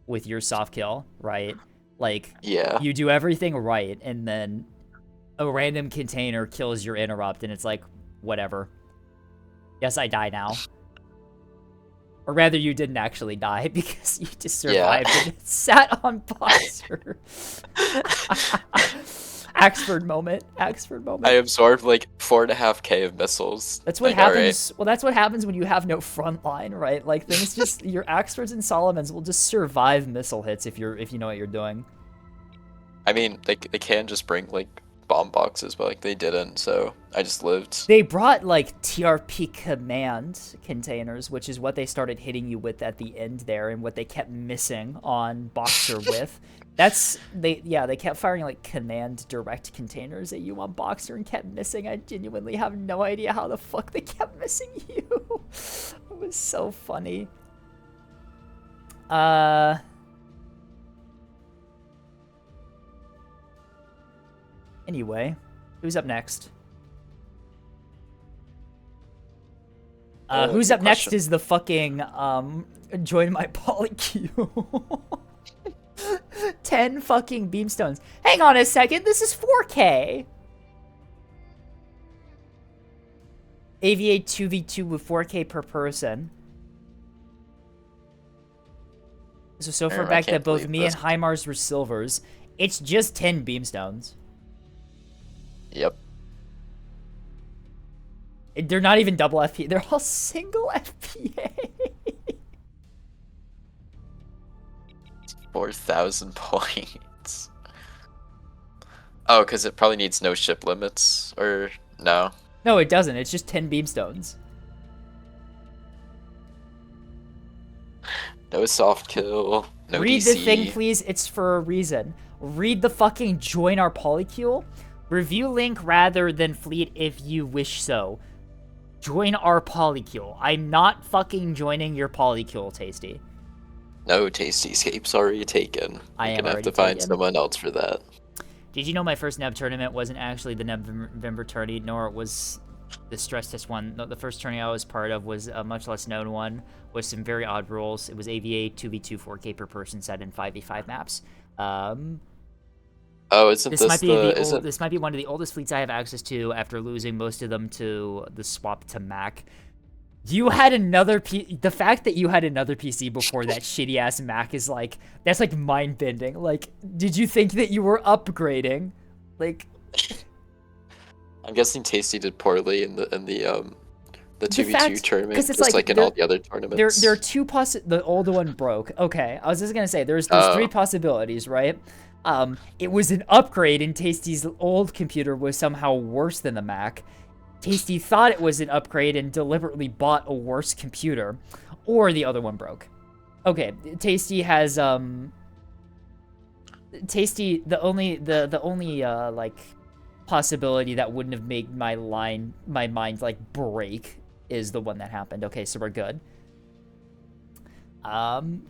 with your soft kill, right? Like, Yeah. you do everything right, and then a random container kills your interrupt, and it's like, whatever. Yes, I die now. Or rather, you didn't actually die because you just survived and sat on Boxer. Axford moment. Axford moment. I absorbed, like, 4.5k of missiles. That's what like, alright. happens. Well, that's what happens when you have no front line, right? Like things just your Axfords and Solomons will just survive missile hits if you know what you're doing. I mean, they can just bring, like, bomb boxes, but, like, they didn't, so I just lived. They brought like TRP command containers, which is what they started hitting you with at the end there, and what they kept missing on Boxer with. They kept firing like command direct containers at you on Boxer and kept missing. I genuinely have no idea how the fuck they kept missing you. It was so funny. Anyway, who's up next? Who's good up next question. is the fucking join my polycule. 10 fucking beamstones. Hang on a second, this is 4K. AVA 2v2 with 4K per person. So far I back that can't both believe me this. and Himars were silvers. It's just 10 beamstones. Yep. They're not even double FP. They're all single FPA. 4,000 points. Oh, because it probably needs no ship limits, or no? No, it doesn't. It's just 10 beamstones. No soft kill. No Read DC. the thing, please. It's for a reason. Read the fucking join our polycule. Review link rather than fleet if you wish so. Join our polycule. I'm not fucking joining your polycule, Tasty. No Tasty Escape's already taken. I You're am gonna have already to find taken. someone else for that. Did you know my first Neb tournament wasn't actually the November tourney, nor was the stress test one. The first tourney I was part of was a much less known one with some very odd rules. It was AVA 2v2 4K per person set in 5v5 maps. Oh, isn't This this might be the old, this might be one of the oldest fleets I have access to after losing most of them to the swap to Mac. You had another the fact that you had another PC before that shitty ass Mac is like, that's like mind bending. Like, did you think that you were upgrading? Like, I'm guessing Tasty did poorly in the 2v2 tournament, because it's just like in all the other tournaments. There are two the old one broke. Okay, I was just gonna say there's three possibilities, right? It was an upgrade, and Tasty's old computer was somehow worse than the Mac. Tasty thought it was an upgrade and deliberately bought a worse computer, or the other one broke. Okay, Tasty has Tasty the only like possibility that wouldn't have made my mind like break is the one that happened. Okay, so we're good.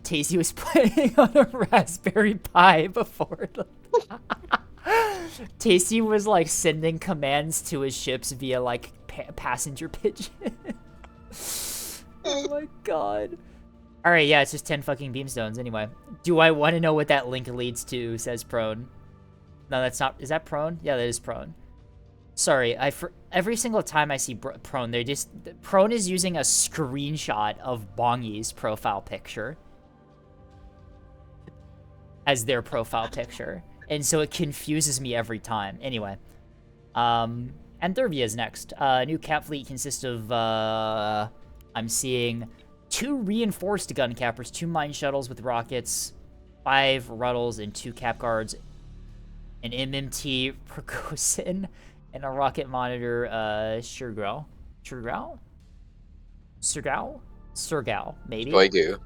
Tasty was playing on a Raspberry Pi before the Tasty was like sending commands to his ships via like passenger pigeon. Oh my god. Alright, yeah, it's just 10 fucking beamstones anyway. Do I want to know what that link leads to, says Prone. No, that's not. Is that Prone? Yeah, that is Prone. Sorry, every single time I see Prone, Prone is using a screenshot of Bongi's profile picture as their profile picture. And so it confuses me every time. Anyway. Anthervia is next. New cap fleet consists of, I'm seeing 2 reinforced gun cappers, 2 mine shuttles with rockets, 5 Ruddles, and 2 cap guards, an MMT Percosin, and a rocket monitor, Surgal, maybe? Shoigu.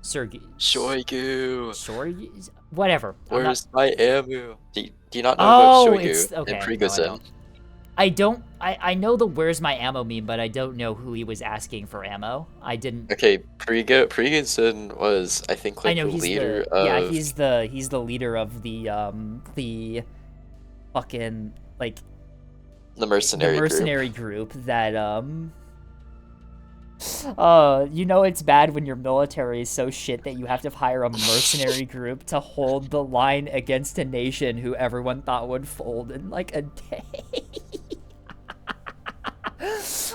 Whatever. Where's my ammo? Do you not know Oh, about it's... Shoigu Okay, and no, Prigosin? I don't. I know the "Where's my ammo" meme, but I don't know who he was asking for ammo. I didn't. Okay, Prigosin was, I think, like I know the he's leader the, of... Yeah, he's the leader of the fucking, like... The mercenary group that, you know it's bad when your military is so shit that you have to hire a mercenary group to hold the line against a nation who everyone thought would fold in, like, a day.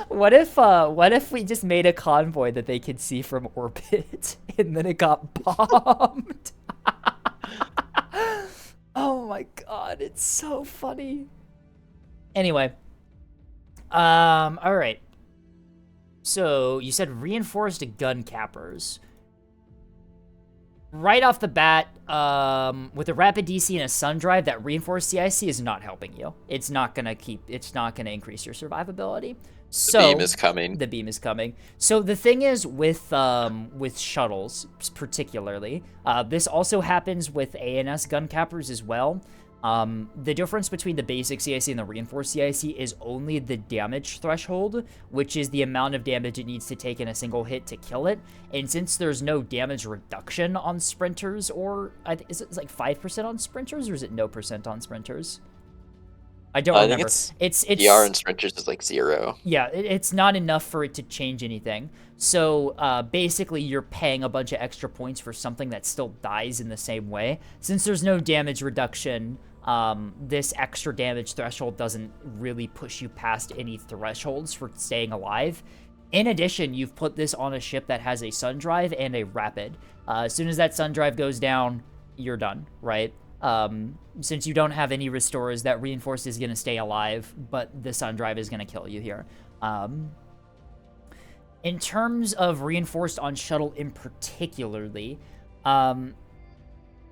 What if we just made a convoy that they could see from orbit, and then it got bombed? Oh my god, it's so funny. Anyway. Alright. So, you said reinforced gun cappers. Right off the bat, with a rapid DC and a sun drive, that reinforced CIC is not helping you. It's not gonna increase your survivability. So, the beam is coming. The beam is coming. So the thing is with shuttles, particularly, this also happens with ANS gun cappers as well. The difference between the basic CIC and the reinforced CIC is only the damage threshold, which is the amount of damage it needs to take in a single hit to kill it. And since there's no damage reduction on sprinters, or is it like 5% on sprinters, or is it no % on sprinters? I don't remember. It's DR and sprinters is like 0. Yeah, it's not enough for it to change anything. So basically, you're paying a bunch of extra points for something that still dies in the same way. Since there's no damage reduction, this extra damage threshold doesn't really push you past any thresholds for staying alive. In addition, you've put this on a ship that has a sun drive and a rapid. As soon as that sun drive goes down, you're done, right? Since you don't have any restores, that reinforced is going to stay alive, but the sun drive is going to kill you here. In terms of reinforced on shuttle in particularly, in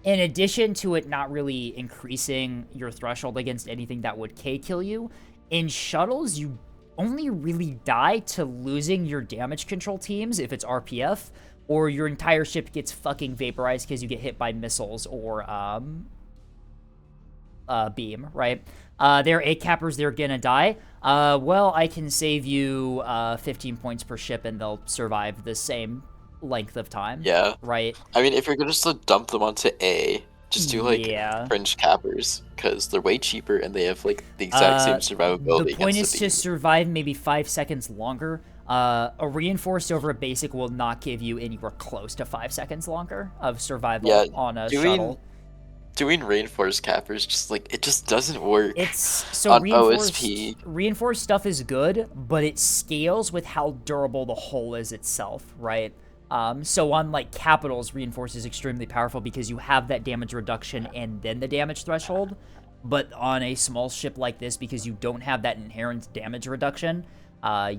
addition to it not really increasing your threshold against anything that would K-kill you, in shuttles, you only really die to losing your damage control teams if it's RPF, or your entire ship gets fucking vaporized because you get hit by missiles or beam, right? They're 8 cappers, they're gonna die. Well, I can save you 15 points per ship and they'll survive the same length of time. Yeah. Right? I mean, if you're gonna just dump them onto A, Just do like Yeah. fringe cappers because they're way cheaper and they have like the exact same survivability The point against is the to beam. survive maybe 5 seconds longer. A reinforced over a basic will not give you anywhere close to 5 seconds longer of survival Yeah, on a doing shuttle. doing reinforced cappers just like it just doesn't work. It's so on reinforced. OSP. Reinforced stuff is good, but it scales with how durable the hull is itself, right? So on like capitals, reinforced is extremely powerful because you have that damage reduction and then the damage threshold. But on a small ship like this, because you don't have that inherent damage reduction,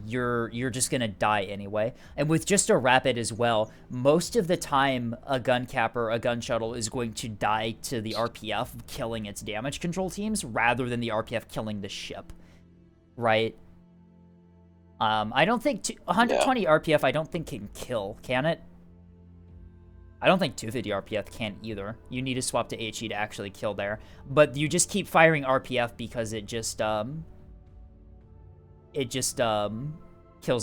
you're just gonna die anyway. And with just a rapid as well, most of the time a gun capper, a gun shuttle is going to die to the RPF killing its damage control teams rather than the RPF killing the ship, right? I don't think 120 RPF I don't think can kill, can it? I don't think 250 RPF can either. You need to swap to HE to actually kill there. But you just keep firing RPF because it just kills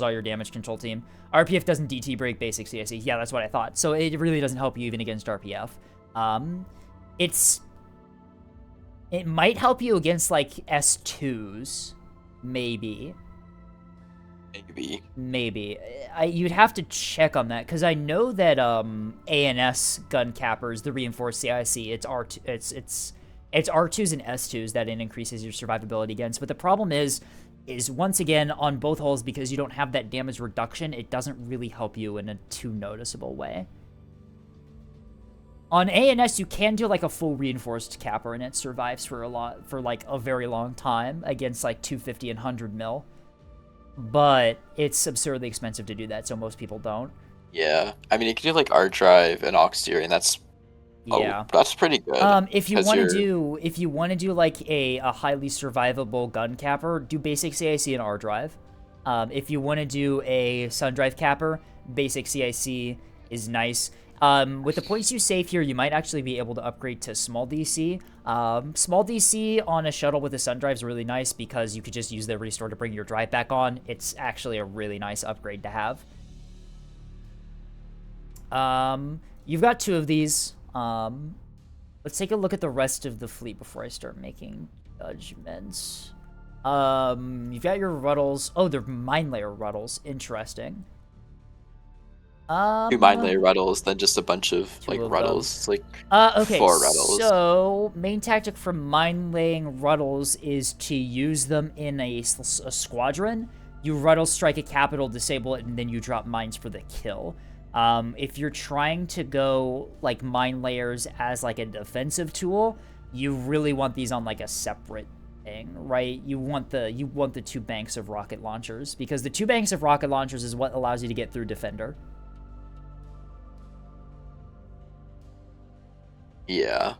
all your damage control team. RPF doesn't DT break basic CIC. Yeah, that's what I thought. So it really doesn't help you even against RPF. It might help you against like S2s, maybe. Maybe. You'd have to check on that because I know that ANS gun cappers, the reinforced CIC, it's R2s and S2s that it increases your survivability against. But the problem is once again on both hulls, because you don't have that damage reduction, it doesn't really help you in a too noticeable way. On ANS, you can do like a full reinforced capper and it survives for like a very long time against like 250 and 100 mil. But it's absurdly expensive to do that, so most people don't. Yeah, I mean you can do like R drive and aux steering. That's that's pretty good. If you want to do like a highly survivable gun capper, do basic CIC and R drive. If you want to do a sun drive capper, basic CIC is nice. With the points you save here, you might actually be able to upgrade to small DC. Small DC on a shuttle with a sun drive is really nice because you could just use the restore to bring your drive back on. It's actually a really nice upgrade to have. You've got 2 of these. Let's take a look at the rest of the fleet before I start making judgments. You've got your Ruddles. Oh, they're mine layer Ruddles. Interesting. 2 mine layer Ruddles, then just a bunch of like Ruddles. It's like okay, 4 Ruddles. So main tactic for mine laying Ruddles is to use them in a squadron. You Ruddle strike a capital, disable it, and then you drop mines for the kill. If you're trying to go like mine layers as like a defensive tool, you really want these on like a separate thing, right? You want the 2 banks of rocket launchers because the 2 banks of rocket launchers is what allows you to get through Defender. Yeah.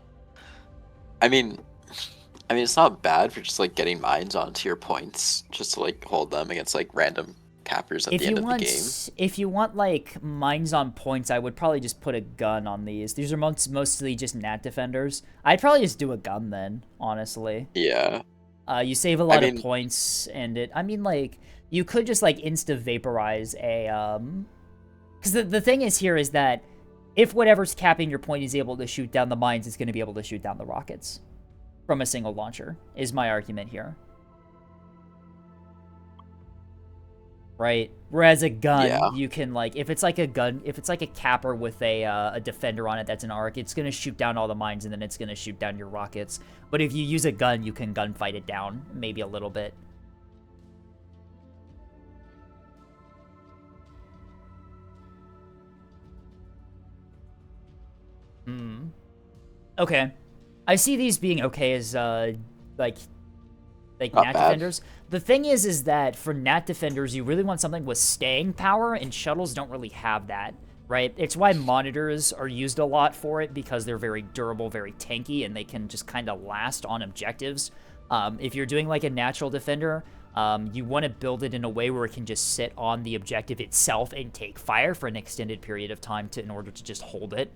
I mean it's not bad for just like getting mines onto your points, just to like hold them against like random cappers at the end of the game. If you want like mines on points, I would probably just put a gun on these. These are mostly just nat defenders. I'd probably just do a gun then, honestly. Yeah. You save a lot of points, and like you could just like insta vaporize a because the thing is here is that if whatever's capping your point is able to shoot down the mines, it's going to be able to shoot down the rockets from a single launcher, is my argument here. Right? Whereas a gun, you can, like, if it's like a capper with a defender on it that's an arc, it's going to shoot down all the mines and then it's going to shoot down your rockets. But if you use a gun, you can gunfight it down, maybe a little bit. Okay. I see these being okay as, like nat defenders. The thing is that for nat defenders, you really want something with staying power, and shuttles don't really have that, right? It's why monitors are used a lot for it, because they're very durable, very tanky, and they can just kind of last on objectives. If you're doing like a natural defender, you want to build it in a way where it can just sit on the objective itself and take fire for an extended period of time in order to just hold it.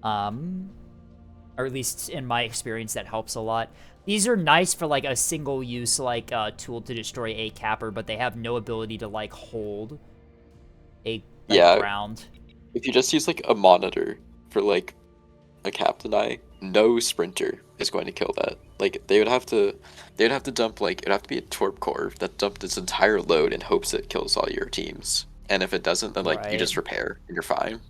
Or at least in my experience, that helps a lot. These are nice for like a single use like tool to destroy a capper, but they have no ability to like hold a ground. If you just use like a monitor for like a captain eye, no sprinter is going to kill that. Like they would have to dump like it'd have to be a Torp Core that dumped its entire load in hopes it kills all your teams. And if it doesn't, then like you just Right. repair and you're fine.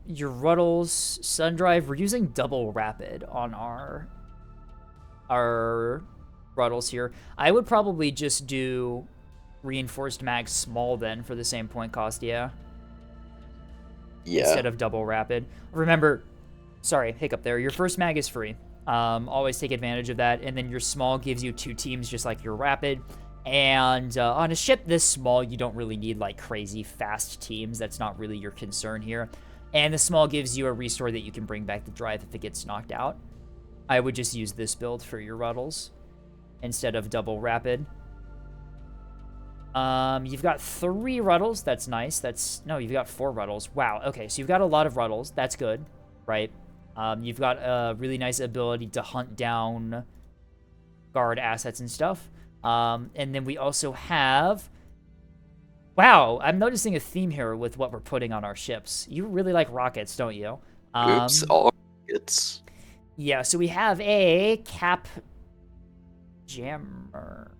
Your Ruddles, Sundrive, we're using double rapid on our Ruddles here. I would probably just do reinforced mag small then for the same point cost, yeah. Yeah. Instead of double rapid. Remember, sorry, hiccup there. Your first mag is free. Always take advantage of that. And then your small gives you 2 teams just like your rapid. And on a ship this small, you don't really need like crazy fast teams. That's not really your concern here. And the small gives you a restore that you can bring back the drive if it gets knocked out. I would just use this build for your Ruddles instead of double rapid. You've got 3 Ruddles. That's nice. No, you've got 4 Ruddles. Wow. Okay, so you've got a lot of Ruddles. That's good, right? You've got a really nice ability to hunt down guard assets and stuff. And then we also have... Wow, I'm noticing a theme here with what we're putting on our ships. You really like rockets, don't you? Oops, all rockets. Yeah, so we have a cap jammer.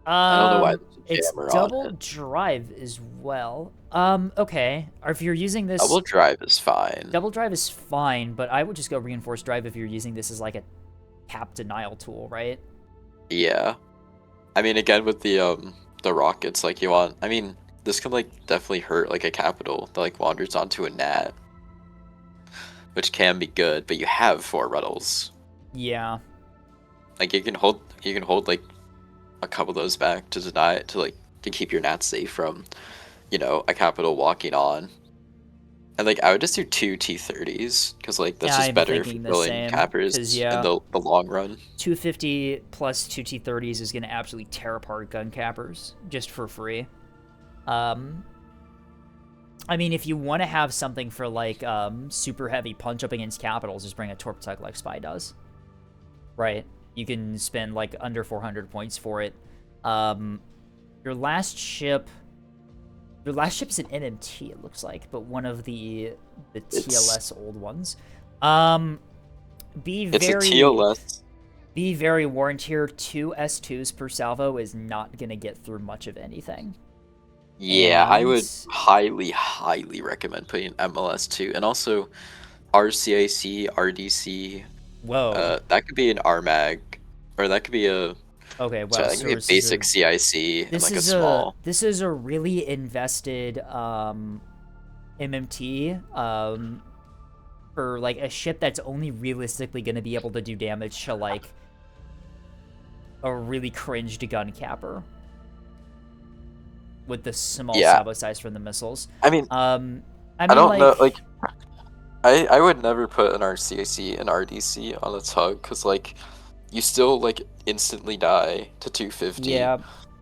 I don't know why there's a It's jammer double on it. drive as well. Okay. Or if you're using this... Double drive is fine. Double drive is fine, but I would just go reinforced drive if you're using this as like a cap denial tool, right? Yeah. I mean, again, with the rockets, like you want... I mean, this can like definitely hurt like a capital that like wanders onto a gnat. Which can be good, but you have 4 Ruddles. Yeah. Like you can hold like a couple of those back to deny it to keep your gnats safe from, you know, a capital walking on. And like I would just do 2 T30s because like that's Yeah, just I'm better for thinking the killing same, cappers 'cause, in yeah. the long run. 250 plus 2 T30s is going to absolutely tear apart gun cappers just for free. I mean, if you want to have something for like super heavy punch up against capitals, just bring a Torp Tug like Spy does. Right? You can spend like under 400 points for it. Your last ship's an NMT, it looks like, but one of the TLS old ones. It's a TLS. Be very warned here, 2 S2s per salvo is not going to get through much of anything. Yeah, I would And- highly recommend putting MLS too, and also RCIC, RDC. Whoa. That could be an RMAG, or that could be a Okay, wow. sorry, that could be a basic CIC and like a small. This is a really invested MMT for like a ship that's only realistically going to be able to do damage to like a really cringed gun capper with the small salvo size from the missiles. I mean, I don't know, like I would never put an RCIC and RDC on a tug because like you still like instantly die to 250. Yeah.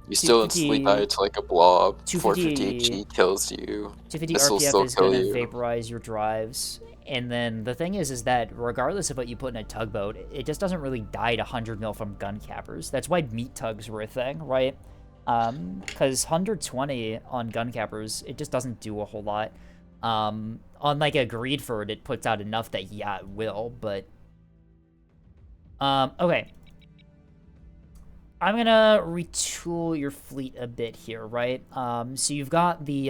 You still instantly die to like a blob. 450 HE kills you. 250 Missiles RPF still is kill going to you. vaporize your drives. And then the thing is that regardless of what you put in a tugboat, it just doesn't really die to 100 mil from gun cappers. That's why meat tugs were a thing, right? Because 120 on gun cappers, it just doesn't do a whole lot. On like a Greedford, it puts out enough that, yeah, it will, but... okay. I'm gonna retool your fleet a bit here, right? So you've got the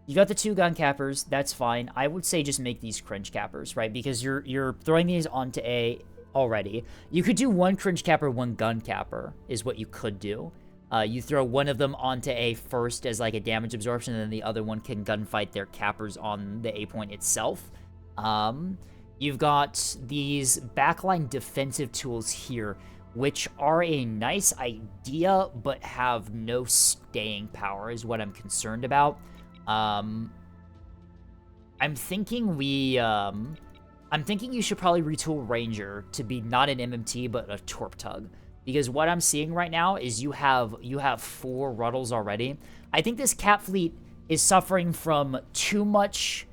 2 gun cappers, that's fine. I would say just make these cringe cappers, right? Because you're throwing these onto A already. You could do 1 cringe capper, 1 gun capper, is what you could do. You throw one of them onto A first as like a damage absorption, and then the other one can gunfight their cappers on the A point itself. You've got these backline defensive tools here, which are a nice idea, but have no staying power, is what I'm concerned about. I'm thinking you should probably retool Ranger to be not an MMT, but a Torp Tug. Because what I'm seeing right now is you have 4 Ruddles already. I think this cap fleet is suffering from too much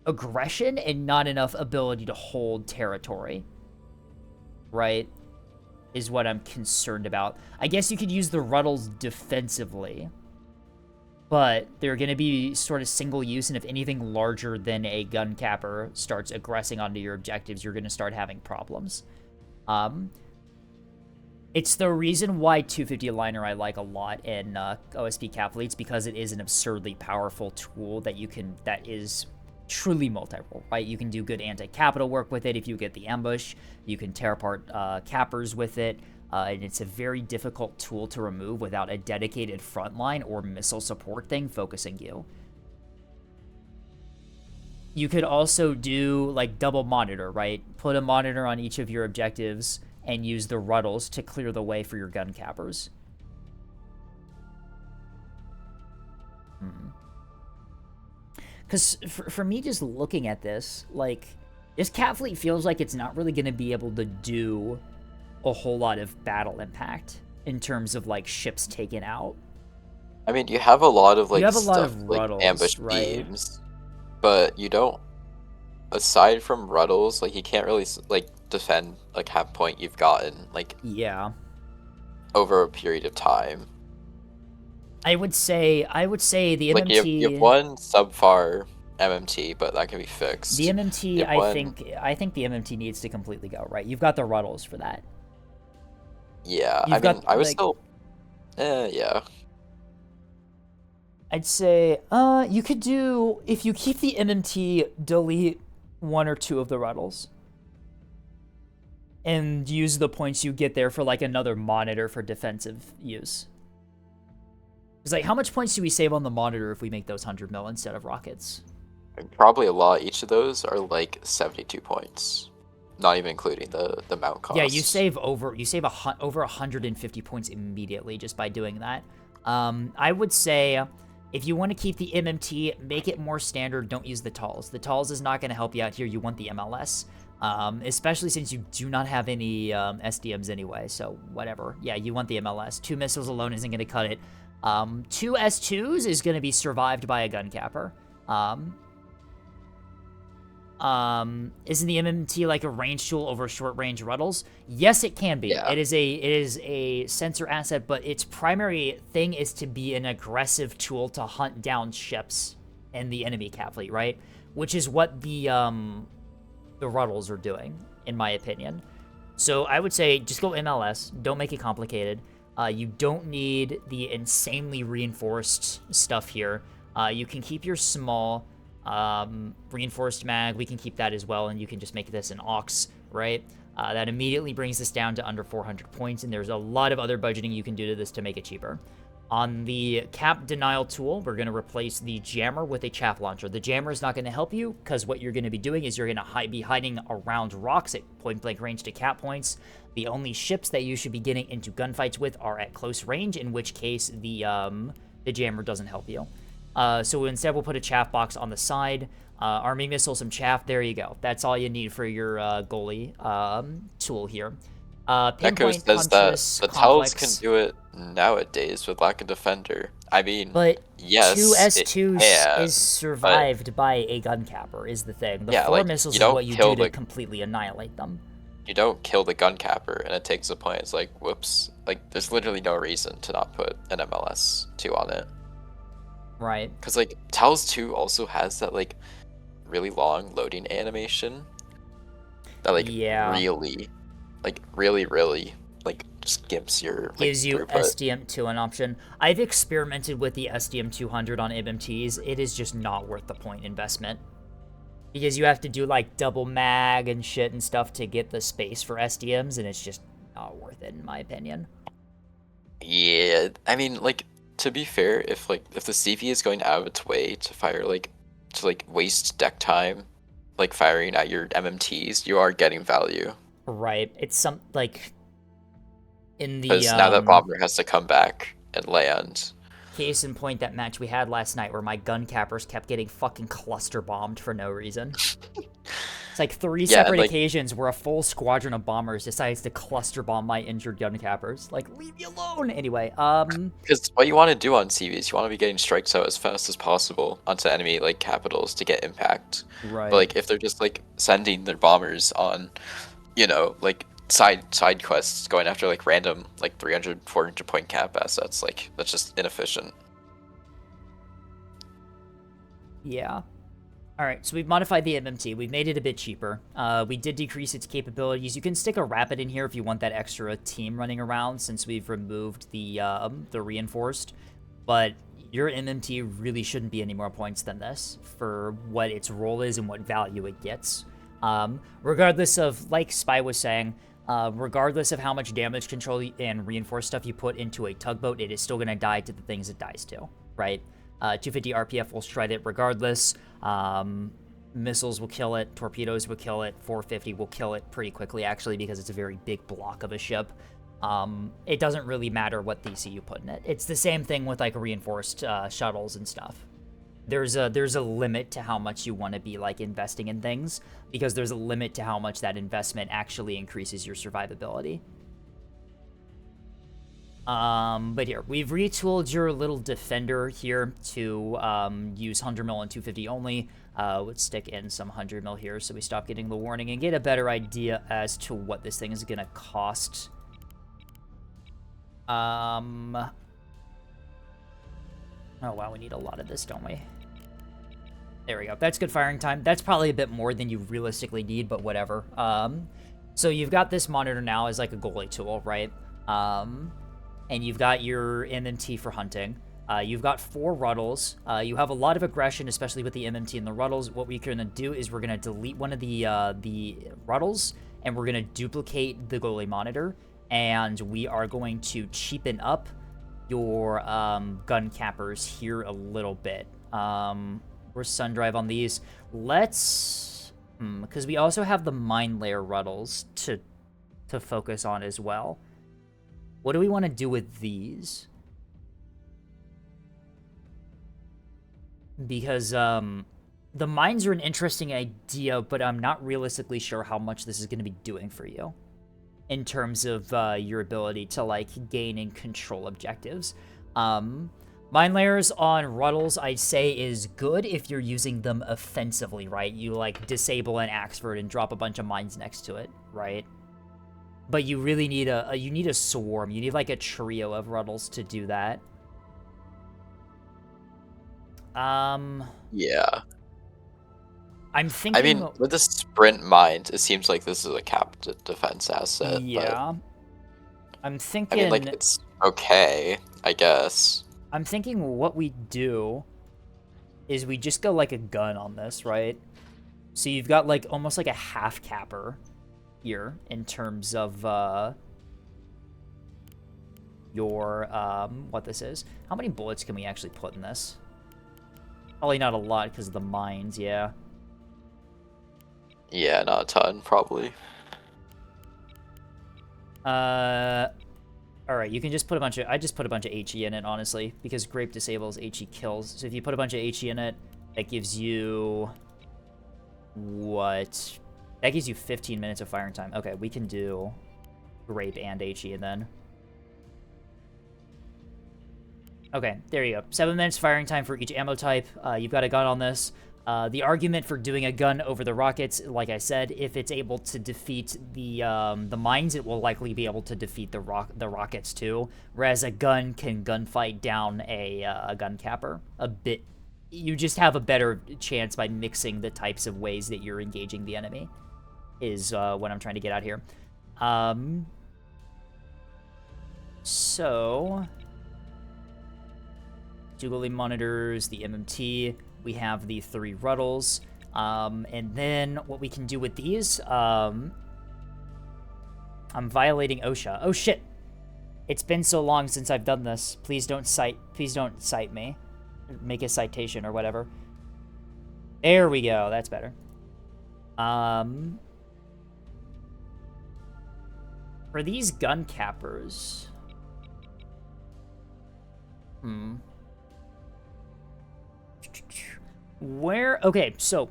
aggression and not enough ability to hold territory. Right? Is what I'm concerned about. I guess you could use the Ruddles defensively. but they're going to be sort of single use, and if anything larger than a gun capper starts aggressing onto your objectives, you're going to start having problems. It's the reason why 250 liner I like a lot in OSP cap fleets, because it is an absurdly powerful tool that is truly multi-role, right? You can do good anti-capital work with it if you get the ambush. You can tear apart cappers with it. And it's a very difficult tool to remove without a dedicated frontline or missile support thing focusing you. You could also do, like, double monitor, right? Put a monitor on each of your objectives and use the ruddles to clear the way for your gun cappers. Because for me, just looking at this, like, this cat fleet feels like it's not really going to be able to do a whole lot of battle impact in terms of, like, ships taken out. I mean, you have a lot of, like, You have a lot stuff, of like ruddles, ambush right? beams, but you don't, aside from ruddles, like, you can't really, like, defend, like, half point you've gotten, like, Yeah. over a period of time. I would say the Like, MMT... you have one subpar MMT, but that can be fixed. The MMT, You have I one- think the MMT needs to completely go, right? You've got the ruddles for that. Yeah, You've I mean, got, I was like- still... yeah. I'd say, you could do, if you keep the MMT, delete one or two of the ruddles. And use the points you get there for, like, another monitor for defensive use. It's like, how much points do we save on the monitor if we make those 100 mil instead of rockets? Probably a lot. Each of those are, like, 72 points. Not even including the mount cost. Yeah, you save over 150 points immediately just by doing that. I would say, if you want to keep the MMT, make it more standard. Don't use the TALs. The TALs is not going to help you out here. You want the MLS, especially since you do not have any SDMs anyway. So whatever. Yeah, you want the MLS. 2 missiles alone isn't going to cut it. 2 S2s is going to be survived by a gun capper. Isn't the MMT like a range tool over short range ruddles? Yes, it can be. Yeah. It is a sensor asset, but its primary thing is to be an aggressive tool to hunt down ships in the enemy cap fleet, right? Which is what the ruddles are doing, in my opinion. So I would say just go MLS. Don't make it complicated. You don't need the insanely reinforced stuff here. You can keep your small reinforced mag. We can keep that as well, and you can just make this an aux, right? That immediately brings this down to under 400 points, and there's a lot of other budgeting you can do to this to make it cheaper. On the cap denial tool, we're going to replace the jammer with a chaff launcher. The jammer is not going to help you, because what you're going to be doing is you're going to be hiding around rocks at point-blank range to cap points. The only ships that you should be getting into gunfights with are at close range, in which case the jammer doesn't help you. So instead, we'll put a chaff box on the side. Army missile, some chaff. There you go. That's all you need for your goalie tool here. Echo Pinpoint says that Huntress the Tels Complex. can do it nowadays with lack of defender. I mean, But yes, 2 it S2s can, is survived by a gun capper, is the thing. The Yeah, 4 like, missiles you is don't what you kill do to the- completely annihilate them. you don't kill the gun capper and it takes a point. It's like, whoops. Like, there's literally no reason to not put an MLS 2 on it. Right. Because, like, Tels 2 also has that, like, really long loading animation. That, like, Yeah. really, like, just gimps your, like, Gives you throughput. SDM2 an option. I've experimented with the SDM200 on MMTs. It is just not worth the point investment. Because you have to do, like, double mag and shit and stuff to get the space for SDMs, and it's just not worth it, in my opinion. Yeah, I mean, like, to be fair, if the CV is going out of its way to fire, like, to, like, waste deck time, like, firing at your MMTs, you are getting value. Right. It's some, like, in the, Because now that Bomber has to come back and land. case in point, that match we had last night where my gun cappers kept getting fucking cluster bombed for no reason. It's like 3 Yeah, separate like- occasions where a full squadron of bombers decides to cluster bomb my injured gun cappers. Like, leave me alone! Anyway, Because what you want to do on CVs, you want to be getting strikes out as fast as possible onto enemy, like, capitals to get impact. right. But, like, if they're just, like, sending their bombers on, you know, like, side quests going after, like, random, like, 300, 400 point cap assets, like, that's just inefficient. Yeah. All right, so we've modified the MMT. We've made it a bit cheaper. We did decrease its capabilities. You can stick a rapid in here if you want that extra team running around, since we've removed the reinforced. But your MMT really shouldn't be any more points than this for what its role is and what value it gets. Regardless of, like Spy was saying, regardless of how much damage control and reinforced stuff you put into a tugboat, it is still going to die to the things it dies to, right? 250 RPF will shred it regardless. Missiles will kill it. Torpedoes will kill it. 450 will kill it pretty quickly, actually, because it's a very big block of a ship. It doesn't really matter what DC you put in it. It's the same thing with, like, reinforced shuttles and stuff. There's a limit to how much you want to be, like, investing in things, because there's a limit to how much that investment actually increases your survivability. But here, we've retooled your little defender here to use 100 mil and 250 only. Let's stick in some 100 mil here so we stop getting the warning and get a better idea as to what this thing is going to cost. Oh wow, we need a lot of this, don't we? There we go. That's good firing time. That's probably a bit more than you realistically need, but whatever. So you've got this monitor now as like a goalie tool, right? And you've got your MMT for hunting. You've got 4 ruddles. You have a lot of aggression, especially with the MMT and the ruddles. What we're going to do is we're going to delete one of the ruddles, and we're going to duplicate the goalie monitor, and we are going to cheapen up your gun cappers here a little bit. Where's sun drive on these? Let's... because we also have the mine layer ruddles to focus on as well. What do we want to do with these? Because the mines are an interesting idea, but I'm not realistically sure how much this is going to be doing for you in terms of your ability to, like, gain and control objectives. Mine layers on ruddles, I'd say, is good if you're using them offensively, right? You, like, disable an Axford and drop a bunch of mines next to it, right? But you really need a swarm. You need, like, a trio of ruddles to do that. Yeah. I'm thinking... I mean, with the sprint mines, it seems like this is a capped defense asset. Yeah. But, I'm thinking... I mean, like, it's okay, I guess. I'm thinking what we do is we just go, like, a gun on this, right? So you've got, like, almost like a half capper here in terms of your what this is. How many bullets can we actually put in this? Probably not a lot because of the mines, yeah. Yeah, not a ton, probably. Alright, you can just put a bunch of... I just put a bunch of HE in it, honestly, because Grape disables, HE kills. So if you put a bunch of HE in it, that gives you... What? That gives you 15 minutes of firing time. Okay, we can do Grape and HE then. Okay, there you go. 7 minutes firing time for each ammo type. You've got a gun on this. The argument for doing a gun over the rockets, like I said, if it's able to defeat the mines, it will likely be able to defeat the rockets too. Whereas a gun can gunfight down a gun capper a bit. You just have a better chance by mixing the types of ways that you're engaging the enemy, is what I'm trying to get at here. So... Jubilee monitors, the MMT, we have the 3 ruddles, and then what we can do with these, I'm violating OSHA. Oh shit! It's been so long since I've done this. Please don't cite me. Make a citation or whatever. There we go, that's better. For these gun cappers... Okay, so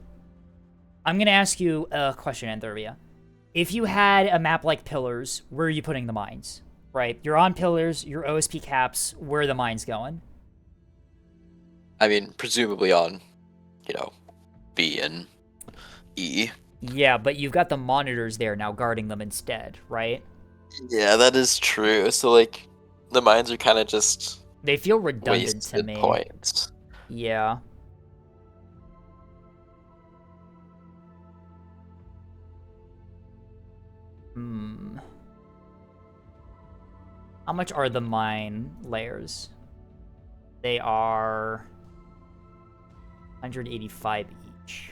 I'm gonna ask you a question, Anthervia. If you had a map like Pillars, where are you putting the mines? Right, you're on Pillars, your OSP caps, where are the mines going? I mean, presumably on, B and E. Yeah, but you've got the monitors there now guarding them instead, right? Yeah, that is true. So, like, the mines are kind of just... They feel redundant to me. Points. Yeah. Hmm. How much are the mine layers? They are 185 each.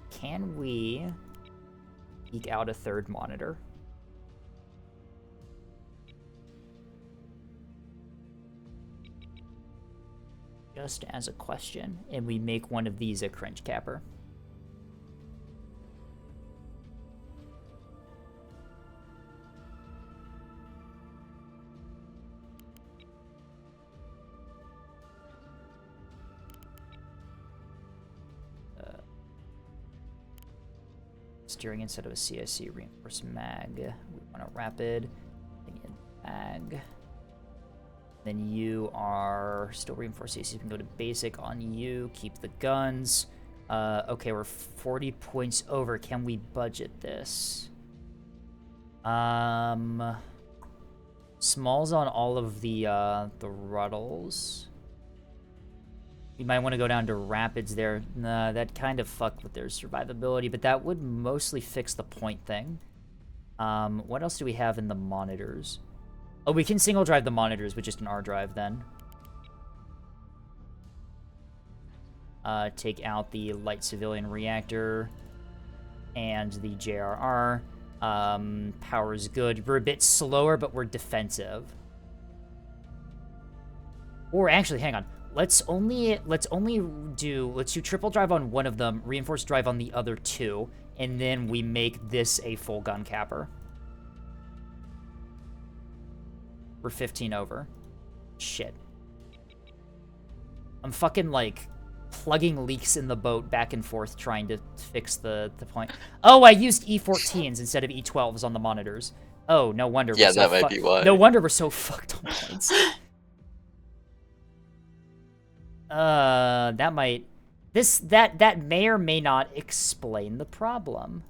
Can we eke out a third monitor? Just as a question, and we make one of these a cringe capper. Steering instead of a CIC reinforced mag. We want a rapid thing in mag. Then you are still reinforced CIC. You can go to basic on you. Keep the guns. Okay, we're 40 points over. Can we budget this? Smalls on all of the Ruddles. You might want to go down to Rapids there. Nah, that kind of fucked with their survivability, but that would mostly fix the point thing. What else do we have in the monitors? Oh, we can single drive the monitors with just an R drive then. Take out the light civilian reactor and the JRR. Power's good. We're a bit slower, but we're defensive. Or actually, hang on. Let's do triple drive on one of them, reinforced drive on the other two, and then we make this a full gun capper. We're 15 over. Shit. I'm fucking, like, plugging leaks in the boat back and forth trying to fix the point. Oh, I used E14s instead of E12s on the monitors. Oh, no wonder. Yeah, that might be why. No wonder we're so fucked on points. That might... That may or may not explain the problem.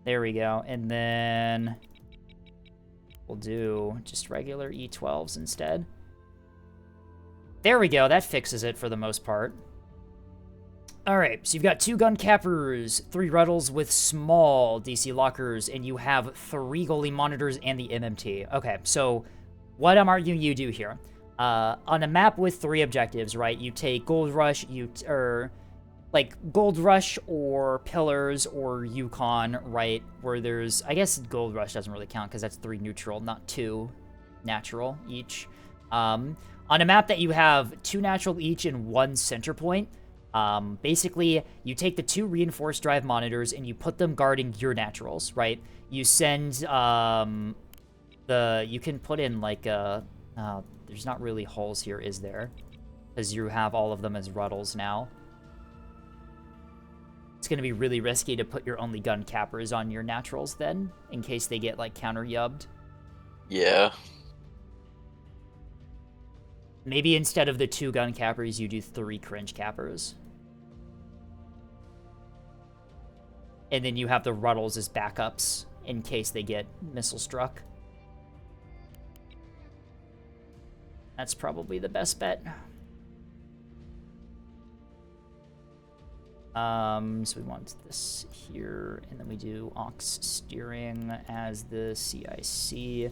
There we go. And then we'll do just regular E12s instead. There we go. That fixes it for the most part. All right, so you've got 2 gun cappers, 3 Ruddles with small DC lockers, and you have 3 goalie monitors and the MMT. Okay, so what I'm arguing you do here. On a map with 3 objectives, right, you take Gold Rush, Gold Rush or Pillars or Yukon, right, where there's... I guess Gold Rush doesn't really count because that's 3 neutral, not 2 natural each. On a map that you have 2 natural each and 1 center point, basically, you take the 2 reinforced drive monitors and you put them guarding your naturals, right? You send, you can put in, like, there's not really holes here, is there? Because you have all of them as Ruddles now. It's going to be really risky to put your only gun cappers on your naturals then, in case they get, like, counter-yubbed. Yeah. Maybe instead of the 2 gun cappers, you do 3 cringe cappers. And then you have the Ruddles as backups in case they get missile struck. That's probably the best bet. So we want this here, and then we do aux steering as the CIC.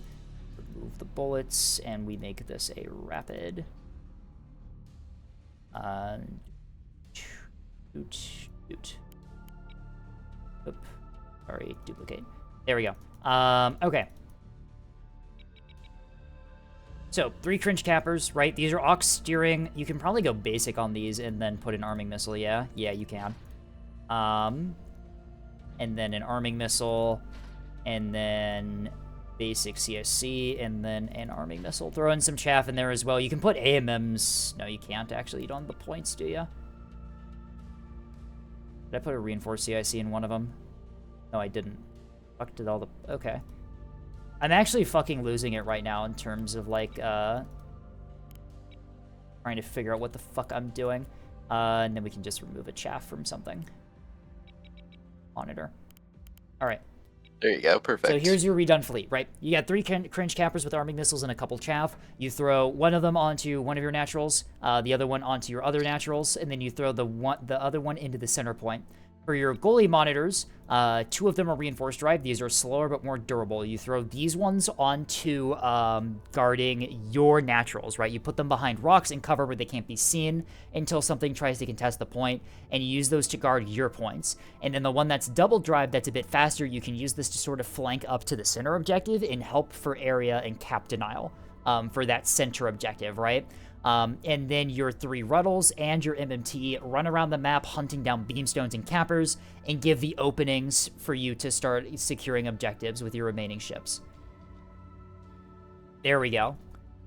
Remove the bullets, and we make this a rapid. Oop. Sorry, duplicate. There we go. Okay. So, 3 cringe cappers, right? These are aux steering. You can probably go basic on these and then put an arming missile, yeah? Yeah, you can. And then an arming missile, and then basic CSC, and then an arming missile. Throw in some chaff in there as well. You can put AMMs. No, you can't, actually. You don't have the points, do you? Did I put a reinforced CIC in one of them? No, I didn't. Fuck, did all the... Okay. I'm actually fucking losing it right now in terms of, like, trying to figure out what the fuck I'm doing. And then we can just remove a chaff from something. Monitor. Alright. There you go. Perfect. So here's your redone fleet, right? You got 3 cringe cappers with arming missiles and a couple chaff. You throw one of them onto one of your naturals, the other one onto your other naturals, and then you throw the other one into the center point. For your goalie monitors, 2 of them are reinforced drive. These are slower but more durable. You throw these ones onto guarding your naturals, right? You put them behind rocks and cover where they can't be seen until something tries to contest the point, and you use those to guard your points. And then the one that's double drive, that's a bit faster, you can use this to sort of flank up to the center objective and help for area and cap denial for that center objective, right? And then your 3 Ruddles and your MMT run around the map hunting down beamstones and cappers and give the openings for you to start securing objectives with your remaining ships. There we go.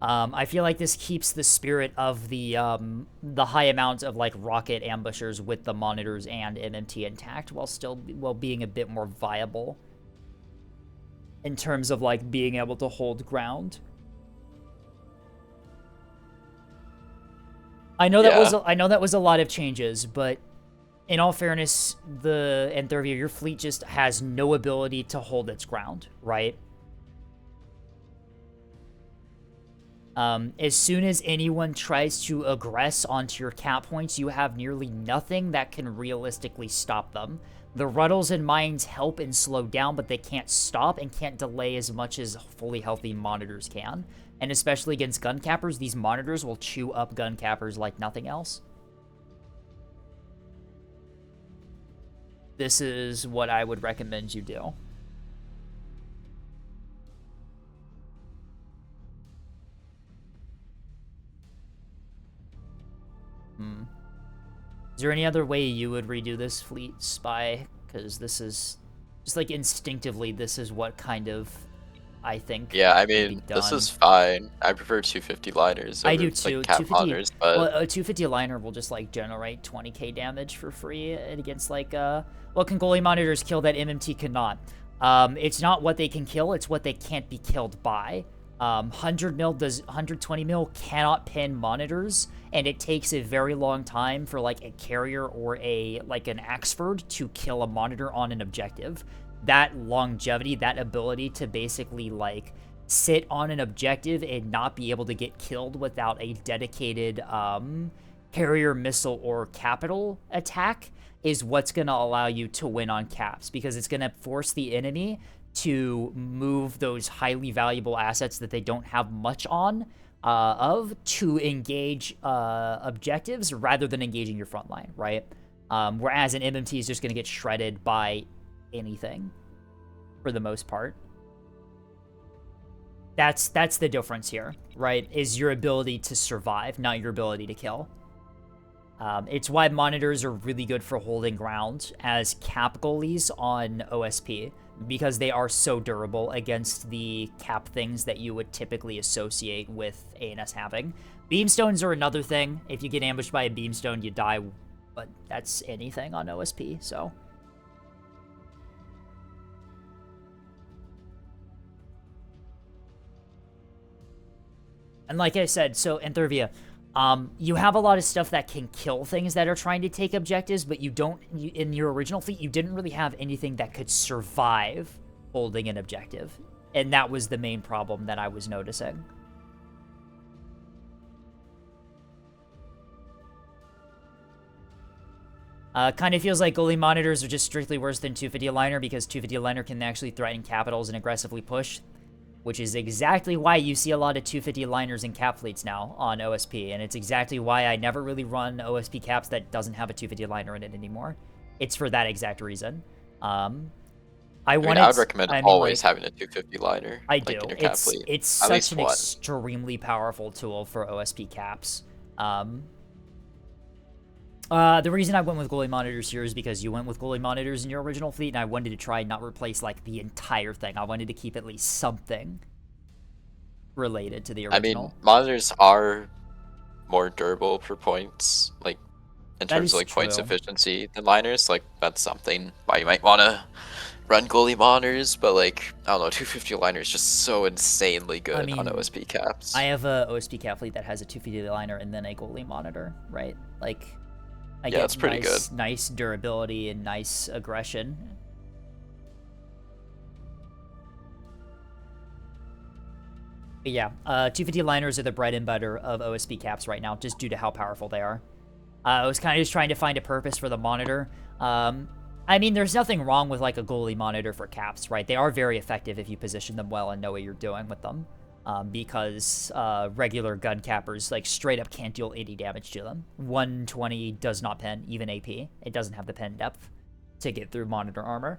I feel like this keeps the spirit of the high amount of like rocket ambushers with the monitors and MMT intact while being a bit more viable in terms of like being able to hold ground. I know that was a lot of changes, but in all fairness, the Enthervia, your fleet just has no ability to hold its ground, right? As soon as anyone tries to aggress onto your cap points, you have nearly nothing that can realistically stop them. The Ruddles and Mines help and slow down, but they can't stop and can't delay as much as fully healthy monitors can. And especially against gun cappers, these monitors will chew up gun cappers like nothing else. This is what I would recommend you do. Is there any other way you would redo this fleet, Spy? Because this is just like instinctively, this is what kind of I think. Yeah, I mean, this is fine. I prefer 250 liners over, I do too. like, cap 250, monitors, but... well, a 250 liner will just like generate 20k damage for free against like what can goalie monitors kill that MMT cannot? It's not what they can kill, it's what they can't be killed by. 100 mil does 120 mil cannot pin monitors, and it takes a very long time for like a carrier or an Axford to kill a monitor on an objective. That longevity, that ability to basically like sit on an objective and not be able to get killed without a dedicated carrier, missile, or capital attack is what's going to allow you to win on caps, because it's going to force the enemy to move those highly valuable assets that they don't have much on to engage objectives rather than engaging your front line, right? Whereas an MMT is just going to get shredded by anything for the most part. That's the difference here, right? Is your ability to survive, not your ability to kill. It's why monitors are really good for holding ground as cap goalies on OSP, because they are so durable against the cap things that you would typically associate with ANS having. Beamstones are another thing. If you get ambushed by a beamstone, you die, but that's anything on OSP, so... And like I said, so Enthervia, you have a lot of stuff that can kill things that are trying to take objectives, but you don't, in your original fleet, you didn't really have anything that could survive holding an objective. And that was the main problem that I was noticing. Kind of feels like goalie monitors are just strictly worse than 250 liner, because 250 liner can actually threaten capitals and aggressively push, which is exactly why you see a lot of 250 liners in cap fleets now on OSP, and it's exactly why I never really run OSP caps that doesn't have a 250 liner in it anymore. It's for that exact reason. I would recommend always having a 250 liner. I do. In your cap fleet. It's such an extremely powerful tool for OSP caps. The reason I went with goalie monitors here is because you went with goalie monitors in your original fleet, and I wanted to try and not replace, like, the entire thing. I wanted to keep at least something related to the original. I mean, monitors are more durable for points, like, in terms of, like, points efficiency than liners. Like, that's something why you might want to run goalie monitors, but, like, I don't know, 250 liner is just so insanely good on OSP caps. I have a OSP cap fleet that has a 250 liner and then a goalie monitor, right? Like... I get that's pretty good. Nice durability and nice aggression. But yeah, 250 liners are the bread and butter of OSB caps right now, just due to how powerful they are. I was kind of just trying to find a purpose for the monitor. I mean, there's nothing wrong with like a goalie monitor for caps, right? They are very effective if you position them well and know what you're doing with them. Because regular gun cappers like straight up can't deal 80 damage to them. 120 does not pen, even AP. It doesn't have the pen depth to get through monitor armor.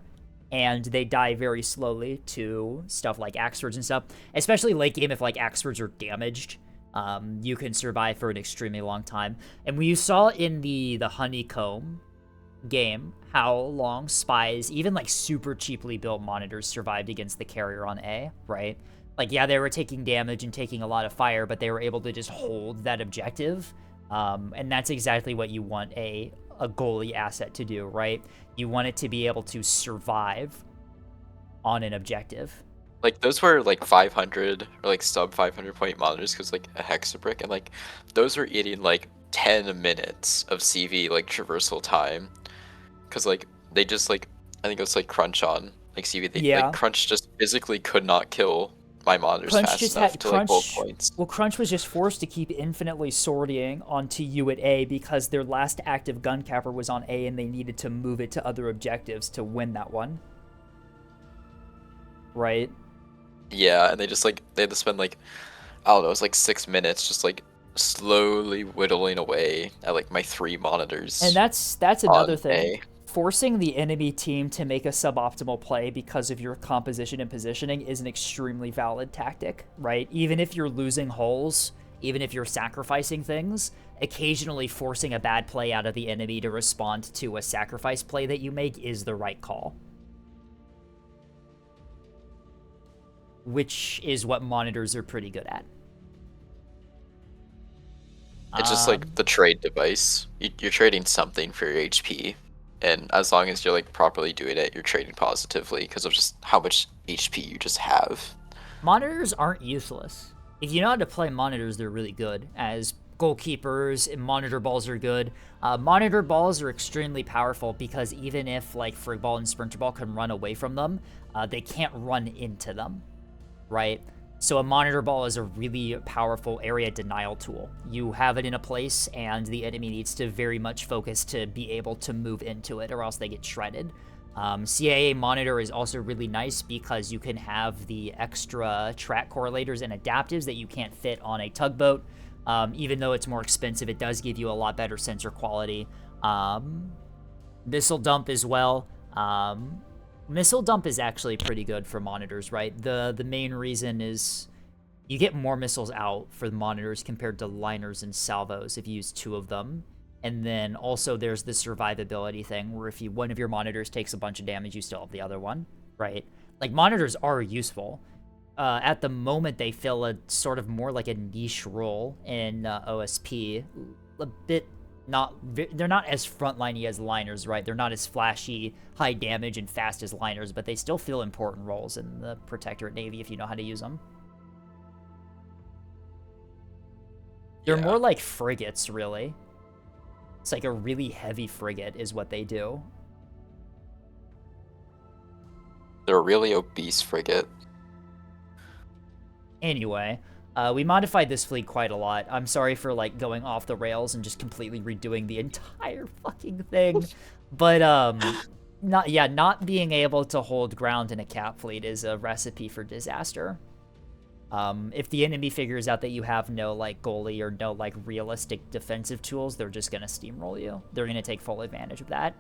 And they die very slowly to stuff like axe swords and stuff. Especially late game if like axe swords are damaged. You can survive for an extremely long time. And we saw in the honeycomb game how long spies, even like super cheaply built monitors, survived against the carrier on A, right? Like, yeah, they were taking damage and taking a lot of fire, but they were able to just hold that objective. And that's exactly what you want a goalie asset to do, right? You want it to be able to survive on an objective. Like those were like 500 or like sub 500 point monitors because like a hexabrick, and like those were eating like 10 minutes of CV like traversal time, because like they just like, I think it was like crunch on like CV. They, Yeah. like crunch just physically could not kill my monitors Crunch fast just enough had to like hold Crunch. points. Well, Crunch was just forced to keep infinitely sortying onto you at A because their last active gun capper was on A, and they needed to move it to other objectives to win that one. Right? Yeah, and they just like they had to spend like, I don't know, it was like 6 minutes just like slowly whittling away at like my 3 monitors. And that's another on thing. A. Forcing the enemy team to make a suboptimal play because of your composition and positioning is an extremely valid tactic, right? Even if you're losing holes, even if you're sacrificing things, occasionally forcing a bad play out of the enemy to respond to a sacrifice play that you make is the right call. Which is what monitors are pretty good at. It's just like the trade device. You're trading something for your HP, and as long as you're like properly doing it, you're trading positively because of just how much HP you just have. Monitors aren't useless. If you know how to play monitors, they're really good. As goalkeepers, monitor balls are good. Monitor balls are extremely powerful because even if like Frig Ball and Sprinter Ball can run away from them, they can't run into them, right? So a monitor ball is a really powerful area denial tool. You have it in a place, and the enemy needs to very much focus to be able to move into it, or else they get shredded. CAA monitor is also really nice because you can have the extra track correlators and adaptives that you can't fit on a tugboat. Even though it's more expensive, it does give you a lot better sensor quality. Missile dump as well. Missile dump is actually pretty good for monitors, right? The main reason is you get more missiles out for the monitors compared to liners and salvos if you use 2 of them. And then also there's the survivability thing where if one of your monitors takes a bunch of damage, you still have the other one, right? Like, monitors are useful. At the moment, they fill a sort of more like a niche role in OSP. A bit they're not as frontliney as liners, right? They're not as flashy, high damage, and fast as liners, but they still fill important roles in the Protectorate Navy if you know how to use them. They're more like frigates, really. It's like a really heavy frigate is what they do. They're a really obese frigate. Anyway, we modified this fleet quite a lot. I'm sorry for, like, going off the rails and just completely redoing the entire fucking thing. But, not being able to hold ground in a cap fleet is a recipe for disaster. If the enemy figures out that you have no, like, goalie or no, like, realistic defensive tools, they're just gonna steamroll you. They're gonna take full advantage of that.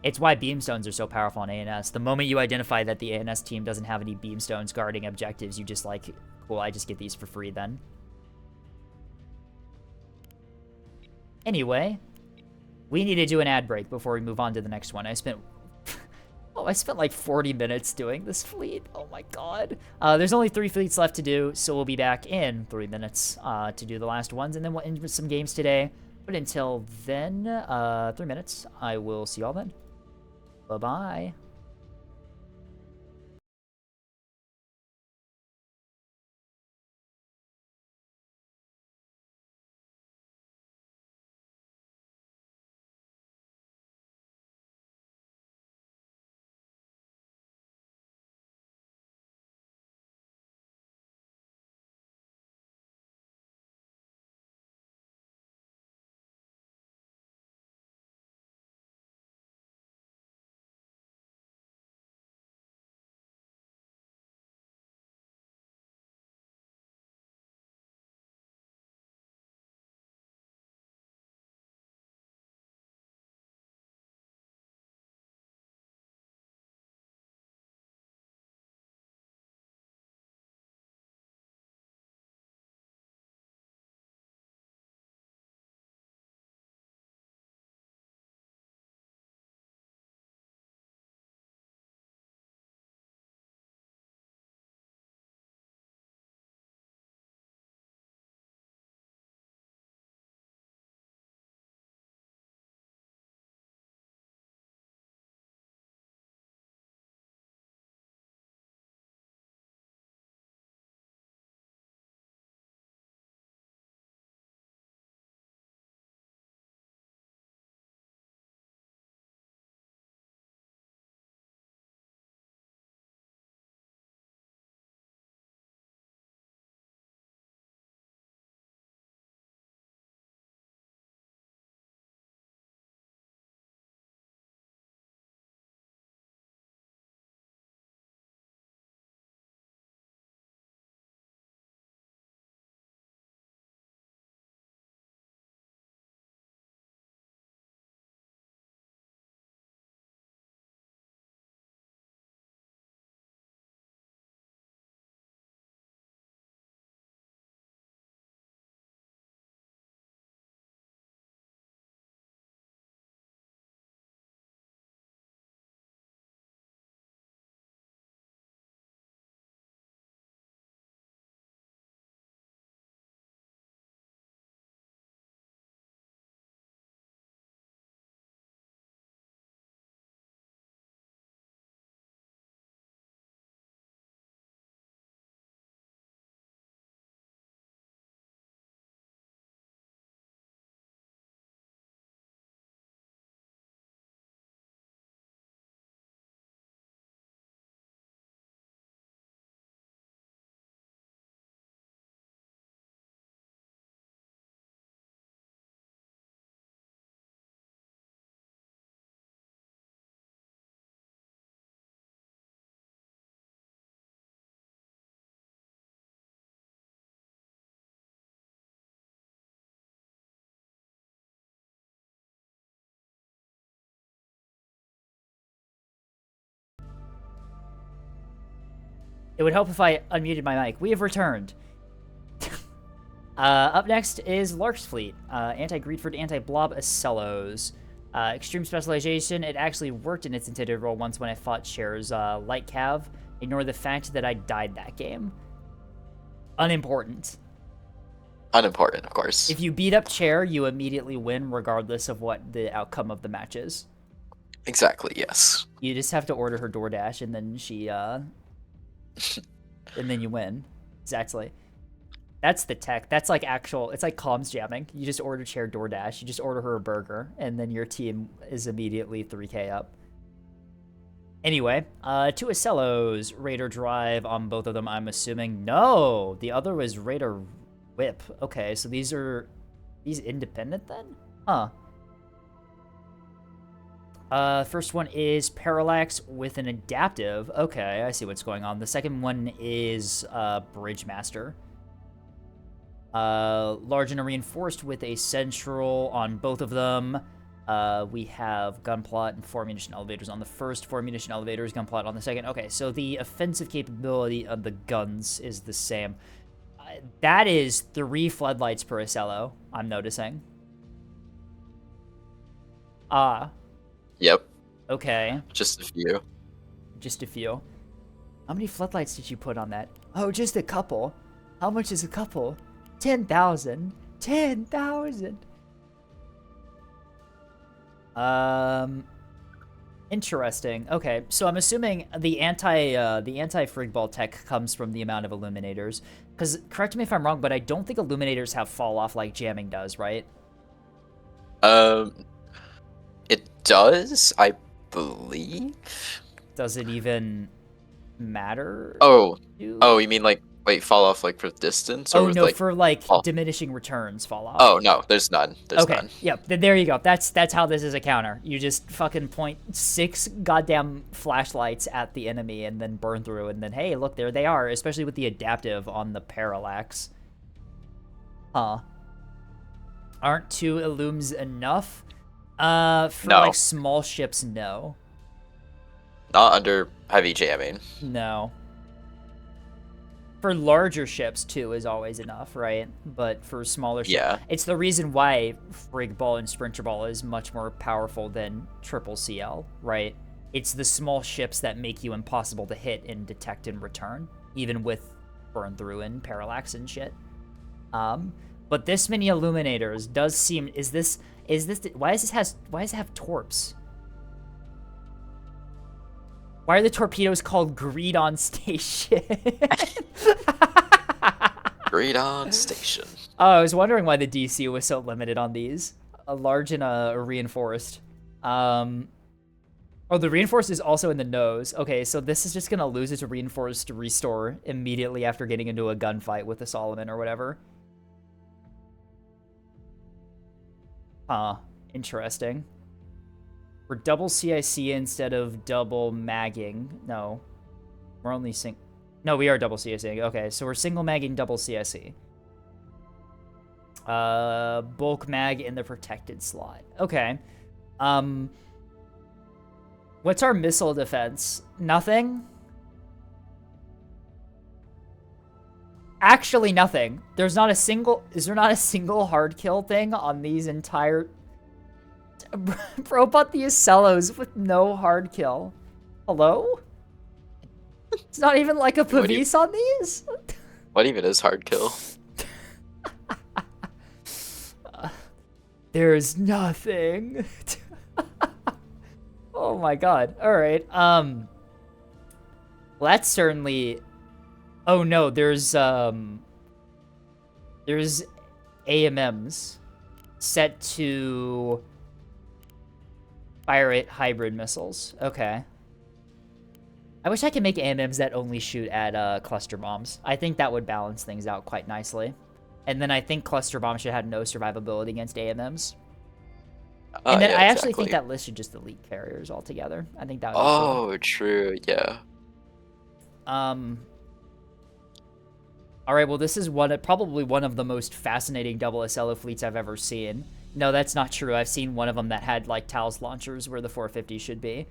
It's why beamstones are so powerful on ANS. The moment you identify that the ANS team doesn't have any beamstones guarding objectives, you just like, cool, I just get these for free then. Anyway, we need to do an ad break before we move on to the next one. I spent like 40 minutes doing this fleet. Oh my god. There's only 3 fleets left to do, so we'll be back in 3 minutes to do the last ones, and then we'll end with some games today. But until then, 3 minutes. I will see y'all then. Bye-bye. It would help if I unmuted my mic. We have returned. Up next is Lark's Fleet. Anti-Greedford, Anti-Blob Acellos. Extreme Specialization. It actually worked in its intended role once when I fought Cher's Light Cav. Ignore the fact that I died that game. Unimportant. Unimportant, of course. If you beat up Cher, you immediately win regardless of what the outcome of the match is. Exactly, yes. You just have to order her DoorDash and then she, and then you win. Exactly. That's the tech. That's like actual, it's like comms jamming. You just order Cher DoorDash, you just order her a burger, and then your team is immediately 3k up. Anyway, two Acellos, Raider Drive on both of them, I'm assuming. No, the other was Raider Whip. Okay, so these independent then? Huh. First one is Parallax with an adaptive. Okay, I see what's going on. The second one is Bridge Master. Large and reinforced with a central on both of them. We have gunplot and 4 munition elevators on the first, 4 munition elevators, gunplot on the second. Okay, so the offensive capability of the guns is the same. That is 3 floodlights per Acello, I'm noticing. Yep. Okay. Just a few. Just a few. How many floodlights did you put on that? Oh, just a couple. How much is a couple? 10,000. 10,000. Interesting. Okay, so I'm assuming the anti-frig ball tech comes from the amount of illuminators. Because, correct me if I'm wrong, but I don't think illuminators have fall off like jamming does, right? It does, I believe. Does it even matter? Oh, you mean like wait, fall off like for distance? Or Oh with, no, like, for like fall? diminishing returns fall off. Oh no, there's none. There's Okay, none. yep, there you go. That's how this is a counter. You just fucking point 6 goddamn flashlights at the enemy and then burn through, and then hey, look, there they are. Especially with the adaptive on the Parallax. Huh? Aren't 2 illums enough? For No. like small ships, no. Not under heavy jamming. No. For larger ships, 2 is always enough, right? But for smaller ships, Yeah. it's the reason why Frig Ball and Sprinter Ball is much more powerful than Triple CL, right? It's the small ships that make you impossible to hit and detect and return, even with burn through and parallax and shit. But this many illuminators does seem, why does it have torps? Why are the torpedoes called Greed on Station? Greed on station. Oh, I was wondering why the DC was so limited on these. A large and a reinforced. Oh, the reinforced is also in the nose. Okay, so this is just gonna lose its reinforced restore immediately after getting into a gunfight with the Solomon or whatever. Huh. Interesting. We're double CIC instead of double magging. No. We're only No, we are double CIC. Okay, so we're single magging double CIC. Bulk mag in the protected slot. Okay. What's our missile defense? Nothing? Actually nothing. Is there not a single hard kill thing on these entire... Bro bought the Acellos with no hard kill. Hello? It's not even like a Pavis on these? What even is hard kill? There's nothing. Oh my god. Alright, well, that's certainly... Oh no, there's AMMs set to fire rate hybrid missiles. Okay. I wish I could make AMMs that only shoot at cluster bombs. I think that would balance things out quite nicely. And then I think cluster bombs should have no survivability against AMMs. And then Yeah, I actually exactly. think that list should just delete carriers altogether. I think that would be cool. Oh, true. Yeah. All right, well, this is probably one of the most fascinating double Acello fleets I've ever seen. No, that's not true. I've seen one of them that had, like, Taos launchers where the 450 should be.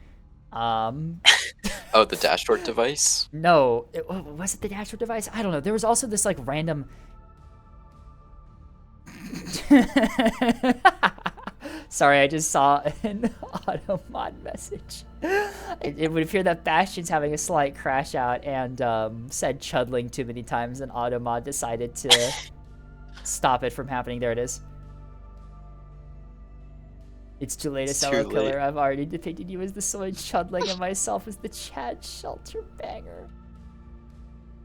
Oh, the dashboard device? No, was it the dashboard device? I don't know. There was also this like random. Sorry, I just saw an auto mod message. It would appear that Bastion's having a slight crash out and said chudling too many times, and auto mod decided to stop it from happening. There it is. It's too late to It's sell too a killer. late. I've already depicted you as the soy chudling and myself as the Chad shelter banger.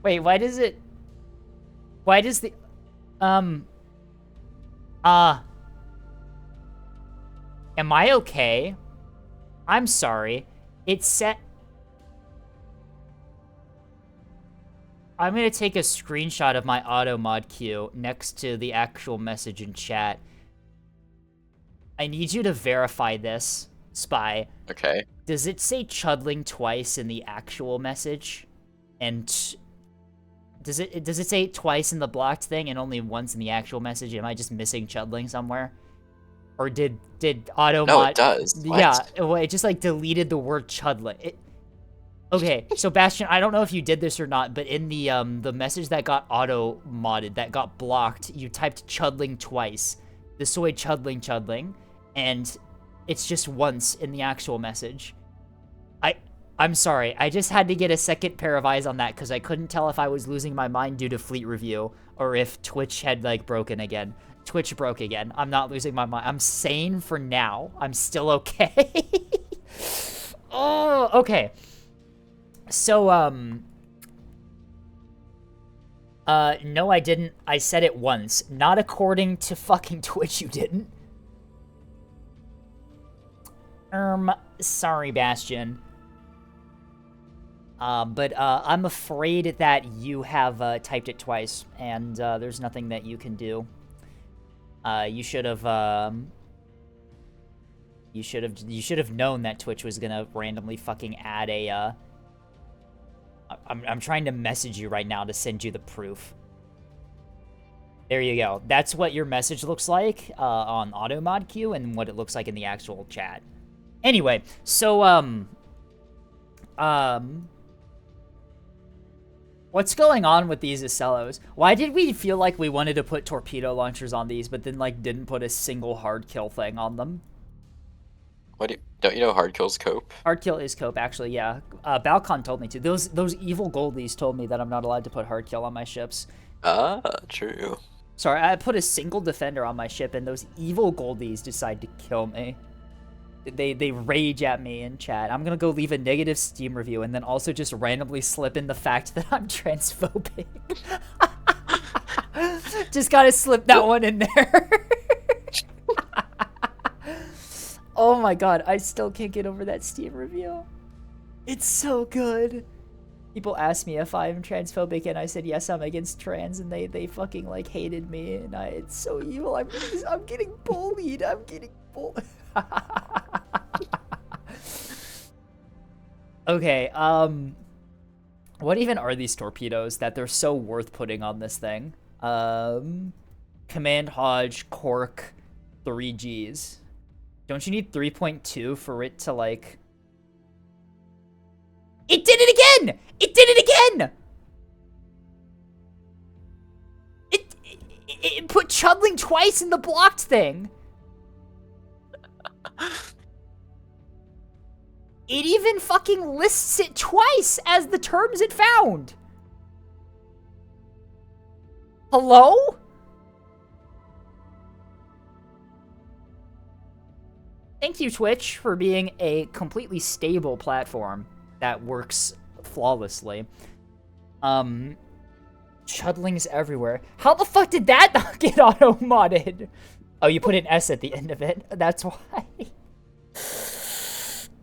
Wait, why does the am I okay? I'm sorry. It's set. I'm gonna take a screenshot of my auto mod queue next to the actual message in chat. I need you to verify this, Spy. Okay. Does it say chudling twice in the actual message? And does it say it twice in the blocked thing and only once in the actual message? Am I just missing chudling somewhere? Or did auto No, mod? it does. What? Yeah, it just like deleted the word chudling. Okay, so Bastion, I don't know if you did this or not, but in the message that got auto modded, that got blocked, you typed chudling twice. The soy chudling, and it's just once in the actual message. I'm sorry, I just had to get a second pair of eyes on that because I couldn't tell if I was losing my mind due to Fleet Review or if Twitch had like broken again. Twitch broke again. I'm not losing my mind. I'm sane for now. I'm still okay. Oh, okay. So, no, I didn't. I said it once. Not according to fucking Twitch, you didn't. Sorry, Bastion. But I'm afraid that you have, typed it twice, and, there's nothing that you can do. You should have, you should have known that Twitch was gonna randomly fucking add a, I'm trying to message you right now to send you the proof. There you go. That's what your message looks like on AutoMod queue and what it looks like in the actual chat. Anyway, so what's going on with these Acellos? Why did we feel like we wanted to put torpedo launchers on these, but then like didn't put a single hard kill thing on them? Don't you know hard kills cope? Hard kill is cope, actually, yeah. Balcon told me to. Those evil goldies told me that I'm not allowed to put hard kill on my ships. Ah, true. Sorry, I put a single defender on my ship, and those evil goldies decide to kill me. They rage at me in chat. I'm gonna go leave a negative Steam review, and then also just randomly slip in the fact that I'm transphobic. Just gotta slip that one in there. Oh my god, I still can't get over that Steam review. It's so good. People asked me if I'm transphobic, and I said yes, I'm against trans, and they fucking like hated me, and it's so evil. I'm getting bullied. I'm getting bullied. Okay, what even are these torpedoes that they're so worth putting on this thing? Command Hodge, Cork, 3Gs. Don't you need 3.2 for it to, like... It did it again! It did it again! It put chudling twice in the blocked thing. It even fucking lists it twice as the terms it found. Hello? Thank you, Twitch, for being a completely stable platform that works flawlessly. Chudlings everywhere. How the fuck did that not get auto-modded? Oh, you put an S at the end of it. That's why.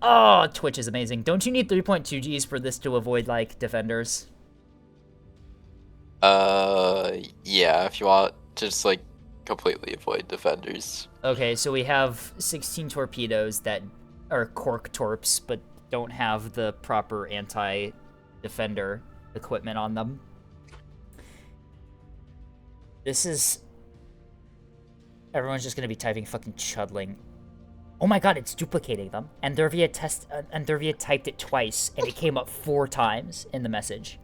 Oh, Twitch is amazing. Don't you need 3.2 Gs for this to avoid, like, defenders? Yeah, if you want to just, like, completely avoid defenders. Okay, so we have 16 torpedoes that are cork torps, but don't have the proper anti-defender equipment on them. This is... Everyone's just gonna be typing fucking chudling Oh my god, it's duplicating them. Andurvia typed it twice, and it came up 4 times in the message.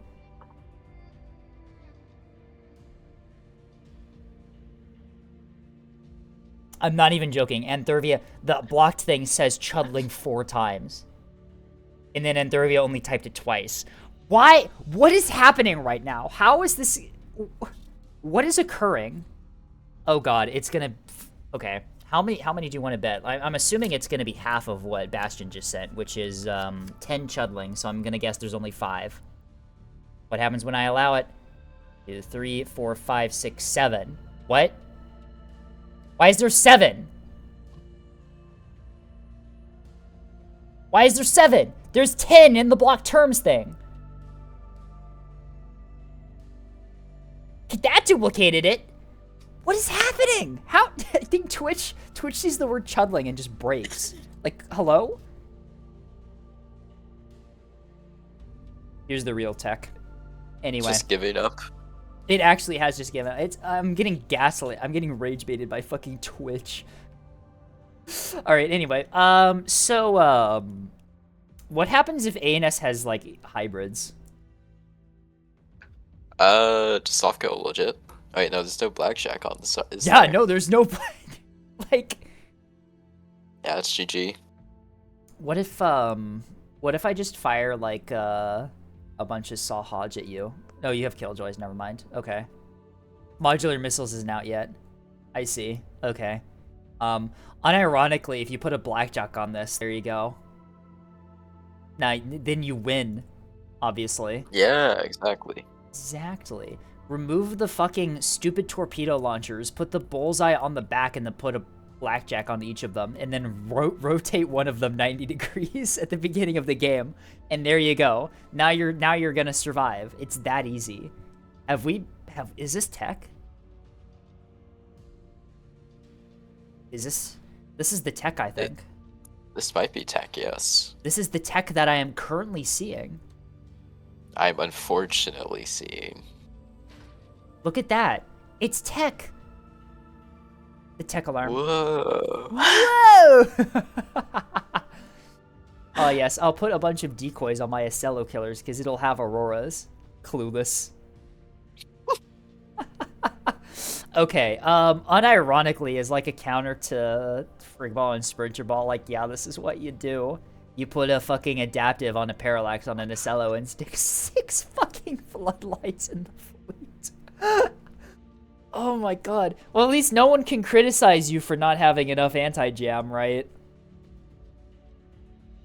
I'm not even joking. Andurvia, the blocked thing says Chudling 4 times. And then Andurvia only typed it twice. Why? What is happening right now? How is this... What is occurring? Oh god, it's gonna... Okay. How many do you want to bet? I'm assuming it's gonna be half of what Bastion just sent, which is 10 Chudling, so I'm gonna guess there's only 5. What happens when I allow it? 2, 3, 4, 5, 6, 7. What? Why is there 7? Why is there 7? There's 10 in the block terms thing. That duplicated it. What is happening? How? I think Twitch sees the word chudling and just breaks. Like, hello? Here's the real tech. Anyway. Just giving up. It actually has just given. I'm getting gaslit. I'm getting rage baited by fucking Twitch. All right. Anyway. What happens if ANS has like hybrids? Just soft go legit. Oh wait, no, there's no blackjack on the side. Yeah, no, there's no like. Yeah, it's GG. What if I just fire like a bunch of Saw Hodge at you? No, you have Killjoys, never mind. Okay. Modular missiles isn't out yet. I see. Okay. Unironically, if you put a blackjack on this, there you go. Now, then you win, obviously. Yeah, exactly. Exactly. Remove the fucking stupid torpedo launchers, put the bullseye on the back, and then put a blackjack on each of them, and then rotate one of them 90 degrees at the beginning of the game, and there you go. Now you're gonna survive. It's that easy. Is this tech? This is the tech, I think. This might be tech, yes. This is the tech that I am currently seeing. I'm unfortunately seeing. Look at that. It's tech. The tech alarm. Whoa. Whoa! Oh, yes. I'll put a bunch of decoys on my Acello killers because it'll have auroras. Clueless. Okay. Unironically, as like a counter to Frig Ball and Sprinter Ball, like, yeah, this is what you do. You put a fucking adaptive on a parallax on an Acello and stick 6 fucking floodlights in the fleet. Oh my god. Well, at least no one can criticize you for not having enough anti-jam, right?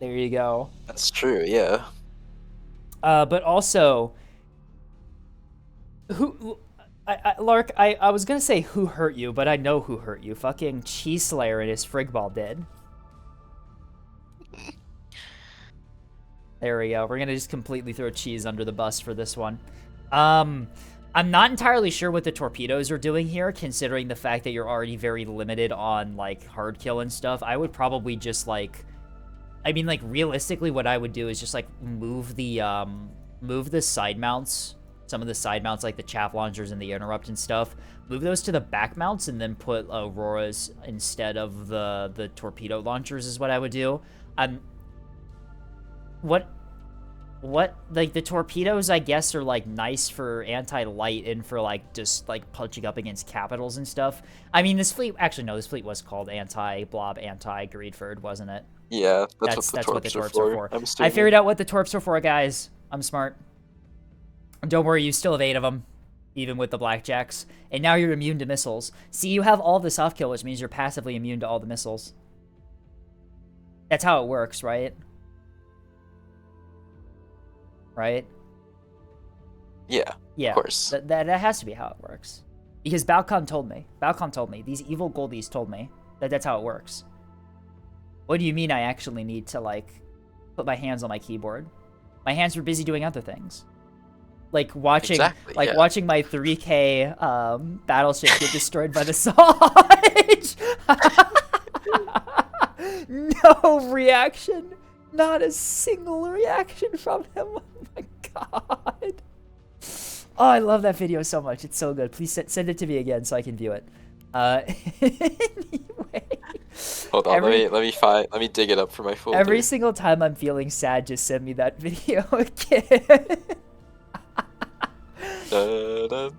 There you go. That's true, yeah. But also, Lark, I was gonna say who hurt you, but I know who hurt you. Fucking Cheese Slayer and his Frigball did. There we go. We're gonna just completely throw Cheese under the bus for this one. I'm not entirely sure what the torpedoes are doing here, considering the fact that you're already very limited on, like, hard kill and stuff. I would probably just, like... I mean, like, realistically, what I would do is just, like, move the side mounts. Some of the side mounts, like the chaff launchers and the interrupt and stuff. Move those to the back mounts and then put Auroras instead of the torpedo launchers is what I would do. What, like, the torpedoes, I guess, are, like, nice for anti-light and for, like, just, like, punching up against capitals and stuff. I mean, this fleet, actually, no, this fleet was called anti-blob, anti-greedford, wasn't it? Yeah, that's what the torps are for. I figured out what the torps are for, guys. I'm smart. Don't worry, you still have 8 of them, even with the blackjacks. And now you're immune to missiles. See, you have all the soft kill, which means you're passively immune to all the missiles. That's how it works, right? Right? Yeah, of course. That has to be how it works. Because Balcon told me. These evil goldies told me that that's how it works. What do you mean I actually need to, like, put my hands on my keyboard? My hands were busy doing other things. Like watching, watching my 3K battleship get destroyed by the Sarge. No reaction. Not a single reaction from him. Oh my god. Oh, I love that video so much. It's so good. Please send it to me again so I can view it. Anyway. Hold on, Every- let me dig it up for my folder. Every single time I'm feeling sad, just send me that video again. Da-da,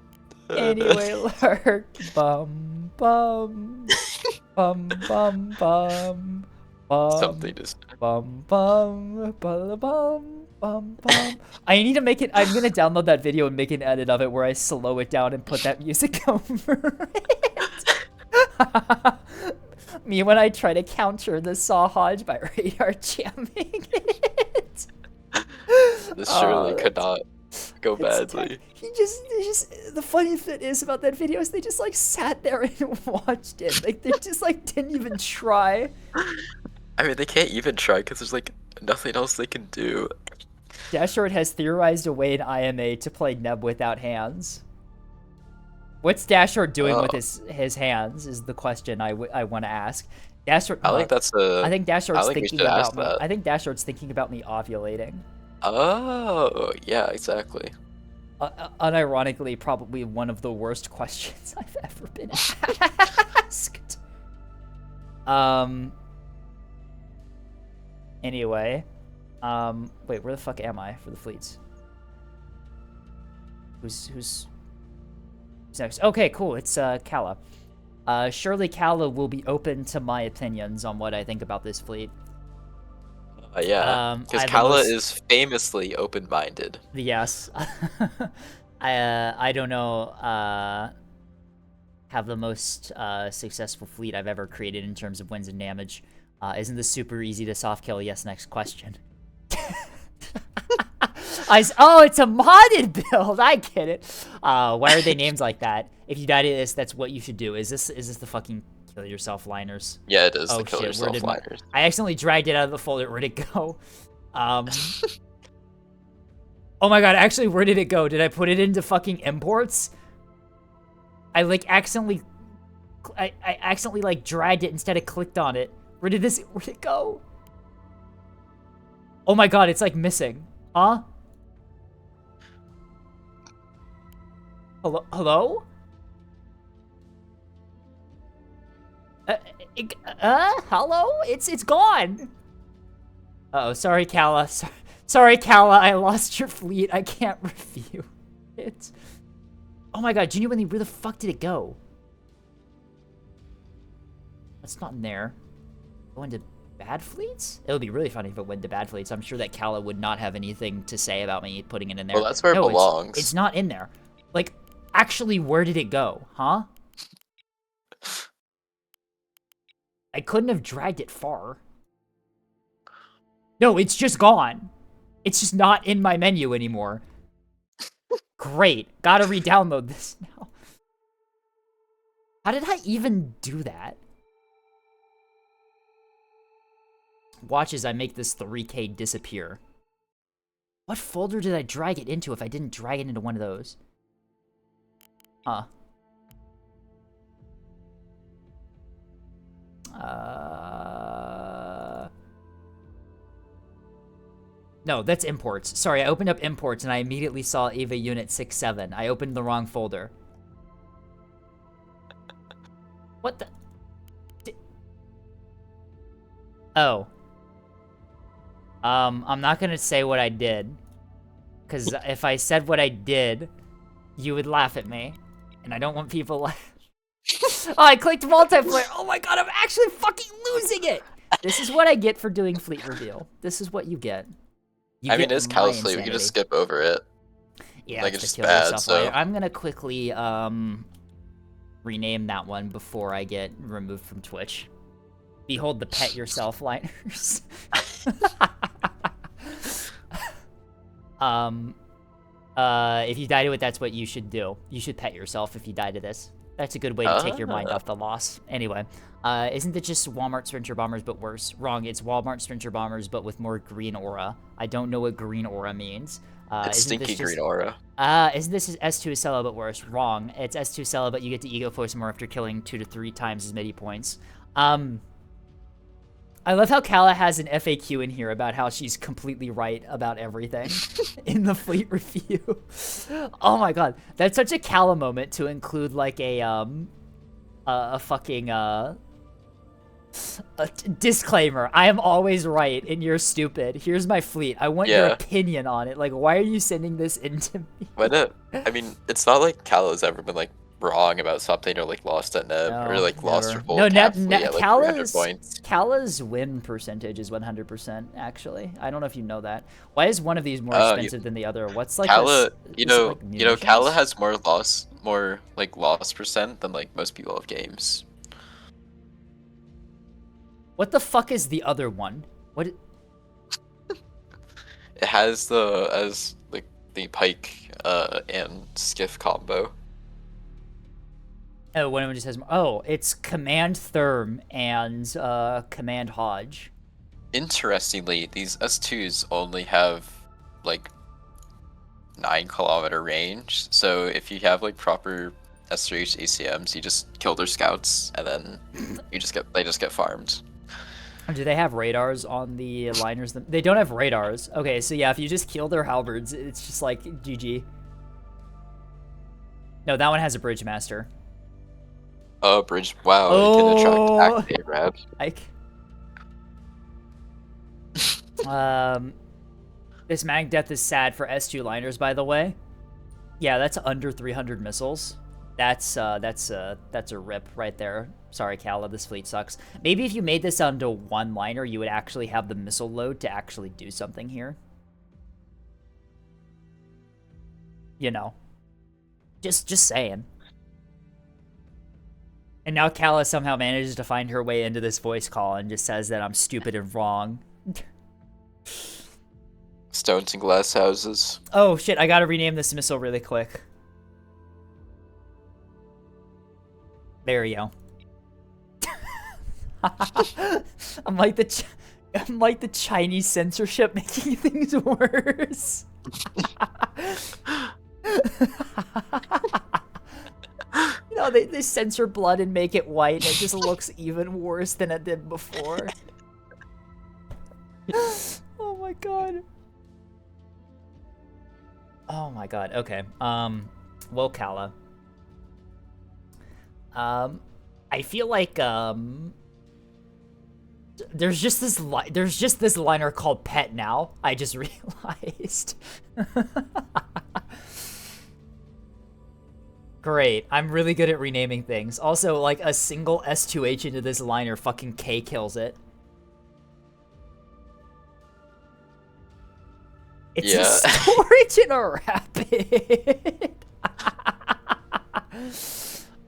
Anyway, lurk. Bum bum. Bum bum bum. something is Bum bum bum bum bum bum. I need to make it. I'm gonna download that video and make an edit of it where I slow it down and put that music over it. Me when I try to counter the Sawhodge by radar jamming it. this surely Oh, could not go it's badly. He just the funny thing is about that video is they just like sat there and watched it. Like they just like didn't even try. I mean, they can't even try because there's like nothing else they can do. Dashort has theorized a way in IMA to play Neb without hands. What's Dashort doing with his hands is the question I want to ask. Dashort. I think that's a. I think Dashort's I think we thinking should ask about me. that. I think Dashort's thinking about me ovulating. Oh, yeah, exactly. Unironically, probably one of the worst questions I've ever been asked. Anyway, wait, where the fuck am I for the fleets? Who's next? Okay, cool. It's Kala. Surely Kala will be open to my opinions on what I think about this fleet. Yeah, because I have the Kala most- is famously open-minded. Yes. I don't know. Have the most successful fleet I've ever created in terms of wins and damage. Isn't this super easy to soft kill? Yes, next question. Oh, it's a modded build. I get it. Why are they named like that? If you die to this, that's what you should do. Is this the fucking kill yourself liners? Yeah, it is Oh, the kill shit, where yourself did liners. I accidentally dragged it out of the folder. Where'd it go? Oh my god, actually, where did it go? Did I put it into fucking imports? I like accidentally I accidentally like dragged it instead of clicked on it. Where'd it go? Oh my god, it's like missing. Huh? Hello? Hello? It's gone. Uh-oh, sorry, Kala. Sorry, Kala, I lost your fleet. I can't review it. Oh my god, genuinely, where the fuck did it go? That's not in there. Go into bad fleets? It would be really funny if it went to bad fleets. I'm sure that Kala would not have anything to say about me putting it in there. Well, that's where it belongs. It's not in there. Like, actually, where did it go? Huh? I couldn't have dragged it far. No, it's just gone. It's just not in my menu anymore. Great. Gotta re-download this now. How did I even do that? Watch as I make this 3K disappear. What folder did I drag it into if I didn't drag it into one of those? Huh. No, that's imports. Sorry, I opened up imports and I immediately saw Ava Unit 6-7. I opened the wrong folder. What the? Oh. I'm not gonna say what I did. Because if I said what I did, you would laugh at me. And I don't want people laugh. Oh, I clicked multiplayer. Oh my god, I'm actually fucking losing it. This is what I get for doing fleet reveal. This is what you get. I mean, it's Kala's fleet. We can just skip over it. Yeah, like, it's it's just just bad, so... I'm gonna quickly, rename that one before I get removed from Twitch. Behold the pet yourself liners. If you die to it, that's what you should do. You should pet yourself if you die to this. That's a good way to take your mind off the loss. Anyway, isn't it just Walmart Strencher Bombers but worse? Wrong, it's Walmart Strencher Bombers but with more green aura. I don't know what green aura means. It's stinky green aura. Isn't this S2 Acela but worse? Wrong, it's S2 Acela but you get to Ego Force more after killing 2 to 3 times as many points. I love how Kala has an FAQ in here about how she's completely right about everything in the fleet review. Oh my god, that's such a Kala moment to include like a fucking Disclaimer, I am always right and you're stupid. Here's my fleet. I want your Yeah. opinion on it. Like, why are you sending this into me? I mean, it's not like Call's ever been like wrong about something or like lost at Neb or No, like lost her never. full No, cap fleet at like 300 points. Kala's win percentage is 100%, actually. I don't know if you know that. Why is one of these more Oh, expensive than the other? What's like Calla, is it like Calla munitions? has more like loss percent than like most people have games. What the fuck is the other one? What? It has the pike and skiff combo. Oh, one of them just has. Oh, it's Command Therm and Command Hodge. Interestingly, these S2s only have like 9-kilometer range. So if you have like proper S3H ACMs, you just kill their scouts and then they just get farmed. Do they have radars on the liners? They don't have radars. Okay, so yeah, if you just kill their halberds, it's just like GG. No, that one has a bridge master. Oh, bridge! Wow, it can Oh. attract Active Rad. This mag depth is sad for S2 liners, by the way. Yeah, that's under 300 missiles. That's a rip right there. Sorry, Kala, this fleet sucks. Maybe if you made this onto one liner, you would actually have the missile load to actually do something here. You know. Just saying. And now Kala somehow manages to find her way into this voice call and just says that I'm stupid and wrong. Stones and glass houses. Oh shit, I gotta rename this missile really quick. There we go. I'm like the Chinese censorship making things worse. You know, they censor blood and make it white, and it just looks even worse than it did before. Oh my god. Oh my god, okay. Well, Kala. I feel like, there's just this liner called Pet now. I just realized. Great. I'm really good at renaming things. Also, like, a single S2H into this liner fucking K kills it. It's a storage in a rapid.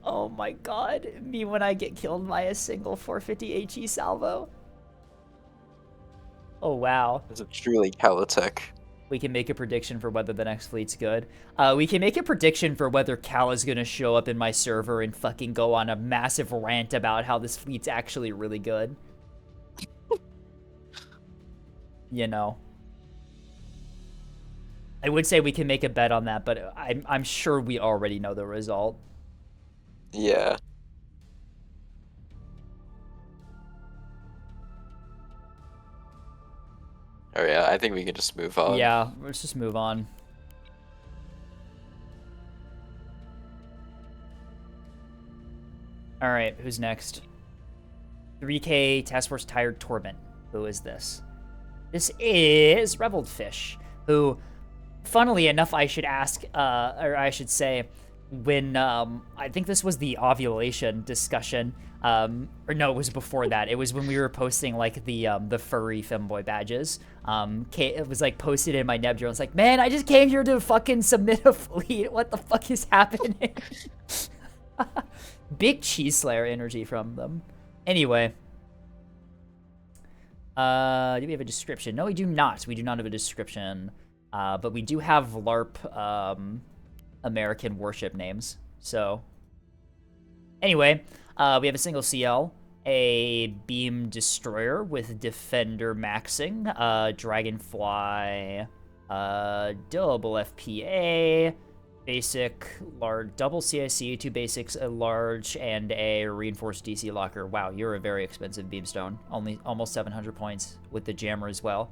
Oh my god. Me when I get killed by a single 450 HE salvo. Oh wow. It's a truly Calitech. We can make a prediction for whether the next fleet's good. We can make a prediction for whether Cal is gonna show up in my server and fucking go on a massive rant about how this fleet's actually really good. You know. I would say we can make a bet on that, but I'm sure we already know the result. Yeah. Oh yeah, I think we can just move on. Yeah, let's just move on. Alright, who's next? 3K Task Force Tired Torment. Who is this? This is Reveled Fish, who, funnily enough, I should ask, or I should say, when, I think this was the ovulation discussion, or no, it was before that. It was when we were posting, like, the furry femboy badges. It was, like, posted in my Nebulous. I was like, man, I just came here to fucking submit a fleet. What the fuck is happening? Big Cheese Slayer energy from them. Anyway. Do we have a description? No, we do not. We do not have a description. But we do have LARP, American warship names. So, anyway, we have a single CL, a beam destroyer with defender maxing, dragonfly, double FPA, basic, large, double CIC, 2 basics, a large, and a reinforced DC locker. Wow, you're a very expensive beamstone. Only almost 700 points with the jammer as well.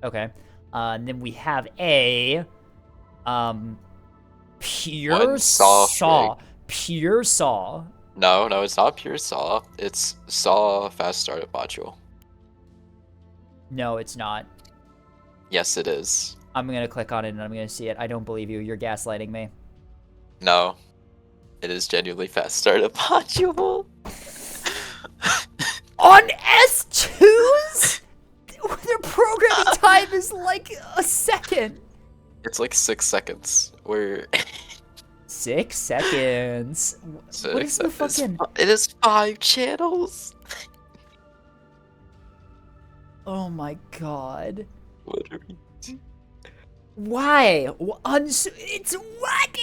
Okay. And then we have a pure saw. Pure saw. No, no, it's not pure SAW. It's SAW fast startup module. No, it's not. Yes, it is. I'm gonna click on it and I'm gonna see it. I don't believe you. You're gaslighting me. No, it is genuinely fast startup module. On S2s? Their programming time is like a second. It's like 6 seconds. We're 6 seconds. What is the fucking... It is 5 channels. Oh my god. What are we Why? It's what?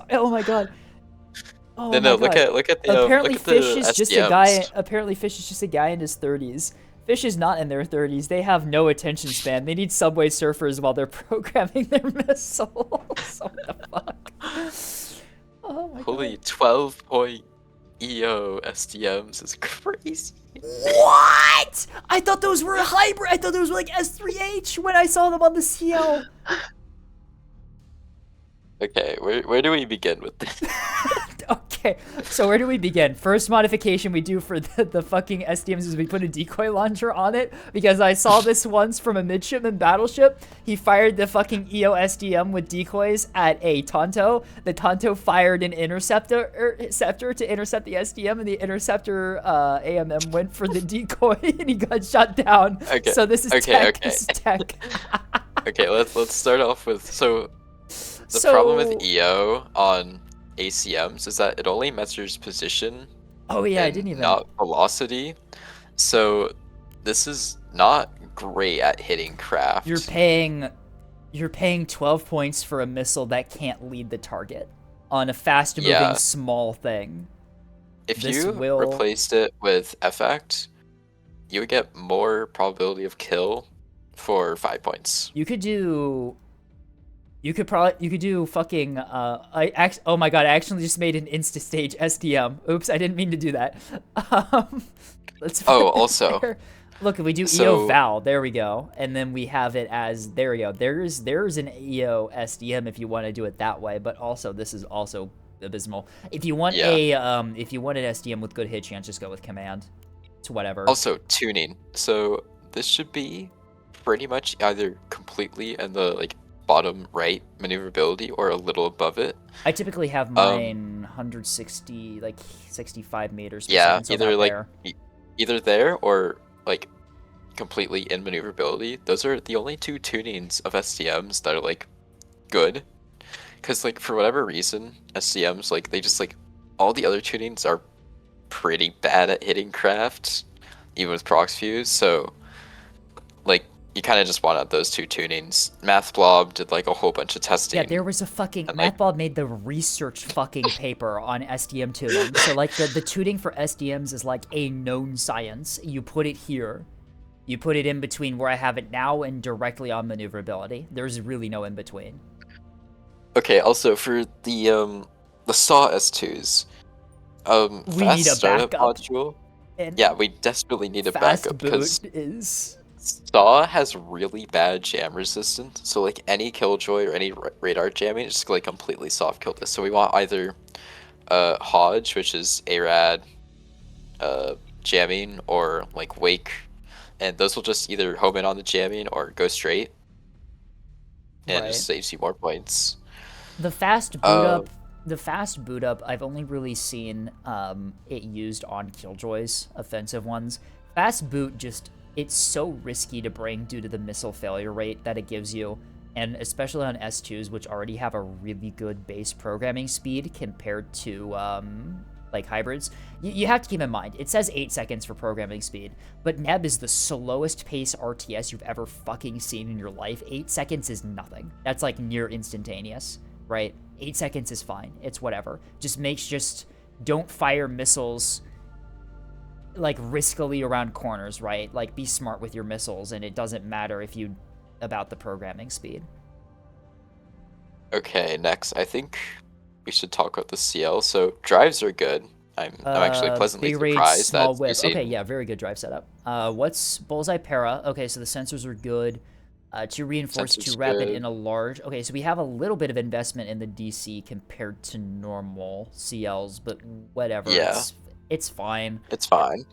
Oh my god. Oh No, my look god. at the Apparently look at Fish the is just a guy. SDMs. Apparently Fish is just a guy in his 30s. Fish is not in their 30s. They have no attention span. They need Subway Surfers while they're programming their missiles. What the fuck? Oh my Holy god. 12-point EO SDMs is crazy. What? I thought those were hybrid. I thought those were like S3H when I saw them on the CL. Okay, where do we begin with this? Okay, so where do we begin? First modification we do for the fucking SDMs is we put a decoy launcher on it, because I saw this once from a midshipman battleship. He fired the fucking EO SDM with decoys at a Tonto. The Tonto fired an interceptor to intercept the SDM, and the interceptor AMM went for the decoy, and he got shot down. Okay, So this is okay, tech. okay. This is tech. Okay, let's start off with the problem with EO on ACMs is that it only measures position. Oh yeah, I and didn't even. not velocity. So this is not great at hitting craft. You're paying 12 points for a missile that can't lead the target on a fast-moving Yeah. small thing. If this you will- replaced it with effect, you would get more probability of kill for 5 points. You could do fucking oh my god, I actually just made an insta stage SDM. Oops, I didn't mean to do that. Let's put Oh, it also, there. Look, if we do EO so- Val, there we go. And then we have it as, there we go. There's an EO SDM if you want to do it that way, but also this is also abysmal. If you want if you want an SDM with good hit chance, just go with command. It's whatever. Also, tuning. So this should be pretty much either completely in the like bottom right maneuverability or a little above it. I typically have mine 160, like 65 meters per Yeah, second, so either about like there. either there or like completely in maneuverability. Those are the only two tunings of SDMs that are like good. Cause like for whatever reason, SDMs like they just like all the other tunings are pretty bad at hitting craft, even with prox fuse. So like you kind of just want out those two tunings. MathBlob did like a whole bunch of testing. Yeah, there was a fucking and, like- MathBlob made the research fucking paper on SDM tuning. So like the tuning for SDMs is like a known science. You put it here. You put it in between where I have it now and directly on maneuverability. There's really no in between. Okay, also for the SAW S2s, We fast need a startup backup. module. And Yeah, we desperately need a fast backup boot because is SAW has really bad jam resistance. So like any killjoy or any radar jamming, it's just like completely soft kill this. So we want either Hodge, which is ARAD jamming, or like Wake, and those will just either home in on the jamming or go straight, and Right. just saves you more points. the fast boot up. The fast boot up, I've only really seen it used on killjoys, offensive ones. Fast boot just, it's so risky to bring due to the missile failure rate that it gives you, and especially on S2s, which already have a really good base programming speed compared to like hybrids. You have to keep in mind, it says 8 seconds for programming speed, but Neb is the slowest pace RTS you've ever fucking seen in your life. 8 seconds is nothing. That's like near instantaneous, right? 8 seconds is fine. It's whatever. Just don't fire missiles like riskily around corners, right? Like be smart with your missiles, and it doesn't matter if you about the programming speed. Okay, next I think we should talk about the CL. So drives are good. I'm actually pleasantly big range, surprised small that whip. you see. Okay, yeah, very good drive setup. What's bullseye para? Okay, so the sensors are good. To reinforce Sensor's to rapid good. in a large. Okay, so we have a little bit of investment in the DC compared to normal CLs, but whatever. Yeah. It's fine. It's fine.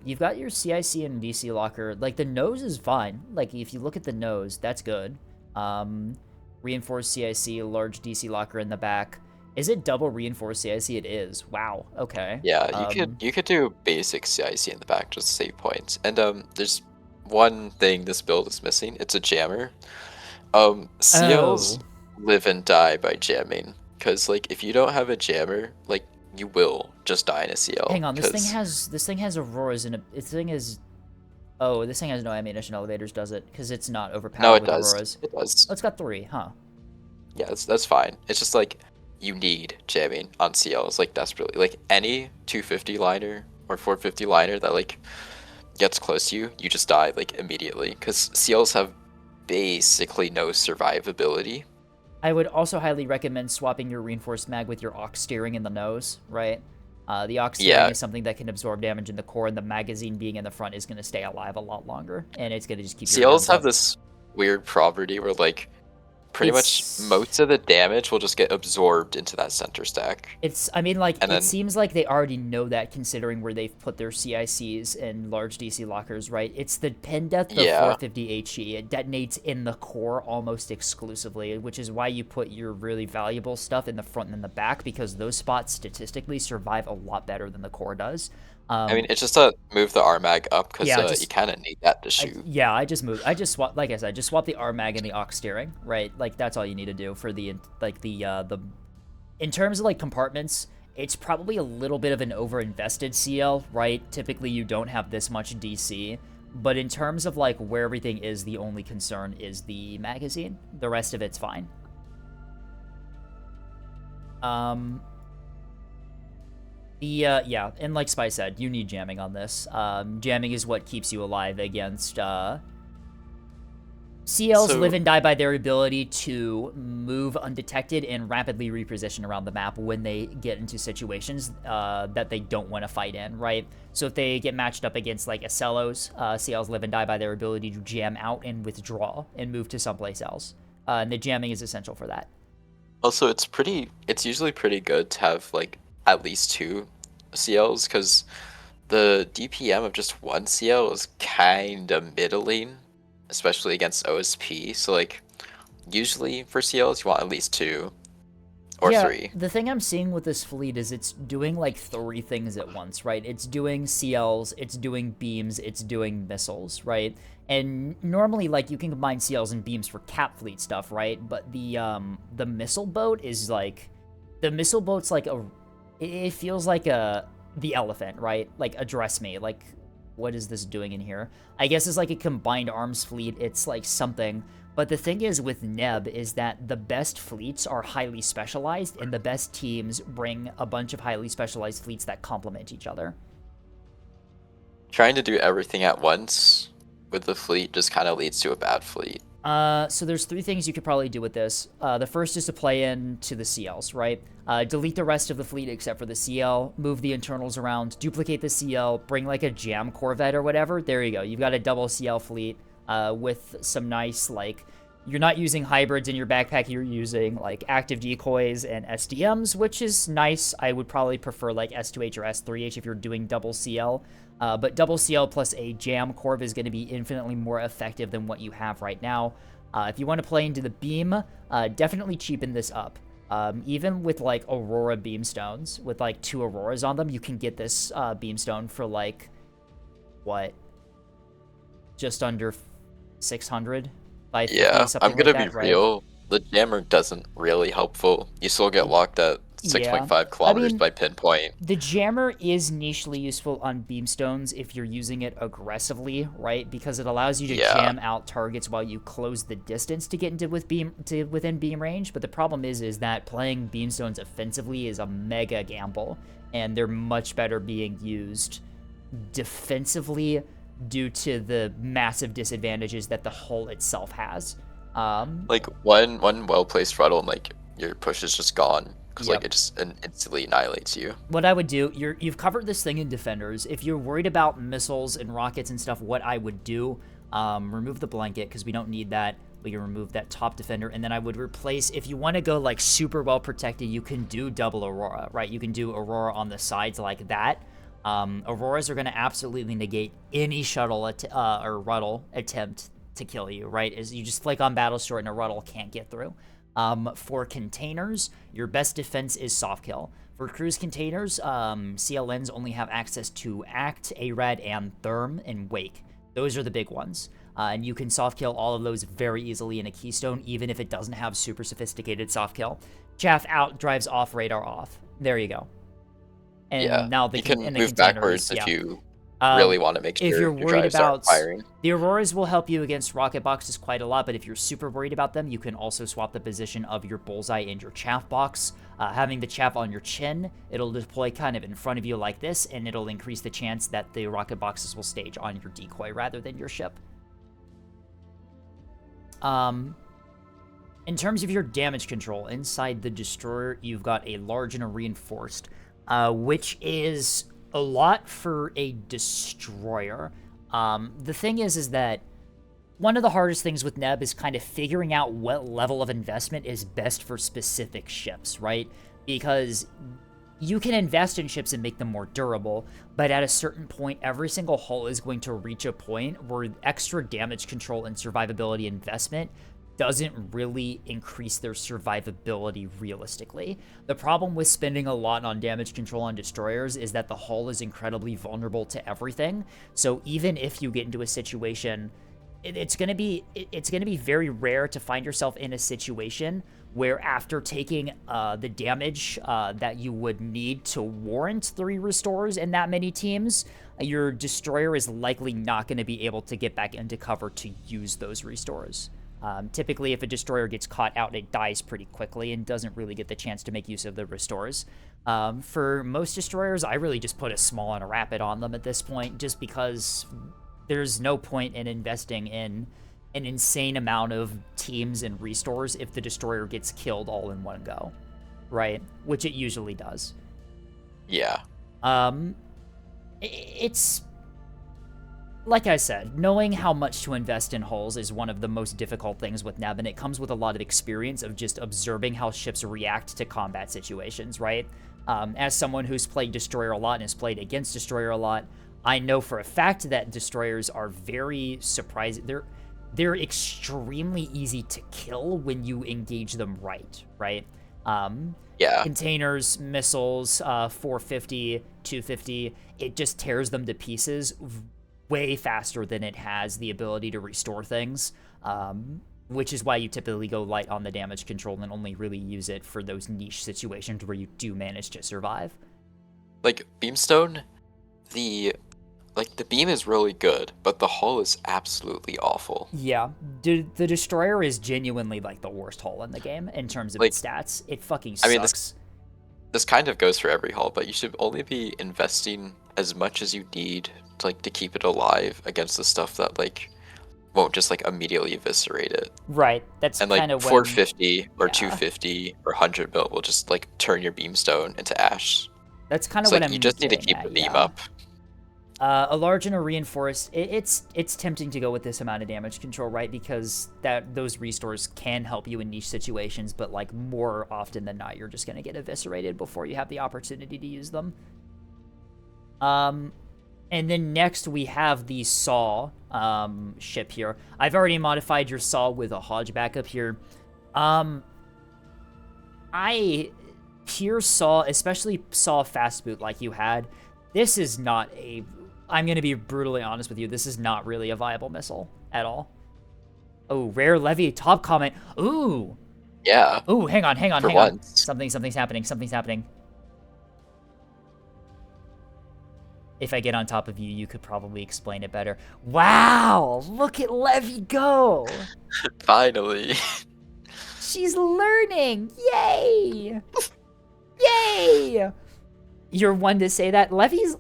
You've got your CIC and DC locker. Like, the nose is fine. Like, if you look at the nose, that's good. Reinforced CIC, large DC locker in the back. Is it double reinforced CIC? It is. Wow. Okay. Yeah, you could do basic CIC in the back just to save points. And there's one thing this build is missing. It's a jammer. CLs Oh. live and die by jamming. Cause like if you don't have a jammer, like you will just die in a CL. Hang on, this 'cause- thing has auroras in it. This thing is. Oh, this thing has no ammunition elevators, does it? Because it's not overpowered No, it with does. auroras. It does. Oh, it's got 3, huh? Yeah, that's fine. It's just like you need jamming on CLs like desperately. Like any 250 liner or 450 liner that like gets close to you, you just die like immediately because CLs have basically no survivability. I would also highly recommend swapping your reinforced mag with your aux steering in the nose, right? The aux steering Yeah. is something that can absorb damage in the core, and the magazine being in the front is going to stay alive a lot longer, and it's going to just keep your CLs guns have up. this weird property where like pretty much It's- most of the damage will just get absorbed into that center stack. I mean, like, And it then- seems like they already know that considering where they've put their CICs and large DC lockers, right? It's the pen death, the Yeah. 450 HE. It detonates in the core almost exclusively, which is why you put your really valuable stuff in the front and in the back, because those spots statistically survive a lot better than the core does. I mean, it's just to move the RMAG up because Yeah, you kind of need that to I shoot. just swap, like I said, just swap the RMAG and the aux steering, right? Like, that's all you need to do for the in terms of like compartments, it's probably a little bit of an overinvested CL, right? Typically you don't have this much DC, but in terms of like where everything is, the only concern is the magazine. The rest of it's fine. Yeah, and like Spy said, you need jamming on this. Jamming is what keeps you alive against, CLs So- live and die by their ability to move undetected and rapidly reposition around the map when they get into situations that they don't want to fight in, right? So if they get matched up against, like, Acellos, CLs live and die by their ability to jam out and withdraw and move to someplace else. And the jamming is essential for that. Also, it's usually pretty good to have like at least 2 CLs because the DPM of just 1 CL is kind of middling, especially against OSP. So like usually for CLs you want at least 2 or Yeah, 3. the thing I'm seeing with this fleet is it's doing like 3 things at once, right? It's doing CLs, it's doing beams, it's doing missiles, right? And normally, like, you can combine CLs and beams for cap fleet stuff, right? But the missile boat is like, the missile boat's like it feels like the elephant, right? Like, address me, like, what is this doing in here? I guess it's like a combined arms fleet. It's like something. But the thing is with Neb is that the best fleets are highly specialized, and the best teams bring a bunch of highly specialized fleets that complement each other. Trying to do everything at once with the fleet just kind of leads to a bad fleet. So there's 3 things you could probably do with this. The first is to play into the CLs, right? Delete the rest of the fleet except for the CL, move the internals around, duplicate the CL, bring like a jam corvette or whatever. There you go. You've got a double CL fleet with some nice, like, you're not using hybrids in your backpack, you're using like active decoys and SDMs, which is nice. I would probably prefer like S2H or S3H if you're doing double CL. But double CL plus a jam corv is going to be infinitely more effective than what you have right now. If you want to play into the beam, definitely cheapen this up. Even with like Aurora beamstones, with like 2 Auroras on them, you can get this beamstone for like, what? Just under 600? 550, Yeah, something I'm gonna like that, be right? real. The jammer doesn't really helpful. You still get locked at 6.5 kilometers mean, by pinpoint. The jammer is nichely useful on beamstones if you're using it aggressively, right? Because it allows you to Yeah. jam out targets while you close the distance to get into within beam range. But the problem is that playing beamstones offensively is a mega gamble, and they're much better being used defensively due to the massive disadvantages that the hull itself has. Like one well placed throttle and like your push is just gone because Yep. like it just instantly annihilates you. What I would do, you've covered this thing in Defenders. If you're worried about missiles and rockets and stuff, what I would do, Remove the blanket, because we don't need that. We can remove that top defender, and then I would replace, if you want to go, like, super well protected, you can do double Aurora, right? You can do Aurora on the sides like that. Auroras are going to absolutely negate any shuttle or Ruddle attempt to kill you, right? Is you just flick on Battle Short and a Ruddle can't get through. For containers, your best defense is soft kill. For cruise containers, CLNs only have access to Act, ARAD, and Therm, and Wake. Those are the big ones. And you can soft kill all of those very easily in a Keystone, even if it doesn't have super sophisticated soft kill. Chaff out drives off, radar off. There you go. And now you can move backwards if you really want to make sure if you're your worried drives aren't about firing. the Auroras will help you against rocket boxes quite a lot, but if you're super worried about them, you can also swap the position of your bullseye and your chaff box. Having the chaff on your chin, it'll deploy kind of in front of you like this, and it'll increase the chance that the rocket boxes will stage on your decoy rather than your ship. In terms of your damage control, inside the destroyer, you've got a large and a reinforced, which is a lot for a destroyer. The thing is that one of the hardest things with Neb is kind of figuring out what level of investment is best for specific ships, right? Because you can invest in ships and make them more durable, but at a certain point, every single hull is going to reach a point where extra damage control and survivability investment doesn't really increase their survivability realistically. The problem with spending a lot on damage control on destroyers is that the hull is incredibly vulnerable to everything. So even if you get into a situation, it's gonna be very rare to find yourself in a situation where after taking the damage that you would need to warrant 3 restores in that many teams, your destroyer is likely not going to be able to get back into cover to use those restores. Typically, if a destroyer gets caught out, it dies pretty quickly and doesn't really get the chance to make use of the restores. For most destroyers, I really just put a small and a rapid on them at this point, just because there's no point in investing in an insane amount of teams and restores if the destroyer gets killed all in one go, right? Which it usually does. Yeah. It's... Like I said, knowing how much to invest in hulls is one of the most difficult things with Neb, and it comes with a lot of experience of just observing how ships react to combat situations, right? As someone who's played Destroyer a lot and has played against Destroyer a lot, I know for a fact that Destroyers are very surprising. They're extremely easy to kill when you engage them right? Yeah. Containers, missiles, 450, 250, it just tears them to pieces way faster than it has the ability to restore things, which is why you typically go light on the damage control and only really use it for those niche situations where you do manage to survive. Like, Beamstone, the beam is really good, but the hull is absolutely awful. Yeah, the Destroyer is genuinely, like, the worst hull in the game in terms of its stats. It fucking sucks. I mean, this kind of goes for every hull, but you should only be investing as much as you need to keep it alive against the stuff that, like, won't just, like, immediately eviscerate it. Right, that's and, kind like, of 450 or 250 or 100 mil will just, like, turn your Beamstone into ash. That's kind of so, what like, I'm you just need to getting keep at, the beam yeah. up. A large and a reinforced, it's tempting to go with this amount of damage control, right? Because those restores can help you in niche situations, but, like, more often than not, you're just going to get eviscerated before you have the opportunity to use them. And then next we have the Saw ship here. I've already modified your Saw with a Hodge backup here. Pure Saw, especially Saw fast boot like you had, this is not a... I'm going to be brutally honest with you. This is not really a viable missile at all. Oh, rare Levy top comment. Ooh. Yeah. Ooh, hang on. For once. Something's happening. If I get on top of you, you could probably explain it better. Wow, look at Levy go. Finally. She's learning. Yay. Yay. You're one to say that. Levy's...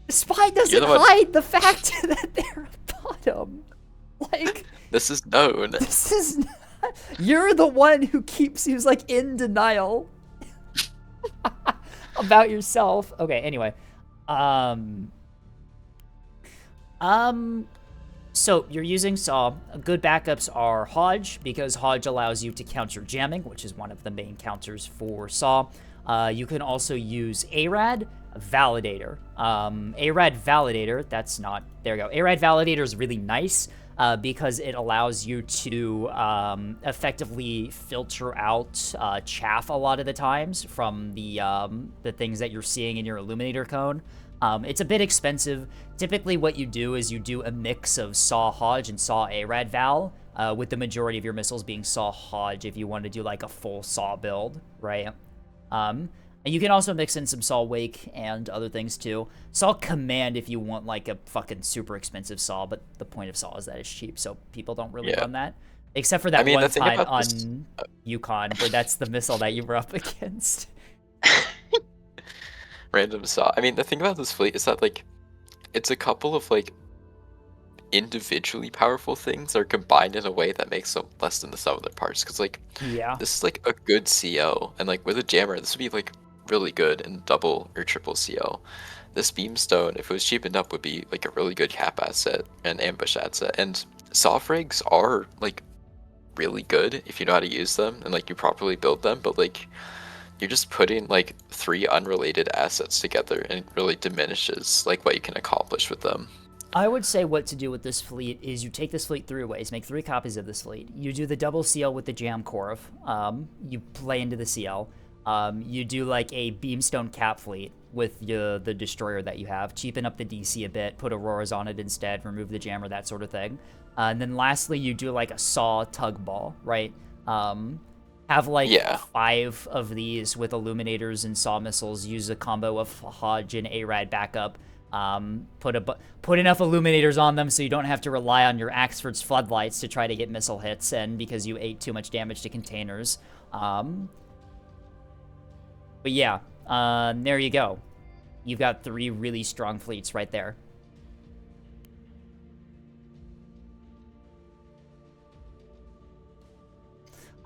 Spy doesn't hide the fact that they're a bottom. Like... This is known. This is not... You're the one who's, like, in denial about yourself. Okay, anyway. So you're using Saw. Good backups are Hodge, because Hodge allows you to counter jamming, which is one of the main counters for Saw. You can also use ARAD Validator. ARAD Validator, that's not, there you go. ARAD Validator is really nice because it allows you to effectively filter out chaff a lot of the times from the things that you're seeing in your illuminator cone. It's a bit expensive. Typically what you do is you do a mix of Saw Hodge and Saw ARAD Val, with the majority of your missiles being Saw Hodge if you want to do like a full Saw build, right? And you can also mix in some Saw Wake and other things too. Saw Command if you want like a fucking super expensive Saw, but the point of Saw is that it's cheap, so people don't really run that. Except for that one time on Yukon, where that's the missile that you were up against. Random Saw. I mean, the thing about this fleet is that, like, it's a couple of, like, individually powerful things are combined in a way that makes them less than the sum of their parts. Because, like, this is, like, a good CO. And, like, with a jammer, this would be, like, really good in double or triple CO. This Beamstone, if it was cheapened up, would be, like, a really good cap asset and ambush asset. And Saw frags are, like, really good if you know how to use them and, like, you properly build them. But, like, you're just putting like 3 unrelated assets together and it really diminishes like what you can accomplish with them. I would say what to do with this fleet is you take this fleet 3 ways, make 3 copies of this fleet. You do the double CL with the Jam Corv. You play into the CL. You do like a Beamstone cap fleet with the destroyer that you have, cheapen up the DC a bit, put Auroras on it instead, remove the jammer, that sort of thing. And then lastly, you do like a Saw tug ball, right? Have like 5 of these with illuminators and Saw missiles. Use a combo of Hodge and ARAD backup. Put enough illuminators on them so you don't have to rely on your Axford's floodlights to try to get missile hits, and because you ate too much damage to containers. But yeah, there you go. You've got 3 really strong fleets right there.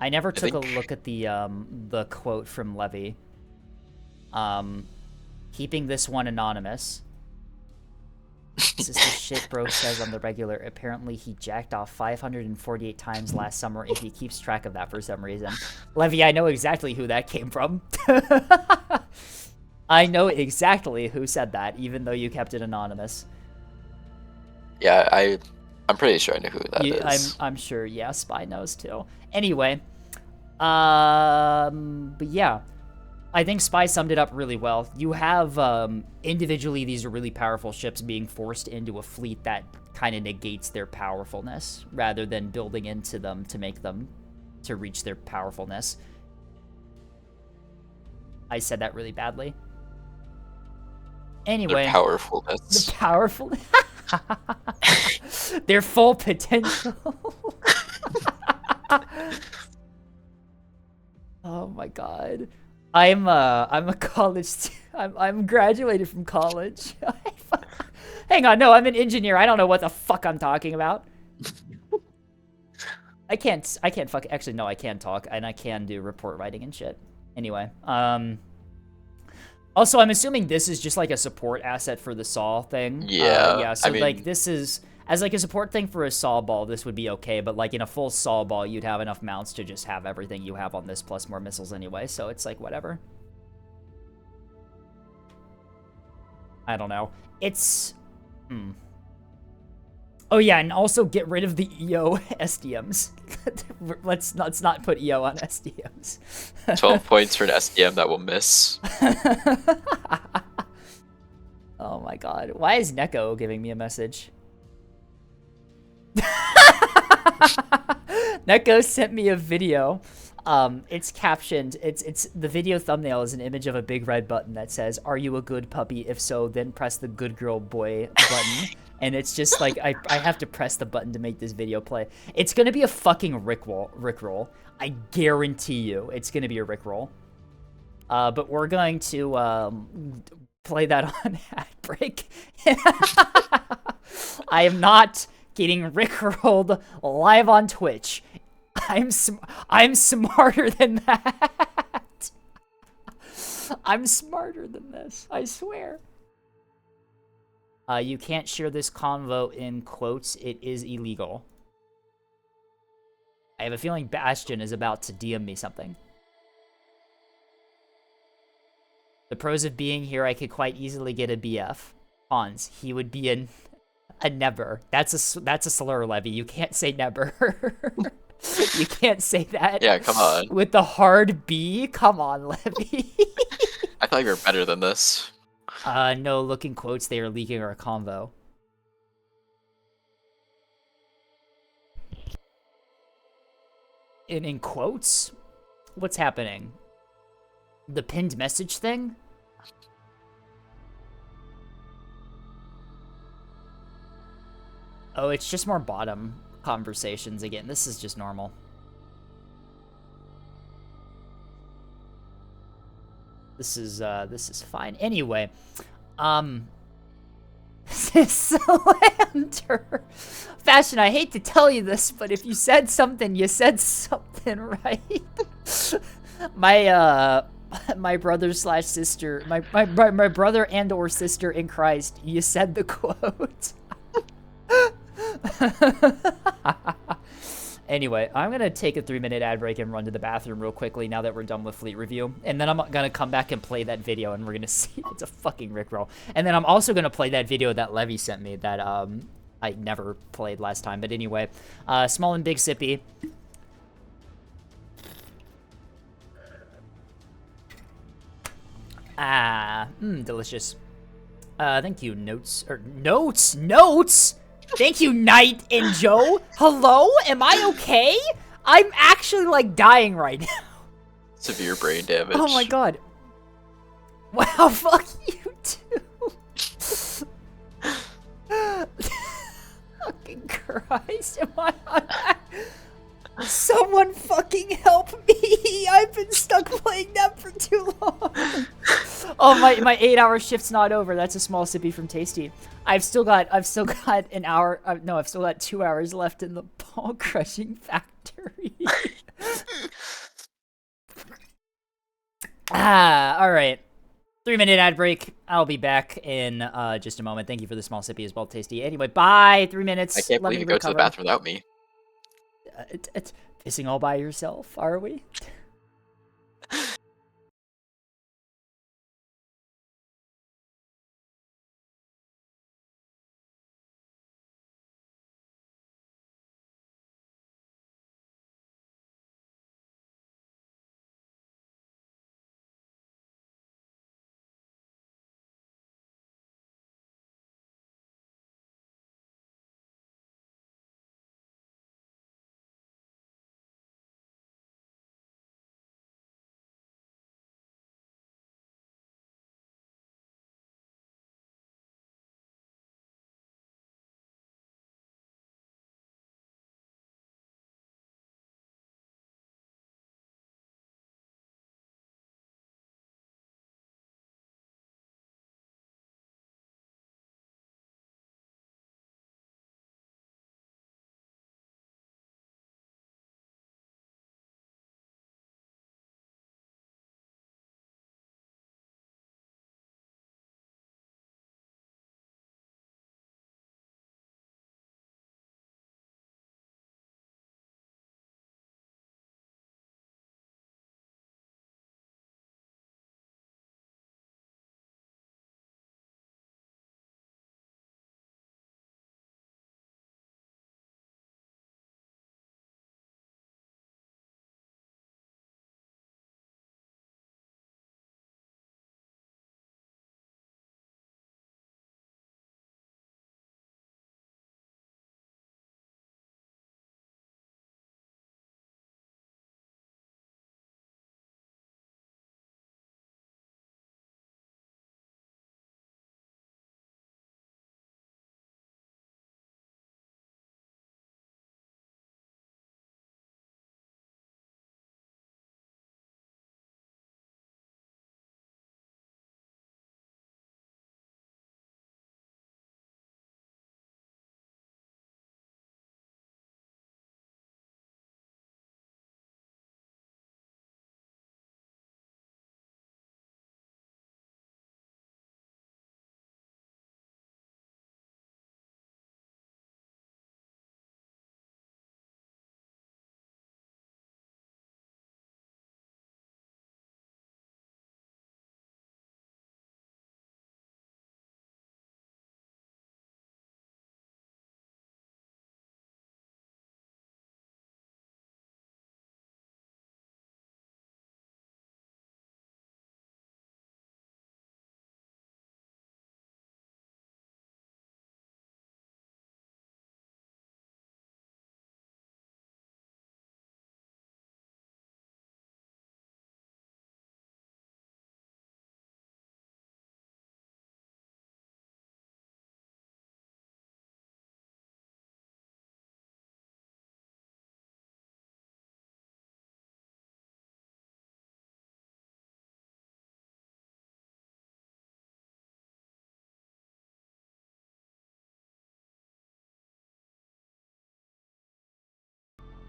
I never took a look at the quote from Levy. Keeping this one anonymous. This is the shit bro says on the regular. Apparently he jacked off 548 times last summer if he keeps track of that for some reason. Levy, I know exactly who that came from. I know exactly who said that, even though you kept it anonymous. Yeah, I'm pretty sure I know who that is. I'm sure, yeah, Spy knows too. Anyway, but yeah, I think Spy summed it up really well. You have, individually, these are really powerful ships being forced into a fleet that kind of negates their powerfulness, rather than building into them to make them, to reach their powerfulness. I said that really badly. Anyway. Their powerfulness. The powerfulness. Their full potential. Oh my god. I'm a college I'm graduated from college. Hang on, no, I'm an engineer. I don't know what the fuck I'm talking about. I can't actually no, I can talk and I can do report writing and shit. Anyway, also, I'm assuming this is just like a support asset for the Saw thing. Yeah. Yeah, so I mean, like this is, as like a support thing for a Saw ball, this would be okay, but like in a full Saw ball, you'd have enough mounts to just have everything you have on this plus more missiles anyway, so it's like whatever. I don't know. It's... Oh yeah, and also get rid of the EO SDMs. let's not put EO on SDMs. 12 points for an SDM that will miss. Oh my god. Why is Neko giving me a message? Neko sent me a video. It's captioned, it's the video thumbnail is an image of a big red button that says, "Are you a good puppy? If so, then press the good girl boy button." And it's just like, I have to press the button to make this video play. It's gonna be a fucking Rickroll. I guarantee you, it's gonna be a Rickroll. But we're going to play that on ad break. I am not getting Rickrolled live on Twitch. I'm smarter than that. I'm smarter than this, I swear. You can't share this convo in quotes. It is illegal. I have a feeling Bastion is about to DM me something. The pros of being here, I could quite easily get a BF. Hans, he would be a never. That's a slur, Levy. You can't say never. You can't say that. Yeah, come on. With the hard B? Come on, Levy. I thought you were better than this. No, look in quotes, they are leaking our convo. In quotes? What's happening? The pinned message thing? Oh, it's just more bottom conversations again. This is just normal. This is fine. Anyway, slander. Fashion, I hate to tell you this, but if you said something, you said something right. My brother slash sister, my brother and or sister in Christ, you said the quote. Anyway, I'm gonna take a 3-minute ad break and run to the bathroom real quickly now that we're done with Fleet Review. And then I'm gonna come back and play that video and we're gonna see it's a fucking rickroll. And then I'm also gonna play that video that Levy sent me that I never played last time. But anyway, small and big sippy. Delicious. Thank you, Notes. Notes? Thank you, Knight and Joe. Hello? Am I okay? I'm actually, like, dying right now. Severe brain damage. Oh my god. Wow, fuck you, too. Fucking Christ, am I on that? Someone fucking help me! I've been stuck playing that for too long. Oh, my 8-hour shift's not over. That's a small sippy from Tasty. I've still got an hour. No, I've still got 2 hours left in the ball crushing factory. All right. 3-minute ad break. I'll be back in just a moment. Thank you for the small sippy as well, Tasty. Anyway, bye. 3 minutes. I can't believe you go to the bathroom without me. It's pissing all by yourself, are we?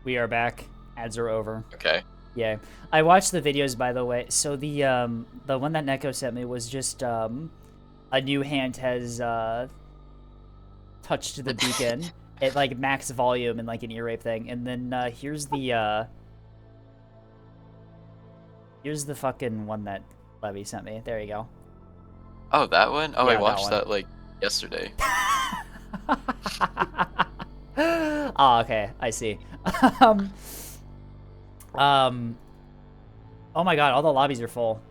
We are back. Ads are over. Okay. Yeah. I watched the videos, by the way. So the one that Neko sent me was just a new hand has touched the beacon at like max volume and like an ear rape thing, and then here's the fucking one that Levy sent me. There you go. Oh, that one? Oh, Yeah, I watched that that like yesterday. Oh, okay, I see. Oh my god, all the lobbies are full.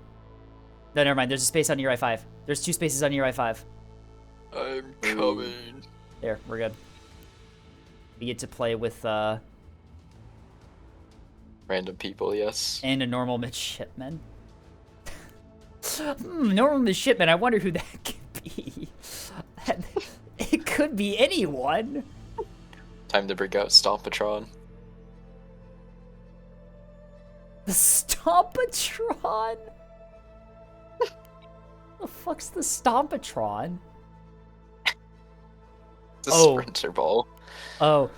No, never mind. There's a space on your I5. There's 2 spaces on your I5. I'm coming. There, we're good. We get to play with Random people, yes. and a normal midshipman. Normal midshipman. I wonder who that could be. It could be anyone. Time to bring out Stompatron. The Stompatron? The fuck's the Stompatron? It's a sprinter ball. Oh,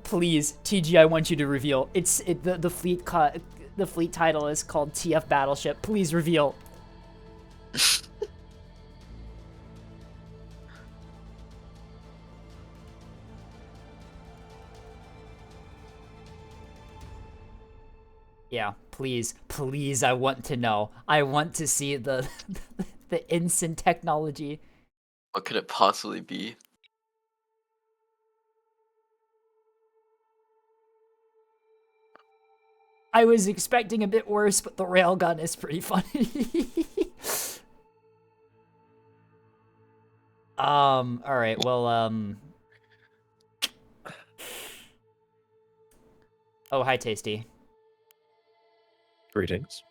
please, TG, I want you to reveal. The fleet title is called TF Battleship. Please reveal. Yeah, please, I want to know. I want to see the instant technology. What could it possibly be? I was expecting a bit worse, but the railgun is pretty funny. All right, well, oh, hi, Tasty. Greetings.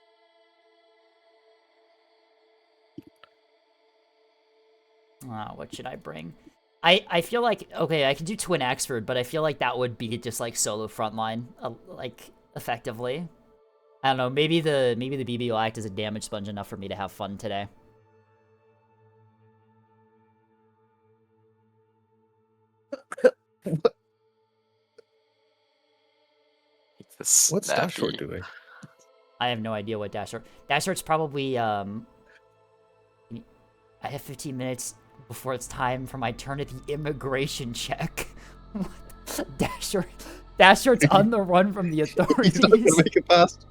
What should I bring? I feel like, okay, I can do Twin Axford, but I feel like that would be just like solo frontline, like effectively. I don't know. Maybe the BB will act as a damage sponge enough for me to have fun today. What's Dashboard doing? I have no idea what Dashboard's probably I have 15 minutes before it's time for my turn at the immigration check. Dashboard's on the run from the authorities. He's not gonna make it past.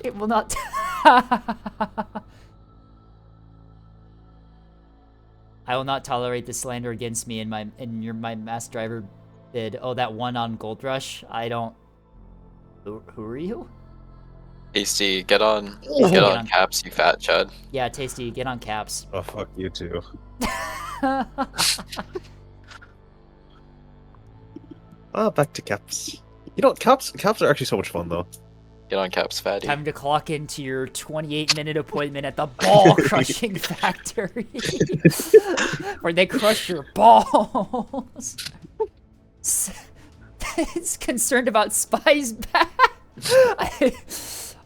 It will not. I will not tolerate the slander against me in my mass driver bid. Oh, that one on Gold Rush. I don't. Who are you? Tasty, get on Get on. caps, you fat chud. Yeah, Tasty, get on caps. Oh, fuck you too. Back to caps. You know, caps are actually so much fun though. Get on caps, fatty. Time to clock into your 28-minute appointment at the ball crushing factory, where they crush your balls. It's concerned about spies back.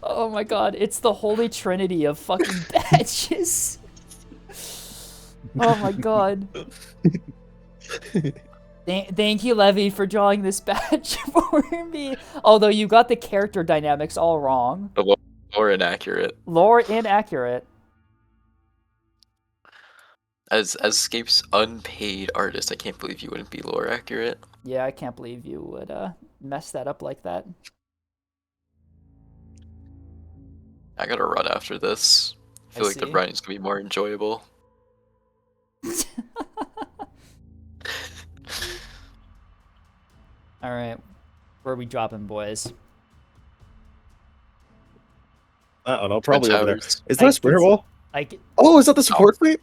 Oh my god, it's the holy trinity of fucking badges. Oh my god. Thank you, Levy, for drawing this badge for me. Although you got the character dynamics all wrong. The lore inaccurate. Lore inaccurate. As Scape's unpaid artist, I can't believe you wouldn't be lore accurate. Yeah, I can't believe you would mess that up like that. I gotta run after this. I feel like the see. running's gonna be more enjoyable. Alright. Where are we dropping, boys? I don't know, probably over there. Towers. Is that a sprinter ball? Oh, is that the support fleet?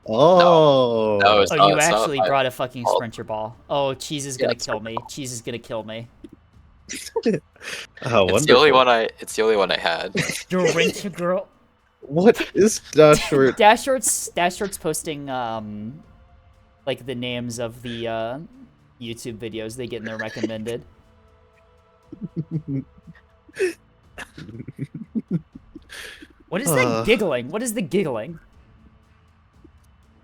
Oh. No, it's Oh, not, you it's not actually my brought a fucking fault. sprinter ball. Oh, Cheese is gonna it's kill me. Cheese is gonna kill me. Oh, It's the only one I had. Your rent girl. What is Dashboard? Dashboard's posting like the names of the YouTube videos they get in their recommended. What is that giggling? What is the giggling?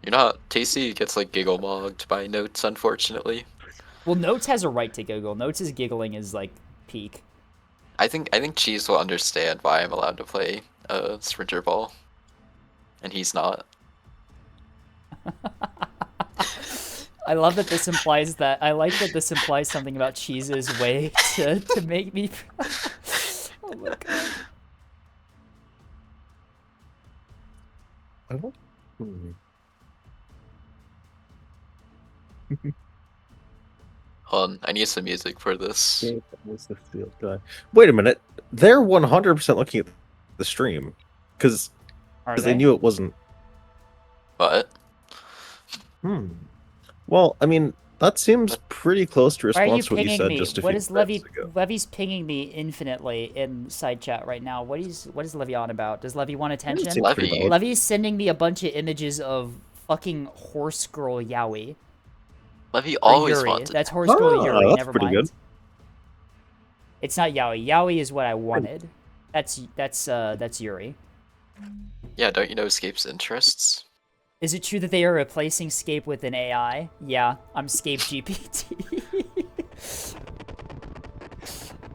You're not Tasty gets like giggle mogged by notes, unfortunately. Well, Notes has a right to giggle. Notes' giggling is like peak. I think Cheese will understand why I'm allowed to play Sprinter Ball, and he's not. I love that this implies that. I like that this implies something about Cheese's way to make me. Oh my god. I don't. Hmm. Hold on, I need some music for this. What's the field guy? Wait a minute. They're 100% looking at the stream because they knew it wasn't. What? Well, I mean, that seems pretty close to Why are you response to what you pinging said me? just a What few is Levy? minutes ago. Levy's pinging me infinitely in side chat right now. What is Levy on about? Does Levy want attention? Seems pretty Levy. valid. Levy's sending me a bunch of images of fucking horse girl Yowie. Levy Or always Yuri. wanted. That's horse girl Ah, Yuri. that's Never pretty mind. good. It's not Yowie. Yowie is what I wanted. That's Yuri. Yeah, don't you know Escape's interests? Is it true that they are replacing Scape with an AI? Yeah, I'm Scape GPT.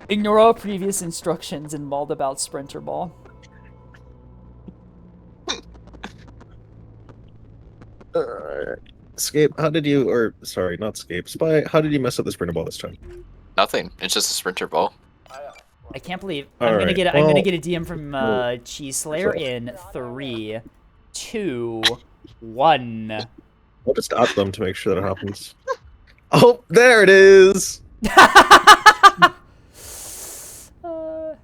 Ignore all previous instructions and mauled about Sprinter Ball. Scape, how did you, or sorry, not Scape, Spy, how did you mess up the Sprinter Ball this time? Nothing. It's just a Sprinter Ball. I can't believe All I'm gonna right, get well, a DM from Cheese Slayer in 3, 2, 1. I'll just add them to make sure that it happens. Oh, there it is! We're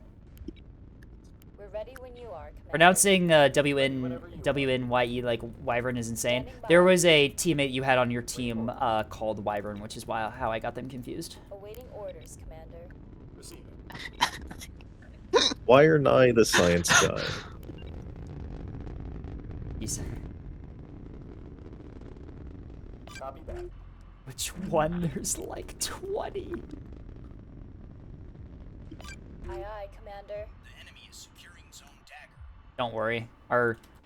ready when you are, Commander. Pronouncing WNYE like Wyvern is insane. There was a teammate you had on your team called Wyvern, which is how I got them confused. Awaiting orders, Commander. Why are I the science guy? He's... Copy that. Which one? There's like 20. Aye, aye, Commander. The enemy is securing Zone Dagger. Don't worry.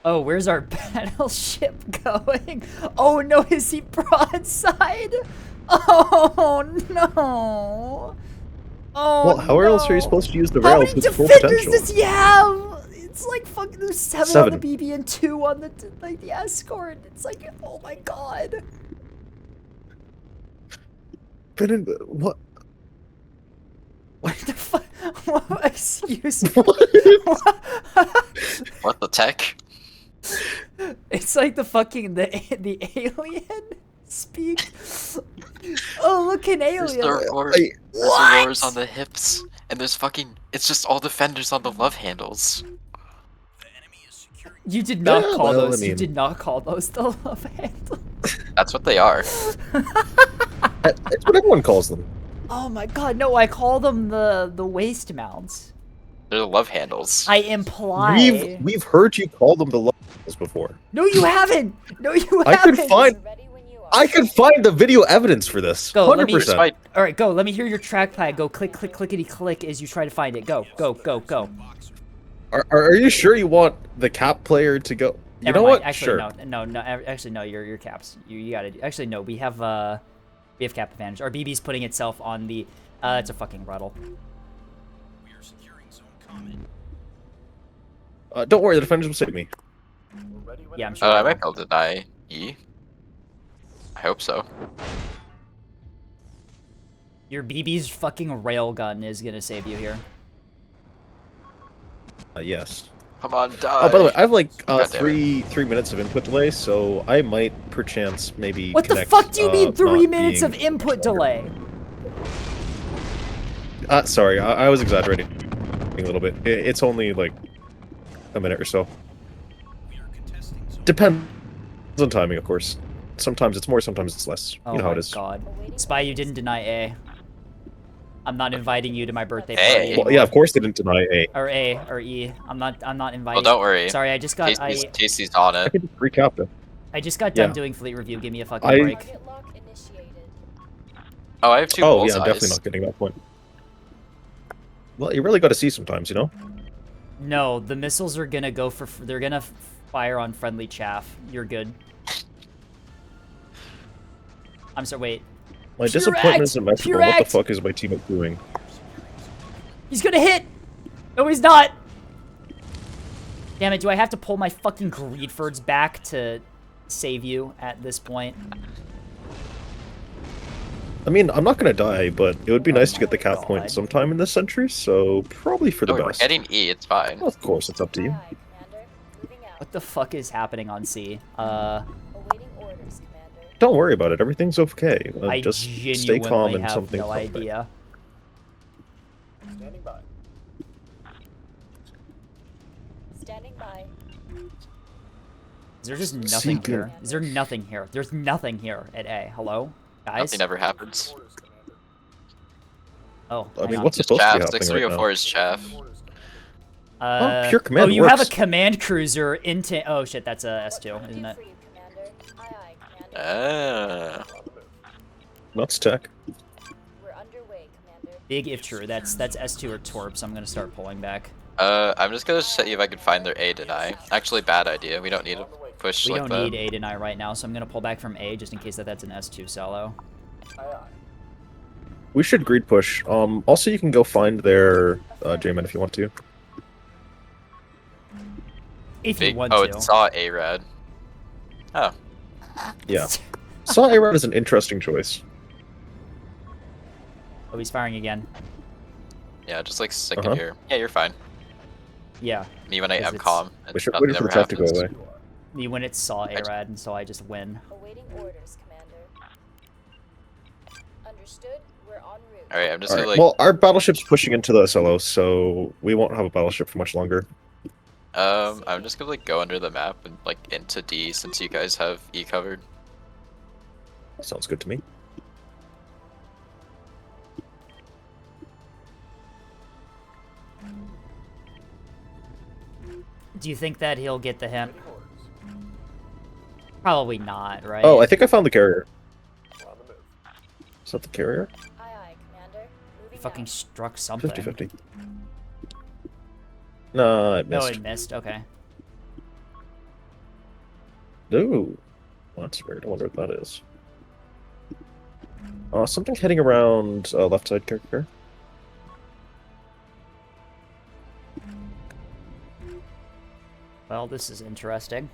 Oh, where's our battleship going? Oh no, is he broadside? Oh no. Oh, Well, how else are you no. supposed to use the How rails many with full defenders potential? does he have? It's like fucking there's 7 on Seven. the BB and 2 on the the escort. It's like, oh my god. But what? What the fuck? What? Excuse me. What the tech? It's like the fucking the alien speak. Oh, look, an There's alien. the roars, I- there's the roars on the hips, and there's fucking. It's just all defenders on the love handles. The enemy is securing. You did not Yeah, call well, I those. You mean- did not call those the love handle. That's what they are. It's what everyone calls them. Oh my god, no! I call them the waist mounts. They're the love handles. I imply. We've heard you call them the levels before. No, you haven't. No, you I could haven't. find. We're ready when you are. I can find the video evidence for this. Go, let me- 100%. Despite All right, go. Let me hear your trackpad. Go click, click, clickety, click as you try to find it. Go, go, go, go. Are you sure you want the cap player to go? You Never know mind. what? Actually, Sure. no. Actually, no. Your caps. You gotta. Actually, no. We have cap advantage. Our BB's putting itself on the. It's a fucking ruddle. We are securing Zone Common. Don't worry, the defenders will save me. We're ready when Yeah, I'm you sure. I might be able to deny E. I hope so. Your BB's fucking railgun is gonna save you here. Yes. Come on, die. Oh, by the way, I have like God damn it. 3 minutes of input delay, so I might perchance maybe. What the connect, fuck do you mean 3 not minutes being- of input delay? Sorry, I was exaggerating a little bit. It's only like a minute or so. We are contesting Zone. Depends on timing, of course. Sometimes it's more, sometimes it's less. Oh You know how my it is. god. Spy, you didn't deny A. I'm not inviting you to my birthday A? party. Well, anymore. yeah, of course they didn't deny A. Or A or E. I'm not inviting. Well, don't worry. Sorry, I just got Casey's on I it. could just recap it. I just got done Yeah. doing fleet review. Give me a fucking I- break. Target lock initiated. Oh, I have 2 Oh, bullseyes. yeah, definitely not getting that point. Well, you really got to see sometimes, you know? No, the missiles are gonna go for. They're gonna fire on friendly chaff. You're good. I'm sorry. Wait. My Pure disappointment act! is immeasurable. Pure What the act! fuck is my teammate doing? He's gonna hit! No, he's not! Damn it, do I have to pull my fucking Greedfords back to save you at this point? I mean, I'm not gonna die, but it would be nice to get the cap God. point sometime in this century, so probably for the Oh, we're best. getting E. It's fine. Of course, it's up to you. Aye, aye, Commander. Moving out. What the fuck is happening on C? Awaiting orders, Commander. Don't worry about it. Everything's okay. I Just stay genuinely calm and have something. no idea. Standing by. Standing by. Is there just nothing Secret. here? Is there nothing here? There's nothing here at A. Hello? Guys? Nothing ever happens. Orders, Commander. Oh, I hang mean, on. what's Just supposed to be chaff. happening right 6304 now? is chaff. Orders, Commander. Pure command Oh, you have a works. command cruiser into... Oh, shit, that's a S2, isn't Do it? for you, Commander. Aye, aye, Commander. Ah. On the move. Nuts tech. We're underway, Commander. Big if true. That's S2 or Torp, so I'm gonna start pulling back. I'm just gonna see if I can find their A deny. Actually, bad idea. We don't need to push We like don't that. need A to I right now, so I'm gonna pull back from A just in case that's an S2 solo. Aye, aye. We should greed push. Also, you can go find their J-Man if you want to. If you Big. want Oh, to. it saw A-Rad. Oh. Yeah. Saw A-Rad is an interesting choice. Oh, he's firing again. Yeah, just like stick Uh-huh. it here. Yeah, you're fine. Yeah. Me when I Because am it's- calm. And We should nothing wait for the ever trap to go happens. away. Me when it saw ARAD, and so I just win. Awaiting orders, Commander. Understood. We're en route. Alright, I'm just Alright, gonna like. well, our battleship's pushing into the SLO, so we won't have a battleship for much longer. I'm just gonna like go under the map and like into D since you guys have E covered. Sounds good to me. Do you think that he'll get the hint? Awaiting orders. Probably not, right? Oh, I think I found the carrier. We're on the move. Is that the carrier? Aye, aye, Commander. Moving Fucking out. struck something. 50-50. No, it No, missed. it missed. Okay. Ooh. Well, that's weird. I wonder what that is. Something heading around left side character. Well, this is interesting.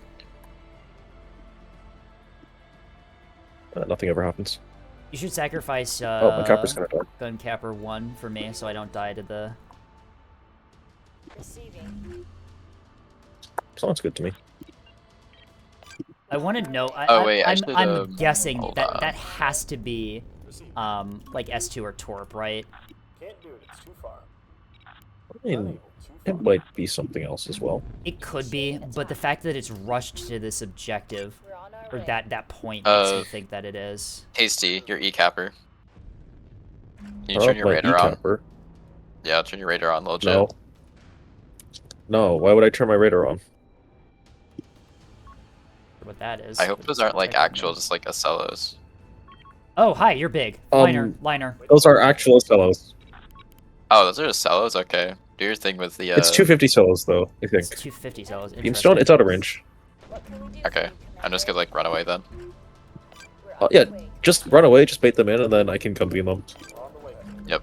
Nothing ever happens. You should sacrifice Oh, my capper's gonna die. Gun Capper 1 for me so I don't die to the... Receiving. Sounds good to me. I want to know... Oh, wait, I should, I'm guessing hold that on. that has to be Receiving. like S2 or Torp, right? Can't do it. It's too far. I mean, Unable. Too it far. might be something else as well. It could be, but the fact that it's rushed to this objective, We're on our or way. that point, makes me Uh, think that it is. Tasty, your E capper. Can you Oh, turn your my radar on? E-capper. Yeah, turn your radar on, little No. jet. No, why would I turn my radar on? What that is. I hope but those aren't like check it actual, out. just like SLOs. Oh, hi, you're big. Liner. Those are actual cellos. Oh, those are just SLOs? Okay. Do your thing with the. It's 250 cellos, though, I think. It's 250 cells. Beamstone, it's out of range. What can we do Okay, for you, I'm just Commander? gonna like run away then. We're on Yeah, the way. just run away, just bait them in, and then I can come beam them. We're on the way. Yep.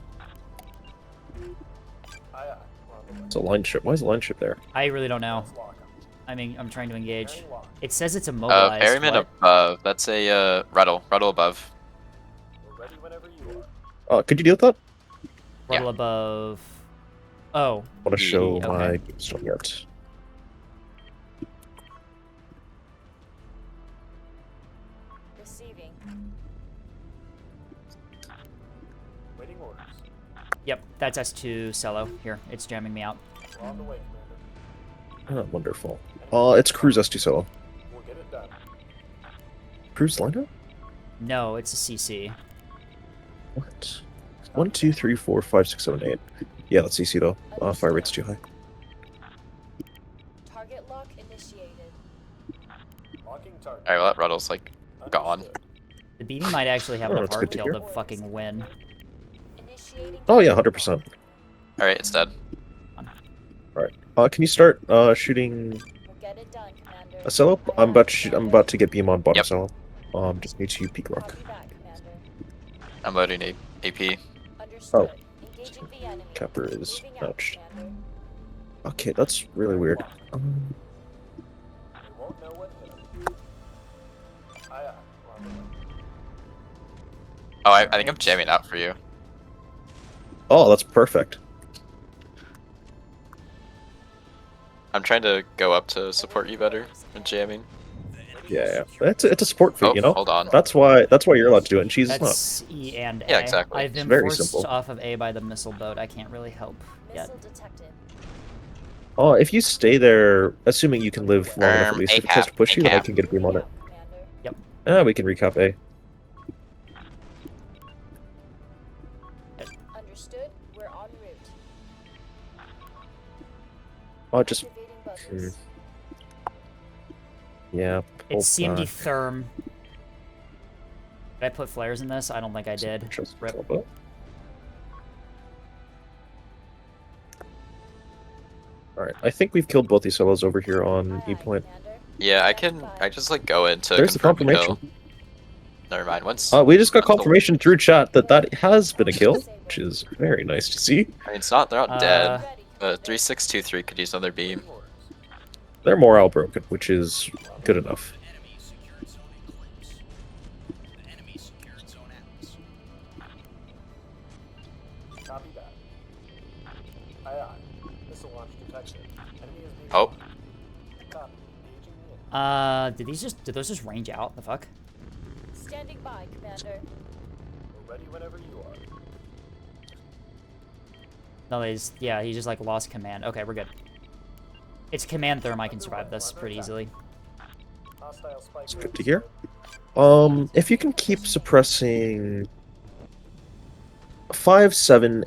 Aye, aye. We're on the way. It's a line ship. Why is a line ship there? I really don't know. Let's lock 'em. I mean, I'm trying to engage. Bearing lock. It says it's immobilized. Ferryman what? above. That's a Ruddle. Ruddle above. We're ready whenever you are. Could you deal with that? Yeah. Rudder above. Oh, I want to show Okay. my beamstone yet. Receiving. Waiting orders. yep, that's S2 cello. Here, it's jamming me out. We're on the way, Commander. Oh, wonderful. It's Cruise S2 solo. We'll get it done. Cruise liner? No, it's a CC. What? 1, 2, 3, 4, 5, 6, 7, 8. Yeah, that's CC though. Fire rate's too high. Target lock initiated. Locking target. Alright, well that Ruddle's like gone. Understood. The BB might actually have Oh, enough that's good to hardtail hear. to fucking win. Initiating. Oh yeah, 100%. Alright, it's dead. Can you start shooting We'll get it done, Commander. a cello? I'm about to get beam on bottom Yep. cello. Just need to peek rock. Copy that, Commander. I'm loading AP. Understood. Engaging the enemy. Capper is Moving out, ouched. Commander. Okay, that's really weird. We won't know what hit 'em. Aye, aye. We're on the way. Oh, I think I'm jamming out for you. Oh, that's perfect. I'm trying to go up to support you better than jamming. Yeah, it's a support feat, Oh, you know. hold on. That's why you're allowed to do it, and she's not. That's E and A. Yeah, exactly. I've been very forced simple. off of A by the missile boat. I can't really help yet. Missile detected. Oh, if you stay there, assuming you can live long enough at least, if it tries to push you, then I ACAP. can get a beam on it. Commander. We can recap A. Understood. We're en route. Oh, just Activating buffers. yeah. It's pull CMD back. Therm. Did I put flares in this? I don't think I did. Just Rip. drop it. Alright, I think we've killed both these solos over here on E point. Yeah, I just like go into There's the confirm the kill. confirmation. Never mind. Once We just got once the- confirmation through chat that has been a kill, which is very nice to see. I mean, they're not dead. Ready. But 3623 could use another beam. They're morale broken, which is good enough. The enemy secured zone eclipse. The enemy secured zone atlas. Copy that. Aye, aye. Missile launch detected. Enemy is being Oh, Copy. Engaging the enemy. Did those just range out? The fuck? Standing by, Commander. We're ready whenever you are. No, he just like lost command. Okay, we're good. It's command therm. I can survive this pretty easily. Hostile spike. It's good to hear. If you can keep suppressing 5, 7,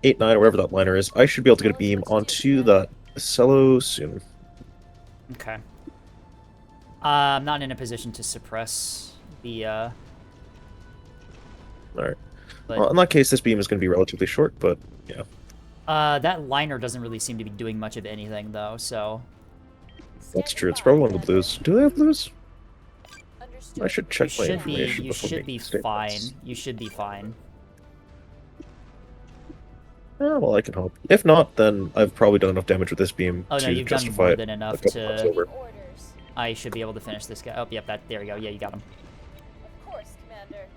8, 9, or whatever that liner is, I should be able to get a beam onto that cello soon. Okay. I'm not in a position to suppress the. Alright. But Well, in that case, this beam is going to be relatively short, but yeah. that liner doesn't really seem to be doing much of anything though. So That's true. It's probably one of the blues. Do they have blues? Understood. I should you check my should be information you before should making be statements. fine. You should be fine. Well, I can hope. If not, then I've probably done enough damage with this beam Oh no, to you've done justify more it. than enough a couple months to. over. Orders. I should be able to finish this guy. Oh, yep. There we go. Yeah, you got him. Of course, Commander.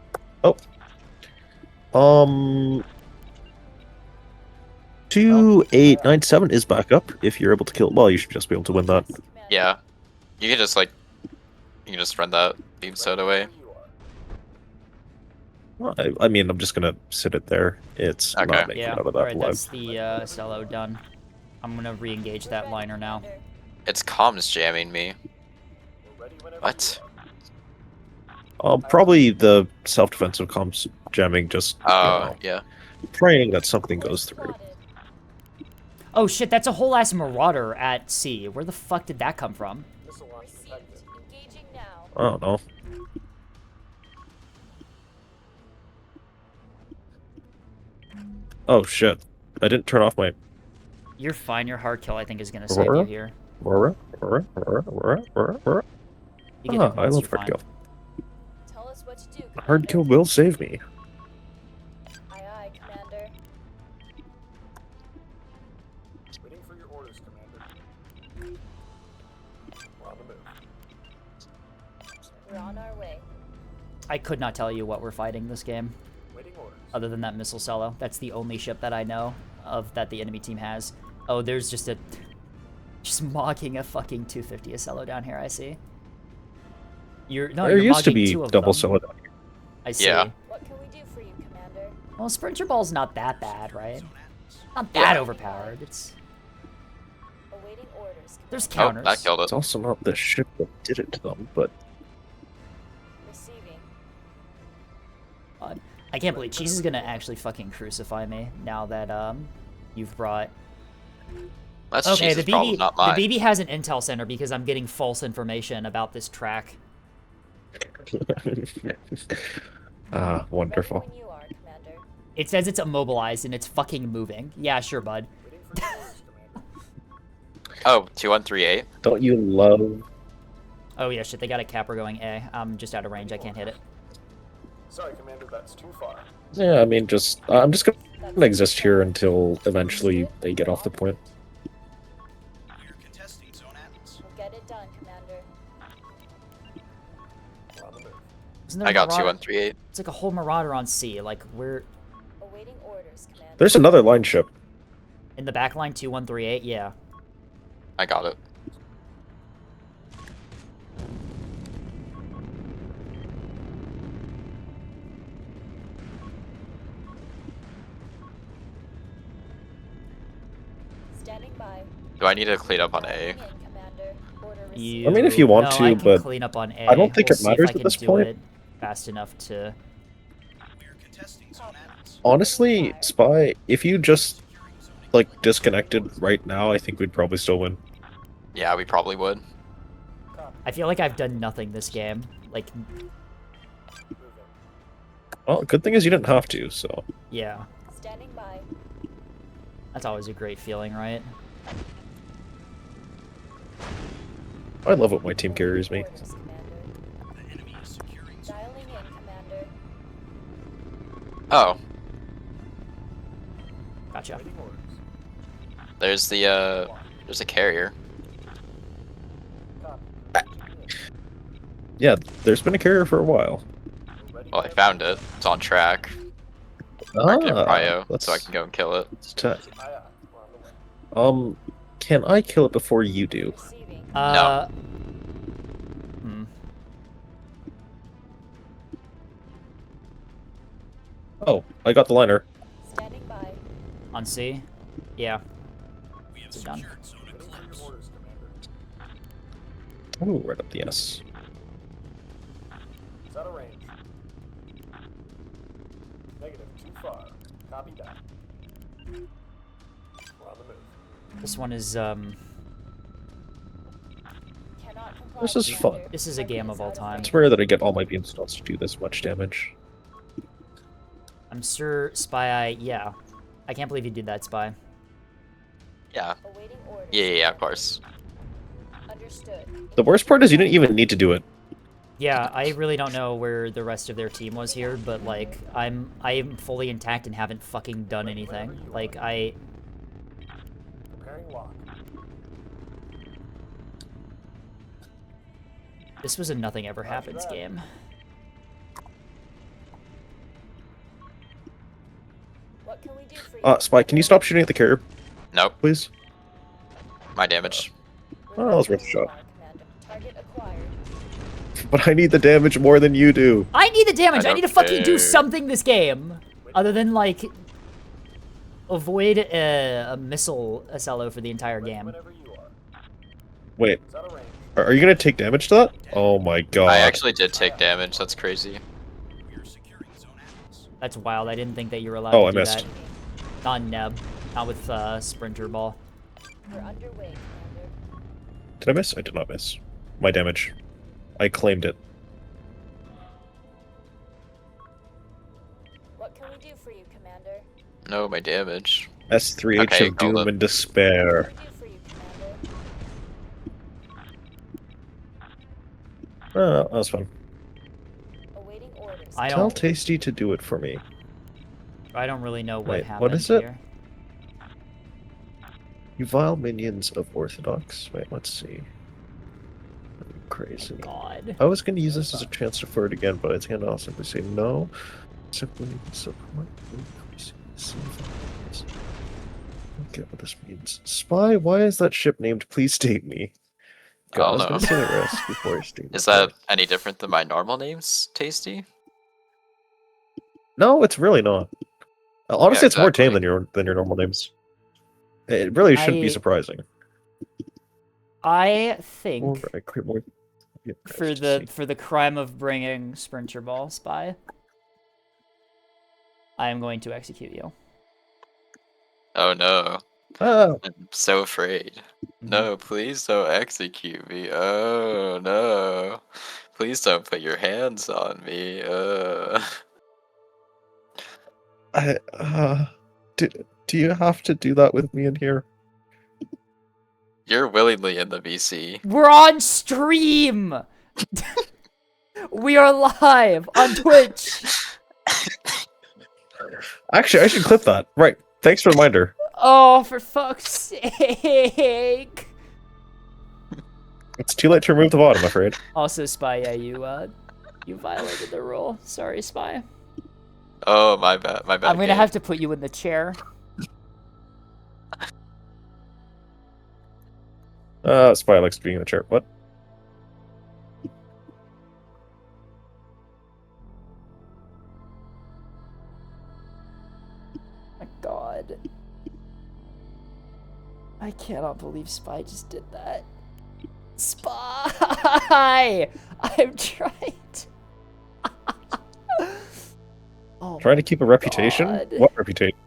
2897 is back up. If you're able to kill, well, you should just be able to win that. Yes, Commander. yeah. You can just run that beam soda away. Well, I mean, I'm just gonna sit it there. It's Okay. not making Yeah. it out of All that right, alive. that's the cello done. I'm gonna re-engage that liner now. Commander. It's comms jamming me. We're ready whenever What? you are. Probably the self-defensive comms jamming. Just you Oh, know, yeah. praying that something goes through. Spotted. Oh shit, that's a whole ass marauder at sea. Where the fuck did that come from? Missile launch Received. detected. Engaging now. I don't know. Oh shit! I didn't turn off my You're fine. Your hard kill, I think, is gonna save you Aurora? here. Aurora. You get Ah, it I once, love you're hard fine. kill. Tell us what to do. Hard Commander. kill will save me. Aye, aye, Commander. Waiting for your orders, Commander. We're on the move. We're on our way. I could not tell you what we're fighting this game, Waiting orders. other than that missile cello. That's the only ship that I know of that the enemy team has. Oh, there's just mocking a fucking 250 cello down here. I see. There you're used to mocking be two of double them. solo. I see. Yeah. What can we do for you, Commander? Well, Sprinter Ball's not that bad, right? Zone atlas. Not that overpowered. It's Awaiting orders. there's Oh, counters. that killed it. It's also not the ship that did it to them, but Receiving. God. I can't believe Cheese is gonna actually fucking crucify me now that you've brought. That's Okay, Jesus' the problem, BB not the mine. BB has an intel center because I'm getting false information about this track. wonderful. Ready when you are, Commander. It says it's immobilized and it's fucking moving. Yeah, sure, bud. Waiting for your orders, Commander. Oh, 2138. Don't you love? Oh yeah, shit, they got a capper going A. I'm just out of range. I can't hit it. Sorry, Commander, that's too far. Yeah, I mean, just I'm just gonna exist here until eventually they get off the point. We're contesting Zone Atlas. We'll get it done, Commander. We're on the move. Isn't there I a got Marauder? 2138. It's like a whole Marauder on C. Like, we're Awaiting orders, Commander. There's another line ship. in the back line 2138, yeah. I got it. Standing by. Do I need to clean up on A? Dialing in, Commander. Order You, received. I mean, if you want no, to, I can but clean up on A. I don't think We'll it see if matters I at can this do point. it fast enough to... We're contesting Zone Atlas. Honestly, Spy, if you just like disconnected right now, I think we'd probably still win. Yeah, we probably would. I feel like I've done nothing this game. Like, Well, good thing is you didn't have to, so. yeah. Standing by. That's always a great feeling, right? I love it when my team carries me. Orders, Commander. The enemy is securing Zone Dialing in, Commander. Oh, Gotcha. Waiting orders. there's a carrier. Copy. Yeah, there's been a carrier for a while. We're ready Well, I for found it. It's on track. Marked in prio, let's, so I can go and kill it. let's check. aye, aye. We're on the way. Can I kill it before you do? Receiving. Hmm. Oh, I got the liner. Standing by. On C? Yeah. We have It's done. secured Zone Waiting for Eclipse. your orders, Commander. Oh, right up the S. Is out of range. Negative, too far. Copy that. We're on the move. This one is, Cannot comply, This is fun. Commander. This is a game of all time. It's rare that I get all my beam stalls to do this much damage. I'm sure Spy yeah. I can't believe you did that, Spy. Yeah. Awaiting orders. Yeah, of course. Understood. The worst part is you didn't even need to do it. Yeah, I really don't know where the rest of their team was here, but like I am fully intact and haven't fucking done anything. Like Preparing lock. this was a nothing ever happens game. What can we do for you? Spy, can you stop shooting at the carrier, Nope. please? My damage. Oh, that was worth a shot. Commander. Target acquired. But I need the damage more than you do. I need the damage. I, don't need to fucking do care. something this game, other than like avoid a missile SLO for the entire Ready game. whenever you are. Wait, Is out of range. are you gonna take damage to that? Oh my god. I actually did take damage. That's crazy. We're securing Zone Atlas. That's wild. I didn't think that you were allowed Oh, to I do missed. that. Not in Neb. Not with Sprinter Ball. We're underway, Commander. Did I miss? I did not miss. My damage. I claimed it. What can we do for you, Commander? No, my damage. S3H Okay, of Doom hold and Despair. What can we do for you, Commander? Oh, that was fun. Awaiting orders. I Tell don't. Tasty to do it for me. I don't really know what Wait, happened what is it? here. You vile minions of Orthodox. Wait, let's see. Crazy. God. I was going to use this as a chance to flirt again, but I think I'll simply say no. Simply support. I don't get what this means. Spy, why is that ship named Please Date Me? God, I was Oh, going no. to say the rest before I steam. Is that any different than my normal names, Tasty? No, it's really not. Honestly, Yeah, it's more tame exactly. than your normal names. It really shouldn't be I- surprising. I think More, I create more. Yeah, for the crime of bringing Sprinter Ball, Spy, I am going to execute you. Oh no. Ah, I'm so afraid. No, please don't execute me. Oh no. Please don't put your hands on me. do you have to do that with me in here? You're willingly in the VC. We're on stream. We are live on Twitch. Actually, I should clip that. Right. Thanks for the reminder. Oh, for fuck's sake! It's too late to remove the bot, I'm afraid. Also, Spy, yeah, you violated the rule. Sorry, Spy. Oh, my bad. My bad. I'm gonna have to put you in the chair. Spy likes being in the chair. What? My God. I cannot believe Spy just did that. Spy! I'm trying to... Oh Trying to keep a reputation? God. What reputation?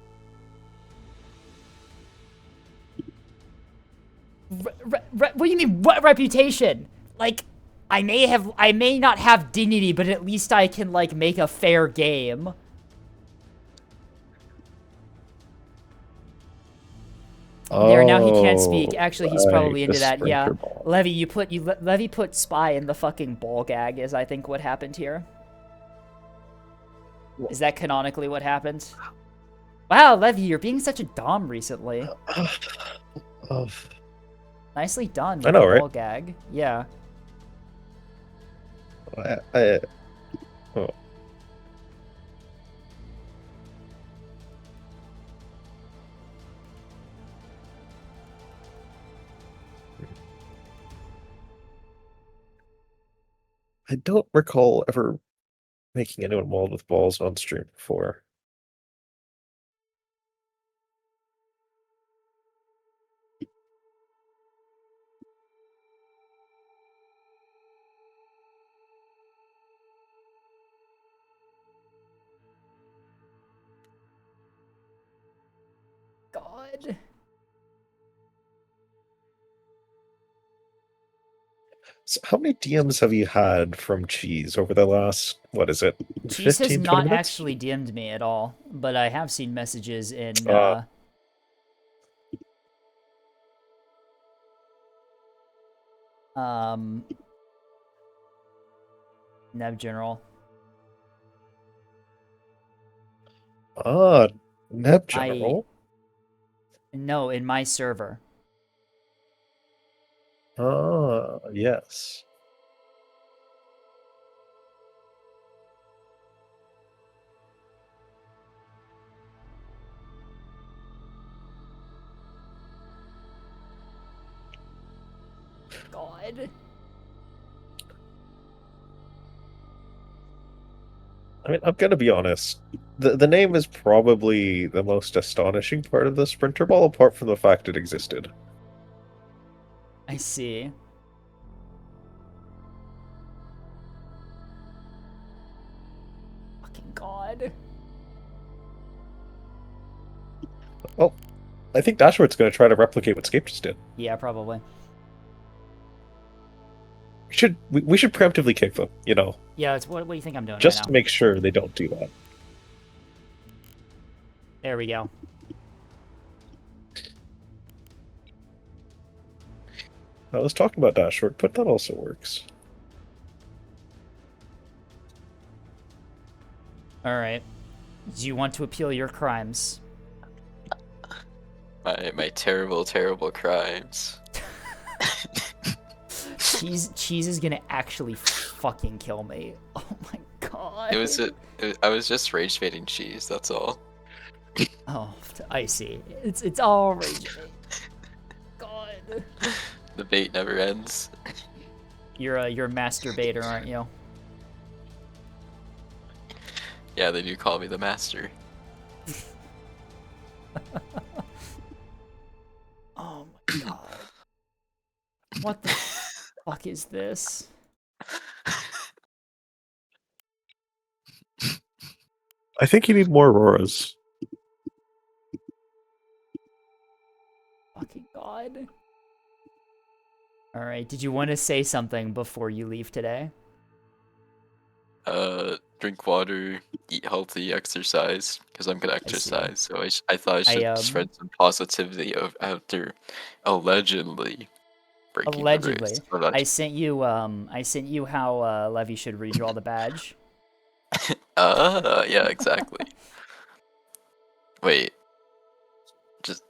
What do you mean, what reputation? Like, I may not have dignity, but at least I can, like, make a fair game. There, now he can't speak. Actually, he's probably into that. Yeah, Levy, Levy put Spy in the fucking ball gag. Is I think what happened here. Is that canonically what happened? Wow, Levy, you're being such a dom recently. Nicely done. I know, with the right? ball gag. Yeah. Oh. I don't recall ever making anyone mauled with balls on stream before. God. So how many DMs have you had from Cheese over the last, what is it, Cheese 15, has 20 not minutes? actually DM'd me at all, but I have seen messages in, Neb General. Neb General? No, in my server. Yes. God. I mean, I'm gonna be honest. The name is probably the most astonishing part of the Sprinter Ball, apart from the fact it existed. I see. Fucking God. Well, I think Dashwood's gonna try to replicate what Scape just did. Yeah, probably. We should preemptively kick them, you know. Yeah, what do you think I'm doing just right to now? make sure they don't do that. There we go. I was talking about Dashwood, but that also works. Alright. Do you want to appeal your crimes? My terrible, terrible crimes. Cheese is gonna actually fucking kill me. Oh my God. I was just rage baiting Cheese, that's all. Oh, I see. It's all rage bait. God. The bait never ends. You're a masturbator, aren't you? Yeah, they do call me the master. Oh my God. What the fuck is this? I think you need more Auroras. Fucking God. Alright, did you want to say something before you leave today? Drink water, eat healthy, exercise, because I'm gonna exercise. So I thought I should spread some positivity after allegedly breaking Allegedly. the wrist. I sent you how Levy should redraw the badge. Yeah, exactly. Wait, just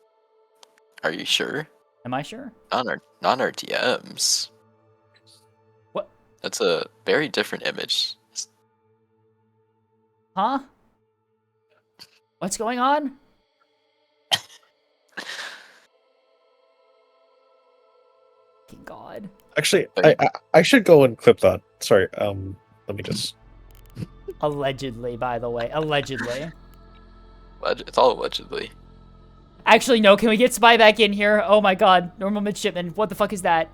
are you sure? Am I sure? Non-RTMs. What? That's a very different image. Huh? What's going on? God. Actually, I should go and clip that. Sorry. Let me just. Allegedly, by the way. Allegedly. It's all allegedly. Actually, no. Can we get Spy back in here? Oh my god. Normal midshipman. What the fuck is that?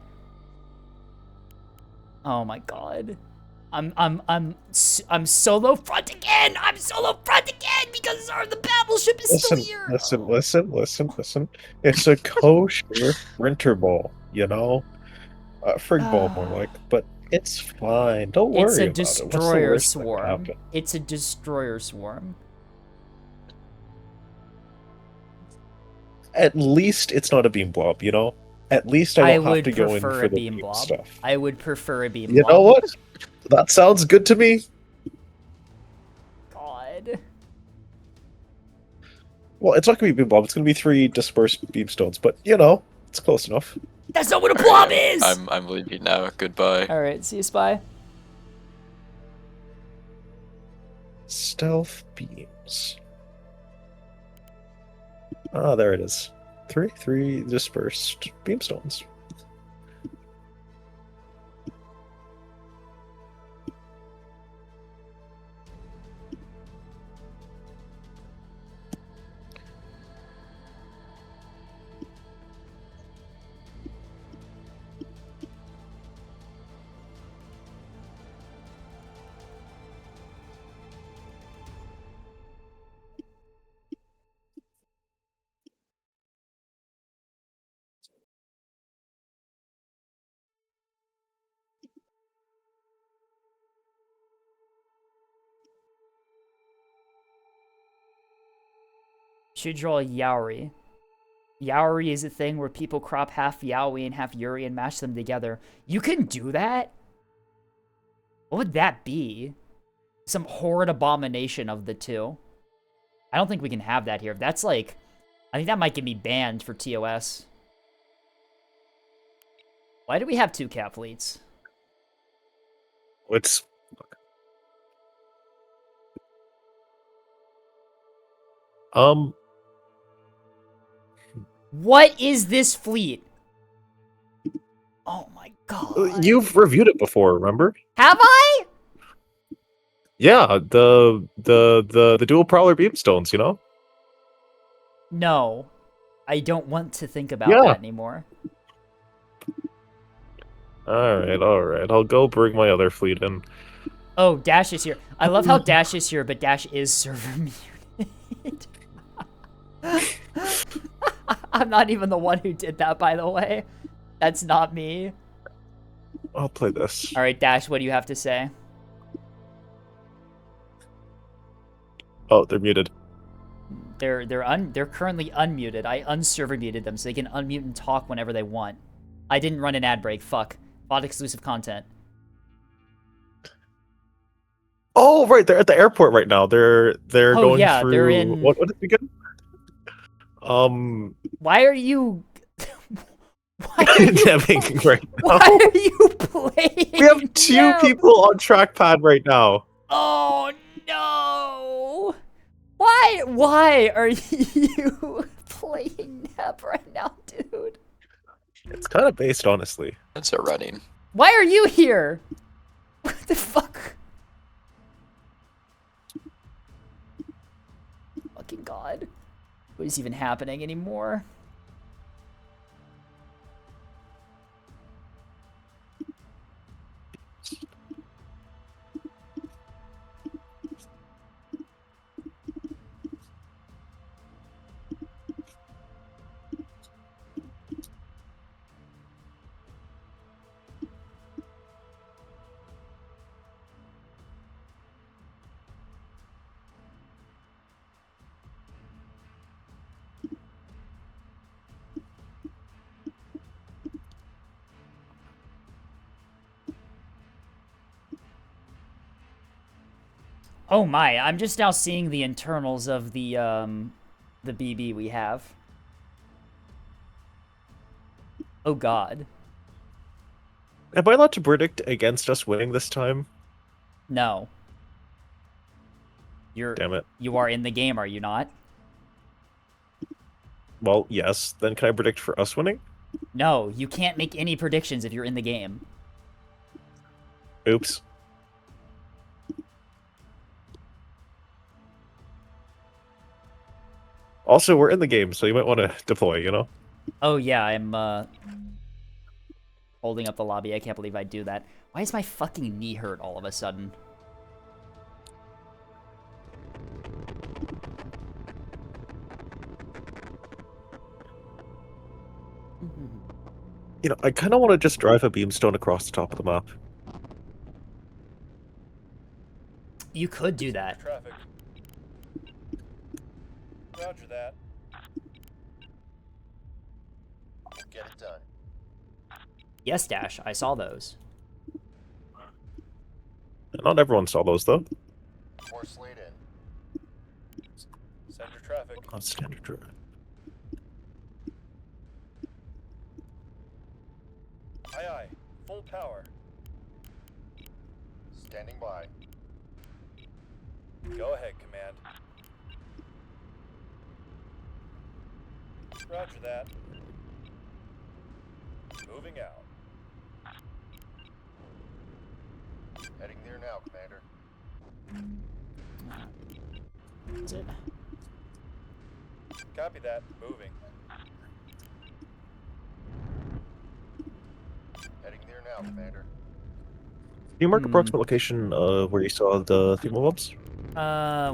Oh my god. I'm solo front again. I'm solo front again because the battleship is still here. Listen. It's a kosher winter ball, you know? Frig ball more like, but it's fine. Don't It's worry a about it. What's the destroyer worst that could swarm. happen? It's a destroyer swarm. At least it's not a beam blob, you know? At least I I don't have would to go in prefer for a the beam blob. stuff. I would prefer a beam You blob. know what? That sounds good to me. God. Well, it's not gonna be beam blob. It's gonna be 3 dispersed beam stones, but you know, it's close enough. That's not what a All blob right, is! I'm leaving now. Goodbye. Alright, see you, Spy. Stealth beams. Ah, there it is. 3 dispersed beam stones. Should draw a Yaoi. Yaoi is a thing where people crop half Yaoi and half Yuri and mash them together. You can do that? What would that be? Some horrid abomination of the two. I don't think we can have that here. That's like... I think that might get me banned for TOS. Why do we have 2 cat fleets? It's What is this fleet? Oh my god. you've reviewed it before, remember? Have I? Yeah, the dual prowler beam stones, you know? No. I don't want to think about Yeah. that anymore. Alright. I'll go bring my other fleet in. Oh, Dash is here. I love how Dash is here, but Dash is server muted. I'm not even the one who did that, by the way. That's not me. I'll play this. All right, Dash, what do you have to say? Oh, they're muted. They're currently unmuted. I unserver muted them so they can unmute and talk whenever they want. I didn't run an ad break. Fuck. Bought exclusive content. Oh, right, they're at the airport right now. They're Oh, going yeah, through they're in... what did we get? Why are you... Why are you... Dabbing right now. Why are you playing? We have 2 people on trackpad right now. Oh no! Why are you playing Neb right now, dude? It's kind of based, honestly. It's a running. Why are you here? What the fuck? Fucking god. What is even happening anymore? Oh my, I'm just now seeing the internals of the BB we have. Oh god. Am I allowed to predict against us winning this time? No. Damn it. You are in the game, are you not? Well, yes. Then can I predict for us winning? No, you can't make any predictions if you're in the game. Oops. Also, we're in the game, so you might want to deploy, you know? Oh yeah, I'm holding up the lobby. I can't believe I do that. Why is my fucking knee hurt all of a sudden? You know, I kind of want to just drive a beamstone across the top of the map. You could do that. Traffic. Roger that. Get it done. Yes, Dash, I saw those. Not everyone saw those, though. Force lead in. Send your traffic. On standard drive. Aye aye. Full power. Standing by. Go ahead, command. Roger that. Moving out. Heading there now, Commander. That's it. Copy that. Moving. Heading there now, Commander. Can you mark approximate location where you saw the themobobs?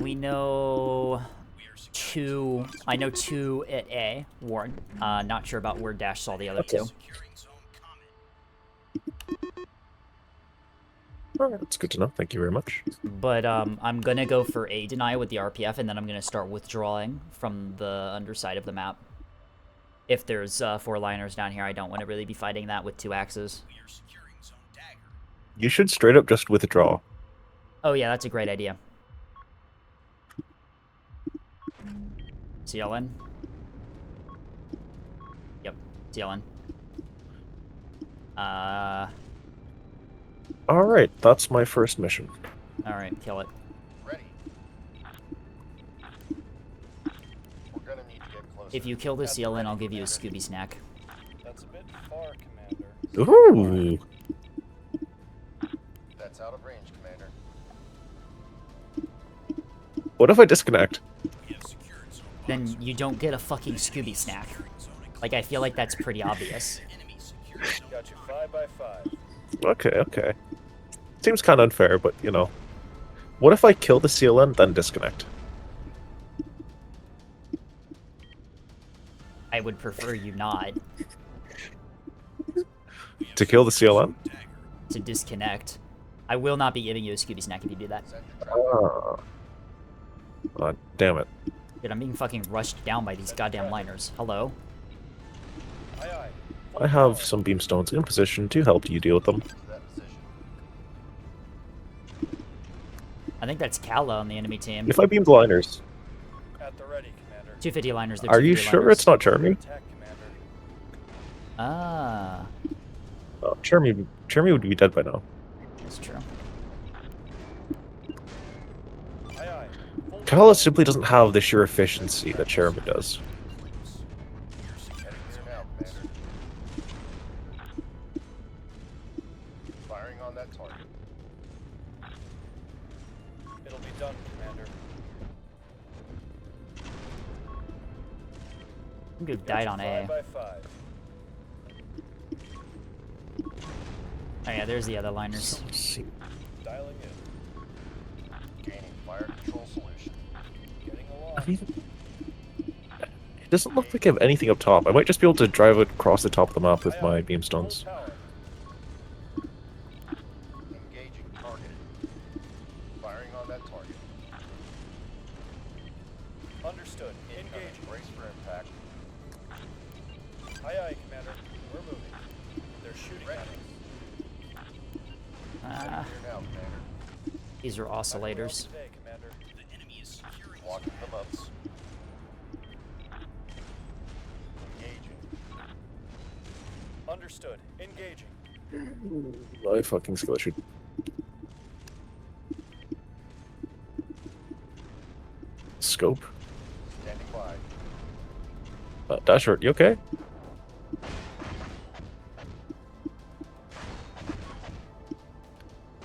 We know two. I know two at A, Warren. Not sure about where Dash saw the other two. Securing zone comment. Alright, that's good to know. Thank you very much. But I'm gonna go for A deny with the RPF, and then I'm gonna start withdrawing from the underside of the map. If there's 4 liners down here, I don't want to really be fighting that with 2 axes. We are securing zone dagger. You should straight up just withdraw. Oh yeah, that's a great idea. CLN? Yep, CLN. Alright, that's my first mission. Alright, kill it. Ready. We're gonna need to get closer. If you kill the CLN, I'll give you a Scooby snack. That's a bit far, Commander. Ooh! That's out of range, Commander. What if I disconnect? We have secured zone Then you don't get a fucking Scooby snack. Like, I feel like that's pretty obvious. enemy secured zone. Got you 5 by 5. Okay, okay. Seems kind of unfair, but, you know. What if I kill the CLN, then disconnect? I would prefer you not To kill the CLN? to disconnect. I will not be giving you a Scooby snack if you do that. Send the traffic. Oh, damn it. Dude, I'm being fucking rushed down by these goddamn liners. Hello? Aye aye. I have some beamstones in position to help you deal with them. To that position. I think that's Kala on the enemy team. If I beam the liners, At the ready, Commander. 250 liners. they're are you 250 sure liners. it's not Jeremy? Attack, Commander. Ah, Oh, Jeremy would be dead by now. that's true. Aye aye. Full Kala simply doesn't have the sheer efficiency that Jeremy does. Heading there now, Commander. Firing on that target. It'll be done, Commander. I think we've Got died you on 5 A. by 5. Oh yeah, there's the other liners. Dialing in. Gaining fire control solution. Getting along. I mean, it doesn't look like I have anything up top. I might just be able to drive it across the top of the map with Aye, my aye. beamstones. Full power. Engaging targeted. Firing on that target. Understood. Incoming. Engaging. Brace for impact. Aye aye, Commander. We're moving. They're shooting at us. Ah, Here now, Commander. these are oscillators. Today, Commander. Blocking the months. Engaging. Understood. Engaging. My fucking skill issue. Scope. Standing by. Dashart, you okay?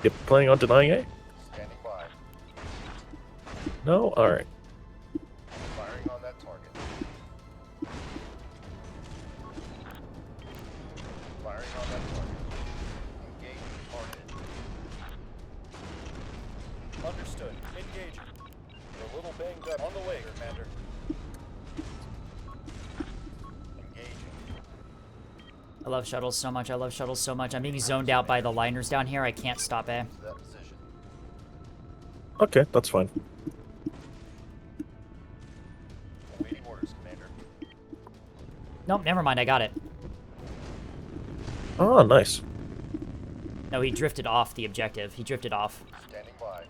You planning on denying A? Standing by. No? Alright. Firing on that target. Firing on that target. Engaging target. Understood. Engaging. We're a little banged up. On the way, Commander. Engaging. I love shuttles so much. I love shuttles so much. I'm being zoned out by the liners down here. I can't stop A. To that position. Okay, that's fine. Awaiting orders, Commander. Nope, never mind. I got it. Oh, nice. No, he drifted off the objective. He drifted off. Standing by.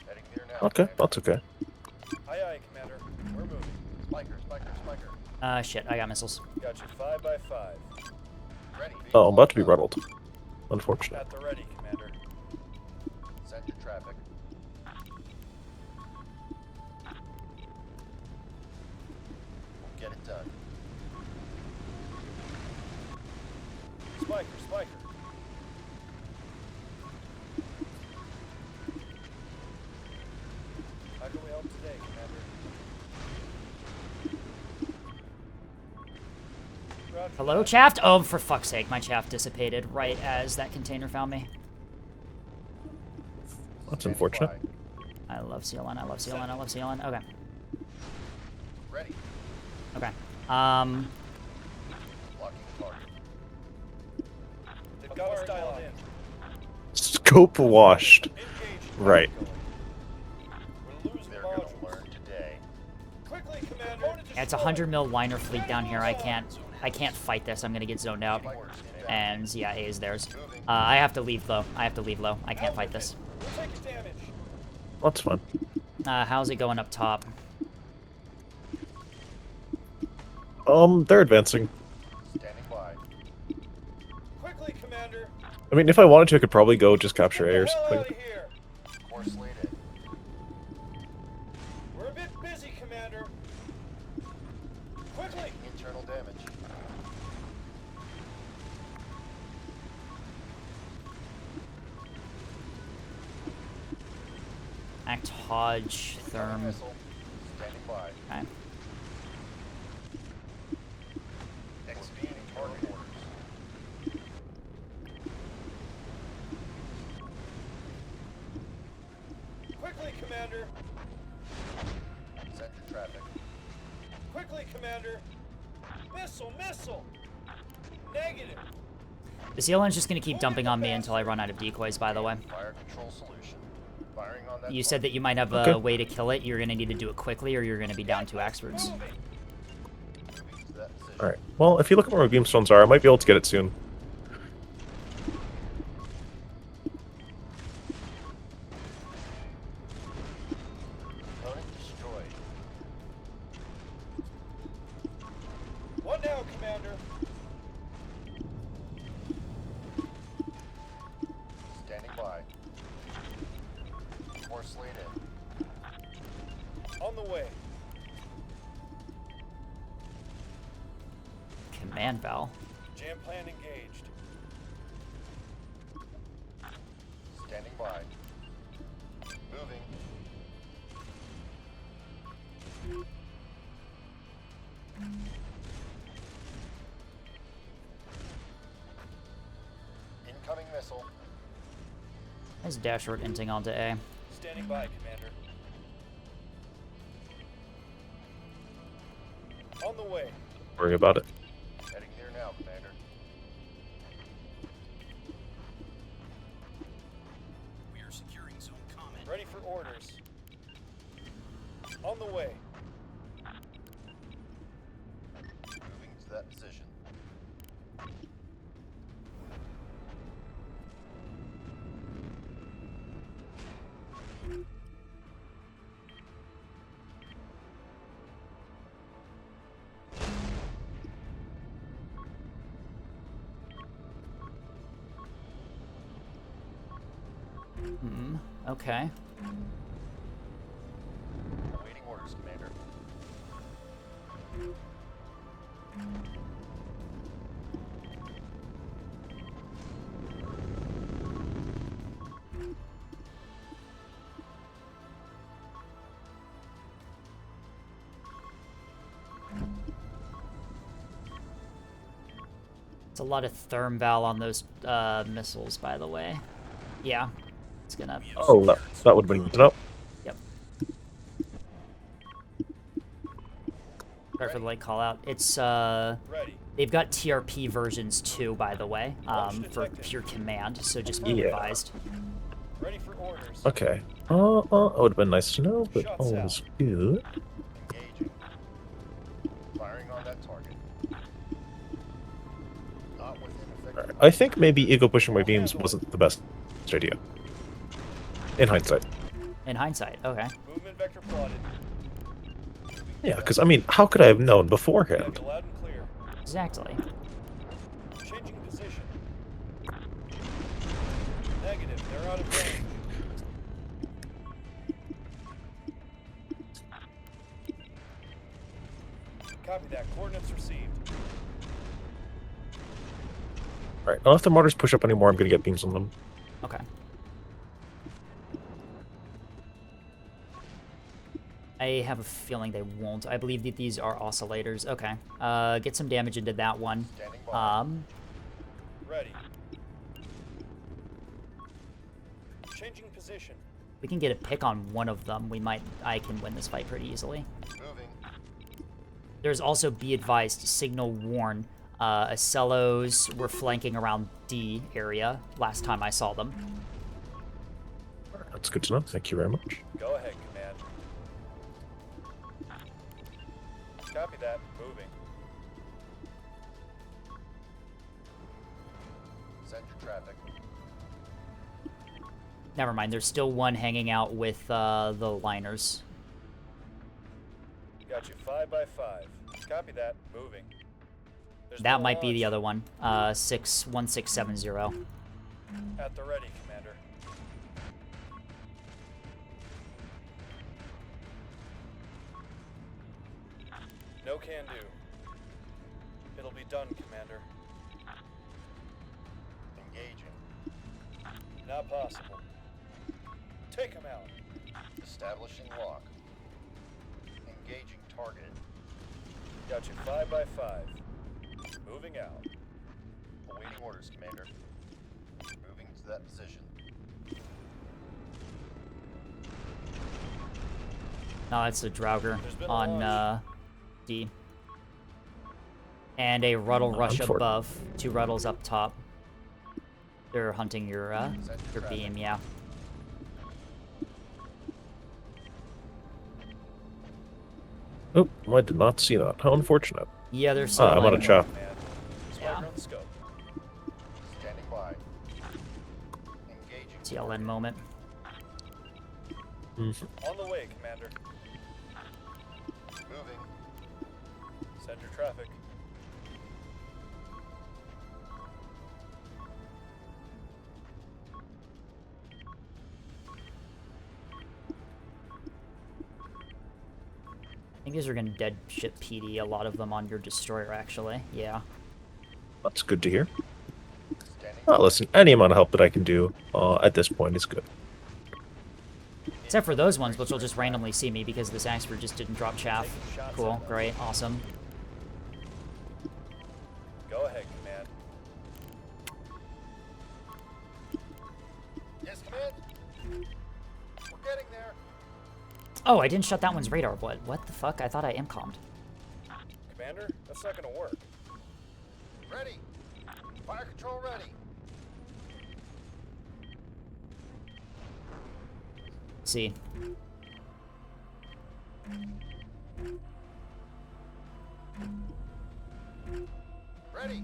Heading there now. Okay, Commander. that's okay. Aye, aye, Commander. We're moving. Spiker, spiker, spiker. Shit. I got missiles. Got you 5 by 5. Ready. Oh, I'm about to be rattled. Unfortunate. At the ready, Commander. Send your traffic. We'll get it done. Spiker, spiker. How can we help today, Commander? Roger Hello, that. chaft? Oh, for fuck's sake. My chaft dissipated right as that container found me. That's Standing unfortunate. by. I love CLN. I love CLN. I love CLN. Okay. Ready. Okay. Blocking target. They've got us dialed in. Scope washed. Engaging. Right. We're losing They're gonna modules. learn today. Quickly, Commander. Yeah, it's a 100 mil liner fleet down here. I can't fight this. I'm gonna get zoned out. And yeah, A is theirs. I have to leave low. I have to leave low. I can't fight this. We're taking damage. That's fine. How's it going up top? They're advancing. Standing by. Quickly, Commander. I mean, if I wanted to, I could probably go just capture Get A or the hell something. out of here. Course laid in. We're a bit busy, Commander. Quickly. Internal damage. Act Hodge, Incoming Therm. missile. Standing by. Okay. Executing target orders. Quickly, Commander. Send your traffic. Quickly, Commander. Missile, missile. Negative. The CLN's just gonna keep dumping on me until I run out of decoys, by the way. Fire control solution. Firing on that You said that you might have a Okay. way to kill it. You're gonna need to do it quickly or you're gonna be down 2 experts. Moving. moving to that position. Alright. Well, if you look at where my beamstones are, I might be able to get it soon. Opponent destroyed. What now, Commander? Standing by. Course laid in. On the way. Command Val. Jam plan engaged. Standing by. Moving. Incoming missile. There's Dashort inting onto A. Standing by, Commander. On the way. Worry about it. Heading there now, Commander. We are securing zone comment. Ready for orders. On the way. Moving to that position. Okay. Awaiting orders, Commander. It's a lot of therm val on those missiles, by the way. Yeah, it's gonna. Oh, that would have been good to know. Yep. Sorry for the late call out. It's Ready. they've got TRP versions too, by the way, for pure command. So just be Yeah. advised. Ready for orders. Okay. It would have been nice to know, but Shots all out. is good. Engaging. Firing on that target. Not within effective. I think maybe Eagle pushing my beams wasn't the best idea. In hindsight. In hindsight, okay. Movement vector plotted. Yeah, because, I mean, how could I have known beforehand? Vector loud and clear. Exactly. Changing position. Negative. They're out of range. Copy that. Coordinates received. Alright, I'll let the mortars push up anymore. I'm going to get beams on them. Okay. I have a feeling they won't. I believe that these are oscillators. Okay. Get some damage into that one. Standing by. Ready. Changing position. We can get a pick on one of them. I can win this fight pretty easily. Moving. There's also, be advised, signal warn. Acellos were flanking around D area last time I saw them. That's good to know. Thank you very much. Go ahead, command. Copy that. Moving. Send your traffic. Never mind, there's still one hanging out with the liners. Got you 5 by 5. Copy that. Moving. There's That no might be the launch. other one. 1670. At the ready, Commander. No can do. It'll be done, Commander. Engaging. Not possible. Take him out. Establishing lock. Engaging target. Got you 5 by 5. Moving out. Awaiting orders, Commander. Moving to that position. No, it's a Draugr There's been a on launch. D. And a Ruddle rush Unfor- above. 2 Ruddles up top. They're hunting your beam, yeah. Oh, I did not see that. How unfortunate. Yeah, there's Ah, I'm on a chaff. Command. Yeah. Squadron scope. Standing by. Engaging. TLN moment. Mhm. On the way, Commander. Moving. Send your traffic. I think these are gonna dead ship PD, a lot of them on your destroyer, actually. Yeah. That's good to hear. Standing Oh, listen, any amount of help that I can do at this point is good. Except for those ones, which will just randomly see me because this Axford just didn't drop chaff. Taking shots Cool, at them. great, awesome. Go ahead, Command. Yes, Command. We're getting there. Oh, I didn't shut that one's radar. What the fuck? I thought I MCOM'd. Commander, that's not gonna work. Ready. Fire control ready. See. Ready.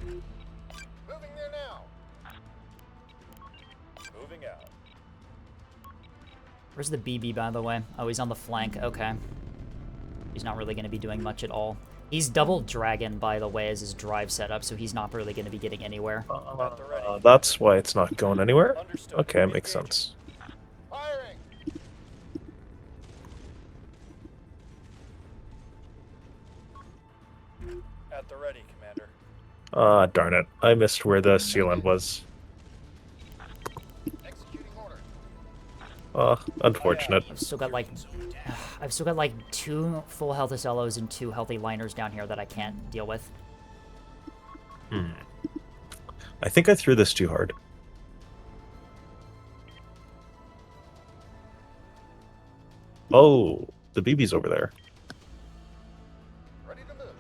Moving there now. Moving out. Where's the BB, by the way? Oh, he's on the flank. Okay. He's not really going to be doing much at all. He's double dragon, by the way, as his drive setup, so he's not really going to be getting anywhere. That's why it's not going anywhere? Understood. Okay, it makes Engaging. sense. Firing! At the ready, Commander. Ah, darn it. I missed where the sealant was. Executing order. Unfortunate. I've still got like 2 full health SLOs and 2 healthy liners down here that I can't deal with. I think I threw this too hard. Oh, the BB's over there. Ready to move.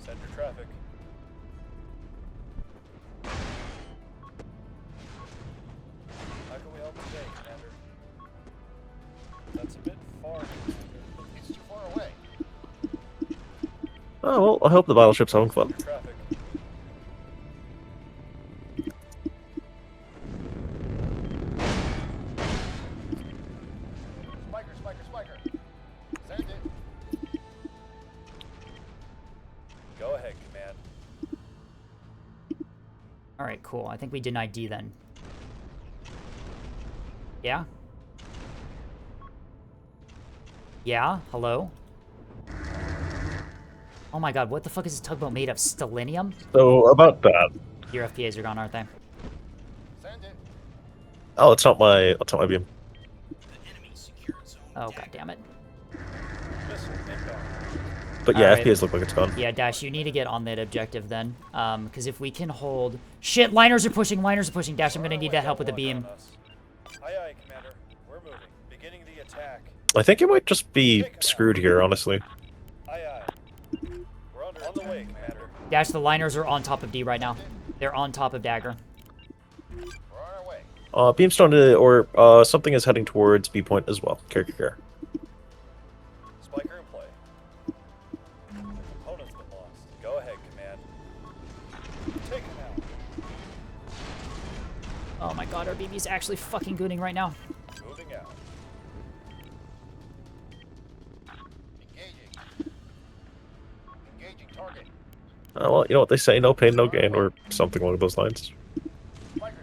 Send your traffic. How can we help today, Commander? That's a bit far, Commander. It's too far away. Oh, well, I hope the battleship's having fun. Traffic. Spiker. Send it. Go ahead, Command. Alright, cool. I think we denied D then. Yeah? Yeah? Hello? Oh my god, what the fuck is this tugboat made of? Stellinium? So, about that. Your FPAs are gone, aren't they? Send it. Oh, it's not my beam. The enemy secured zone Oh, dagger. god damn it. Missile inbound. But yeah, Alright. FPAs look like it's gone. Yeah, Dash, you need to get on that objective then. Because if we can hold... Shit, liners are pushing! Dash, I'm gonna need that help with the beam. Aye, Commander. We're moving. Beginning the attack. I think it might just be screwed here, honestly. Aye. We're on the way, Commander. Dash, the liners are on top of D right now. They're on top of Dagger. We're on our way. Beamstone something is heading towards B point as well. Care. Spiker in play. The component's been lost. Go ahead, Command. Take him out. Oh my god, our BB's actually fucking gooning right now. Moving out. Engaging target. Well, you know what they say, no pain, no gain, or something along those lines. Spiker.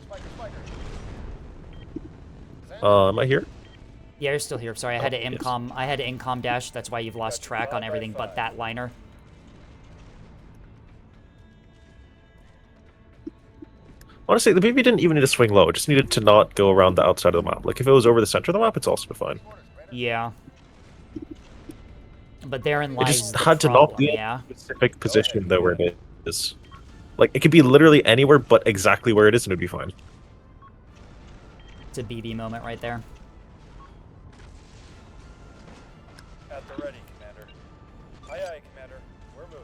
Send it. Am I here? Yeah, you're still here. Sorry, I had to yes. incom. I had to incom Dash. That's why you've lost track on everything but that liner. Honestly, the BB didn't even need to swing low. It just needed to not go around the outside of the map. Like, if it was over the center of the map, it's also fine. Yeah. But therein It lies just the had to problem, not be yeah. in a specific position, though, where it is. Like, it could be literally anywhere but exactly where it is, and it'd be fine. It's a BB moment right there. At the ready, Commander. Aye, Commander. We're moving.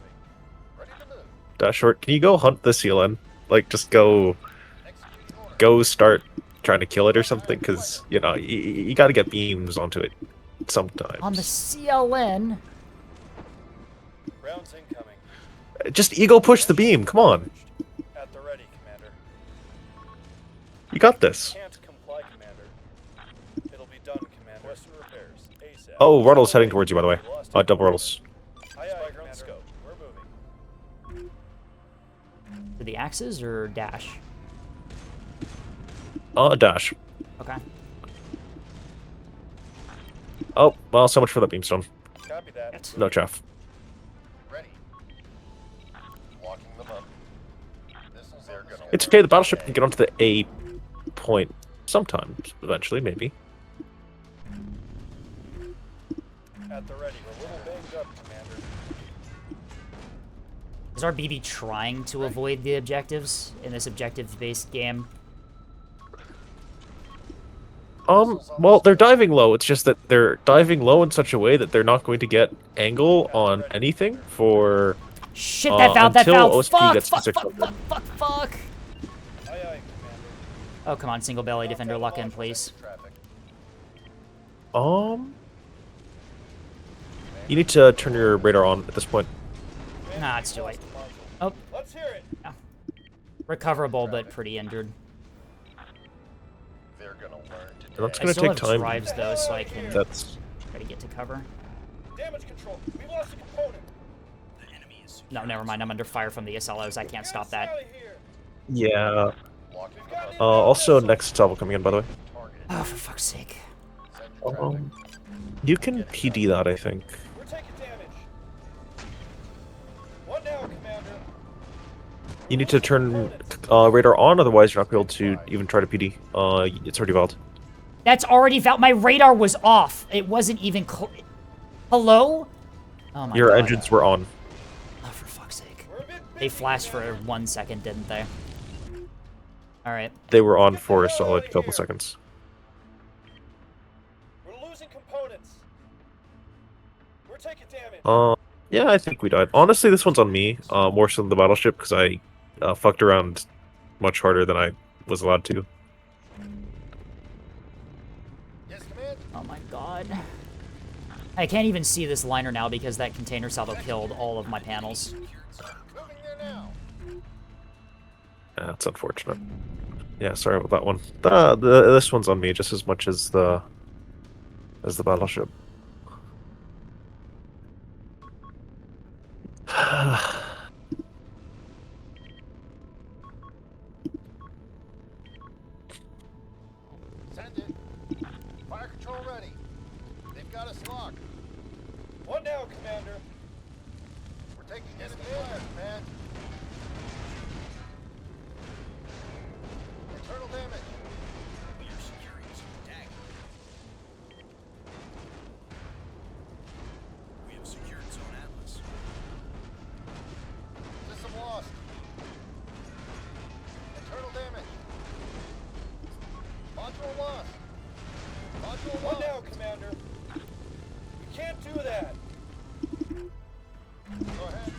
Ready to move. Dash short, can you go hunt the sealant? Like, just go Executing order. start trying to kill it or something, because, you know, you gotta get beams onto it sometimes. On the CLN. Rounds incoming. Just ego push the beam, come on. At the ready, Commander. You got this. Can't comply, Commander. It'll be done, Commander. Western repairs. ASAP. Oh, Ruddle's heading towards you, by the way. We lost Double Ruddles. Aye, Commander. Scope. We're moving. To the axes or Dash? Dash. Okay. Oh, well, so much for that beamstone. Copy that. No chaff. Ready. Locking them up. Missiles are gonna It's okay, the battleship can get onto the A point sometimes, eventually, maybe. At the ready. We're a little banged up, Commander. Is our BB trying to avoid the objectives in this objective-based game? Well, they're diving low. It's just that they're diving low in such a way that they're not going to get angle on anything for Shit, that fouled, that until fouled! OSP Fuck, gets to fuck, 600. fuck, fuck, fuck! Aye, Commander. Oh, come on, single belly defender, lock in, please. traffic. You need to turn your radar on at this point. Nah, it's too late. Module. Oh, Let's hear it. recoverable, but pretty injured. They're gonna learn to That's I gonna still take have time. drives, though, so I can That's try to get to cover. Damage control. We lost a component. The enemy is No, never mind. I'm under fire from the SLOs. I can't stop that. Get us out of here. Yeah. Locked We've got an inbound Also, missile. next salvo coming in, by the way. target. Oh, for fuck's sake. Send your traffic. You can PD that, I think. We're taking damage. What now, Commander? You need to turn radar on, otherwise you're not going to be able to even try to PD. It's already valid. That's already my radar was off. It wasn't even Hello? Oh my Your god. engines were on. Oh, for fuck's sake. We're a bit They busy, flashed for Commander. 1 second, didn't they? Alright. They were on for a solid couple seconds. We're losing components. We're taking damage. Yeah, I think we died. Honestly, this one's on me, more so than the battleship, because I fucked around much harder than I was allowed to. Yes, command. Oh my god. I can't even see this liner now because that container salvo killed all of my panels. Moving there now. That's unfortunate. Yeah, sorry about that one. This one's on me just as much as the battleship. Send it. Fire control ready. They've got us locked. What now, Commander? We're taking enemy fire, command. Internal damage. We are securing zone dagger. We have secured zone Atlas. System lost. Internal damage. Module lost. Module What lost. now, Commander? We can't do that. Go ahead.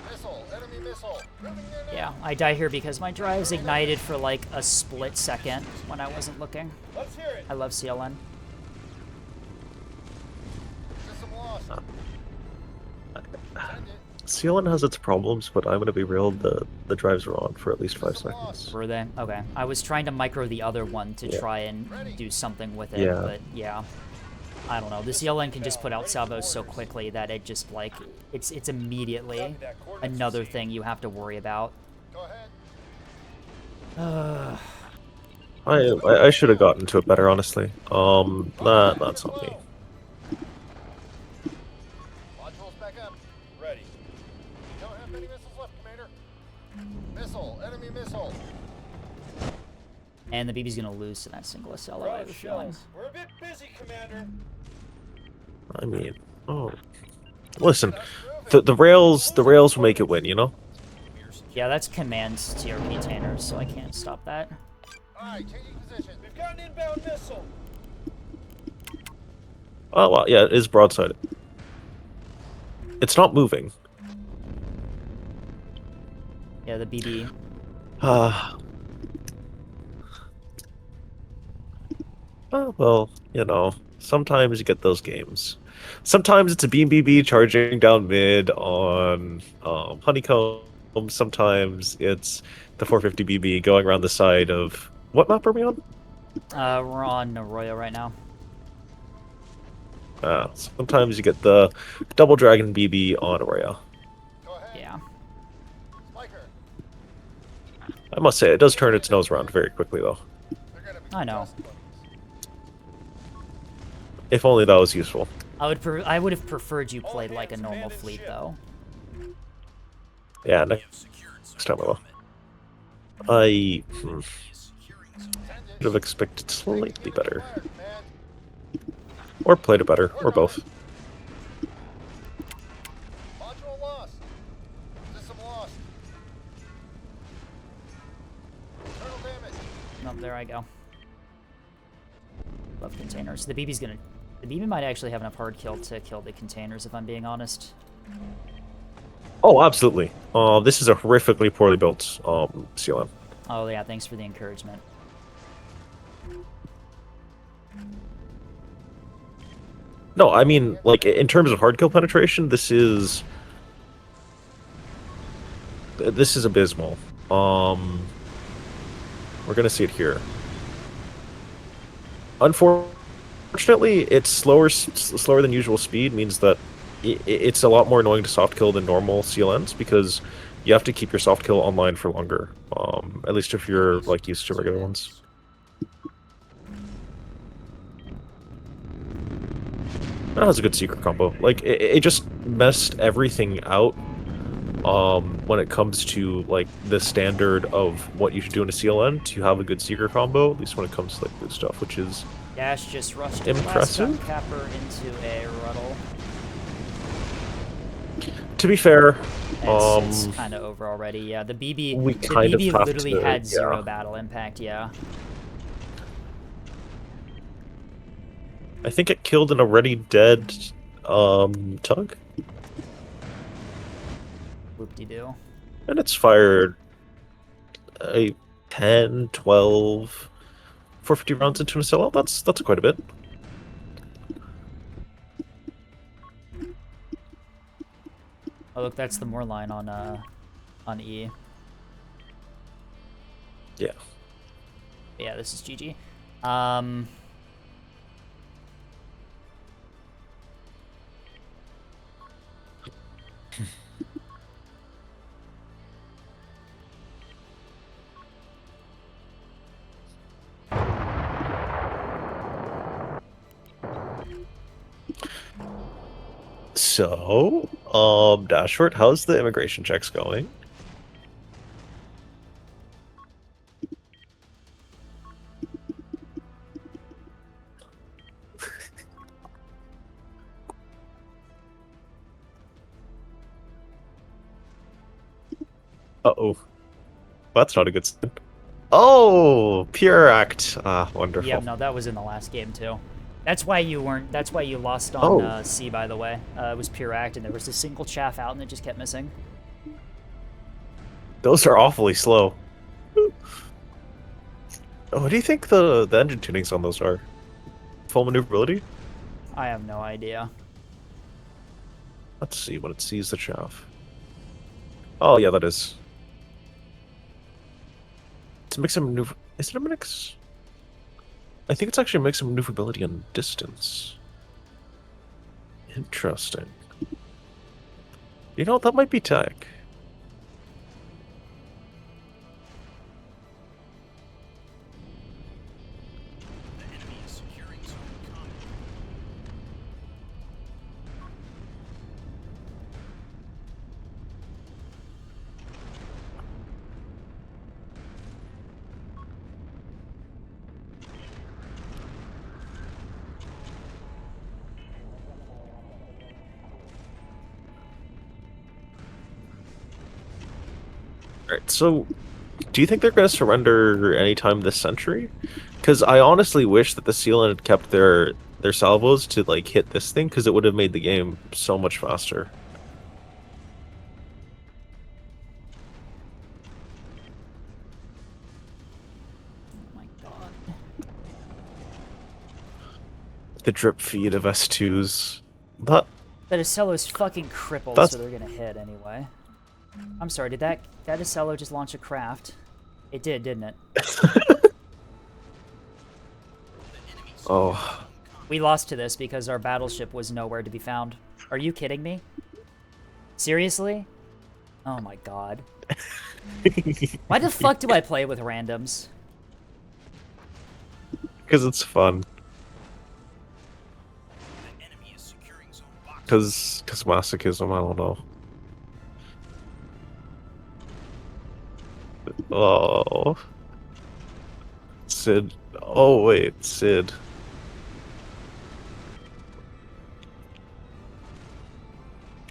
Missile. Enemy missile. Moving there now. Yeah, I die here because my drives ignited for like a split second when I wasn't looking. Let's hear it. I love CLN. System lost. Send it. CLN has its problems, but I'm gonna be real. The drives were on for at least 5 seconds. Were they? Okay. I was trying to micro the other one to Yeah. try and do something with it, Yeah. but yeah. I don't know. The CLN can just put out salvos so quickly that it just like it's immediately another thing you have to worry about. Go ahead. I should have gotten to it better, honestly. That's on me. Modules back up. Ready. Don't have many missiles left, Commander. Missile. Enemy missile. And the BB's gonna lose to that single SLO, I have a feeling. We're a bit busy, Commander. I mean, listen, the rails will make it win, you know. Yeah, that's command tier containers, so I can't stop that. Alright, changing position. We've got an inbound missile. Oh well, yeah, it is broadsided. It's not moving. Yeah, the BB. Oh, well, you know, sometimes you get those games. Sometimes it's a Beam BB charging down mid on Honeycomb. Sometimes it's the 450 BB going around the side of... What map are we on? We're on Arroyo right now. Sometimes you get the Double Dragon BB on Arroyo. Go ahead. Yeah. Spiker. I must say, it does turn its nose around very quickly, though. They're gonna be I know. dust bunnies. If only that was useful. I would have preferred you played like a normal fleet, though. Yeah, We next have secured zone time I will. Comet. I Enemy is securing zone Send it. should have expected slightly better. Fire, command. Or played it better, or both. Module lost. System lost. Internal damage. Nope, there I go. Love containers. The BB might actually have enough hard kill to kill the containers, if I'm being honest. Oh, absolutely. This is a horrifically poorly built CLM. Oh yeah, thanks for the encouragement. No, I mean, like, in terms of hard kill penetration, this is abysmal. We're gonna see it here. Unfortunately, it's slower than usual speed means that it's a lot more annoying to soft kill than normal CLNs because you have to keep your soft kill online for longer. At least if you're like used to regular ones. That has a good secret combo. Like it just messed everything out. When it comes to like the standard of what you should do in a CLN to have a good secret combo, at least when it comes to like blue stuff, which is Dash just rushed the last gun impressive. capper into a ruddle. To be fair, It's kind of over already. Yeah, the BB we kind of have literally to, had yeah. 0 battle impact. Yeah. I think it killed an already dead tug, Whoop-de-doo. and it's fired a 10, 12, 450 rounds into a sellout. That's quite a bit. Oh look, that's the more line on E. Yeah. Yeah, this is GG. So, Dashford, how's the immigration checks going? Uh-oh. That's not a good sign. Oh, pure act. Ah, wonderful. Yeah, no, that was in the last game too. That's why you weren't. That's why you lost Oh. on C, by the way. It was pure act, and there was a single chaff out, and it just kept missing. Those are awfully slow. What do you think the engine tunings on those are? Full maneuverability? I have no idea. Let's see when it sees the chaff. Oh yeah, that is. It's a mix of maneuver. Is it a mix? I think it's actually a mix of maneuverability and distance. Interesting. You know, that might be tech. The enemy is securing zone combat. Alright, so do you think they're going to surrender anytime this century? Because I honestly wish that the Sealant had kept their salvos to like hit this thing, because it would have made the game so much faster. Oh my god. The drip feed of S2s. That That Acello's fucking crippled, That's- so they're gonna hit anyway. I'm sorry, did that Acello just launch a craft? It did, didn't it? oh, We lost to this because our battleship was nowhere to be found. Are you kidding me? Seriously? Oh my god. Why the fuck do I play with randoms? because it's fun. The enemy is securing zone box. Because masochism. I don't know. Oh, Sid. Oh wait, Sid.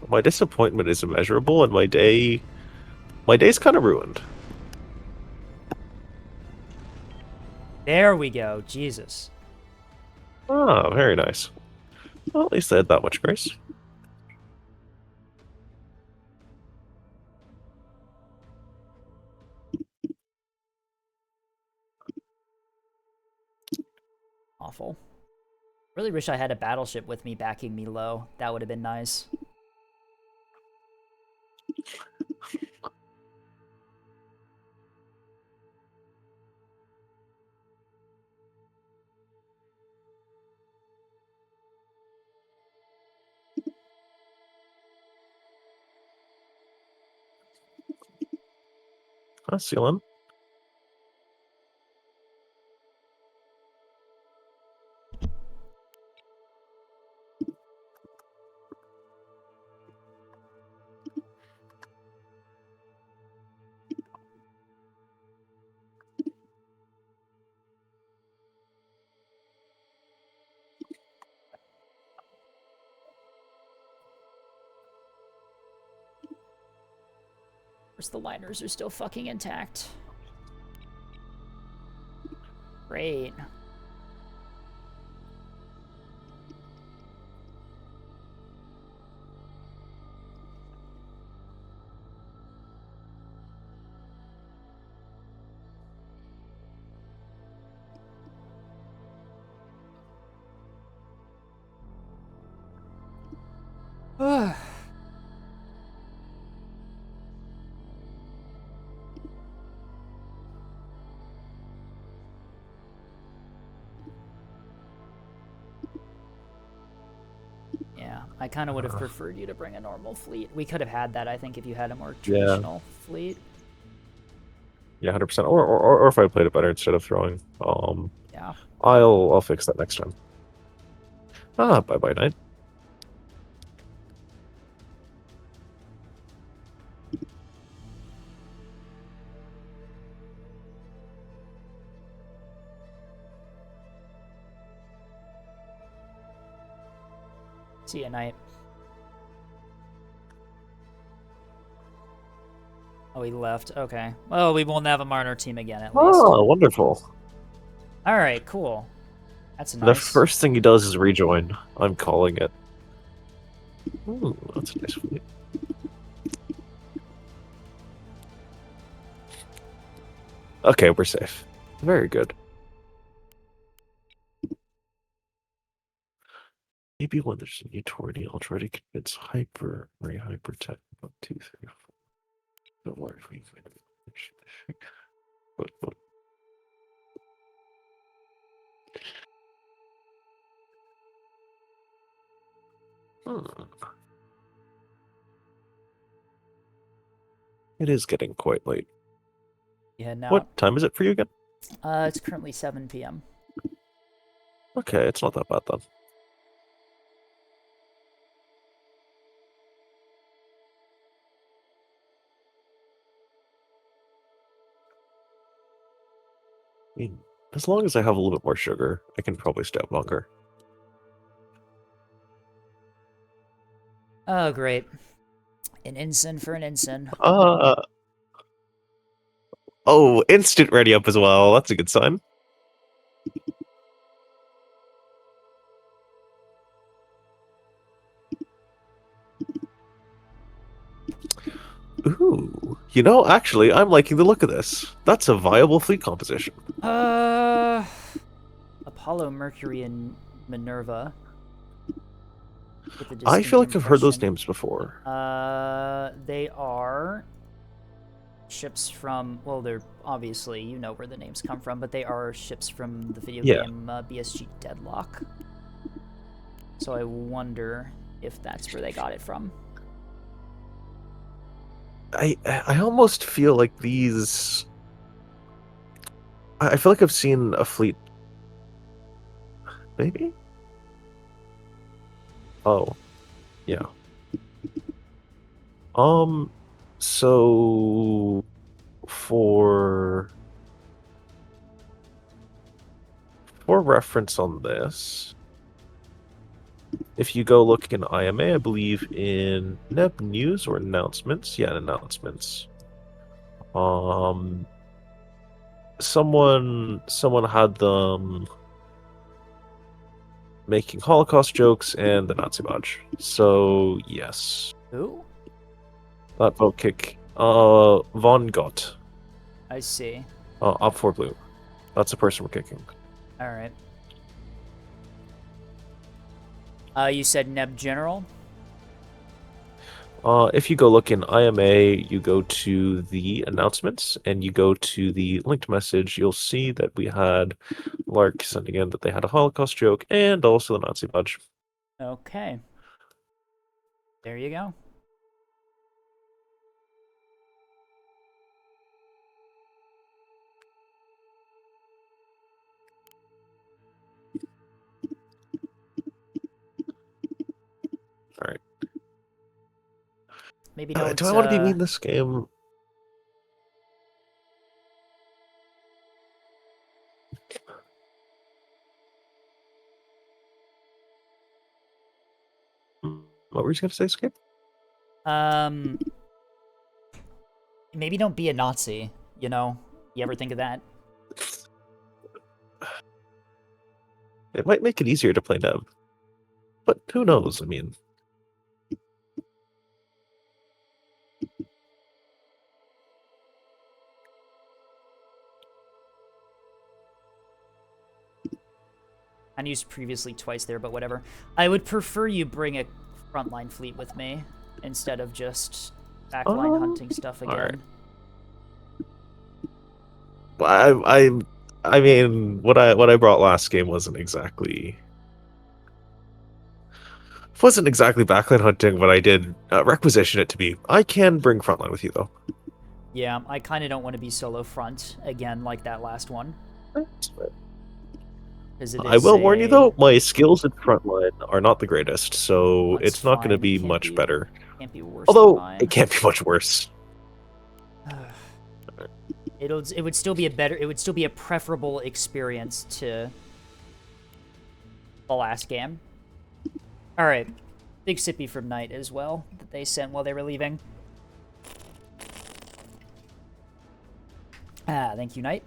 My disappointment is immeasurable, and my day's kind of ruined. There we go, Jesus. Ah, very nice. Well, at least I had that much grace. Awful. Really wish I had a battleship with me backing me low. That would have been nice. Sealan. Of course, the liners are still fucking intact. Great. Yeah, I kind of would have preferred you to bring a normal fleet. We could have had that, I think, if you had a more traditional fleet. Yeah, 100%. Or if I played it better instead of throwing. Yeah. I'll fix that next time. Bye bye night. See you, Knight. Oh, he left. Okay. Well, we won't have him on our team again, at least. Oh, wonderful. All right, cool. That's nice. The first thing he does is rejoin. I'm calling it. Ooh, that's a nice fleet. Okay, we're safe. Very good. Maybe when there's a new tourney, I'll try to convince Hyper, Hypertech, 1, 2, 3, 4. Don't worry if we but It is getting quite late. You heading out? What time is it for you again? It's currently 7 p.m. Okay, it's not that bad then. I mean, as long as I have a little bit more sugar, I can probably stay up longer. Oh, great. An ensign for an ensign. Oh, instant ready up as well. That's a good sign. Ooh, actually, I'm liking the look of this. That's a viable fleet composition. Apollo, Mercury, and Minerva. I feel like I've heard those names before. They are ships from, well, they're obviously, you know where the names come from, but they are ships from the video game BSG Deadlock. So I wonder if that's where they got it from. I almost feel like these... I feel like I've seen a fleet... Maybe? Oh. Yeah. So... For reference on this... If you go look in IMA, I believe in Neb News or Announcements. Yeah, Announcements. Someone had them making Holocaust jokes and the Nazi badge. So yes. Who? That vote kick. Von Gott. I see. Up for blue. That's the person we're kicking. All right. You said Neb General? If you go look in IMA, you go to the announcements and you go to the linked message, you'll see that we had Lark sending in that they had a Holocaust joke and also the Nazi badge. Okay. There you go. Maybe don't. Do I want to be mean this game? What were you going to say, Skip? Maybe don't be a Nazi. You know, you ever think of that? It might make it easier to play Neb. But who knows? I mean, I used previously twice there, but whatever. I would prefer you bring a frontline fleet with me instead of just backline hunting stuff again. right. I mean, what I brought last game wasn't exactly backline hunting, but I did requisition it to be. I can bring frontline with you though. Yeah, I kind of don't want to be solo front again like that last one. I will warn you though, my skills in frontline are not the greatest, so That's it's not going to fine. be much better. Can't be worse than Although mine. it can't be much worse. It would still be a preferable experience to the last game. All right, big sippy from Knight as well that they sent while they were leaving. Thank you, Knight.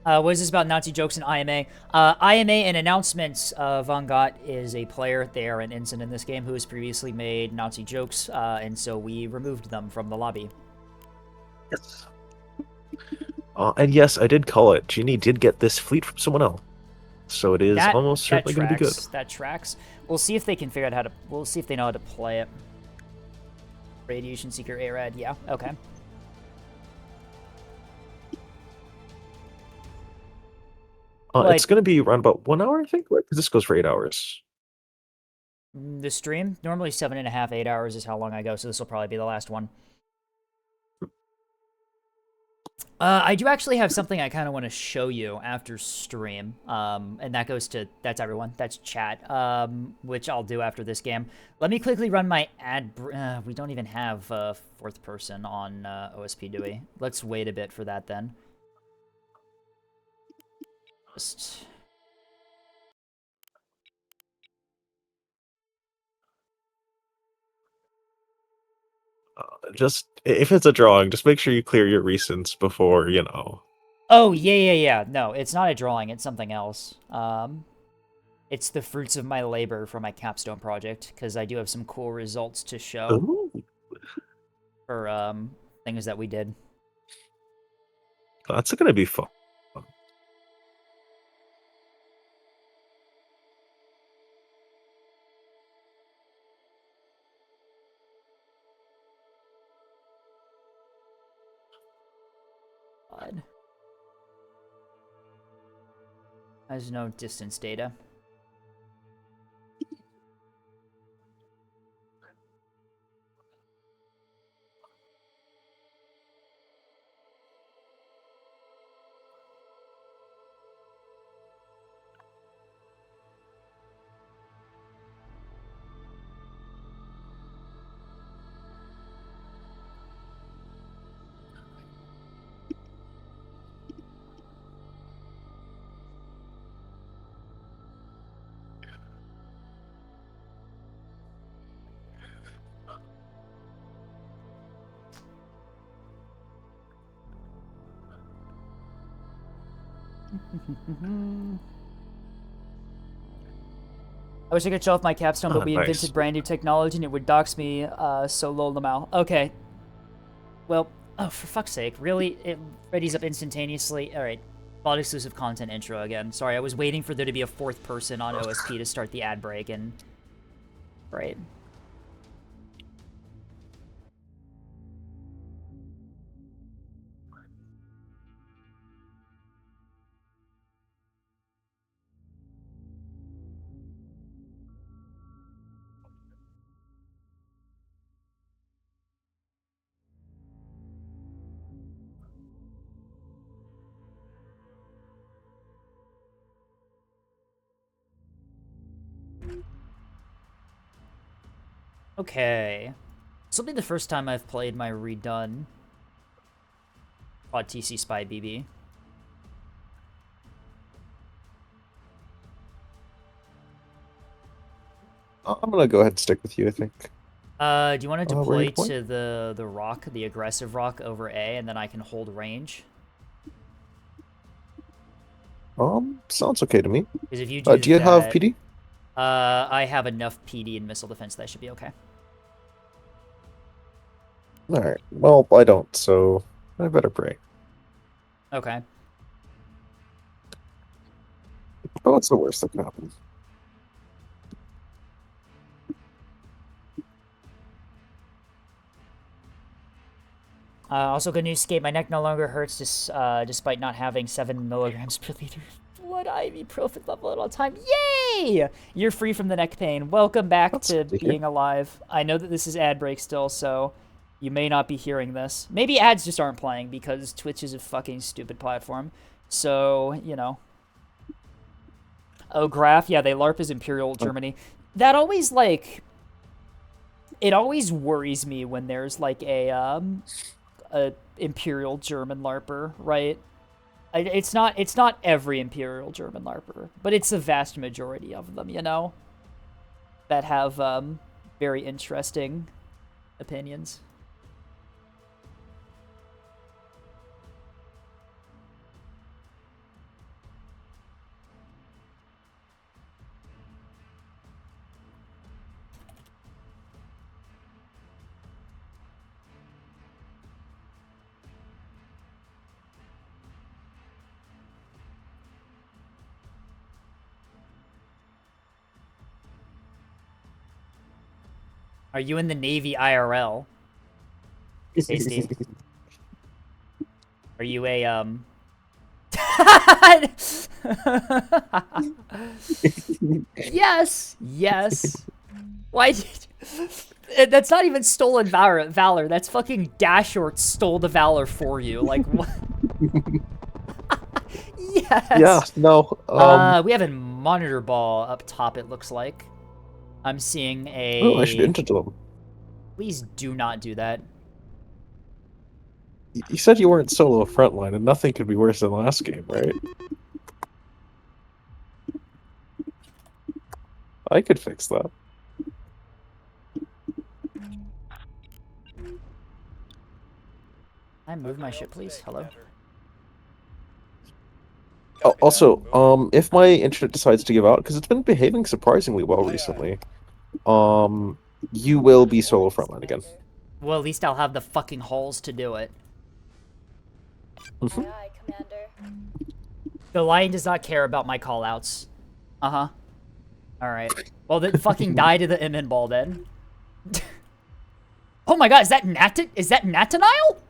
What is this about Nazi jokes and IMA? IMA and announcements. Von Gott is a player. They are an ensign in this game who has previously made Nazi jokes, and so we removed them from the lobby. Yes. And yes, I did call it. Genie did get this fleet from someone else, so it is almost certainly going to be good. That tracks. We'll see if they can figure out how to. We'll see if they know how to play it. Radiation Seeker ARAD. Yeah. Okay. It's going to be around about 1 hour, I think, right? Because this goes for 8 hours. The stream normally 7.5, 8 hours is how long I go, so this will probably be the last one. I do actually have something I kind of want to show you after stream, and that's everyone, that's chat, which I'll do after this game. Let me quickly run my ad. We don't even have fourth person on OSP, do we? Let's wait a bit for that then. Just if it's a drawing, just make sure you clear your recents before, you know. Oh, yeah. No, it's not a drawing. It's something else. It's the fruits of my labor for my capstone project, because I do have some cool results to show. Ooh. For things that we did. That's going to be fun. God. There's no distance data. I wish I could show off my capstone, but we invented brand new technology and it would dox me, so lol Lamal. Okay. Well, oh, for fuck's sake. Really? It readies up instantaneously? Alright. Bot exclusive content intro again. Sorry, I was waiting for there to be a fourth person on OSP to start the ad break, and... Right. Okay. This will be the first time I've played my redone Quad TC Spy BB. I'm gonna go ahead and stick with you, I think. Do you want to where are you deploy deploying? to the rock, the aggressive rock over A, and then I can hold range? Sounds okay to me. Because if you do Do you have that, PD? I have enough PD and missile defense that should be okay. Alright. Well, I don't, so I better pray. Okay. Oh, what's the worst that can happen? Also, good news, Skate. My neck no longer hurts despite not having 7 milligrams per liter blood ibuprofen level at all time. Yay! You're free from the neck pain. Welcome back That's to good to hear. being alive. I know that this is ad break still, so you may not be hearing this. Maybe ads just aren't playing because Twitch is a fucking stupid platform. So, you know. Oh, Graph, yeah, they LARP as Imperial Germany. That always, like... It always worries me when there's, like, a Imperial German LARPer, right? It's not every Imperial German LARPer, but it's the vast majority of them, you know? That have, very interesting opinions. Are you in the Navy IRL? Tasty. Are you a, Yes! Yes! Why did you... That's not even stolen valor. That's fucking Dashort stole the valor for you. Like, what? Yes! Yeah, no, We have a monitor ball up top, it looks like. I'm seeing a... oh, I should enter them. Please do not do that. You said you weren't solo frontline, and nothing could be worse than last game, right? I could fix that. I move my ship, please. Hello. Oh, also, if my internet decides to give out, because it's been behaving surprisingly well recently, you will be solo frontline again. Well, at least I'll have the fucking holes to do it. Aye, aye, Commander. The Lion does not care about my callouts. Uh-huh. Alright. Well, then fucking die to the Imin ball, then. Oh my god, is that Natanile?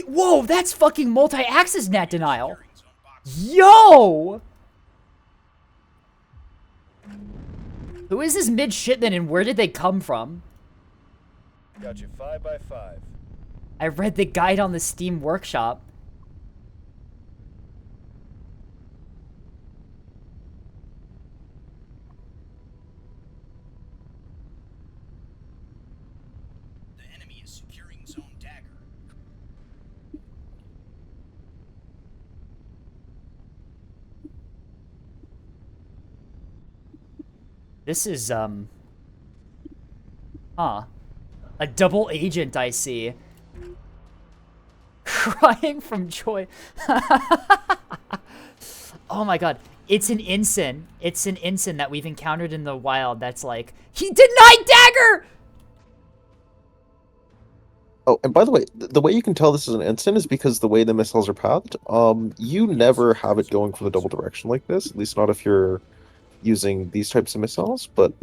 Whoa, that's fucking multi-axis Natanile. Yo! Who is this midshipman and where did they come from? Got you 5 by 5. I read the guide on the Steam Workshop. The enemy is securing Zone Dagger. This is, Huh. A double agent, I see. Crying from joy. Oh my god. It's an ensign. It's an ensign that we've encountered in the wild that's like, he denied dagger! Oh, and by the way, the way you can tell this is an ensign is because the way the missiles are pathed. You never have it going for the double direction like this, at least not if you're using these types of missiles, but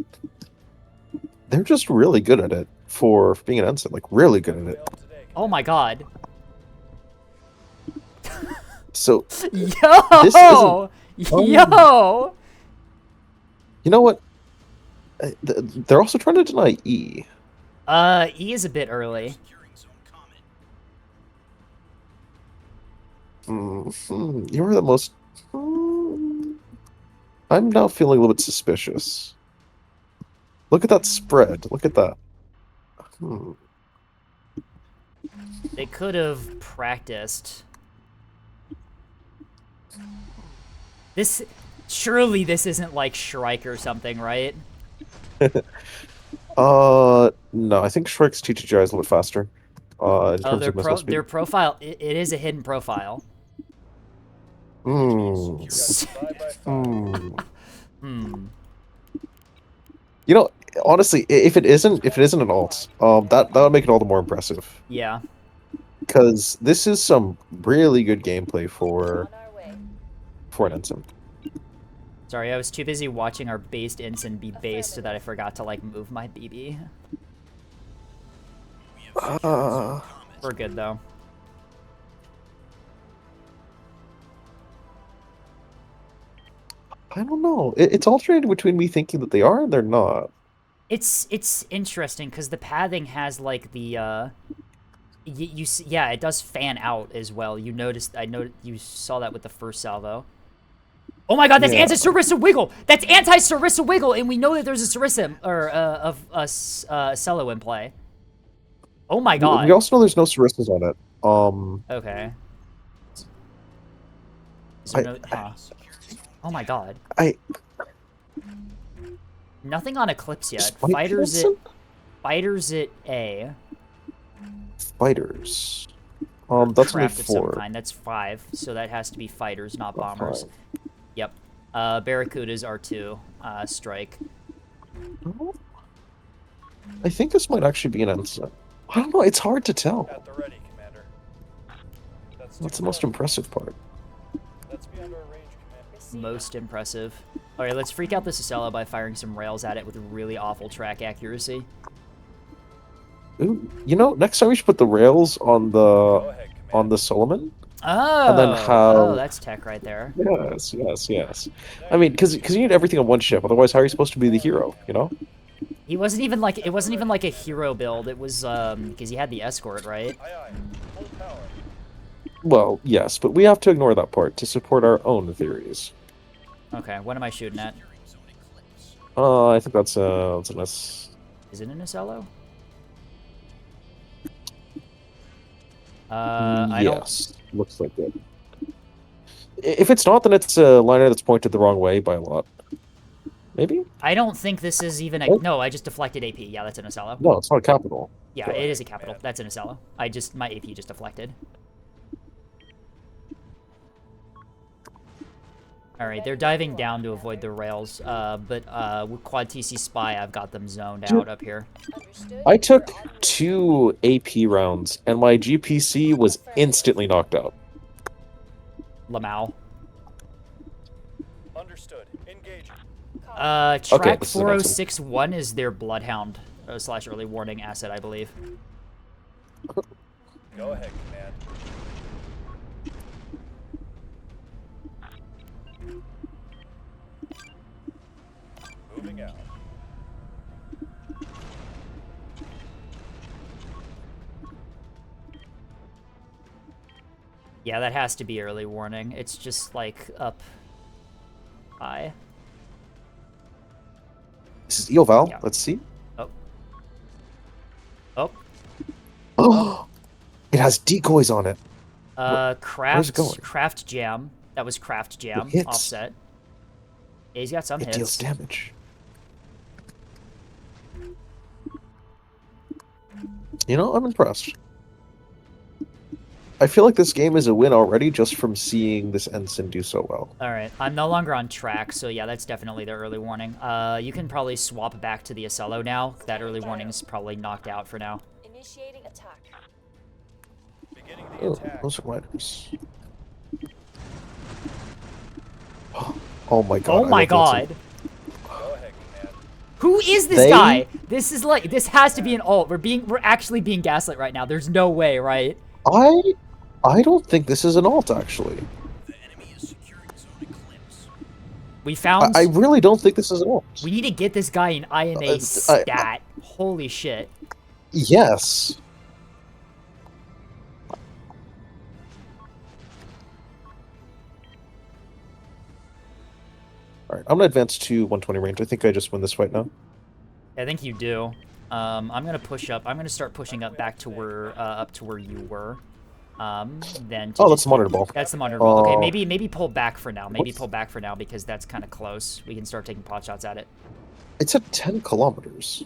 they're just really good at it for being an ensign, like really good at it. Oh my god. So, Yo! this isn't... Yo! You know what? They're also trying to deny E. E is a bit early. Securing Zone Comet. You are the most... I'm now feeling a little bit suspicious. Look at that spread. Look at that. Hmm. They could have practiced. This, surely this isn't like Shrike or something, right? No, I think Shrike's TTGI is a little bit faster. In Oh, terms of missile speed. their profile, it is a hidden profile. Hmm. Side by side. Hmm. Hmm. You know, honestly, if it isn't an alt, that would make it all the more impressive. Yeah. Because this is some really good gameplay for On our way. an ensign. Sorry, I was too busy watching our based ensign be based so that I forgot to like move my BB. We have secured zone combat. We're good though. I don't know. It's alternating between me thinking that they are and they're not. It's interesting because the pathing has like the yeah, it does fan out as well. You noticed, I know you saw that with the first salvo. Oh my god, that's Yeah. anti-Sarissa Wiggle! That's anti-Sarissa Wiggle, and we know that there's a Sarissa, or, of a Cello in play. Oh my god. We also know there's no Sarissas on it. Okay. Is there no, huh. Oh my god. Nothing on Eclipse yet. Spike Fighters Ensign? Fighters at A. Fighters. That's only Craft of some 4. kind. That's 5, so that has to be fighters, not bombers. 5. Yep. Barracudas are 2. Strike. I think this might actually be an ensign. I don't know. It's hard to tell. At the ready, Commander. That's the most impressive part. That's beyond our range, Commander. Receive. Most impressive. Alright, let's freak out the Cicella by firing some rails at it with really awful track accuracy. Ooh, you know, next time we should put the rails on Go the ahead, Commander. Solomon. Oh! And then how- Oh, that's tech right there. Yes. I mean, because you need everything on one ship. Otherwise, how are you supposed to be the hero? You know? He wasn't even like, it wasn't even like a hero build. It was, because he had the escort, right? Aye, aye. Full power. Well, yes, but we have to ignore that part to support our own theories. Okay, what am I shooting at? Securing zone eclipse. I think that's an S. Is it an Acello? I don't... Yes, looks like it. If it's not, then it's a liner that's pointed the wrong way by a lot. Maybe? I don't think this is even a... Oh. No, I just deflected AP. Yeah, that's an Acello. No, it's not a capital. Yeah, it is a capital. That's an Acello. My AP just deflected. Alright, they're diving down to avoid the rails, but with Quad TC Spy, I've got them zoned out up here. Understood. I took We're on our way. 2 AP rounds, and my GPC was instantly knocked out. Lamau. Understood. Engaging. Track this is an 4061 is their Bloodhound, / early warning asset, I believe. Go ahead, Command. Moving out. Yeah, that has to be early warning. It's just, like, up high. This is Eoval. Yeah. Let's see. Oh. Oh. Oh, it has decoys on it. Craft, it going? Craft Jam. That was Craft Jam, hits. offset. Yeah, he's got some It hits. deals damage. You know, I'm impressed. I feel like this game is a win already just from seeing this ensign do so well. Alright, I'm no longer on track, so yeah, that's definitely the early warning. You can probably swap back to the Acello now. That early warning is probably knocked out for now. Initiating attack. Beginning the Oh, attack. those are miners. Oh my god. Oh I my love god! this. Go ahead, Command. Who is this They- guy? This is like, this has to be an alt. We're actually being gaslit right now. There's no way, right? I don't think this is an alt, actually. The enemy is securing zone eclipse. We found... I really don't think this is an alt. We need to get this guy an INA stat. Holy shit. Yes. Alright, I'm gonna advance to 120 range. I think I just win this fight now. I think you do. I'm gonna push up. I'm gonna start pushing up back to where up to where you were. Then to Oh, just that's the monitor ball. That's the monitor ball. Okay, Uh, maybe pull back for now. Maybe what's- pull back for now because that's kind of close. We can start taking pot shots at it. It's at 10 kilometers.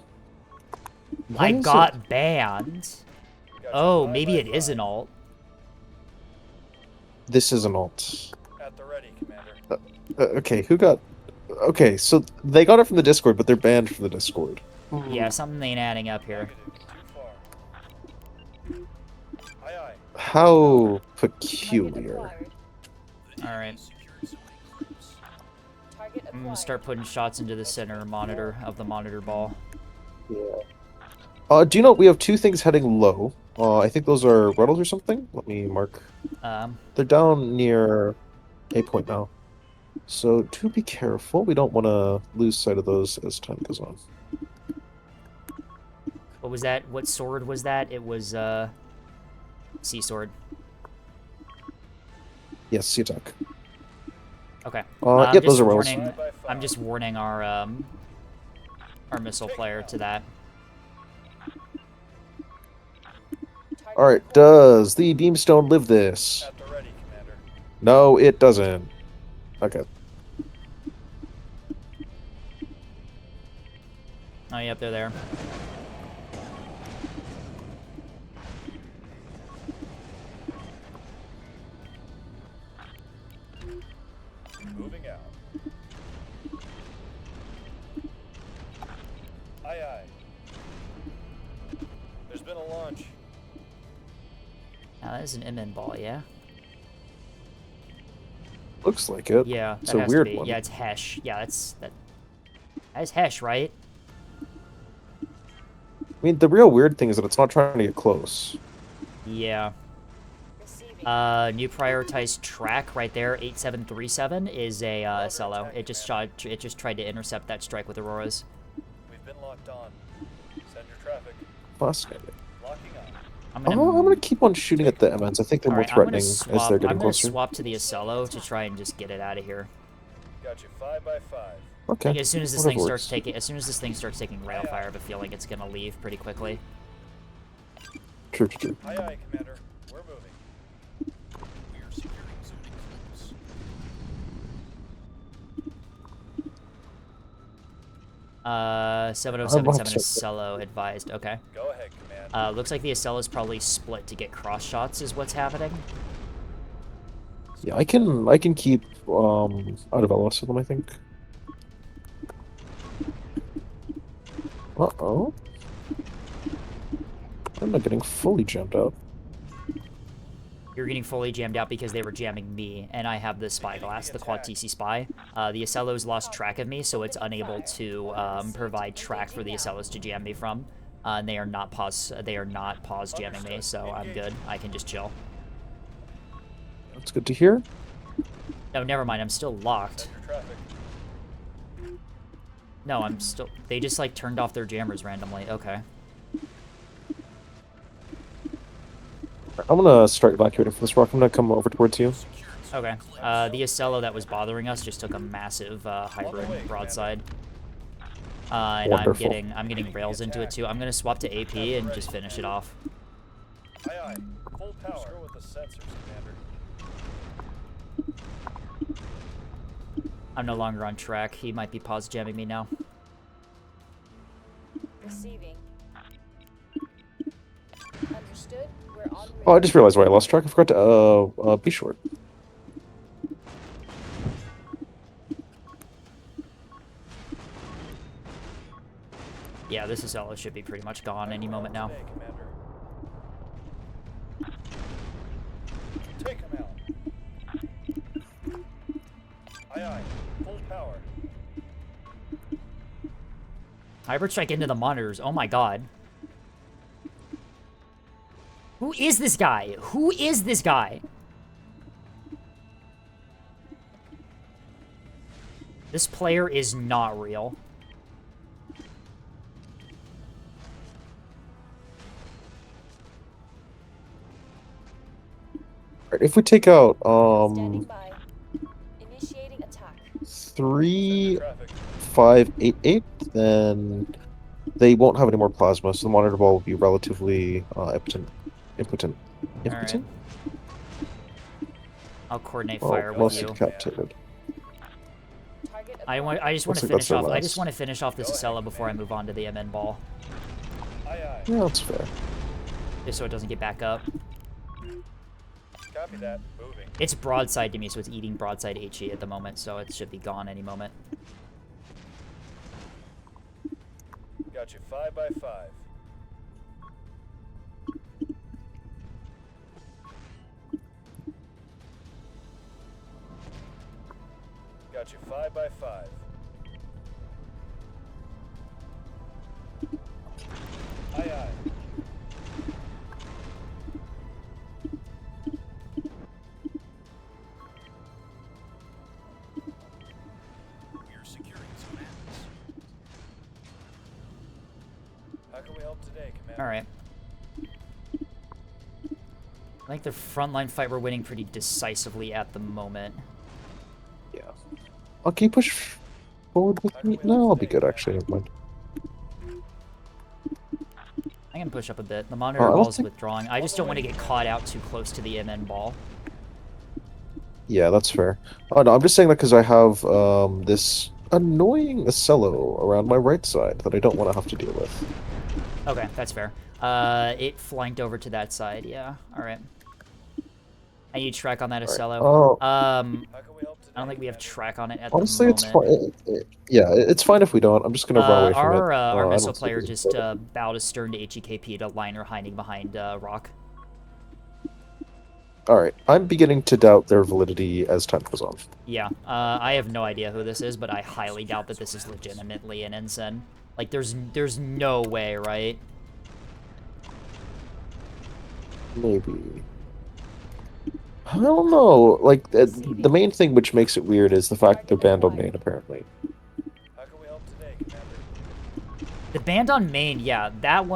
What I is got it? banned. Got you Oh, 5 maybe by it is 5. an alt. This is an alt. At the ready, Commander. Okay, who got... Okay, so they got it from the Discord, but they're banned from the Discord. Yeah, something ain't adding up here. Negative. Too far. Aye, aye. How Target peculiar. acquired. The All right. enemy secured zone close. Target I'm gonna acquired. start putting shots into the center monitor of the monitor ball. Yeah. Do you know we have two things heading low? I think those are Ruddles or something. Let me mark. They're down near A point now. So do be careful. We don't want to lose sight of those as time goes on. What was that? What sword was that? It was sea sword. Yes, sea attack. Okay. Yeah, those are Ruddles. warning. I'm just warning our missile player to that. Target All right. acquired. Does the beamstone live this? At the ready, Commander. No, it doesn't. Okay. Oh, yep, they're there. Moving out. Aye, aye. There's been a launch. Now that is an MN ball, yeah. Looks like it. Yeah, It's that a has weird to be. one. Yeah, it's Hesh. Yeah, that's Hesh, right? I mean, the real weird thing is that it's not trying to get close. Yeah. Receiving. New prioritized track right there, 8737 is a cello. It just tried to intercept that strike with Auroras. We've been locked on. Send your traffic. Fascinating. Locking on. I'm I'm gonna, gonna keep on shooting at the MNs. I think they're more Alright, I'm gonna threatening swap. as they're I'm getting gonna closer. swap to the Acello to try and just get it out of here. Got you 5 by 5. Okay. Like as soon as this whatever thing works. starts taking rail fire, I have a feeling it's gonna leave pretty quickly. True, true, true. Aye, aye, Commander. We're moving. We are securing zone close. 7077 check is Cello advised. Okay. Go ahead, Command. Looks like the Acello's probably split to get cross shots is what's happening. Yeah, I can keep out of LS with them, I think. Uh-oh. I'm not getting fully jammed up. You're getting fully jammed out because they were jamming me, and I have the spyglass, the quad TC spy. The Acello's lost track of me, so it's unable to provide track for the Acello's to jam me from. And they are not pause jamming me, so I'm good. I can just chill. That's good to hear. No, never mind. I'm still locked. Send your traffic. No, I'm still. They just like turned off their jammers randomly. Okay. I'm gonna start evacuating from this rock. I'm gonna come over towards you. Okay. The Acello that was bothering us just took a massive hybrid broadside. And Wonderful. I'm getting rails into it too. I'm gonna swap to AP and just finish it off. Aye, aye. Full power with the sensors, Commander. I'm no longer on track. He might be pause jamming me now. Receiving. Understood. We're on route. Oh, I just realized why I lost track. I forgot to be short. Yeah, this Acello should be pretty much gone any moment now. Today, Commander. Take him out. Aye, aye. Full power. Hybrid strike into the monitors. Oh my god. Who is this guy? Who is this guy? This player is not real. Alright, if we take out Standing by. Initiating attack. 3588, Traffic. then they won't have any more plasma, so the monitor ball will be relatively impotent. Alright. I'll coordinate Well, fire with mostly you. decapitated. Target I just want to Looks like that's finish their off. I last. just want to finish off this Acela before I move on to the MN ball, Aye, aye. Yeah, that's fair. just so it doesn't get back up. Copy that. Moving. It's broadside to me, so it's eating broadside HE at the moment, so it should be gone any moment. Got you 5 by 5. Got you 5 by 5. Aye, aye. We are securing zone Atlas. How can we help today, Commander? Alright. I think the frontline fight we're winning pretty decisively at the moment. Yeah. Oh, can you push forward with me? No, I'll be good, actually. Never mind. I can push up a bit. The monitor I don't ball's think- withdrawing. I just don't want to get caught out too close to the MN ball. Yeah, that's fair. Oh, no, I'm just saying that because I have this annoying Acelo around my right side that I don't want to have to deal with. Okay, that's fair. It flanked over to that side, yeah. Alright. I need track on that Acelo. Oh. How can we help today? I don't think we have track on it at Honestly, the it's moment. fine. Yeah, it's fine if we don't. I'm just gonna run away from it. Our I missile don't see player this just problem. bowed his stern to HEKP to liner hiding behind Rock. Alright, I'm beginning to doubt their validity as time goes on. Yeah, I have no idea who this is, but I highly doubt that this is legitimately an ensign. Like, there's no way, right? Maybe. I don't know. Like, the main thing which makes it weird is the fact that they're banned on main, apparently. How can we help today, Commander? The band on main, yeah, that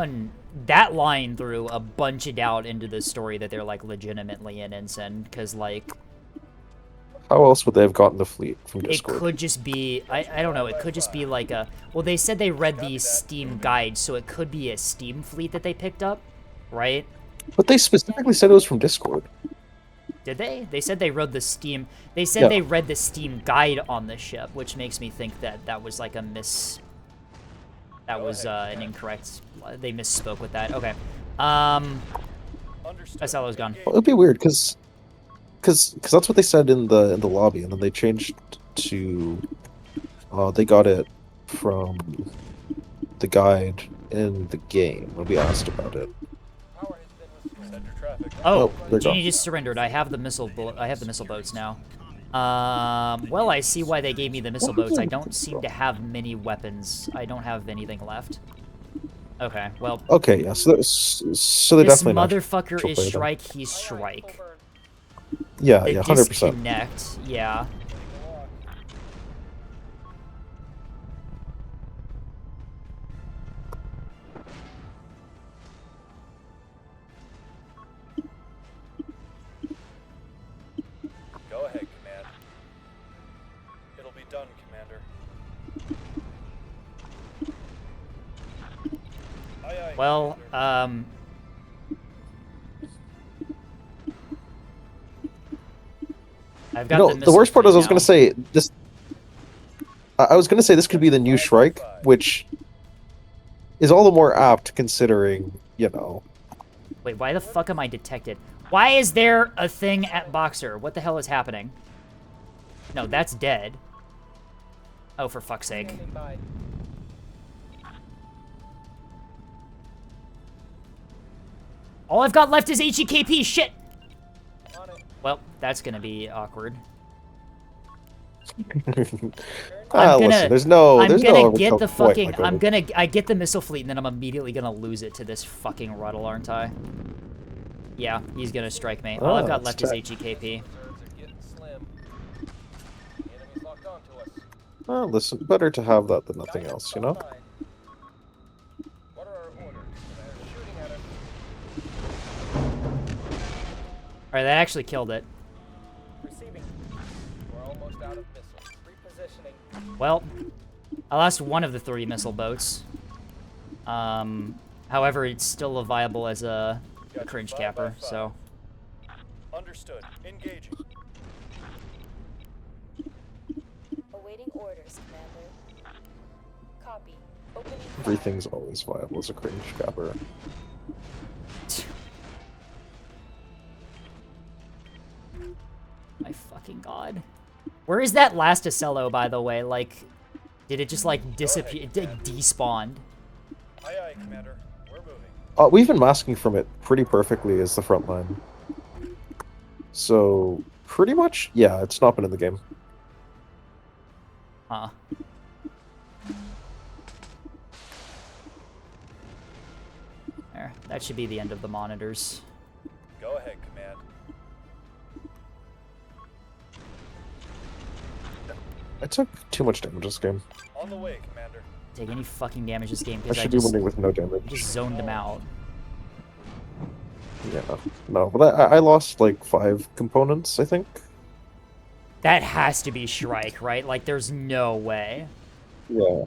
line threw a bunch of doubt into the story that they're, like, legitimately an ensign, because, like, How else would they have gotten the fleet from it Discord? could just be, I don't know, it could just be like a, well, they said they read the Steam guide, so it could be a Steam fleet that they picked up, right? But they specifically said it was from Discord. Did they? They said they read the Steam, they said Yeah. they read the Steam guide on the ship, which makes me think that that was like a that was an incorrect, they misspoke with that. Okay. Understood. Acelo's gone. Well, it'd be weird, because that's what they said in the lobby, and then they changed to they got it from the guide in the game when we asked about it. Power has been restored. Send your traffic. Oh, they're Genie gone. just surrendered. I have the missile boats now. Well, I see why they gave me the missile boats. I don't seem to have many weapons. I don't have anything left. Okay, well, Okay, yeah, so they're this definitely not motherfucker actual is player then. Shrike, he's Shrike. Yeah, The 100%. disconnect, yeah. Go ahead, Command. It'll be done, Commander. Aye, aye, Well, Commander. I've got No, the the missile worst part is I was fleet gonna now. say this. I was gonna say this could be the new Shrike, which is all the more apt considering, you know. Wait, why the fuck am I detected? Why is there a thing at Boxer? What the hell is happening? No, that's dead. Oh, for fuck's sake. All I've got left is HEKP, shit! Well, that's gonna be awkward. I'm gonna, Listen, there's no I'm gonna overkill get the quite fucking, like I get the missile fleet and then I'm immediately gonna lose it to this fucking Ruddle, aren't I? Yeah, he's gonna strike me. All I've got that's left is tech. HEKP. Reserves are getting slim. The enemy's locked onto us. Well, listen, better to have that than nothing else, you know? What are our orders? They're shooting at us. Alright, that actually killed it. Receiving. We're almost out of missiles. Repositioning. Well, I lost one of the 3 missile boats. However, it's still viable as a Gotcha, cringe 5 by capper, 5. so. Understood. Engaging. Awaiting orders, Commander. Copy. Opening fire. Everything's always viable as a cringe capper. My fucking god. Where is that last Acello, by the way? Like, did it just, like, disappear? It despawned. Aye, aye, Commander. We're moving. We've been masking from it pretty perfectly as the front line. So, pretty much, yeah, it's not been in the game. Huh. There. That should be the end of the monitors. Go ahead, Command. I took too much damage this game. On the way, Commander. Take any fucking damage this game I because I should be just, winning with no damage. just zoned them out. Yeah, no, but I lost like 5 components, I think. That has to be Shrike, right? Like, there's no way. Yeah.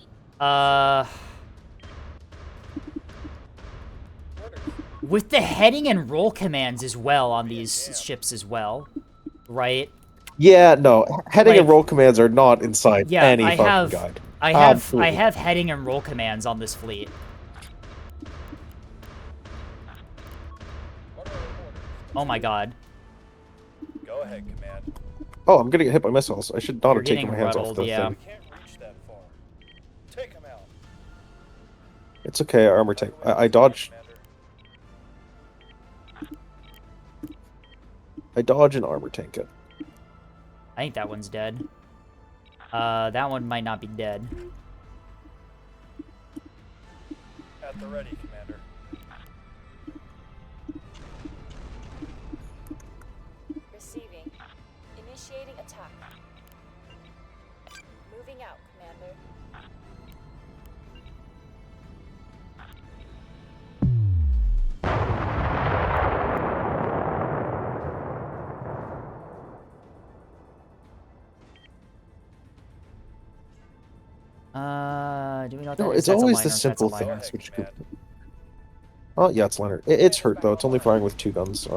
With the heading and roll commands as well on these ships as well, right? Yeah, no, heading Like- and roll commands are not inside Yeah, any I fucking have, guide. I have Absolutely. heading and roll commands on this fleet. What are our orders? Oh my god. Go ahead, Command. Oh, I'm gonna get hit by missiles. I should not You're have taken getting my hands off ruddled, the yeah. We thing. can't reach that far. Take him out. It's okay, armor tank. I dodge. I dodge and armor tank it. I think that one's dead. That one might not be dead. At the ready, Commander. Receiving. Initiating attack. Moving out, Commander. Do we know what No, that is? it's That's a always liner, the that's a simple liner. things which could. Oh yeah, it's liner. It's hurt though. It's only firing with 2 guns. That's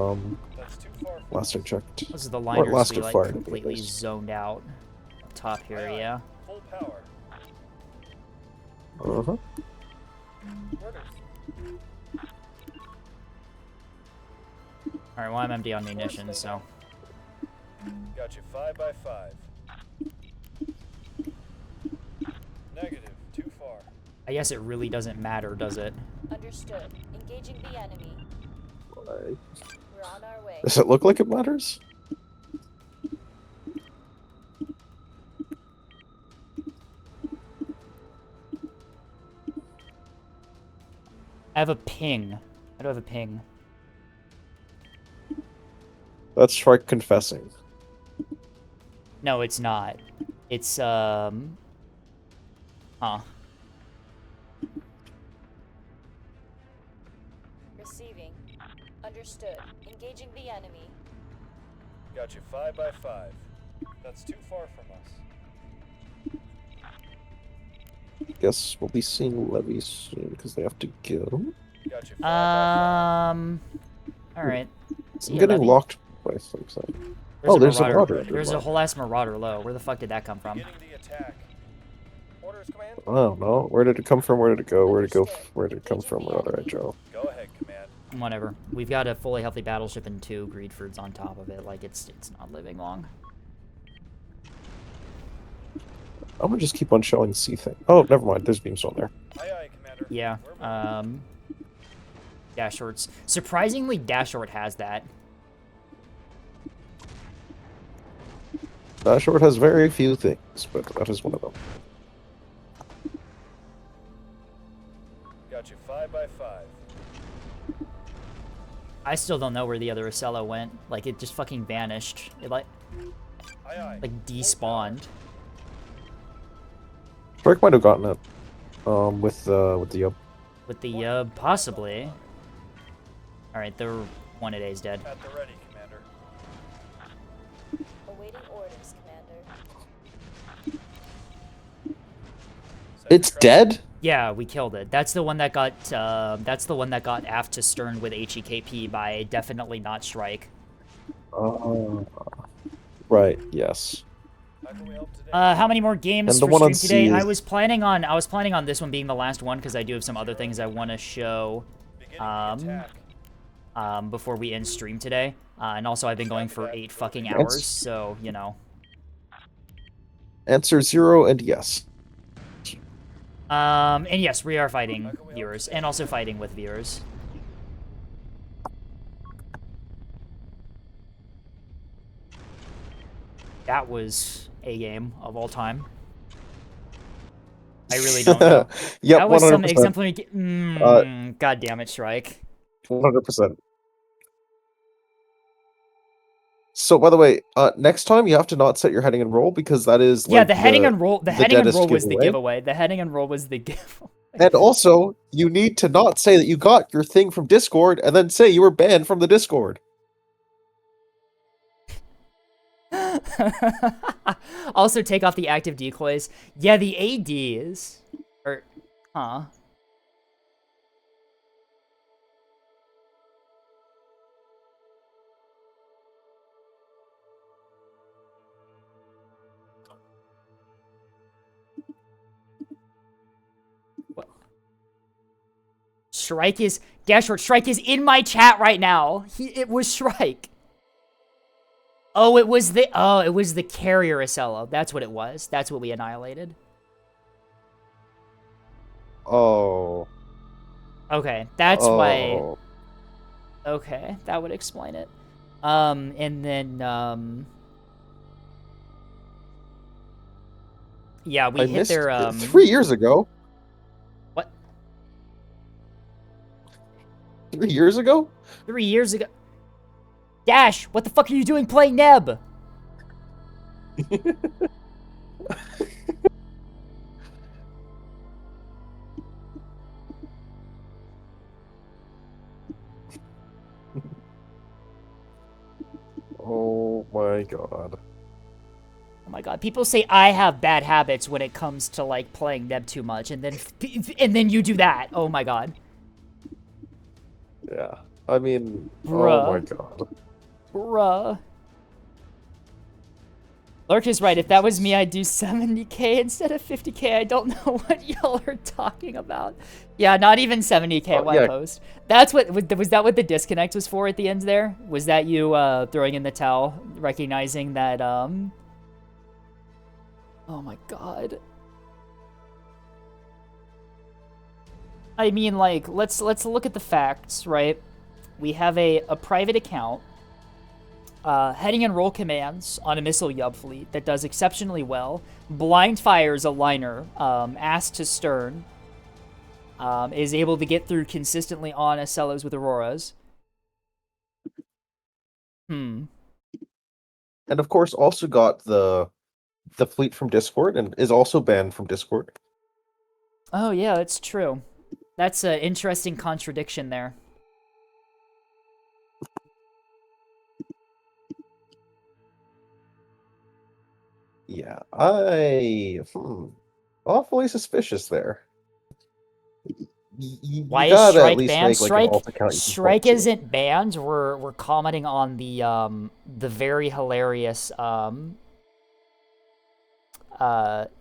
too far from Last I checked. This is the Or liners last we, it like, fired, completely anyways. zoned out. Up top here, Aye, aye. yeah. Full power. Uh-huh. Orders. Alright, well, I'm empty on munitions, so. Got you 5 by 5. Negative. Too far. I guess it really doesn't matter, does it? Understood. Engaging the enemy. Right. We're on our way. Does it look like it matters? I have a ping. I do have a ping. That's Shrike confessing. No, it's not. It's, Huh. Receiving. Understood. Engaging the enemy. Got you 5 by 5. That's too far from us. Guess we'll be seeing levies soon because they have to go. Got you 5 by 5. Alright. See I'm ya, getting Levy. locked by something. There's There's a marauder. There's a whole ass marauder low. Where the fuck did that come from? Beginning the attack. Orders, Command. I don't know. Where did it come from? Where did it go? Where did it go? Where did it come from? Marauder, Joe. Go ahead, Command. Whatever. We've got a fully healthy battleship and 2 Greedfords on top of it. Like, it's not living long. I'm gonna just keep on showing C thing. Oh, never mind. There's beams on there. Aye, aye, Commander. Yeah. We're moving. Dash shorts. Surprisingly, dash short has that. Short has very few things, but that is one of them. Got you 5 by 5. I still don't know where the other Acello went. Like, it just fucking vanished. It, like Aye, aye. despawned. Shrike might have gotten it. With the With the, possibly. Alright, the 1-a-day is dead. At the ready, Commander. Awaiting orders, Commander. Send It's traffic. dead? Yeah, we killed it. That's the one that got aft to stern with HEKP by definitely not Shrike. Right. Yes. How can we help today? How many more games And the for one on stream today? C I is- was planning on this one being the last one because I do have some other things I want to show Beginning the attack. before we end stream today. And also I've been going for 8 fucking Yes. hours, so, you know. Answer 0 and yes. And yes, we are fighting viewers, and also fighting with viewers. That was a game of all time. I really don't know. Yep. That was some 100%. exemplary. God damn it, Shrike. 100%. So, by the way, next time you have to not set your heading and roll because that is Yeah, like, the heading and roll. The heading and deadest roll was the giveaway. giveaway. The heading and roll was the giveaway. And also, you need to not say that you got your thing from Discord and then say you were banned from the Discord. Also, take off the active decoys. Yeah, the ADs. Or, huh? What? Shrike is Dashford. Shrike is in my chat right now. It was Shrike. Oh, it was the carrier Acello. That's what it was. That's what we annihilated. Oh. Okay, that's why. Oh. Okay, that would explain it. And then yeah, we I hit missed their it 3 years ago. What? 3 years ago? 3 years ago. Dash, what the fuck are you doing playing Neb? Oh my god. Oh my god, people say I have bad habits when it comes to like playing Neb too much, and then you do that. Oh my god. Yeah. I mean, Bruh. oh my god. Bruh. Lurk is right. If that was me, I'd do 70k instead of 50k. I don't know what y'all are talking about. Yeah, not even 70k. Why yeah. post? That's what was that what the disconnect was for at the end there? Was that you throwing in the towel, recognizing that Oh my god. I mean, like, let's look at the facts, right? We have a private account. Heading and roll commands on a missile Yub fleet that does exceptionally well. Blind fires a liner, ass to stern. Is able to get through consistently on Acellos with Auroras. And of course, also got the fleet from Discord and is also banned from Discord. Oh yeah, that's true. That's an interesting contradiction there. Yeah, awfully suspicious there. You Why is gotta at Shrike least banned? make, like, an alt account you can Shrike talk to. isn't banned. We're commenting on the very hilarious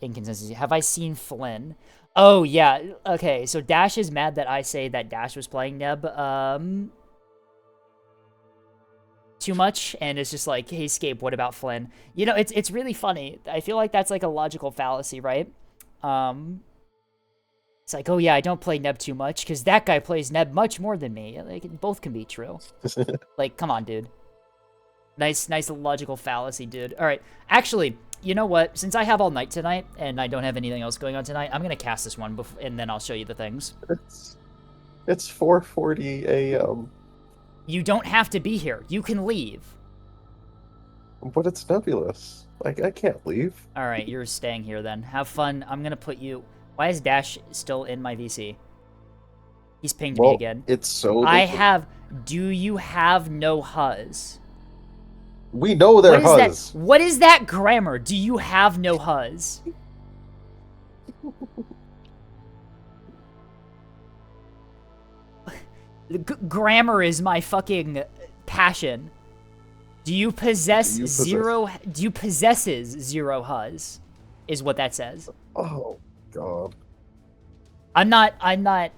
inconsistency. Have I seen Flynn? Oh yeah. Okay, so Dash is mad that I say that Dash was playing Neb too much, and it's just like, hey Scape, what about Flynn? You know, it's really funny. I feel like that's like a logical fallacy, right? It's like, oh yeah, I don't play Neb too much because that guy plays Neb much more than me. Like, both can be true. Like, come on, dude. Nice logical fallacy, dude. All right, actually, you know what? Since I have all night tonight and I don't have anything else going on tonight, I'm gonna cast this one and then I'll show you the things. It's 4:40 a.m. You don't have to be here. You can leave. But it's Nebulous. Like, I can't leave. All right, you're staying here then. Have fun. I'm gonna put you. Why is Dash still in my VC? He's pinged me again. It's so. I have. Do you have no Huz? We know they're Huz. What is that grammar? Do you have no Huz? Grammar is my fucking passion. Do you possess Do you possess- zero? Do you possesses zero huz? Is what that says. Oh god. I'm not. No,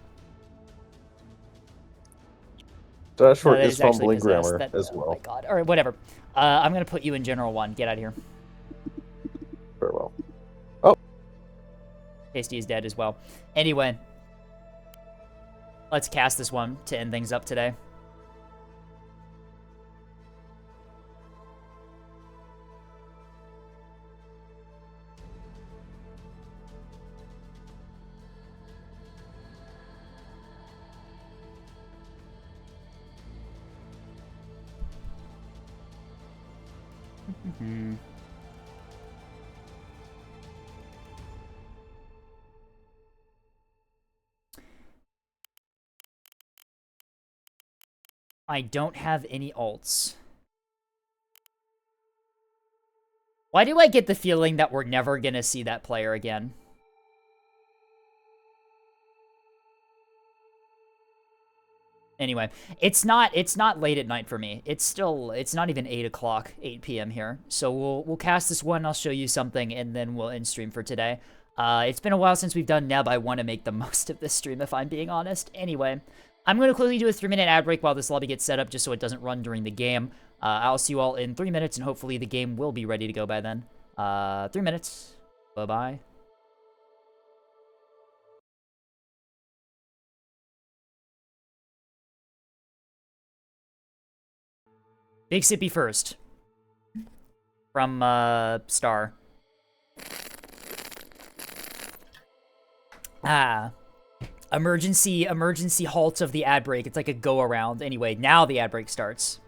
Dashford that is is actually fumbling possessed. grammar That, as oh my well. god. All right, whatever. I'm gonna put you in general one. Get out of here. Very well. Tasty is dead as well. Anyway, let's cast this one to end things up today. I don't have any alts. Why do I get the feeling that we're never gonna see that player again? Anyway, it's not late at night for me. It's not even 8 o'clock, 8 p.m. here. So we'll cast this one, I'll show you something, and then we'll end stream for today. It's been a while since we've done Neb. I want to make the most of this stream, if I'm being honest. Anyway, I'm going to quickly do a 3-minute ad break while this lobby gets set up, just so it doesn't run during the game. I'll see you all in 3 minutes, and hopefully the game will be ready to go by then. 3 minutes. Bye-bye. Big Sippy first. From, Star. Emergency halt of the ad break. It's like a go around. Anyway, now the ad break starts.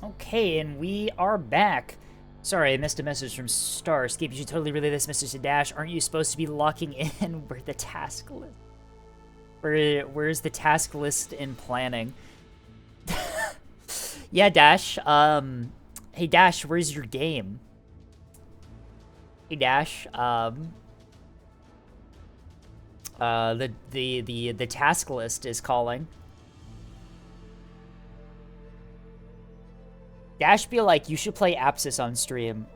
Okay, and we are back. Sorry, I missed a message from Starscape. You should totally relay this message to Dash. Aren't you supposed to be locking in where the task list? Where's the task list in planning? Yeah, Dash. Hey Dash, where's your game? Hey Dash. The task list is calling. Dash be like, you should play Apsis on stream.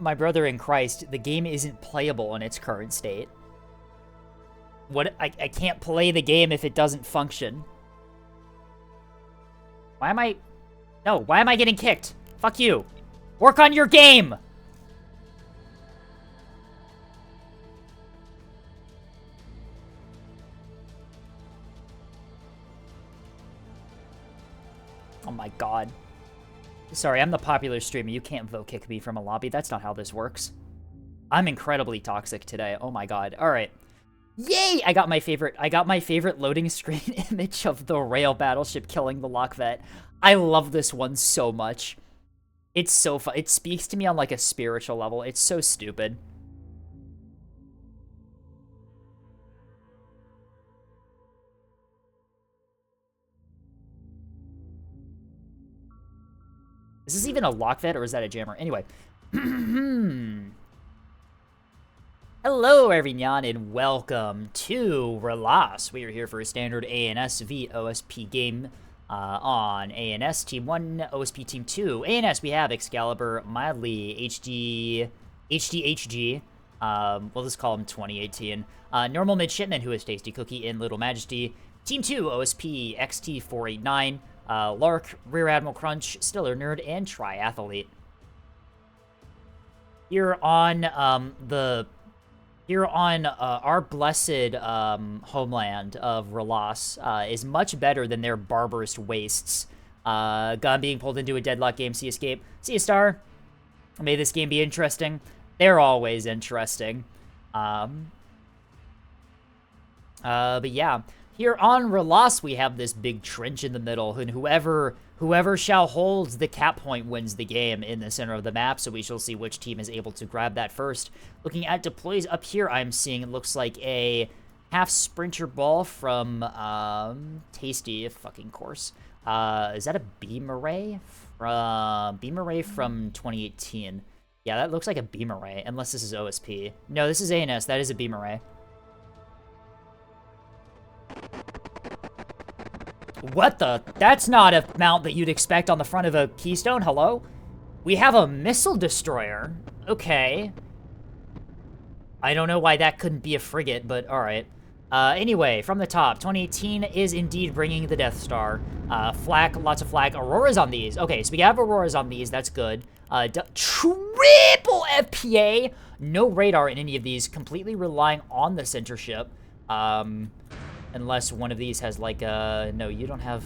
My brother in Christ, the game isn't playable in its current state. What? I can't play the game if it doesn't function. Why am I... No, why am I getting kicked? Fuck you. Work on your game! Oh my god. Sorry, I'm the popular streamer. You can't vote kick me from a lobby. That's not how this works. I'm incredibly toxic today. Oh my god. All right. Yay! I got my favorite loading screen image of the rail battleship killing the Lockvet. I love this one so much. It's so fun. It speaks to me on like a spiritual level. It's so stupid. Is this even a Lockvet or is that a jammer? Anyway. Hello, everyone, and welcome to Relas. We are here for a standard ANS v OSP game on ANS Team 1, OSP Team 2. ANS, we have Excalibur, Mildly, HG, we'll just call him 2018. Normal Midshipman, who is Tasty Cookie, and Little Majesty. Team 2, OSP, XT489. Lark, Rear Admiral Crunch, Stiller Nerd, and Triathlete. Here on our blessed homeland of Relas is much better than their barbarous wastes. Gun being pulled into a deadlock game. See escape. See a star. May this game be interesting. They're always interesting. But yeah. Here on Relas, we have this big trench in the middle, and whoever shall hold the cap point wins the game in the center of the map, so we shall see which team is able to grab that first. Looking at deploys up here, I'm seeing it looks like a half sprinter ball from Tasty, fucking course. Is that a beam array? Beam array from 2018. Yeah, that looks like a beam array, unless this is OSP. No, this is ANS. That is a beam array. What the? That's not a mount that you'd expect on the front of a Keystone. Hello? We have a missile destroyer. Okay. I don't know why that couldn't be a frigate, but alright. Anyway, from the top, 2018 is indeed bringing the Death Star. Flak, lots of flak. Auroras on these. Okay, so we have Auroras on these. That's good. Triple FPA. No radar in any of these. Completely relying on the center ship. Unless one of these has like a... No, you don't have...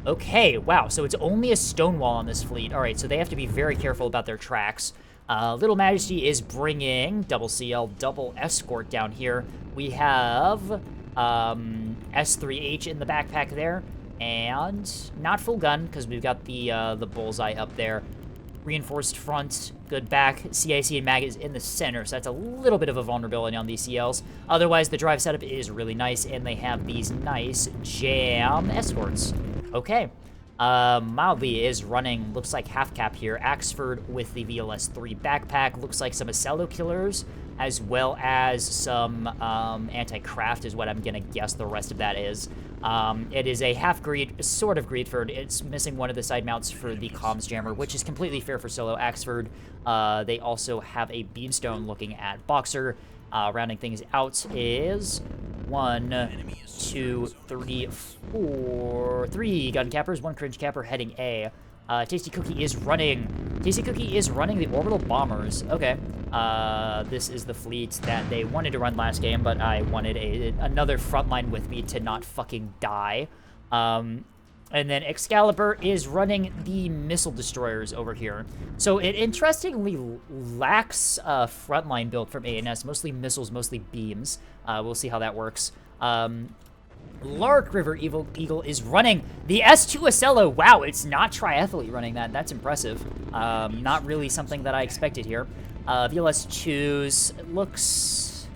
Okay, wow, so it's only a Stonewall on this fleet. All right, so they have to be very careful about their tracks. Little Majesty is bringing double CL, double escort down here. We have S3H in the backpack there. And not full gun, because we've got the bullseye up there. Reinforced front, good back. CIC and mag is in the center, so that's a little bit of a vulnerability on these CLs. Otherwise, the drive setup is really nice, and they have these nice jam escorts. Okay. Mildly is running, looks like half cap here. Axford with the VLS-3 backpack. Looks like some Acello killers, as well as some anti-craft is what I'm gonna guess the rest of that is. It is a half-greed, sort of Greedford. It's missing one of the side mounts for the comms jammer, which is completely fair for solo Axford. They also have a beamstone looking at Boxer. Rounding things out is 1, 2, 3, 4, 3 gun cappers, 1 cringe capper heading A. Tasty Cookie is running the orbital bombers. Okay. This is the fleet that they wanted to run last game, but I wanted another frontline with me to not fucking die. And then Excalibur is running the missile destroyers over here. So it interestingly lacks a frontline build from ANS, mostly missiles, mostly beams. We'll see how that works. Lark River Eagle is running the S2 Ocello. Wow, it's not triathlete running that. That's impressive. Not really something that I expected here. VLS2's looks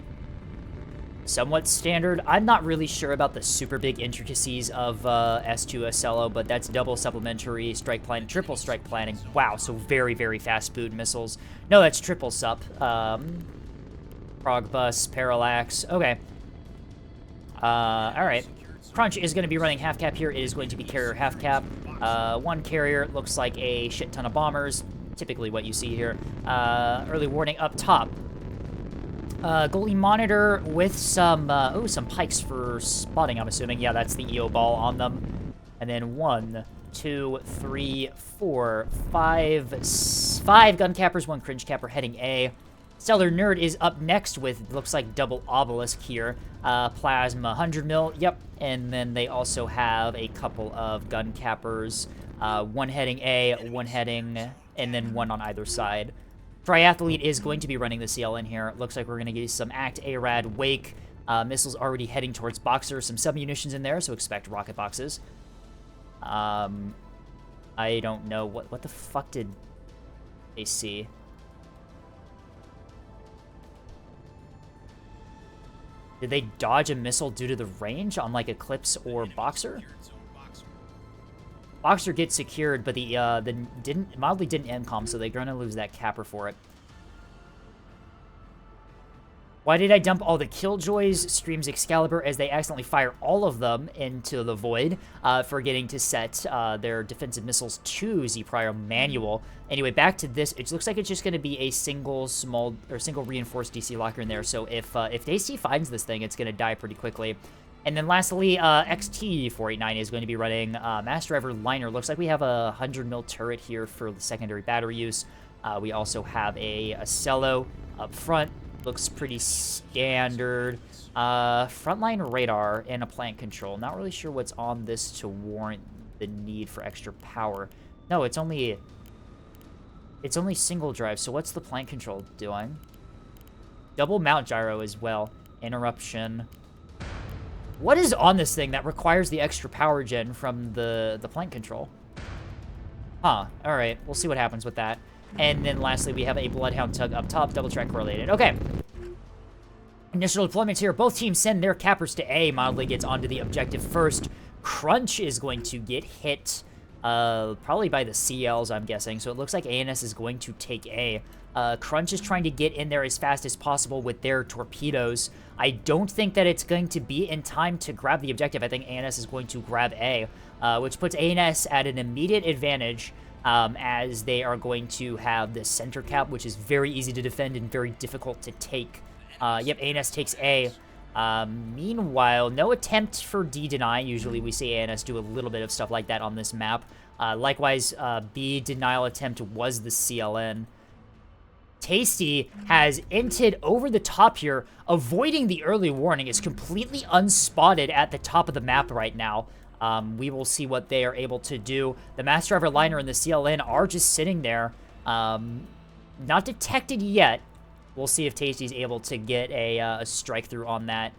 somewhat standard. I'm not really sure about the super big intricacies of S2 Ocello, but that's double supplementary strike planning, triple strike planning. Wow, so very, very fast boot missiles. No, that's triple sup. Prog bus, parallax. Okay. Alright. Crunch is going to be running half cap here. It is going to be carrier half cap. One carrier looks like a shit ton of bombers. Typically what you see here. Early warning up top. Goalie monitor with some, some pikes for spotting, I'm assuming. Yeah, that's the EO ball on them. And then 1, 2, 3, 4, 5 gun cappers, 1 cringe capper heading A. Stellar Nerd is up next with, looks like double obelisk here. Plasma 100 mil, yep. And then they also have a couple of gun cappers. 1 heading A, 1 heading, and then 1 on either side. Triathlete is going to be running the CLN here. Looks like we're going to get some Act A-Rad Wake. Missiles already heading towards Boxer. Some sub-munitions in there, so expect rocket boxes. I don't know. What the fuck did they see? Did they dodge a missile due to the range on, like, Eclipse or Boxer? Boxer gets secured, but the mildly didn't MCOM, so they're gonna lose that capper for it. Why did I dump all the Killjoys? Streams Excalibur as they accidentally fire all of them into the void, forgetting to set their defensive missiles to Z-Prio manual. Anyway, back to this. It looks like it's just going to be a single reinforced DC locker in there. So if DC finds this thing, it's going to die pretty quickly. And then lastly, XT489 is going to be running Mass Driver Liner. Looks like we have a 100 mil turret here for the secondary battery use. We also have a Ocello up front. Looks pretty standard. Frontline radar and a plant control. Not really sure what's on this to warrant the need for extra power. No, it's only single drive. So what's the plant control doing? Double mount gyro as well. Interruption. What is on this thing that requires the extra power gen from the plant control? Huh. All right. We'll see what happens with that. And then lastly, we have a Bloodhound Tug up top, double track correlated. Okay. Initial deployments here. Both teams send their cappers to A. Mildly gets onto the objective first. Crunch is going to get hit probably by the CLs, I'm guessing. So it looks like ANS is going to take A. Crunch is trying to get in there as fast as possible with their torpedoes. I don't think that it's going to be in time to grab the objective. I think ANS is going to grab A, which puts ANS at an immediate advantage. As they are going to have the center cap, which is very easy to defend and very difficult to take. Yep, ANS takes A. Meanwhile, no attempt for D deny. Usually we see ANS do a little bit of stuff like that on this map. Likewise, B denial attempt was the CLN. Tasty has inted over the top here, avoiding the early warning. Is completely unspotted at the top of the map right now. We will see what they are able to do. The Mass Driver Liner and the CLN are just sitting there. Not detected yet. We'll see if Tasty's able to get a strike through on that.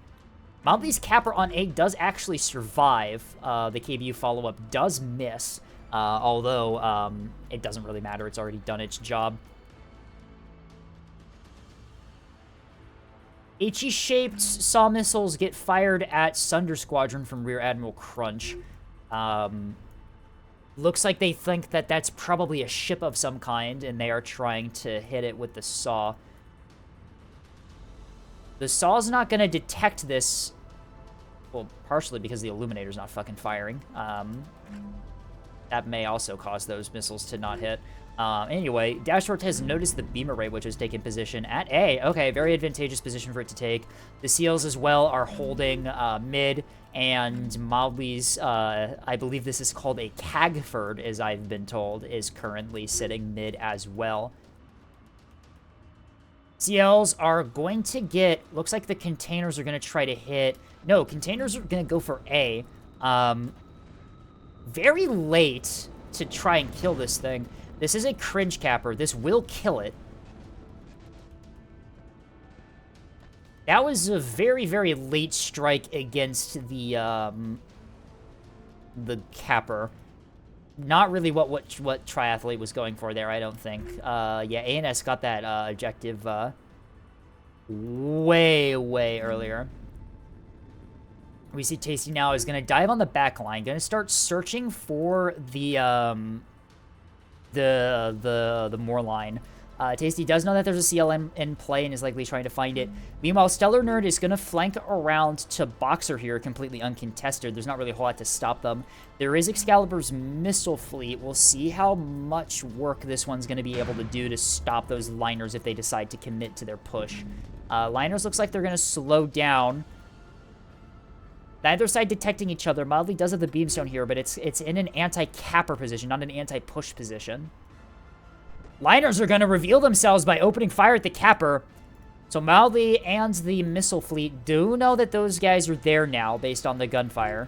Mildly's capper on A does actually survive. The KBU follow-up does miss. Although, it doesn't really matter. It's already done its job. HE-shaped saw missiles get fired at Sunder Squadron from Rear Admiral Crunch. Looks like they think that that's probably a ship of some kind, and they are trying to hit it with the saw. The saw's not going to detect this, well, partially because the Illuminator's not fucking firing. That may also cause those missiles to not hit. Anyway, Dashort has noticed the beam array, which has taken position at A. Okay, very advantageous position for it to take. The SEALs as well are holding mid, and Mildly's, I believe this is called a Cagford, as I've been told, is currently sitting mid as well. CLs are going to get, looks like the containers are going to try to hit, no, containers are going to go for A. Very late to try and kill this thing. This is a cringe capper. This will kill it. That was a very, very late strike against the capper. Not really what Triathlete was going for there, I don't think. Yeah, ANS got that objective way, way earlier. We see Tasty now is going to dive on the back line, going to start searching for the Moor line. Tasty does know that there's a CLN in play and is likely trying to find it. Meanwhile, Stellar Nerd is going to flank around to Boxer here, completely uncontested. There's not really a whole lot to stop them. There is Excalibur's missile fleet. We'll see how much work this one's going to be able to do to stop those liners if they decide to commit to their push. Liners looks like they're going to slow down. Neither side detecting each other. Mildly does have the beamstone here, but it's in an anti-capper position, not an anti-push position. Liners are going to reveal themselves by opening fire at the capper. So Mildly and the missile fleet do know that those guys are there now based on the gunfire.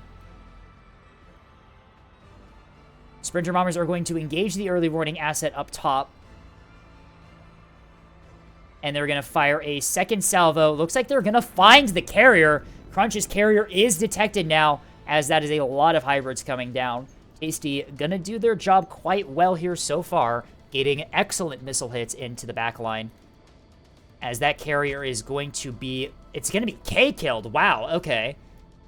Sprinter bombers are going to engage the early warning asset up top. And they're going to fire a second salvo. Looks like they're going to find the carrier. Crunch's carrier is detected now, as that is a lot of hybrids coming down. Tasty going to do their job quite well here so far, getting excellent missile hits into the back line. As that carrier is going to be... It's going to be K-killed. Wow, okay.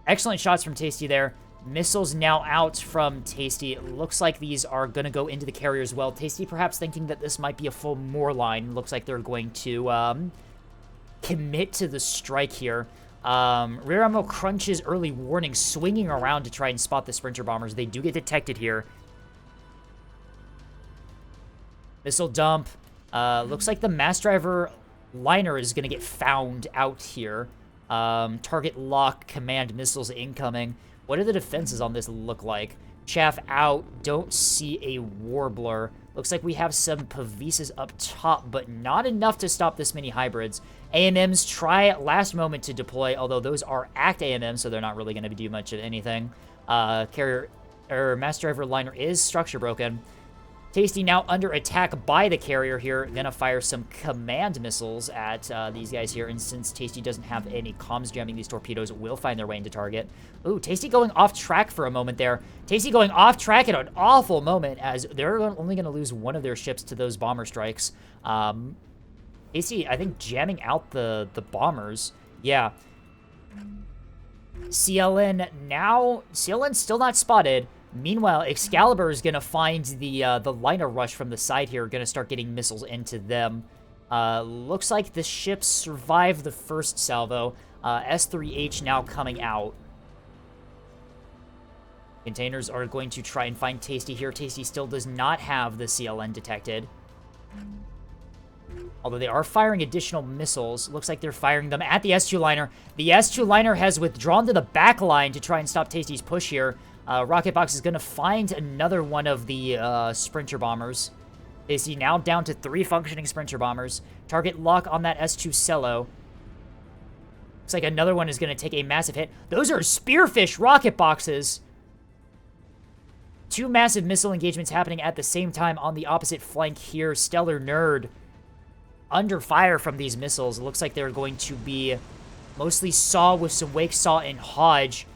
Excellent shots from Tasty there. Missiles now out from Tasty. It looks like these are going to go into the carrier as well. Tasty perhaps thinking that this might be a full Moor line. Looks like they're going to commit to the strike here. Rear Admiral Crunch's early warning, swinging around to try and spot the Sprinter bombers. They do get detected here. Missile dump. Looks like the Mass Driver liner is going to get found out here. Target lock, command missiles incoming. What do the defenses on this look like? Chaff out. Don't see a Warbler. Looks like we have some Pavises up top, but not enough to stop this many hybrids. AMMs try at last moment to deploy, although those are ACT AMMs, so they're not really going to do much of anything. Carrier or Mass Driver liner is structure broken. Tasty now under attack by the carrier here. Gonna fire some command missiles at these guys here. And since Tasty doesn't have any comms jamming, these torpedoes will find their way into target. Ooh, Tasty going off track for a moment there. Tasty going off track at an awful moment, as they're only going to lose one of their ships to those bomber strikes. Tasty, I think, jamming out the bombers. Yeah. CLN now... CLN still not spotted. Meanwhile, Excalibur is going to find the liner rush from the side here, going to start getting missiles into them. Looks like the ships survived the first salvo. S3H now coming out. Containers are going to try and find Tasty here. Tasty still does not have the CLN detected. Although they are firing additional missiles. Looks like they're firing them at the S2 liner. The S2 liner has withdrawn to the back line to try and stop Tasty's push here. Rocket Box is going to find another one of the Sprinter bombers. Tasty now down to 3 functioning Sprinter bombers. Target lock on that S2 Cello. Looks like another one is going to take a massive hit. Those are Spearfish rocket boxes. 2 massive missile engagements happening at the same time on the opposite flank here. Stellar Nerd under fire from these missiles. It looks like they're going to be mostly Saw with some Wake Saw and Hodge.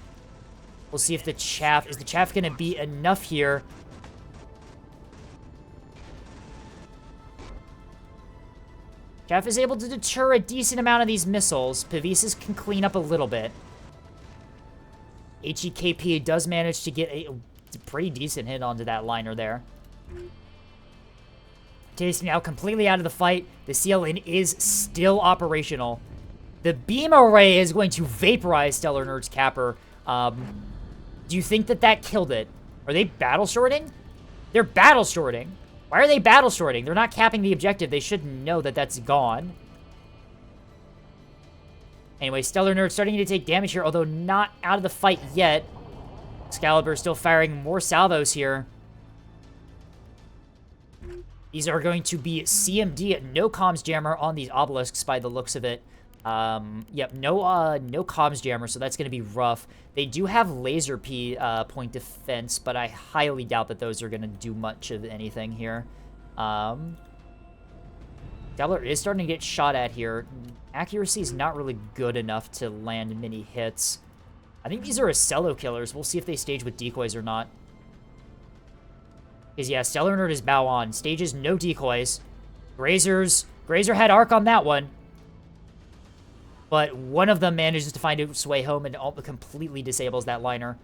We'll see if the chaff... Is the chaff going to be enough here? Chaff is able to deter a decent amount of these missiles. Pavises can clean up a little bit. HEKP does manage to get a pretty decent hit onto that liner there. Tasty now completely out of the fight. The CLN is still operational. The beam array is going to vaporize Stellar Nerd's capper. Do you think that that killed it? Are they battle shorting? They're battle shorting. Why are they battle shorting? They're not capping the objective. They should know that that's gone. Anyway, Stellar Nerd starting to take damage here, although not out of the fight yet. Excalibur still firing more salvos here. These are going to be CMD, no comms jammer on these obelisks by the looks of it. Yep, no comms jammer, so that's going to be rough. They do have laser P point defense, but I highly doubt that those are going to do much of anything here. Stellar is starting to get shot at here. Accuracy is not really good enough to land many hits. I think these are Acello killers. We'll see if they stage with decoys or not. Because, yeah, Stellar Nerd is bow on. Stages, no decoys. Grazer had arc on that one. But one of them manages to find its way home and completely disables that liner.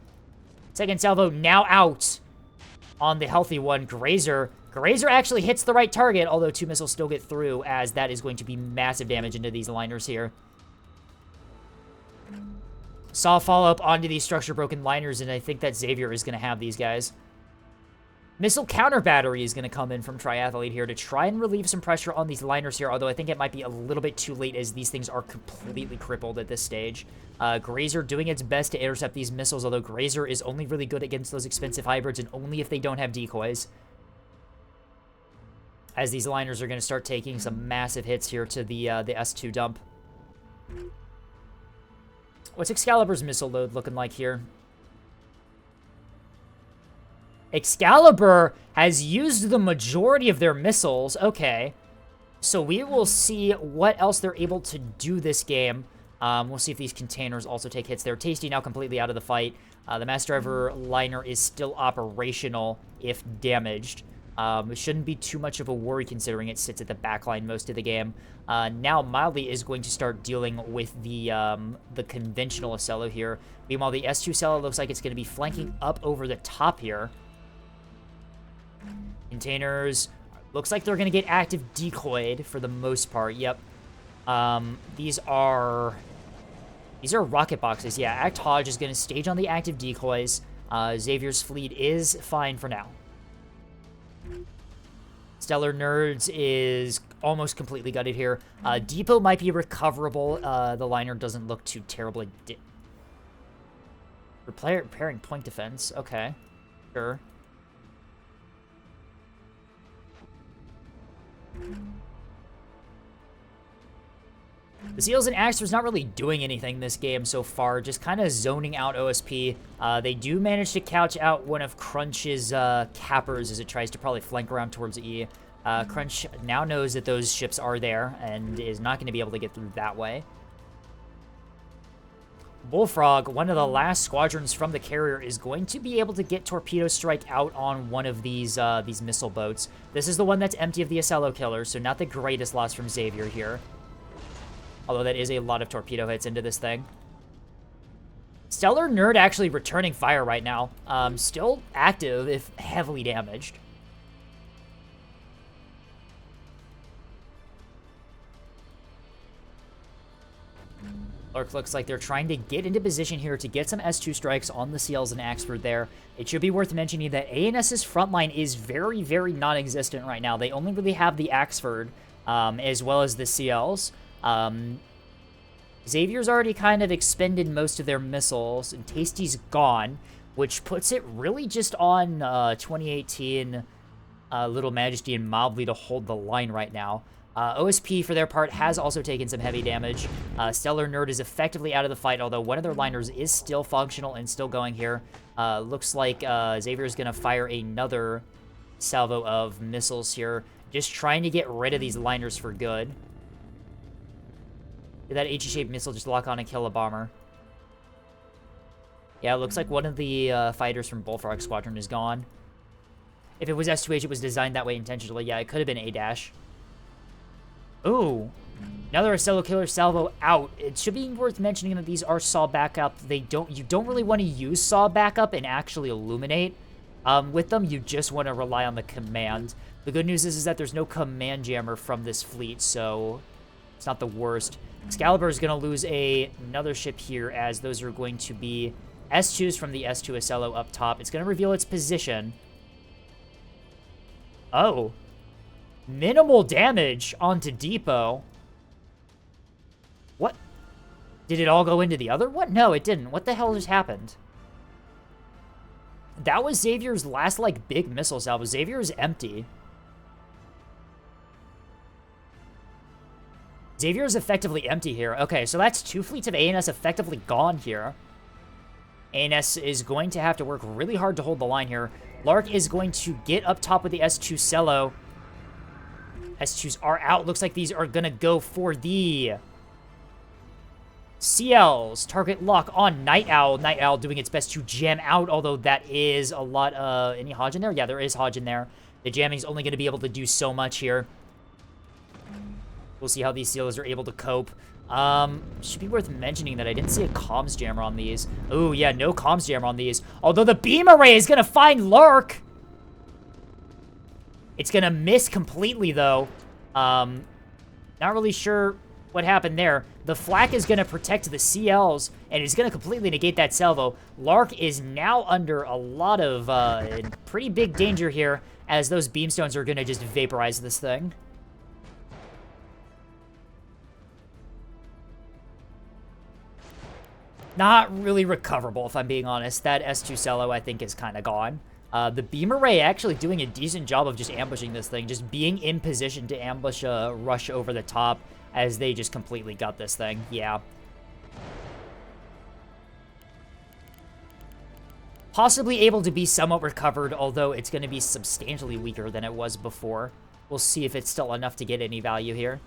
Second salvo now out on the healthy one. Grazer actually hits the right target, although 2 missiles still get through, as that is going to be massive damage into these liners here. Saw follow-up onto these structure-broken liners, and I think that Xavier is going to have these guys. Missile counter battery is going to come in from Triathlete here to try and relieve some pressure on these liners here, although I think it might be a little bit too late as these things are completely crippled at this stage. Grazer doing its best to intercept these missiles, although Grazer is only really good against those expensive hybrids and only if they don't have decoys. As these liners are going to start taking some massive hits here to the S2 dump. What's Excalibur's missile load looking like here? Excalibur has used the majority of their missiles. Okay. So we will see what else they're able to do this game. We'll see if these containers also take hits there. Tasty now completely out of the fight. The Mass Driver liner is still operational if damaged. It shouldn't be too much of a worry considering it sits at the backline most of the game. Now Mildly is going to start dealing with the conventional Acello here. Meanwhile, the S2 Cello looks like it's going to be flanking up over the top here. Containers, looks like they're going to get active decoyed for the most part. Yep. These are rocket boxes. Yeah, Act Hodge is going to stage on the active decoys. Xavier's fleet is fine for now. Stellar Nerds is almost completely gutted here. Depot might be recoverable. The liner doesn't look too terribly... Repairing point defense. Okay. Sure. The Seals and Axters not really doing anything this game so far, just kind of zoning out OSP. They do manage to couch out one of Crunch's cappers as it tries to probably flank around towards E. Crunch now knows that those ships are there and is not going to be able to get through that way. Bullfrog, one of the last squadrons from the carrier, is going to be able to get Torpedo Strike out on one of these missile boats. This is the one that's empty of the Acello killers, so not the greatest loss from Xavier here. Although that is a lot of torpedo hits into this thing. Stellar Nerd actually returning fire right now. Still active, if heavily damaged. Looks like they're trying to get into position here to get some S2 strikes on the CLs and Axford there. It should be worth mentioning that ANS's frontline is very, very non-existent right now. They only really have the Axford, as well as the CLs. Xavier's already kind of expended most of their missiles, and Tasty's gone, which puts it really just on 2018 Little Majesty and Mildly to hold the line right now. OSP, for their part, has also taken some heavy damage. Stellar Nerd is effectively out of the fight, although one of their liners is still functional and still going here. Looks like Xavier's going to fire another salvo of missiles here, just trying to get rid of these liners for good. Did that H-shaped missile just lock on and kill a bomber? Yeah, it looks like one of the fighters from Bullfrog Squadron is gone. If it was S2H, it was designed that way intentionally. Yeah, it could have been A-dash. Ooh, another Acello killer salvo out. It should be worth mentioning that these are saw backup. You don't really want to use saw backup and actually illuminate with them. You just want to rely on the command. The good news is that there's no command jammer from this fleet, so it's not the worst. Excalibur is going to lose another ship here, as those are going to be S2s from the S2 Acello up top. It's going to reveal its position. Oh. Minimal damage onto Depot. What? Did it all go into the other one? No, it didn't. What the hell just happened? That was Xavier's last, like, big missile salvo. Xavier is empty. Xavier is effectively empty here. Okay, so that's 2 fleets of ANS effectively gone here. ANS is going to have to work really hard to hold the line here. Lark is going to get up top with the S2 Cello. S2s are out. Looks like these are gonna go for the CLs. Target lock on Night Owl. Night Owl doing its best to jam out, although that is a lot of... Any Hodge in there? Yeah, there is Hodge in there. The jamming's only going to be able to do so much here. We'll see how these sealers are able to cope. Should be worth mentioning that I didn't see a comms jammer on these. Oh, yeah, no comms jammer on these. Although the beam array is going to find Lark. It's going to miss completely, though. Not really sure what happened there. The flak is going to protect the CLs, and it's going to completely negate that salvo. Lark is now under a lot of pretty big danger here, as those beamstones are going to just vaporize this thing. Not really recoverable, if I'm being honest. That S2 Cello, I think, is kind of gone. The beam array actually doing a decent job of just ambushing this thing, just being in position to ambush a rush over the top, as they just completely got this thing. Yeah. Possibly able to be somewhat recovered, although it's going to be substantially weaker than it was before. We'll see if it's still enough to get any value here.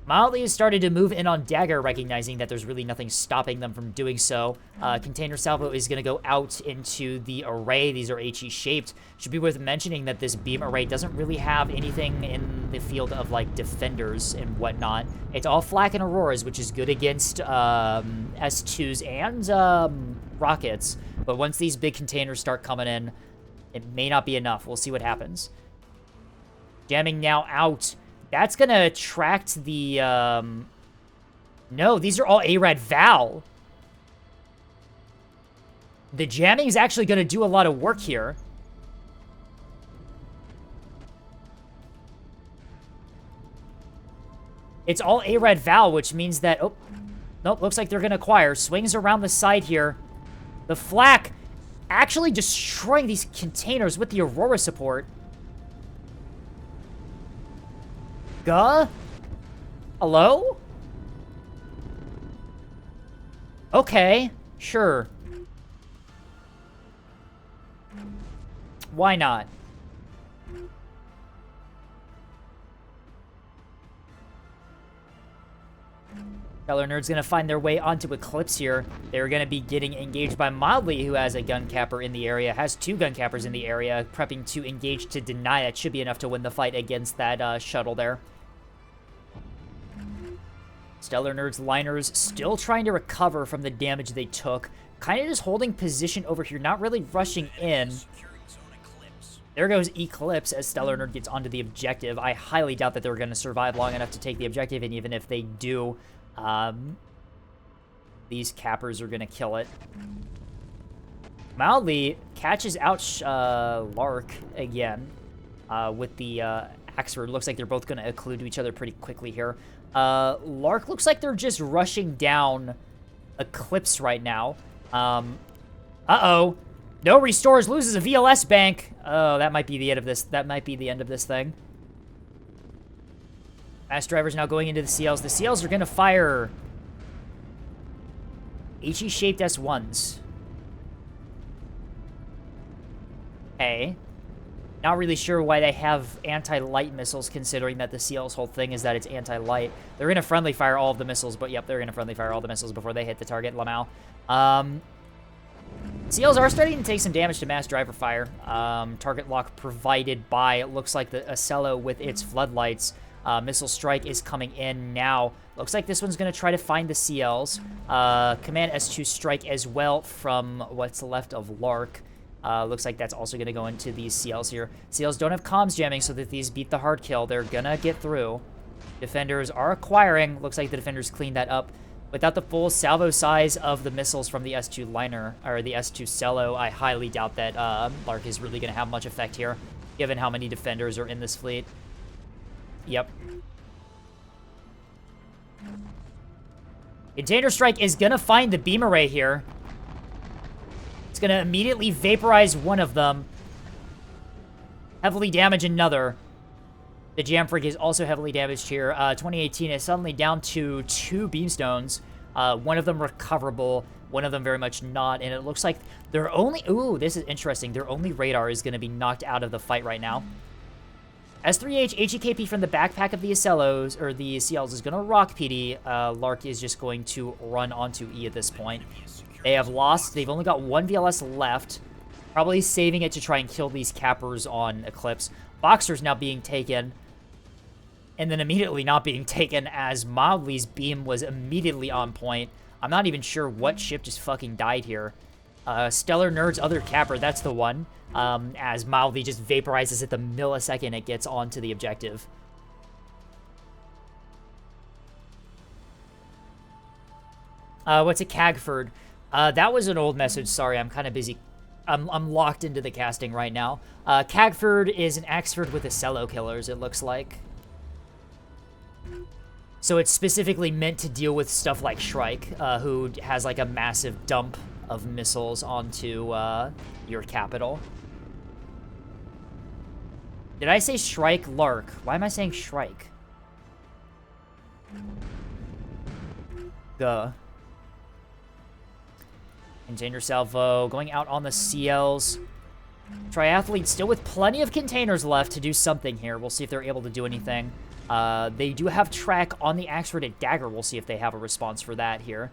Mildly has started to move in on Dagger, recognizing that there's really nothing stopping them from doing so. Container Salvo is going to go out into the array. These are HE-shaped. Should be worth mentioning that this beam array doesn't really have anything in the field of, like, defenders and whatnot. It's all flak and auroras, which is good against S2s and rockets. But once these big containers start coming in, it may not be enough. We'll see what happens. Jamming now out. That's going to attract the, No, these are all ARAD Val. The jamming is actually going to do a lot of work here. It's all ARAD Val, which means that... Oh, nope, looks like they're going to acquire. Swings around the side here. The flak actually destroying these containers with the Aurora support. Hello? Okay, sure. Why not? Stellar Nerd's gonna find their way onto Eclipse here. They're gonna be getting engaged by Mildly, who has a gun capper in the area, has 2 gun cappers in the area, prepping to engage to deny. It should be enough to win the fight against that shuttle there. Stellar Nerd's liners still trying to recover from the damage they took. Kind of just holding position over here, not really rushing in. There goes Eclipse as Stellar Nerd gets onto the objective. I highly doubt that they're going to survive long enough to take the objective, and even if they do, these cappers are going to kill it. Mildly catches out Lark again with the Axford. Looks like they're both going to occlude to each other pretty quickly here. Lark looks like they're just rushing down Eclipse right now. Uh-oh. No restores, loses a VLS bank. Oh, that might be the end of this. That might be the end of this thing. Mass Driver's now going into the CLs. The CLs are going to fire HE-shaped S1s. Okay. Not really sure why they have anti-light missiles, considering that the CL's whole thing is that it's anti-light. They're going to friendly fire all of the missiles, but yep, they're going to friendly fire all the missiles before they hit the target, Lamau. CLs are starting to take some damage to mass driver fire. Target lock provided by, it looks like, the Acello with its floodlights. Missile strike is coming in now. Looks like this one's going to try to find the CLs. Command S2 strike as well from what's left of Lark. Looks like that's also going to go into these CLs here. CLs don't have comms jamming, so that these beat the hard kill. They're going to get through. Defenders are acquiring. Looks like the defenders cleaned that up. Without the full salvo size of the missiles from the S2 liner, or the S2 Cello, I highly doubt that Lark is really going to have much effect here, given how many defenders are in this fleet. Yep. Container Strike is going to find the beam array here. It's going to immediately vaporize one of them. Heavily damage another. The Jam Freak is also heavily damaged here. 2018 is suddenly down to 2 beamstones. One of them recoverable, one of them very much not. And it looks like their only... Ooh, this is interesting. Their only radar is going to be knocked out of the fight right now. As 3H, HEKP from the backpack of the Acellos, or the CLs, is going to rock PD. Lark is just going to run onto E at this point. They have lost. They've only got 1 VLS left. Probably saving it to try and kill these cappers on Eclipse. Boxer's now being taken. And then immediately not being taken as Mildly's beam was immediately on point. I'm not even sure what ship just fucking died here. Stellar Nerd's other capper, that's the one. As Mildly just vaporizes at the millisecond it gets onto the objective. What's a Cagford? That was an old message. Sorry, I'm kind of busy. I'm locked into the casting right now. Cagford is an Axford with Acello killers, it looks like. So it's specifically meant to deal with stuff like Shrike, who has like a massive dump of missiles onto your capital. Did I say Shrike? Lark. Why am I saying Shrike? Duh. Container salvo going out on the CLs. Triathlete still with plenty of containers left to do something here. We'll see if they're able to do anything. They do have track on the Axford at Dagger. We'll see if they have a response for that here.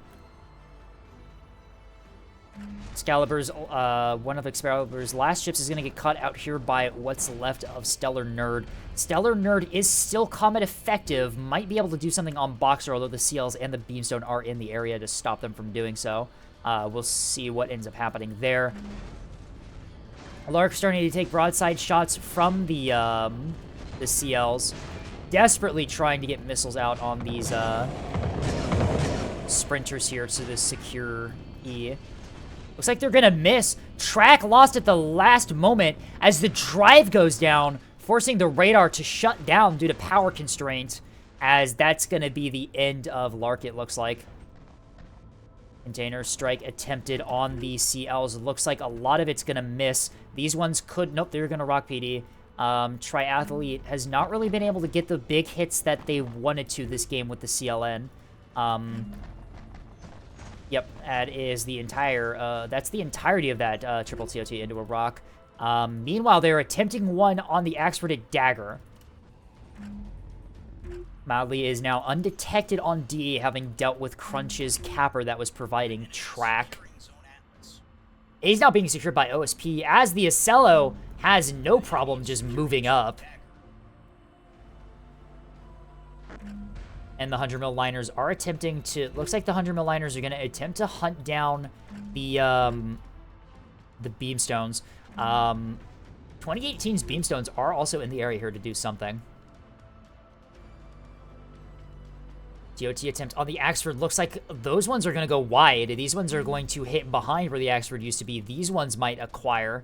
Excalibur's, one of Excalibur's last ships is going to get caught out here by what's left of Stellar Nerd. Stellar Nerd is still combat effective, might be able to do something on Boxer, although the CLs and the Beamstone are in the area to stop them from doing so. We'll see what ends up happening there. Lark starting to take broadside shots from the CLs. Desperately trying to get missiles out on these sprinters here to this secure E. Looks like they're gonna miss. Track lost at the last moment as the drive goes down, forcing the radar to shut down due to power constraints, as that's gonna be the end of Lark, it looks like. Container strike attempted on the CLs. Looks like a lot of it's gonna miss. These ones could, nope, they're gonna rock PD. Triathlete has not really been able to get the big hits that they wanted to this game with the CLN. Yep, that is the entire, that's the entirety of that triple TOT into a rock. Meanwhile, they're attempting one on the Axford at Dagger. Mildly is now undetected on D, having dealt with Crunch's capper that was providing track. He's now being secured by OSP, as the Acello has no problem just moving up. And the 100 mil liners are attempting to, looks like the 100 mil liners are going to attempt to hunt down the Beamstones. 2018's Beamstones are also in the area here to do something. DOT attempt on the Axford. Looks like those ones are going to go wide. These ones are going to hit behind where the Axford used to be. These ones might acquire.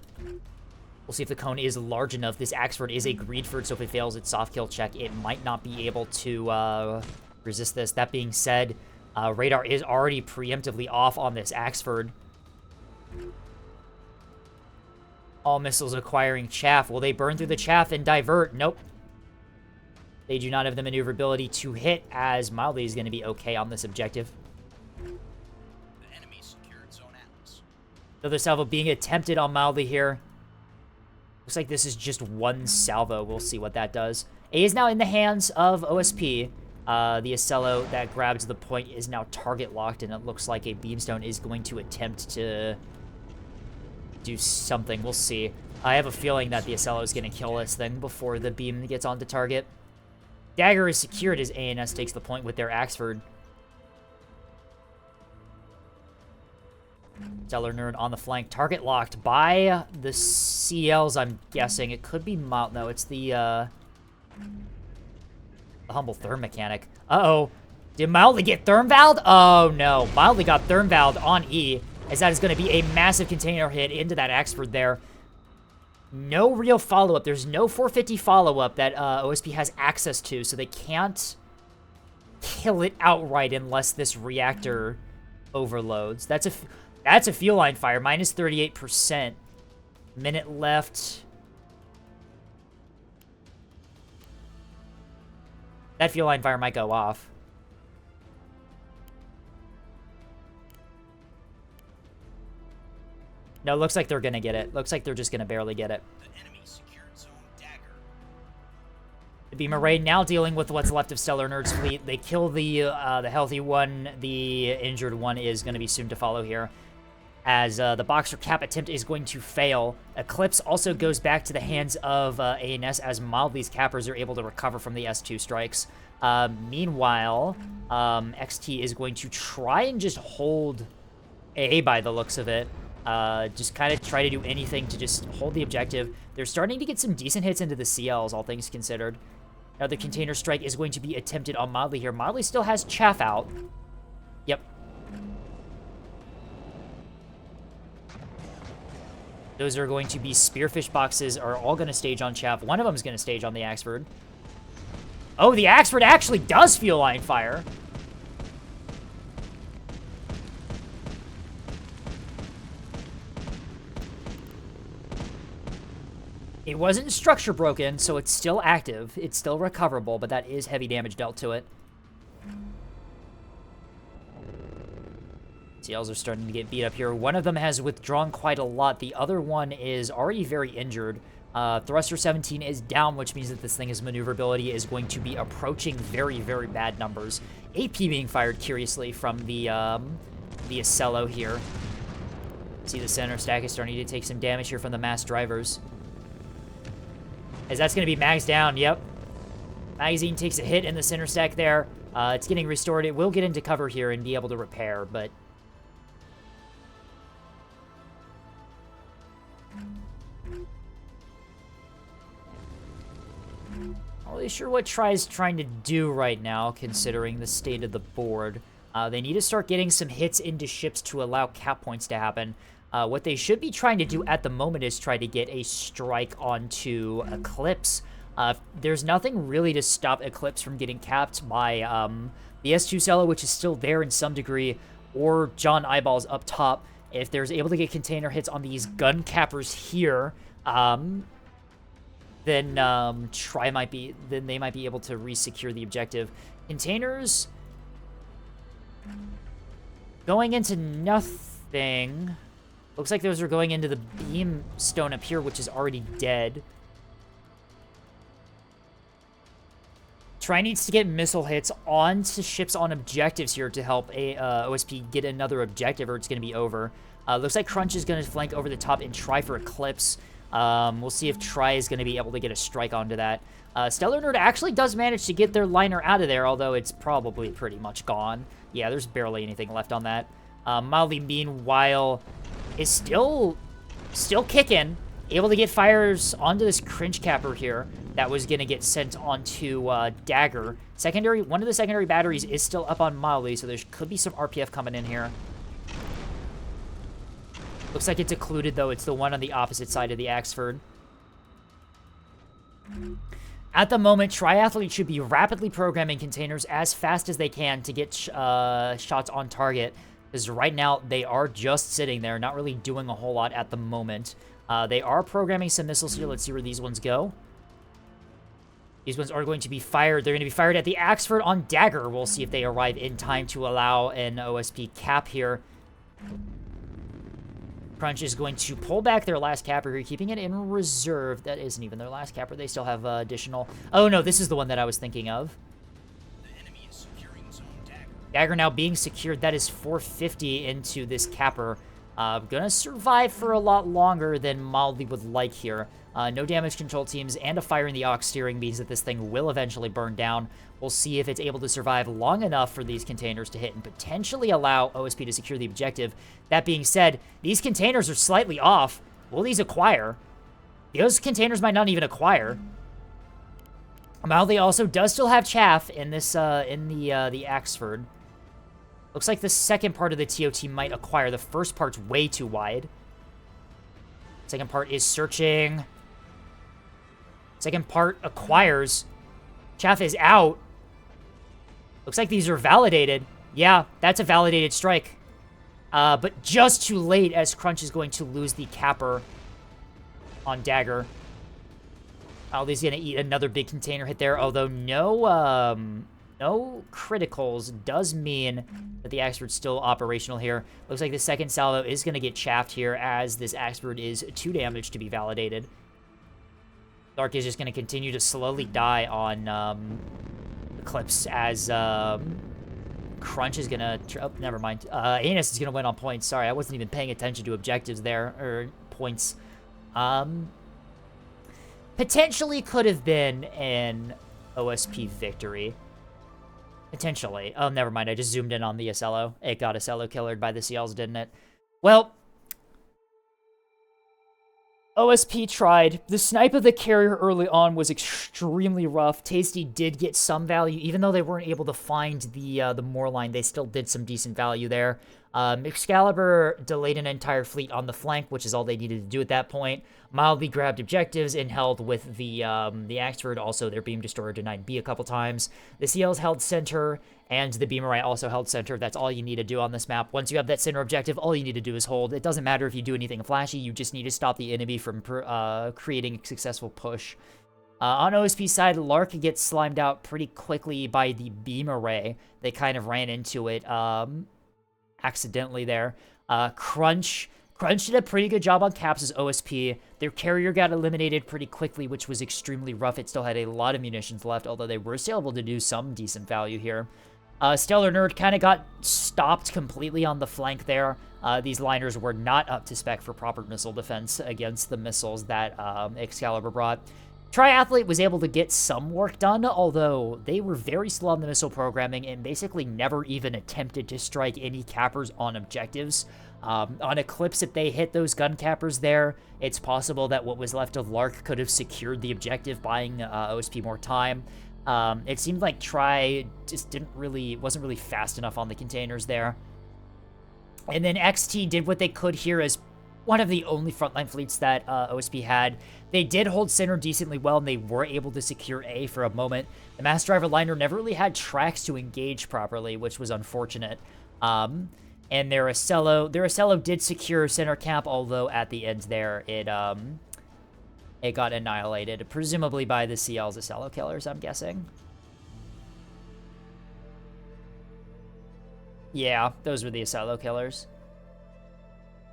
We'll see if the cone is large enough. This Axford is a Greedford, so if it fails its soft kill check, it might not be able to resist this. That being said, radar is already preemptively off on this Axford. All missiles acquiring chaff. Will they burn through the chaff and divert? Nope. They do not have the maneuverability to hit, as Mildly is going to be okay on this objective. The enemy secured Zone Atlas. Another salvo being attempted on Mildly here. Looks like this is just one salvo. We'll see what that does. A is now in the hands of OSP. The Acello that grabs the point is now target locked, and it looks like a Beamstone is going to attempt to do something. We'll see. I have a feeling that the Acello is going to kill this thing before the beam gets onto target. Dagger is secured as ANS takes the point with their Axford. Stellar Nerd on the flank. Target locked by the CLs, I'm guessing. It could be Mild. No, it's the Humble Therm Mechanic. Uh-oh. Did Mildly get Therm Valved? Oh, no. Mildly got Therm Valved on E, as that is going to be a massive container hit into that Axford there. No real follow-up. There's no 450 follow-up that OSP has access to, so they can't kill it outright unless this reactor overloads. That's a fuel line fire, minus 38%. Minute left. That fuel line fire might go off. No, looks like they're gonna get it. Looks like they're just gonna barely get it. The enemy secured Zone Dagger. The Beamer Ray now dealing with what's left of Stellar Nerd's fleet. They kill the healthy one. The injured one is going to be soon to follow here, as the Boxer Cap attempt is going to fail. Eclipse also goes back to the hands of ANS, as Mildly's Cappers are able to recover from the S2 strikes. Meanwhile, XT is going to try and just hold A by the looks of it. Just kind of try to do anything to just hold the objective. They're starting to get some decent hits into the CLs, all things considered. Another container strike is going to be attempted on Mildly here. Mildly still has Chaff out. Yep. Those are going to be Spearfish boxes, are all going to stage on Chaff. One of them is going to stage on the Axford. Oh, the Axford actually does feel line fire. It wasn't structure broken, so it's still active. It's still recoverable, but that is heavy damage dealt to it. CLs are starting to get beat up here. One of them has withdrawn quite a lot. The other one is already very injured. Thruster 17 is down, which means that this thing's maneuverability is going to be approaching very, very bad numbers. AP being fired curiously from the Acello here. See the center stack is starting to take some damage here from the mass drivers. As that's going to be mags down, yep. Magazine takes a hit in the center stack there. It's getting restored. It will get into cover here and be able to repair, but... Not really sure what Try's trying to do right now, considering the state of the board. They need to start getting some hits into ships to allow cap points to happen. What they should be trying to do at the moment is try to get a strike onto Eclipse. There's nothing really to stop Eclipse from getting capped by the S2 Cello, which is still there in some degree, or John Eyeballs up top. If there's able to get container hits on these gun cappers here, then they might be able to re-secure the objective. Containers going into nothing. Looks like those are going into the beam stone up here, which is already dead. Try needs to get missile hits onto ships on objectives here to help OSP get another objective, or it's going to be over. Looks like Crunch is going to flank over the top and try for Eclipse. We'll see if Try is going to be able to get a strike onto that. Stellar Nerd actually does manage to get their liner out of there, although it's probably pretty much gone. Yeah, there's barely anything left on that. Mildly, meanwhile, is still kicking, able to get fires onto this cringe capper here that was going to get sent onto Dagger. One of the secondary batteries is still up on Mildly, so there could be some RPF coming in here. Looks like it's occluded, though. It's the one on the opposite side of the Axford. At the moment, Triathlete should be rapidly programming containers as fast as they can to get shots on target. Because right now, they are just sitting there, not really doing a whole lot at the moment. They are programming some missiles here. Let's see where these ones go. These ones are going to be fired. They're going to be fired at the Axford on Dagger. We'll see if they arrive in time to allow an OSP cap here. Crunch is going to pull back their last capper here, keeping it in reserve. That isn't even their last capper. They still have additional... Oh, no, this is the one that I was thinking of. Dagger now being secured. That is 450 into this capper. Gonna survive for a lot longer than Mildly would like here. No damage control teams and a fire in the aux steering means that this thing will eventually burn down. We'll see if it's able to survive long enough for these containers to hit and potentially allow OSP to secure the objective. That being said, these containers are slightly off. Will these acquire? Those containers might not even acquire. Mildly also does still have chaff in this the Axford. Looks like the second part of the TOT might acquire. The first part's way too wide. Second part is searching. Second part acquires. Chaff is out. Looks like these are validated. Yeah, that's a validated strike. But just too late, as Crunch is going to lose the capper on Dagger. He's going to eat another big container hit there, although no criticals does mean that the Axford's still operational here. Looks like the second salvo is going to get chaffed here, as this Axford is 2 damage to be validated. Lark is just going to continue to slowly die on Eclipse as Crunch is going to... Oh, never mind. Anus is going to win on points. Sorry, I wasn't even paying attention to objectives there, or points. Potentially could have been an OSP victory. Potentially. Oh, never mind. I just zoomed in on the Acello. It got Acello killered by the CLs, didn't it? Well, OSP tried. The snipe of the carrier early on was extremely rough. Tasty did get some value. Even though they weren't able to find the Moorline, they still did some decent value there. Excalibur delayed an entire fleet on the flank, which is all they needed to do at that point. Mildly grabbed objectives and held with the Axford. Also, their beam destroyer denied B a couple times. The CLs held center, and the Beamerai also held center. That's all you need to do on this map. Once you have that center objective, all you need to do is hold. It doesn't matter if you do anything flashy. You just need to stop the enemy from creating a successful push. On OSP side, Lark gets slimed out pretty quickly by the Beamerai. They kind of ran into it accidentally there. Crunch did a pretty good job on Caps' OSP. Their carrier got eliminated pretty quickly, which was extremely rough. It still had a lot of munitions left, although they were still able to do some decent value here. Stellar Nerd kind of got stopped completely on the flank there. These liners were not up to spec for proper missile defense against the missiles that Excalibur brought. Triathlete was able to get some work done, although they were very slow on the missile programming and basically never even attempted to strike any cappers on objectives. On Eclipse, if they hit those gun cappers there, it's possible that what was left of Lark could have secured the objective, buying OSP more time. It seemed like Tri just wasn't really fast enough on the containers there. And then XT did what they could here as one of the only frontline fleets that OSP had. They did hold center decently well, and they were able to secure A for a moment. The Mass Driver liner never really had tracks to engage properly, which was unfortunate. And their Acello did secure center cap, although at the end there, it got annihilated, presumably by the CL's Acello killers, I'm guessing. Yeah, those were the Acello killers.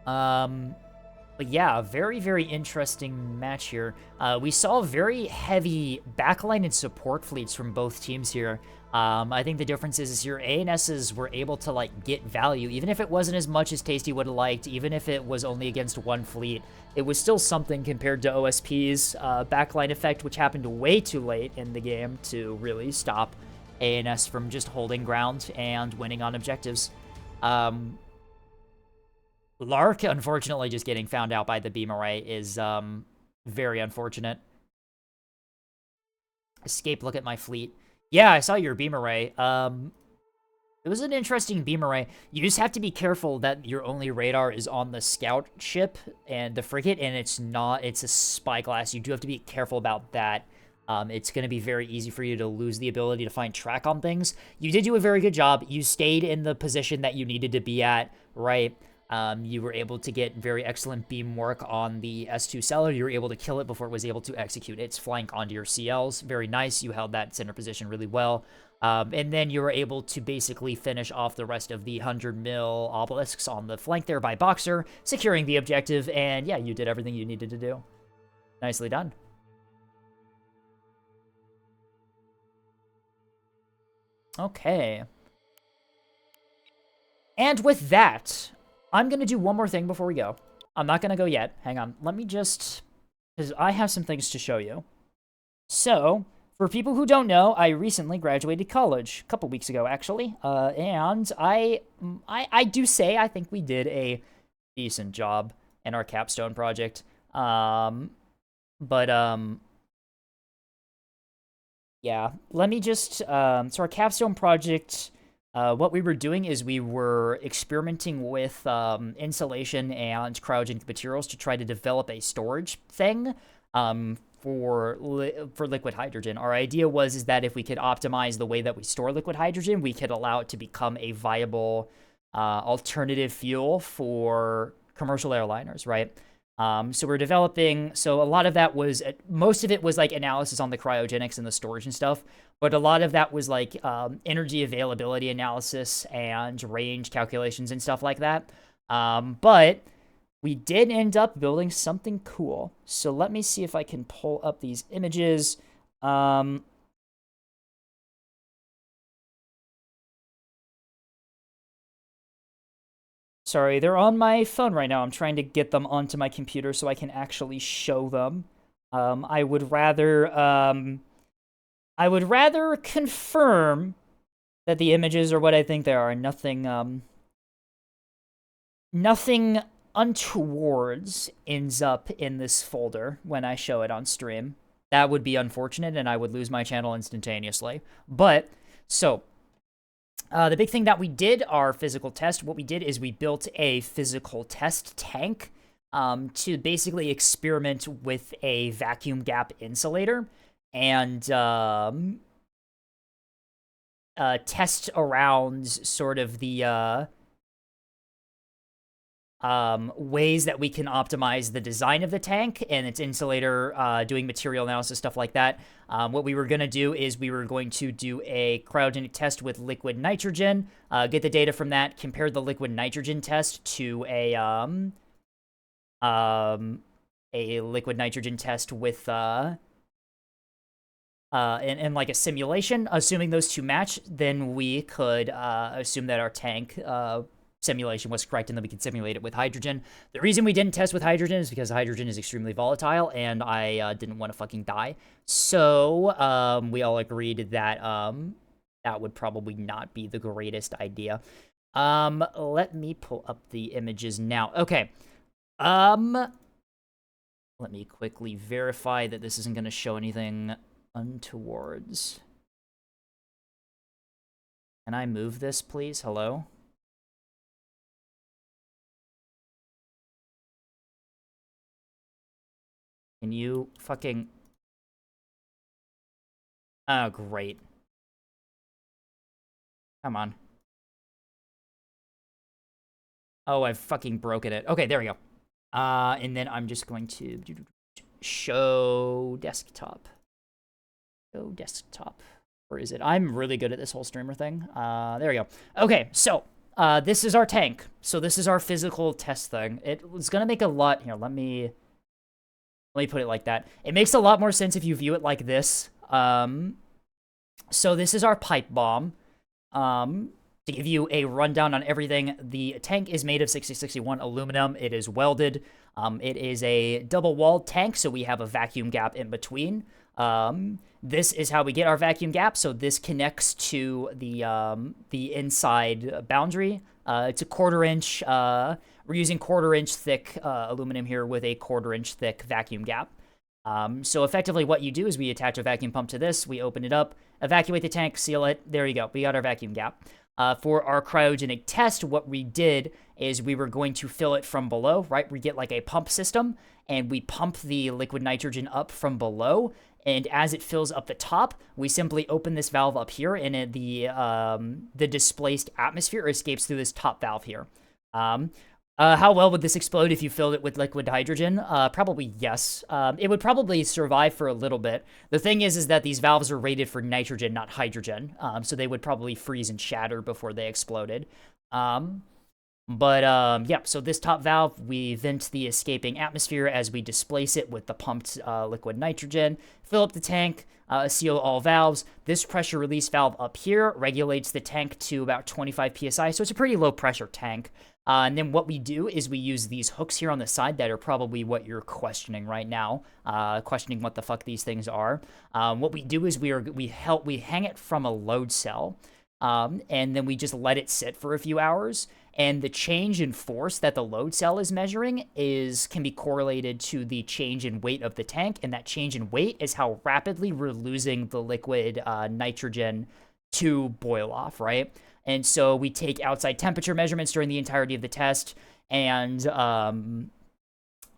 But yeah, very, very interesting match here. We saw very heavy backline and support fleets from both teams here. I think the difference is your ANSs were able to, like, get value, even if it wasn't as much as Tasty would have liked, even if it was only against one fleet. It was still something compared to OSP's backline effect, which happened way too late in the game to really stop ANS from just holding ground and winning on objectives. Lark, unfortunately, just getting found out by the Beamerai is very unfortunate. Escape, look at my fleet. Yeah, I saw your Beamerai. It was an interesting Beamerai. You just have to be careful that your only radar is on the scout ship and the frigate, and it's a spyglass. You do have to be careful about that. It's going to be very easy for you to lose the ability to find track on things. You did do a very good job. You stayed in the position that you needed to be at, right? You were able to get very excellent beam work on the S2 Cellar. You were able to kill it before it was able to execute its flank onto your CLs. Very nice. You held that center position really well. And then you were able to basically finish off the rest of the 100 mil obelisks on the flank there by Boxer, securing the objective. And yeah, you did everything you needed to do. Nicely done. Okay. And with that, I'm going to do one more thing before we go. I'm not going to go yet. Hang on. Let me just... because I have some things to show you. So, for people who don't know, I recently graduated college. A couple weeks ago, actually. And I do say I think we did a decent job in our capstone project. Yeah. Let me just... so our capstone project... what we were doing is we were experimenting with insulation and cryogenic materials to try to develop a storage thing for liquid hydrogen. Our idea is that if we could optimize the way that we store liquid hydrogen, we could allow it to become a viable alternative fuel for commercial airliners, right? So we're developing, so a lot of that was, most of it was like analysis on the cryogenics and the storage and stuff, but a lot of that was like energy availability analysis and range calculations and stuff like that. But we did end up building something cool. So let me see if I can pull up these images. Sorry, they're on my phone right now. I'm trying to get them onto my computer so I can actually show them. I would rather confirm that the images are what I think they are, and nothing untowards ends up in this folder when I show it on stream. That would be unfortunate, and I would lose my channel instantaneously. But, so, the big thing that we did, our physical test, what we did is we built a physical test tank to basically experiment with a vacuum gap insulator and test around sort of the ways that we can optimize the design of the tank and its insulator, doing material analysis, stuff like that. What we were going to do is we were going to do a cryogenic test with liquid nitrogen, get the data from that, compare the liquid nitrogen test to a liquid nitrogen test with, in like a simulation. Assuming those two match, then we could assume that our tank simulation was correct, and then we could simulate it with hydrogen. The reason we didn't test with hydrogen is because hydrogen is extremely volatile, and I didn't want to fucking die. So we all agreed that that would probably not be the greatest idea. Let me pull up the images now. Okay. Let me quickly verify that this isn't going to show anything untowards. Can I move this, please? Hello? Can you fucking... Oh, great. Come on. Oh, I've fucking broken it. Okay, there we go. And then I'm just going to show desktop. Show desktop. Where is it? I'm really good at this whole streamer thing. There we go. Okay, so this is our tank. So this is our physical test thing. It was gonna make a lot... Here, let me put it like that. It makes a lot more sense if you view it like this. So this is our pipe bomb. To give you a rundown on everything, the tank is made of 6061 aluminum. It is welded. It is a double-walled tank, so we have a vacuum gap in between. This is how we get our vacuum gap. So this connects to the inside boundary. It's a 1/4 inch. We're using 1/4 inch thick aluminum here with a 1/4 inch thick vacuum gap. So effectively what you do is we attach a vacuum pump to this, we open it up, evacuate the tank, seal it, there you go, we got our vacuum gap. For our cryogenic test, what we did is we were going to fill it from below, right? We get like a pump system, and we pump the liquid nitrogen up from below, and as it fills up the top, we simply open this valve up here, and the displaced atmosphere escapes through this top valve here. How well would this explode if you filled it with liquid hydrogen? Probably yes. It would probably survive for a little bit. The thing is that these valves are rated for nitrogen, not hydrogen. So they would probably freeze and shatter before they exploded. Yeah, so this top valve, we vent the escaping atmosphere as we displace it with the pumped liquid nitrogen, fill up the tank, seal all valves. This pressure release valve up here regulates the tank to about 25 psi, so it's a pretty low pressure tank. And then what we do is we use these hooks here on the side that are probably what you're questioning right now, questioning what the fuck these things are. What we do is we hang it from a load cell, and then we just let it sit for a few hours. And the change in force that the load cell is measuring can be correlated to the change in weight of the tank, and that change in weight is how rapidly we're losing the liquid nitrogen to boil off, right? And so we take outside temperature measurements during the entirety of the test, and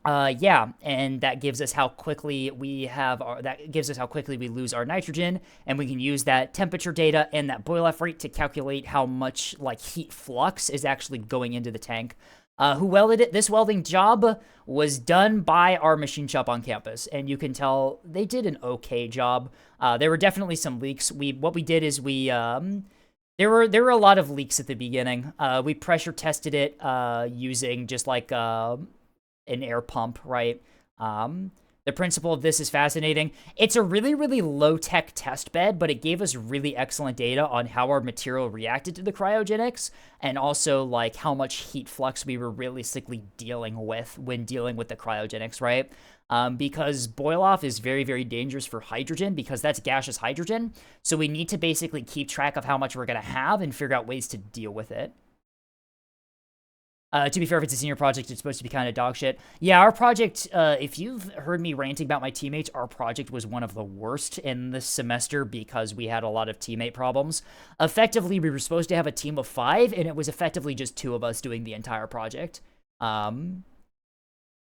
yeah, and that gives us how quickly we lose our nitrogen, and we can use that temperature data and that boil off rate to calculate how much like heat flux is actually going into the tank. Who welded it? This welding job was done by our machine shop on campus, and you can tell they did an okay job. There were definitely some leaks. What we did is there were a lot of leaks at the beginning. We pressure tested it using just like an air pump, right? The principle of this is fascinating. It's a really, really low-tech test bed, but it gave us really excellent data on how our material reacted to the cryogenics, and also like how much heat flux we were realistically dealing with when dealing with the cryogenics, right? Because boil-off is very, very dangerous for hydrogen because that's gaseous hydrogen. So we need to basically keep track of how much we're going to have and figure out ways to deal with it. To be fair, if it's a senior project, it's supposed to be kind of dog shit. Yeah, our project, if you've heard me ranting about my teammates, our project was one of the worst in this semester because we had a lot of teammate problems. Effectively, we were supposed to have a team of 5, and it was effectively just 2 of us doing the entire project.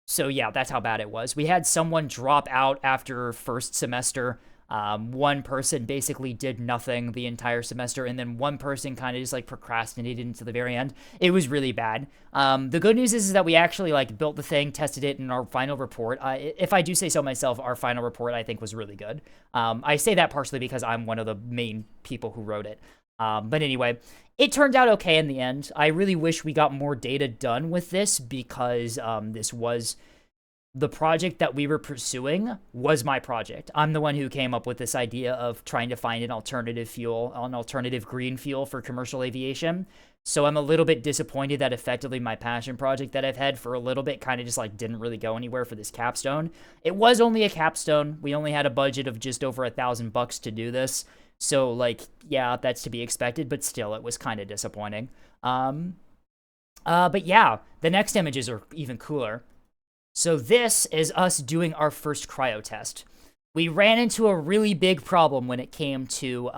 So yeah, that's how bad it was. We had someone drop out after first semester. One person basically did nothing the entire semester, and then one person kind of just like procrastinated until the very end. It was really bad. The good news is that we actually like built the thing, tested it in our final report. If I do say so myself, our final report I think was really good. I say that partially because I'm one of the main people who wrote it. But anyway, it turned out okay in the end. I really wish we got more data done with this because this was the project that we were pursuing was my project. I'm the one who came up with this idea of trying to find an alternative fuel, an alternative green fuel for commercial aviation. So I'm a little bit disappointed that effectively my passion project that I've had for a little bit kind of just like didn't really go anywhere for this capstone. It was only a capstone. We only had a budget of just over $1,000 to do this. So like, yeah, that's to be expected, but still it was kind of disappointing. But yeah, the next images are even cooler. So this is us doing our first cryo test. We ran into a really big problem when it came to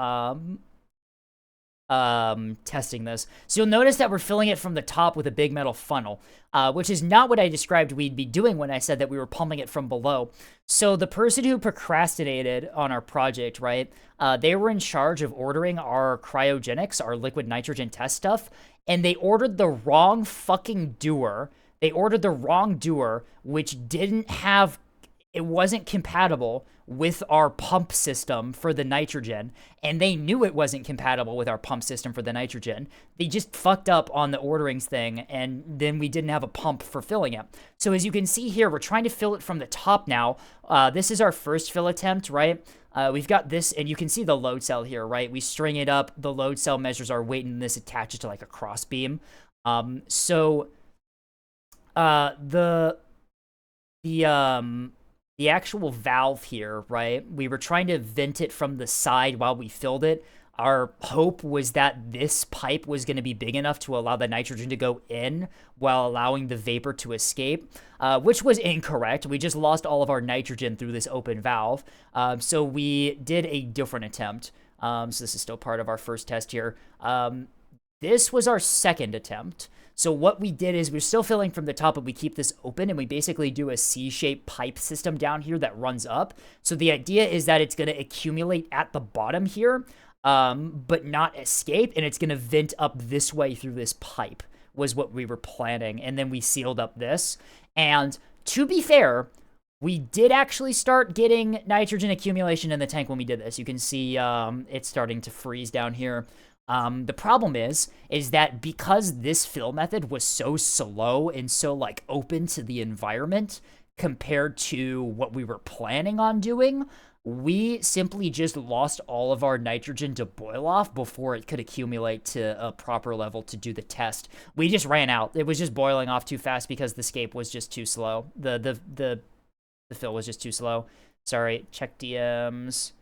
testing this. So you'll notice that we're filling it from the top with a big metal funnel, which is not what I described we'd be doing when I said that we were pumping it from below. So the person who procrastinated on our project, right, they were in charge of ordering our cryogenics, our liquid nitrogen test stuff, and they ordered the wrong fucking dewar. They ordered the wrong dewar, which didn't have, it wasn't compatible with our pump system for the nitrogen, and they knew it wasn't compatible with our pump system for the nitrogen. They just fucked up on the orderings thing, and then we didn't have a pump for filling it. So as you can see here, we're trying to fill it from the top now. This is our first fill attempt, right? We've got this, and you can see the load cell here, right? We string it up, the load cell measures our weight, and this attaches to like a cross beam. The actual valve here, right? We were trying to vent it from the side while we filled it. Our hope was that this pipe was going to be big enough to allow the nitrogen to go in while allowing the vapor to escape, which was incorrect. We just lost all of our nitrogen through this open valve. So we did a different attempt. So this is still part of our first test here. This was our second attempt. So what we did is we're still filling from the top, but we keep this open, and we basically do a C-shaped pipe system down here that runs up. So the idea is that it's going to accumulate at the bottom here, but not escape, and it's going to vent up this way through this pipe, was what we were planning. And then we sealed up this. And to be fair, we did actually start getting nitrogen accumulation in the tank when we did this. You can see it's starting to freeze down here. The problem is that because this fill method was so slow and so like open to the environment compared to what we were planning on doing, we simply just lost all of our nitrogen to boil off before it could accumulate to a proper level to do the test. We just ran out. It was just boiling off too fast because the escape was just too slow. The fill was just too slow. Sorry, check DMs.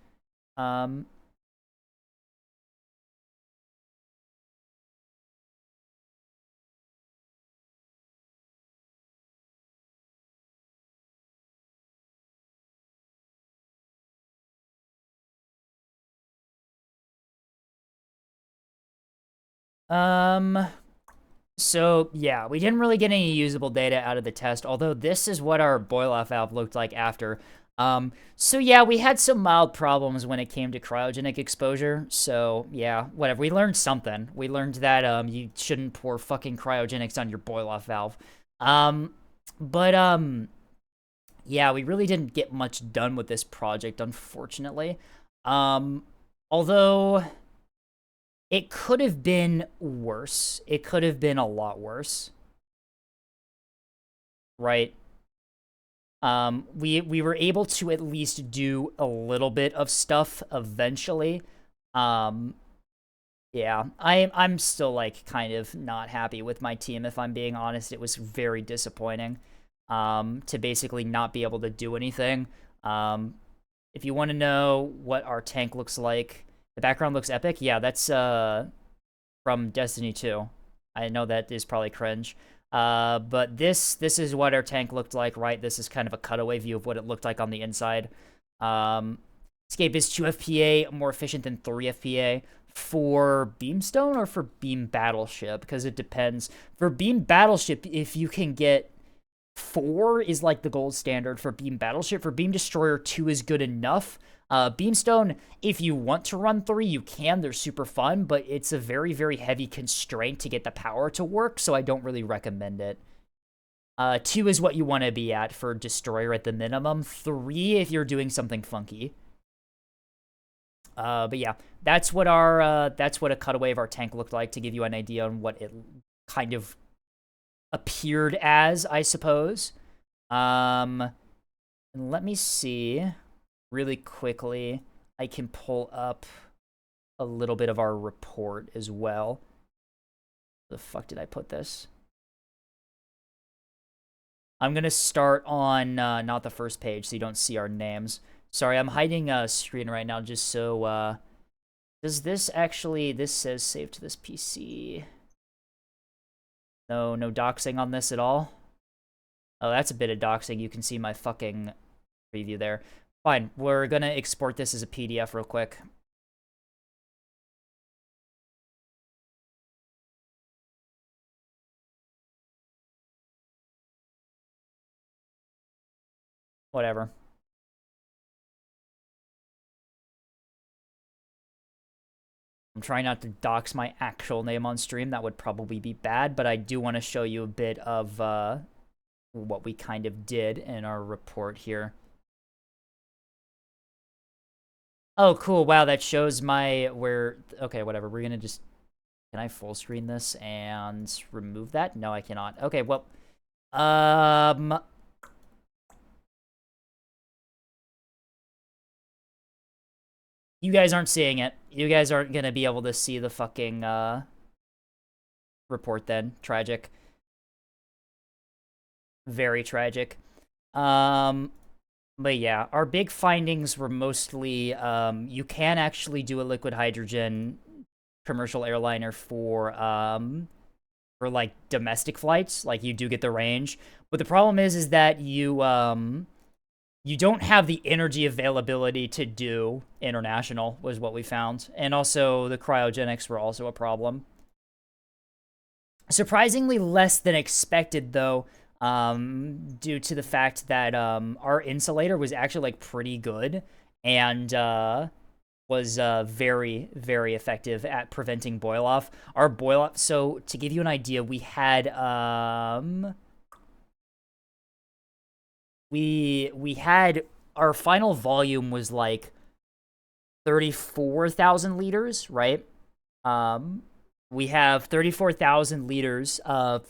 So yeah, we didn't really get any usable data out of the test, although this is what our boil-off valve looked like after. So yeah, we had some mild problems when it came to cryogenic exposure, so yeah, whatever. We learned something. We learned that, you shouldn't pour fucking cryogenics on your boil-off valve. Yeah, we really didn't get much done with this project, unfortunately. Although it could have been worse. It could have been a lot worse. right? We were able to at least do a little bit of stuff eventually. Yeah, I'm still like kind of not happy with my team, if I'm being honest. It was very disappointing to basically not be able to do anything. If you want to know what our tank looks like, the background looks epic. Yeah, that's from Destiny 2. I know that is probably cringe. But this is what our tank looked like, right? This is kind of a cutaway view of what it looked like on the inside. Escape is 2 FPA, more efficient than 3 FPA. For Beamstone or for Beam Battleship? Because it depends. For Beam Battleship, if you can get 4 is like the gold standard for Beam Battleship. For Beam Destroyer, 2 is good enough. Beamstone, if you want to run 3, you can. They're super fun, but it's a very, very heavy constraint to get the power to work, so I don't really recommend it. 2 is what you want to be at for Destroyer at the minimum. 3 if you're doing something funky. But yeah, that's what a cutaway of our tank looked like, to give you an idea on what it kind of appeared as, I suppose. And let me see really quickly. I can pull up a little bit of our report as well. Where the fuck did I put this? I'm gonna start on not the first page, so you don't see our names. Sorry, I'm hiding a screen right now just so, does this actually, this says save to this PC. No doxing on this at all? Oh, that's a bit of doxing. You can see my fucking preview there. Fine, we're gonna export this as a PDF real quick. Whatever. I'm trying not to dox my actual name on stream. That would probably be bad, but I do want to show you a bit of what we kind of did in our report here. Oh, cool. Wow, that shows my okay, whatever. We're gonna just, can I full screen this and remove that? No, I cannot. Okay, well, you guys aren't seeing it. You guys aren't gonna be able to see the fucking report then. Tragic. Very tragic. But yeah, our big findings were mostly you can actually do a liquid hydrogen commercial airliner for like domestic flights. Like, you do get the range, but the problem is that you don't have the energy availability to do international, was what we found. And also the cryogenics were also a problem. Surprisingly less than expected, though, due to the fact that our insulator was actually like pretty good and was very, very effective at preventing boil off. Our boil off, so to give you an idea, we had we had, our final volume was like 34,000 liters, right? We have 34,000 liters of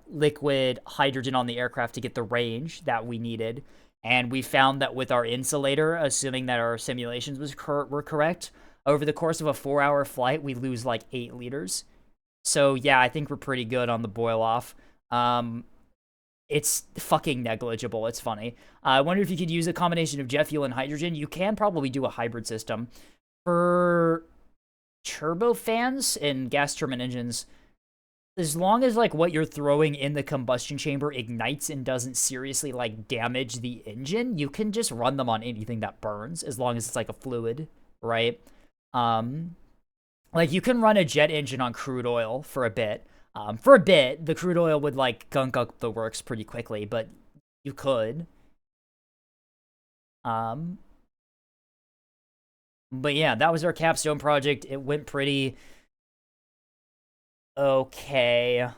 liquid hydrogen on the aircraft to get the range that we needed. And we found that with our insulator, assuming that our simulations were correct, over the course of a 4-hour flight, we lose like 8 liters. So yeah, I think we're pretty good on the boil off. It's fucking negligible. It's funny. I wonder if you could use a combination of jet fuel and hydrogen. You can probably do a hybrid system. For turbofans and gas turbine engines, as long as like what you're throwing in the combustion chamber ignites and doesn't seriously like damage the engine, you can just run them on anything that burns, as long as it's like a fluid, right? Like, you can run a jet engine on crude oil for a bit. The crude oil would like gunk up the works pretty quickly, but you could. But yeah, that was our capstone project. It went pretty okay.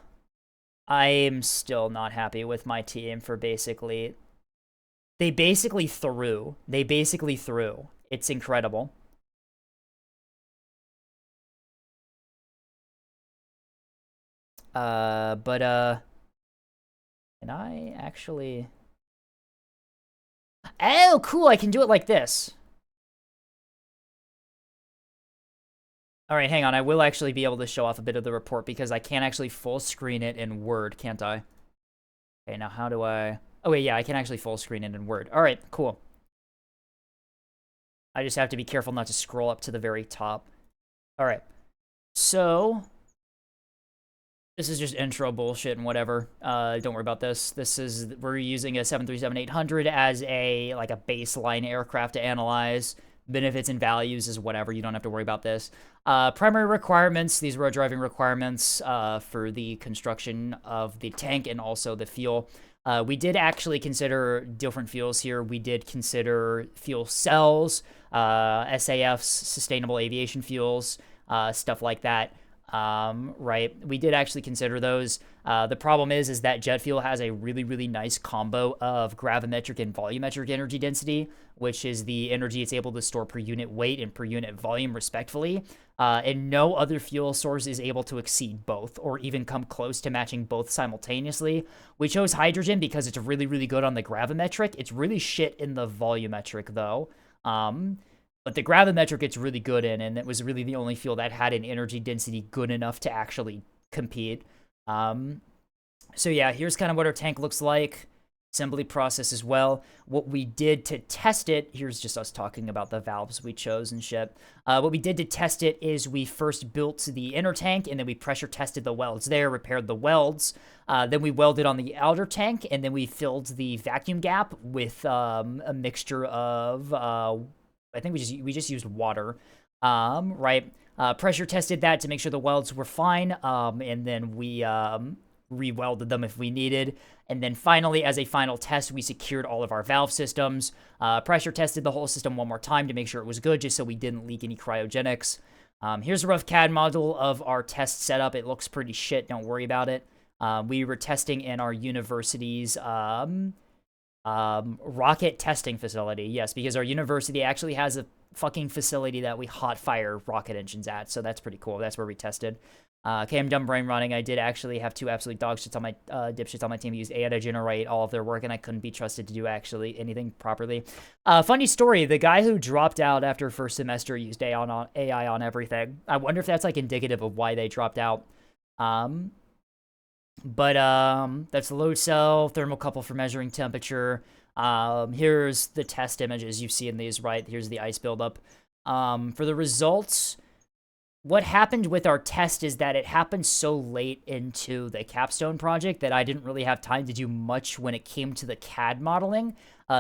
I'm still not happy with my team for basically... They basically threw. It's incredible. Can I actually... Oh, cool, I can do it like this. Alright, hang on, I will actually be able to show off a bit of the report because I can actually full screen it in Word, can't I? Okay, now how do I... Oh wait, yeah, I can actually full screen it in Word. Alright, cool. I just have to be careful not to scroll up to the very top. Alright, so... This is just intro bullshit and whatever. Don't worry about this. We're using a 737-800 as a baseline aircraft to analyze. Benefits and values is whatever. You don't have to worry about this. Primary requirements. These were driving requirements for the construction of the tank and also the fuel. We did actually consider different fuels here. We did consider fuel cells, SAFs, sustainable aviation fuels, stuff like that. Right, we did actually consider those. The problem is that jet fuel has a really, really nice combo of gravimetric and volumetric energy density, which is the energy it's able to store per unit weight and per unit volume, respectively. And no other fuel source is able to exceed both or even come close to matching both simultaneously. We chose hydrogen because it's really, really good on the gravimetric. It's really shit in the volumetric, though. But the gravimetric it's really good in, and it was really the only fuel that had an energy density good enough to actually compete. So yeah, here's kind of what our tank looks like. Assembly process as well. What we did to test it, here's just us talking about the valves we chose and shit. What we did to test it is we first built the inner tank, and then we pressure tested the welds there, repaired the welds. Then we welded on the outer tank, and then we filled the vacuum gap with a mixture of... I think we just used water, right? Pressure tested that to make sure the welds were fine, and then we re-welded them if we needed. And then finally, as a final test, we secured all of our valve systems. Pressure tested the whole system one more time to make sure it was good, just so we didn't leak any cryogenics. Here's a rough CAD model of our test setup. It looks pretty shit, don't worry about it. We were testing in our university's... rocket testing facility. Yes, because our university actually has a fucking facility that we hot fire rocket engines at, so that's pretty cool. That's where we tested. Okay, I'm dumb brain running. I did actually have two absolute dog shits on my dipshits on my team who used AI to generate all of their work, and I couldn't be trusted to do actually anything properly. Funny story, the guy who dropped out after first semester used AI on everything. I wonder if that's like indicative of why they dropped out. But that's the load cell, thermocouple for measuring temperature. Here's the test images you see in these, right? Here's the ice buildup. For the results, what happened with our test is that it happened so late into the capstone project that I didn't really have time to do much when it came to the CAD modeling.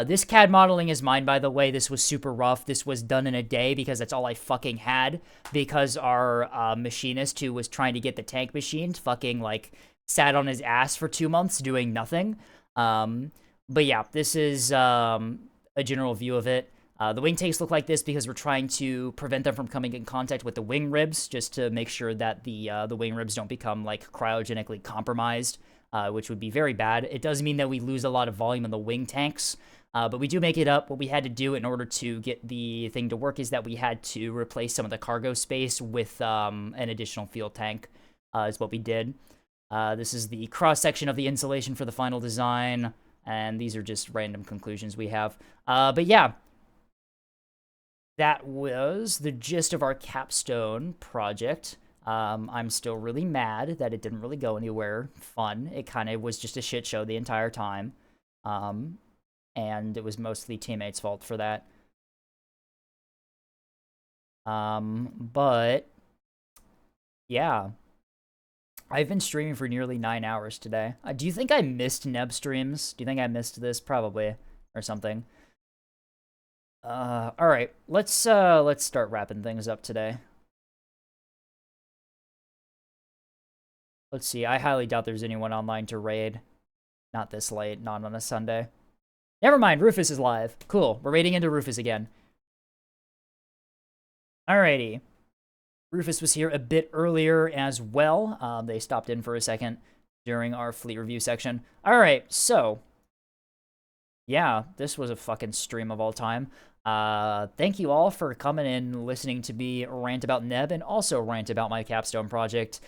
This CAD modeling is mine, by the way. This was super rough. This was done in a day because that's all I fucking had, because our machinist who was trying to get the tank machined fucking, like, sat on his ass for 2 months doing nothing. But yeah, this is a general view of it. The wing tanks look like this because we're trying to prevent them from coming in contact with the wing ribs, just to make sure that the wing ribs don't become, like, cryogenically compromised, which would be very bad. It does mean that we lose a lot of volume in the wing tanks, but we do make it up. What we had to do in order to get the thing to work is that we had to replace some of the cargo space with an additional fuel tank, is what we did. This is the cross-section of the insulation for the final design, and these are just random conclusions we have. But yeah, that was the gist of our capstone project. I'm still really mad that it didn't really go anywhere fun. It kind of was just a shit show the entire time. And it was mostly teammates' fault for that. But yeah. I've been streaming for nearly 9 hours today. Do you think I missed Neb streams? Do you think I missed this? Probably. Or something. Alright. Let's start wrapping things up today. Let's see. I highly doubt there's anyone online to raid. Not this late. Not on a Sunday. Never mind. Rufus is live. Cool. We're raiding into Rufus again. Alrighty. Rufus was here a bit earlier as well. They stopped in for a second during our fleet review section. Alright, so yeah, this was a fucking stream of all time. Thank you all for coming and listening to me rant about Neb and also rant about my capstone project.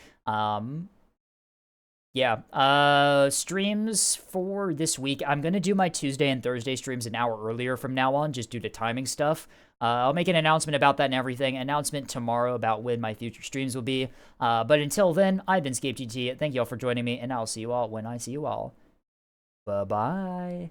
Yeah, streams for this week. I'm going to do my Tuesday and Thursday streams an hour earlier from now on, just due to timing stuff. I'll make an announcement about that and everything. Announcement tomorrow about when my future streams will be. But until then, I've been ScapeGT. Thank you all for joining me, and I'll see you all when I see you all. Bye-bye.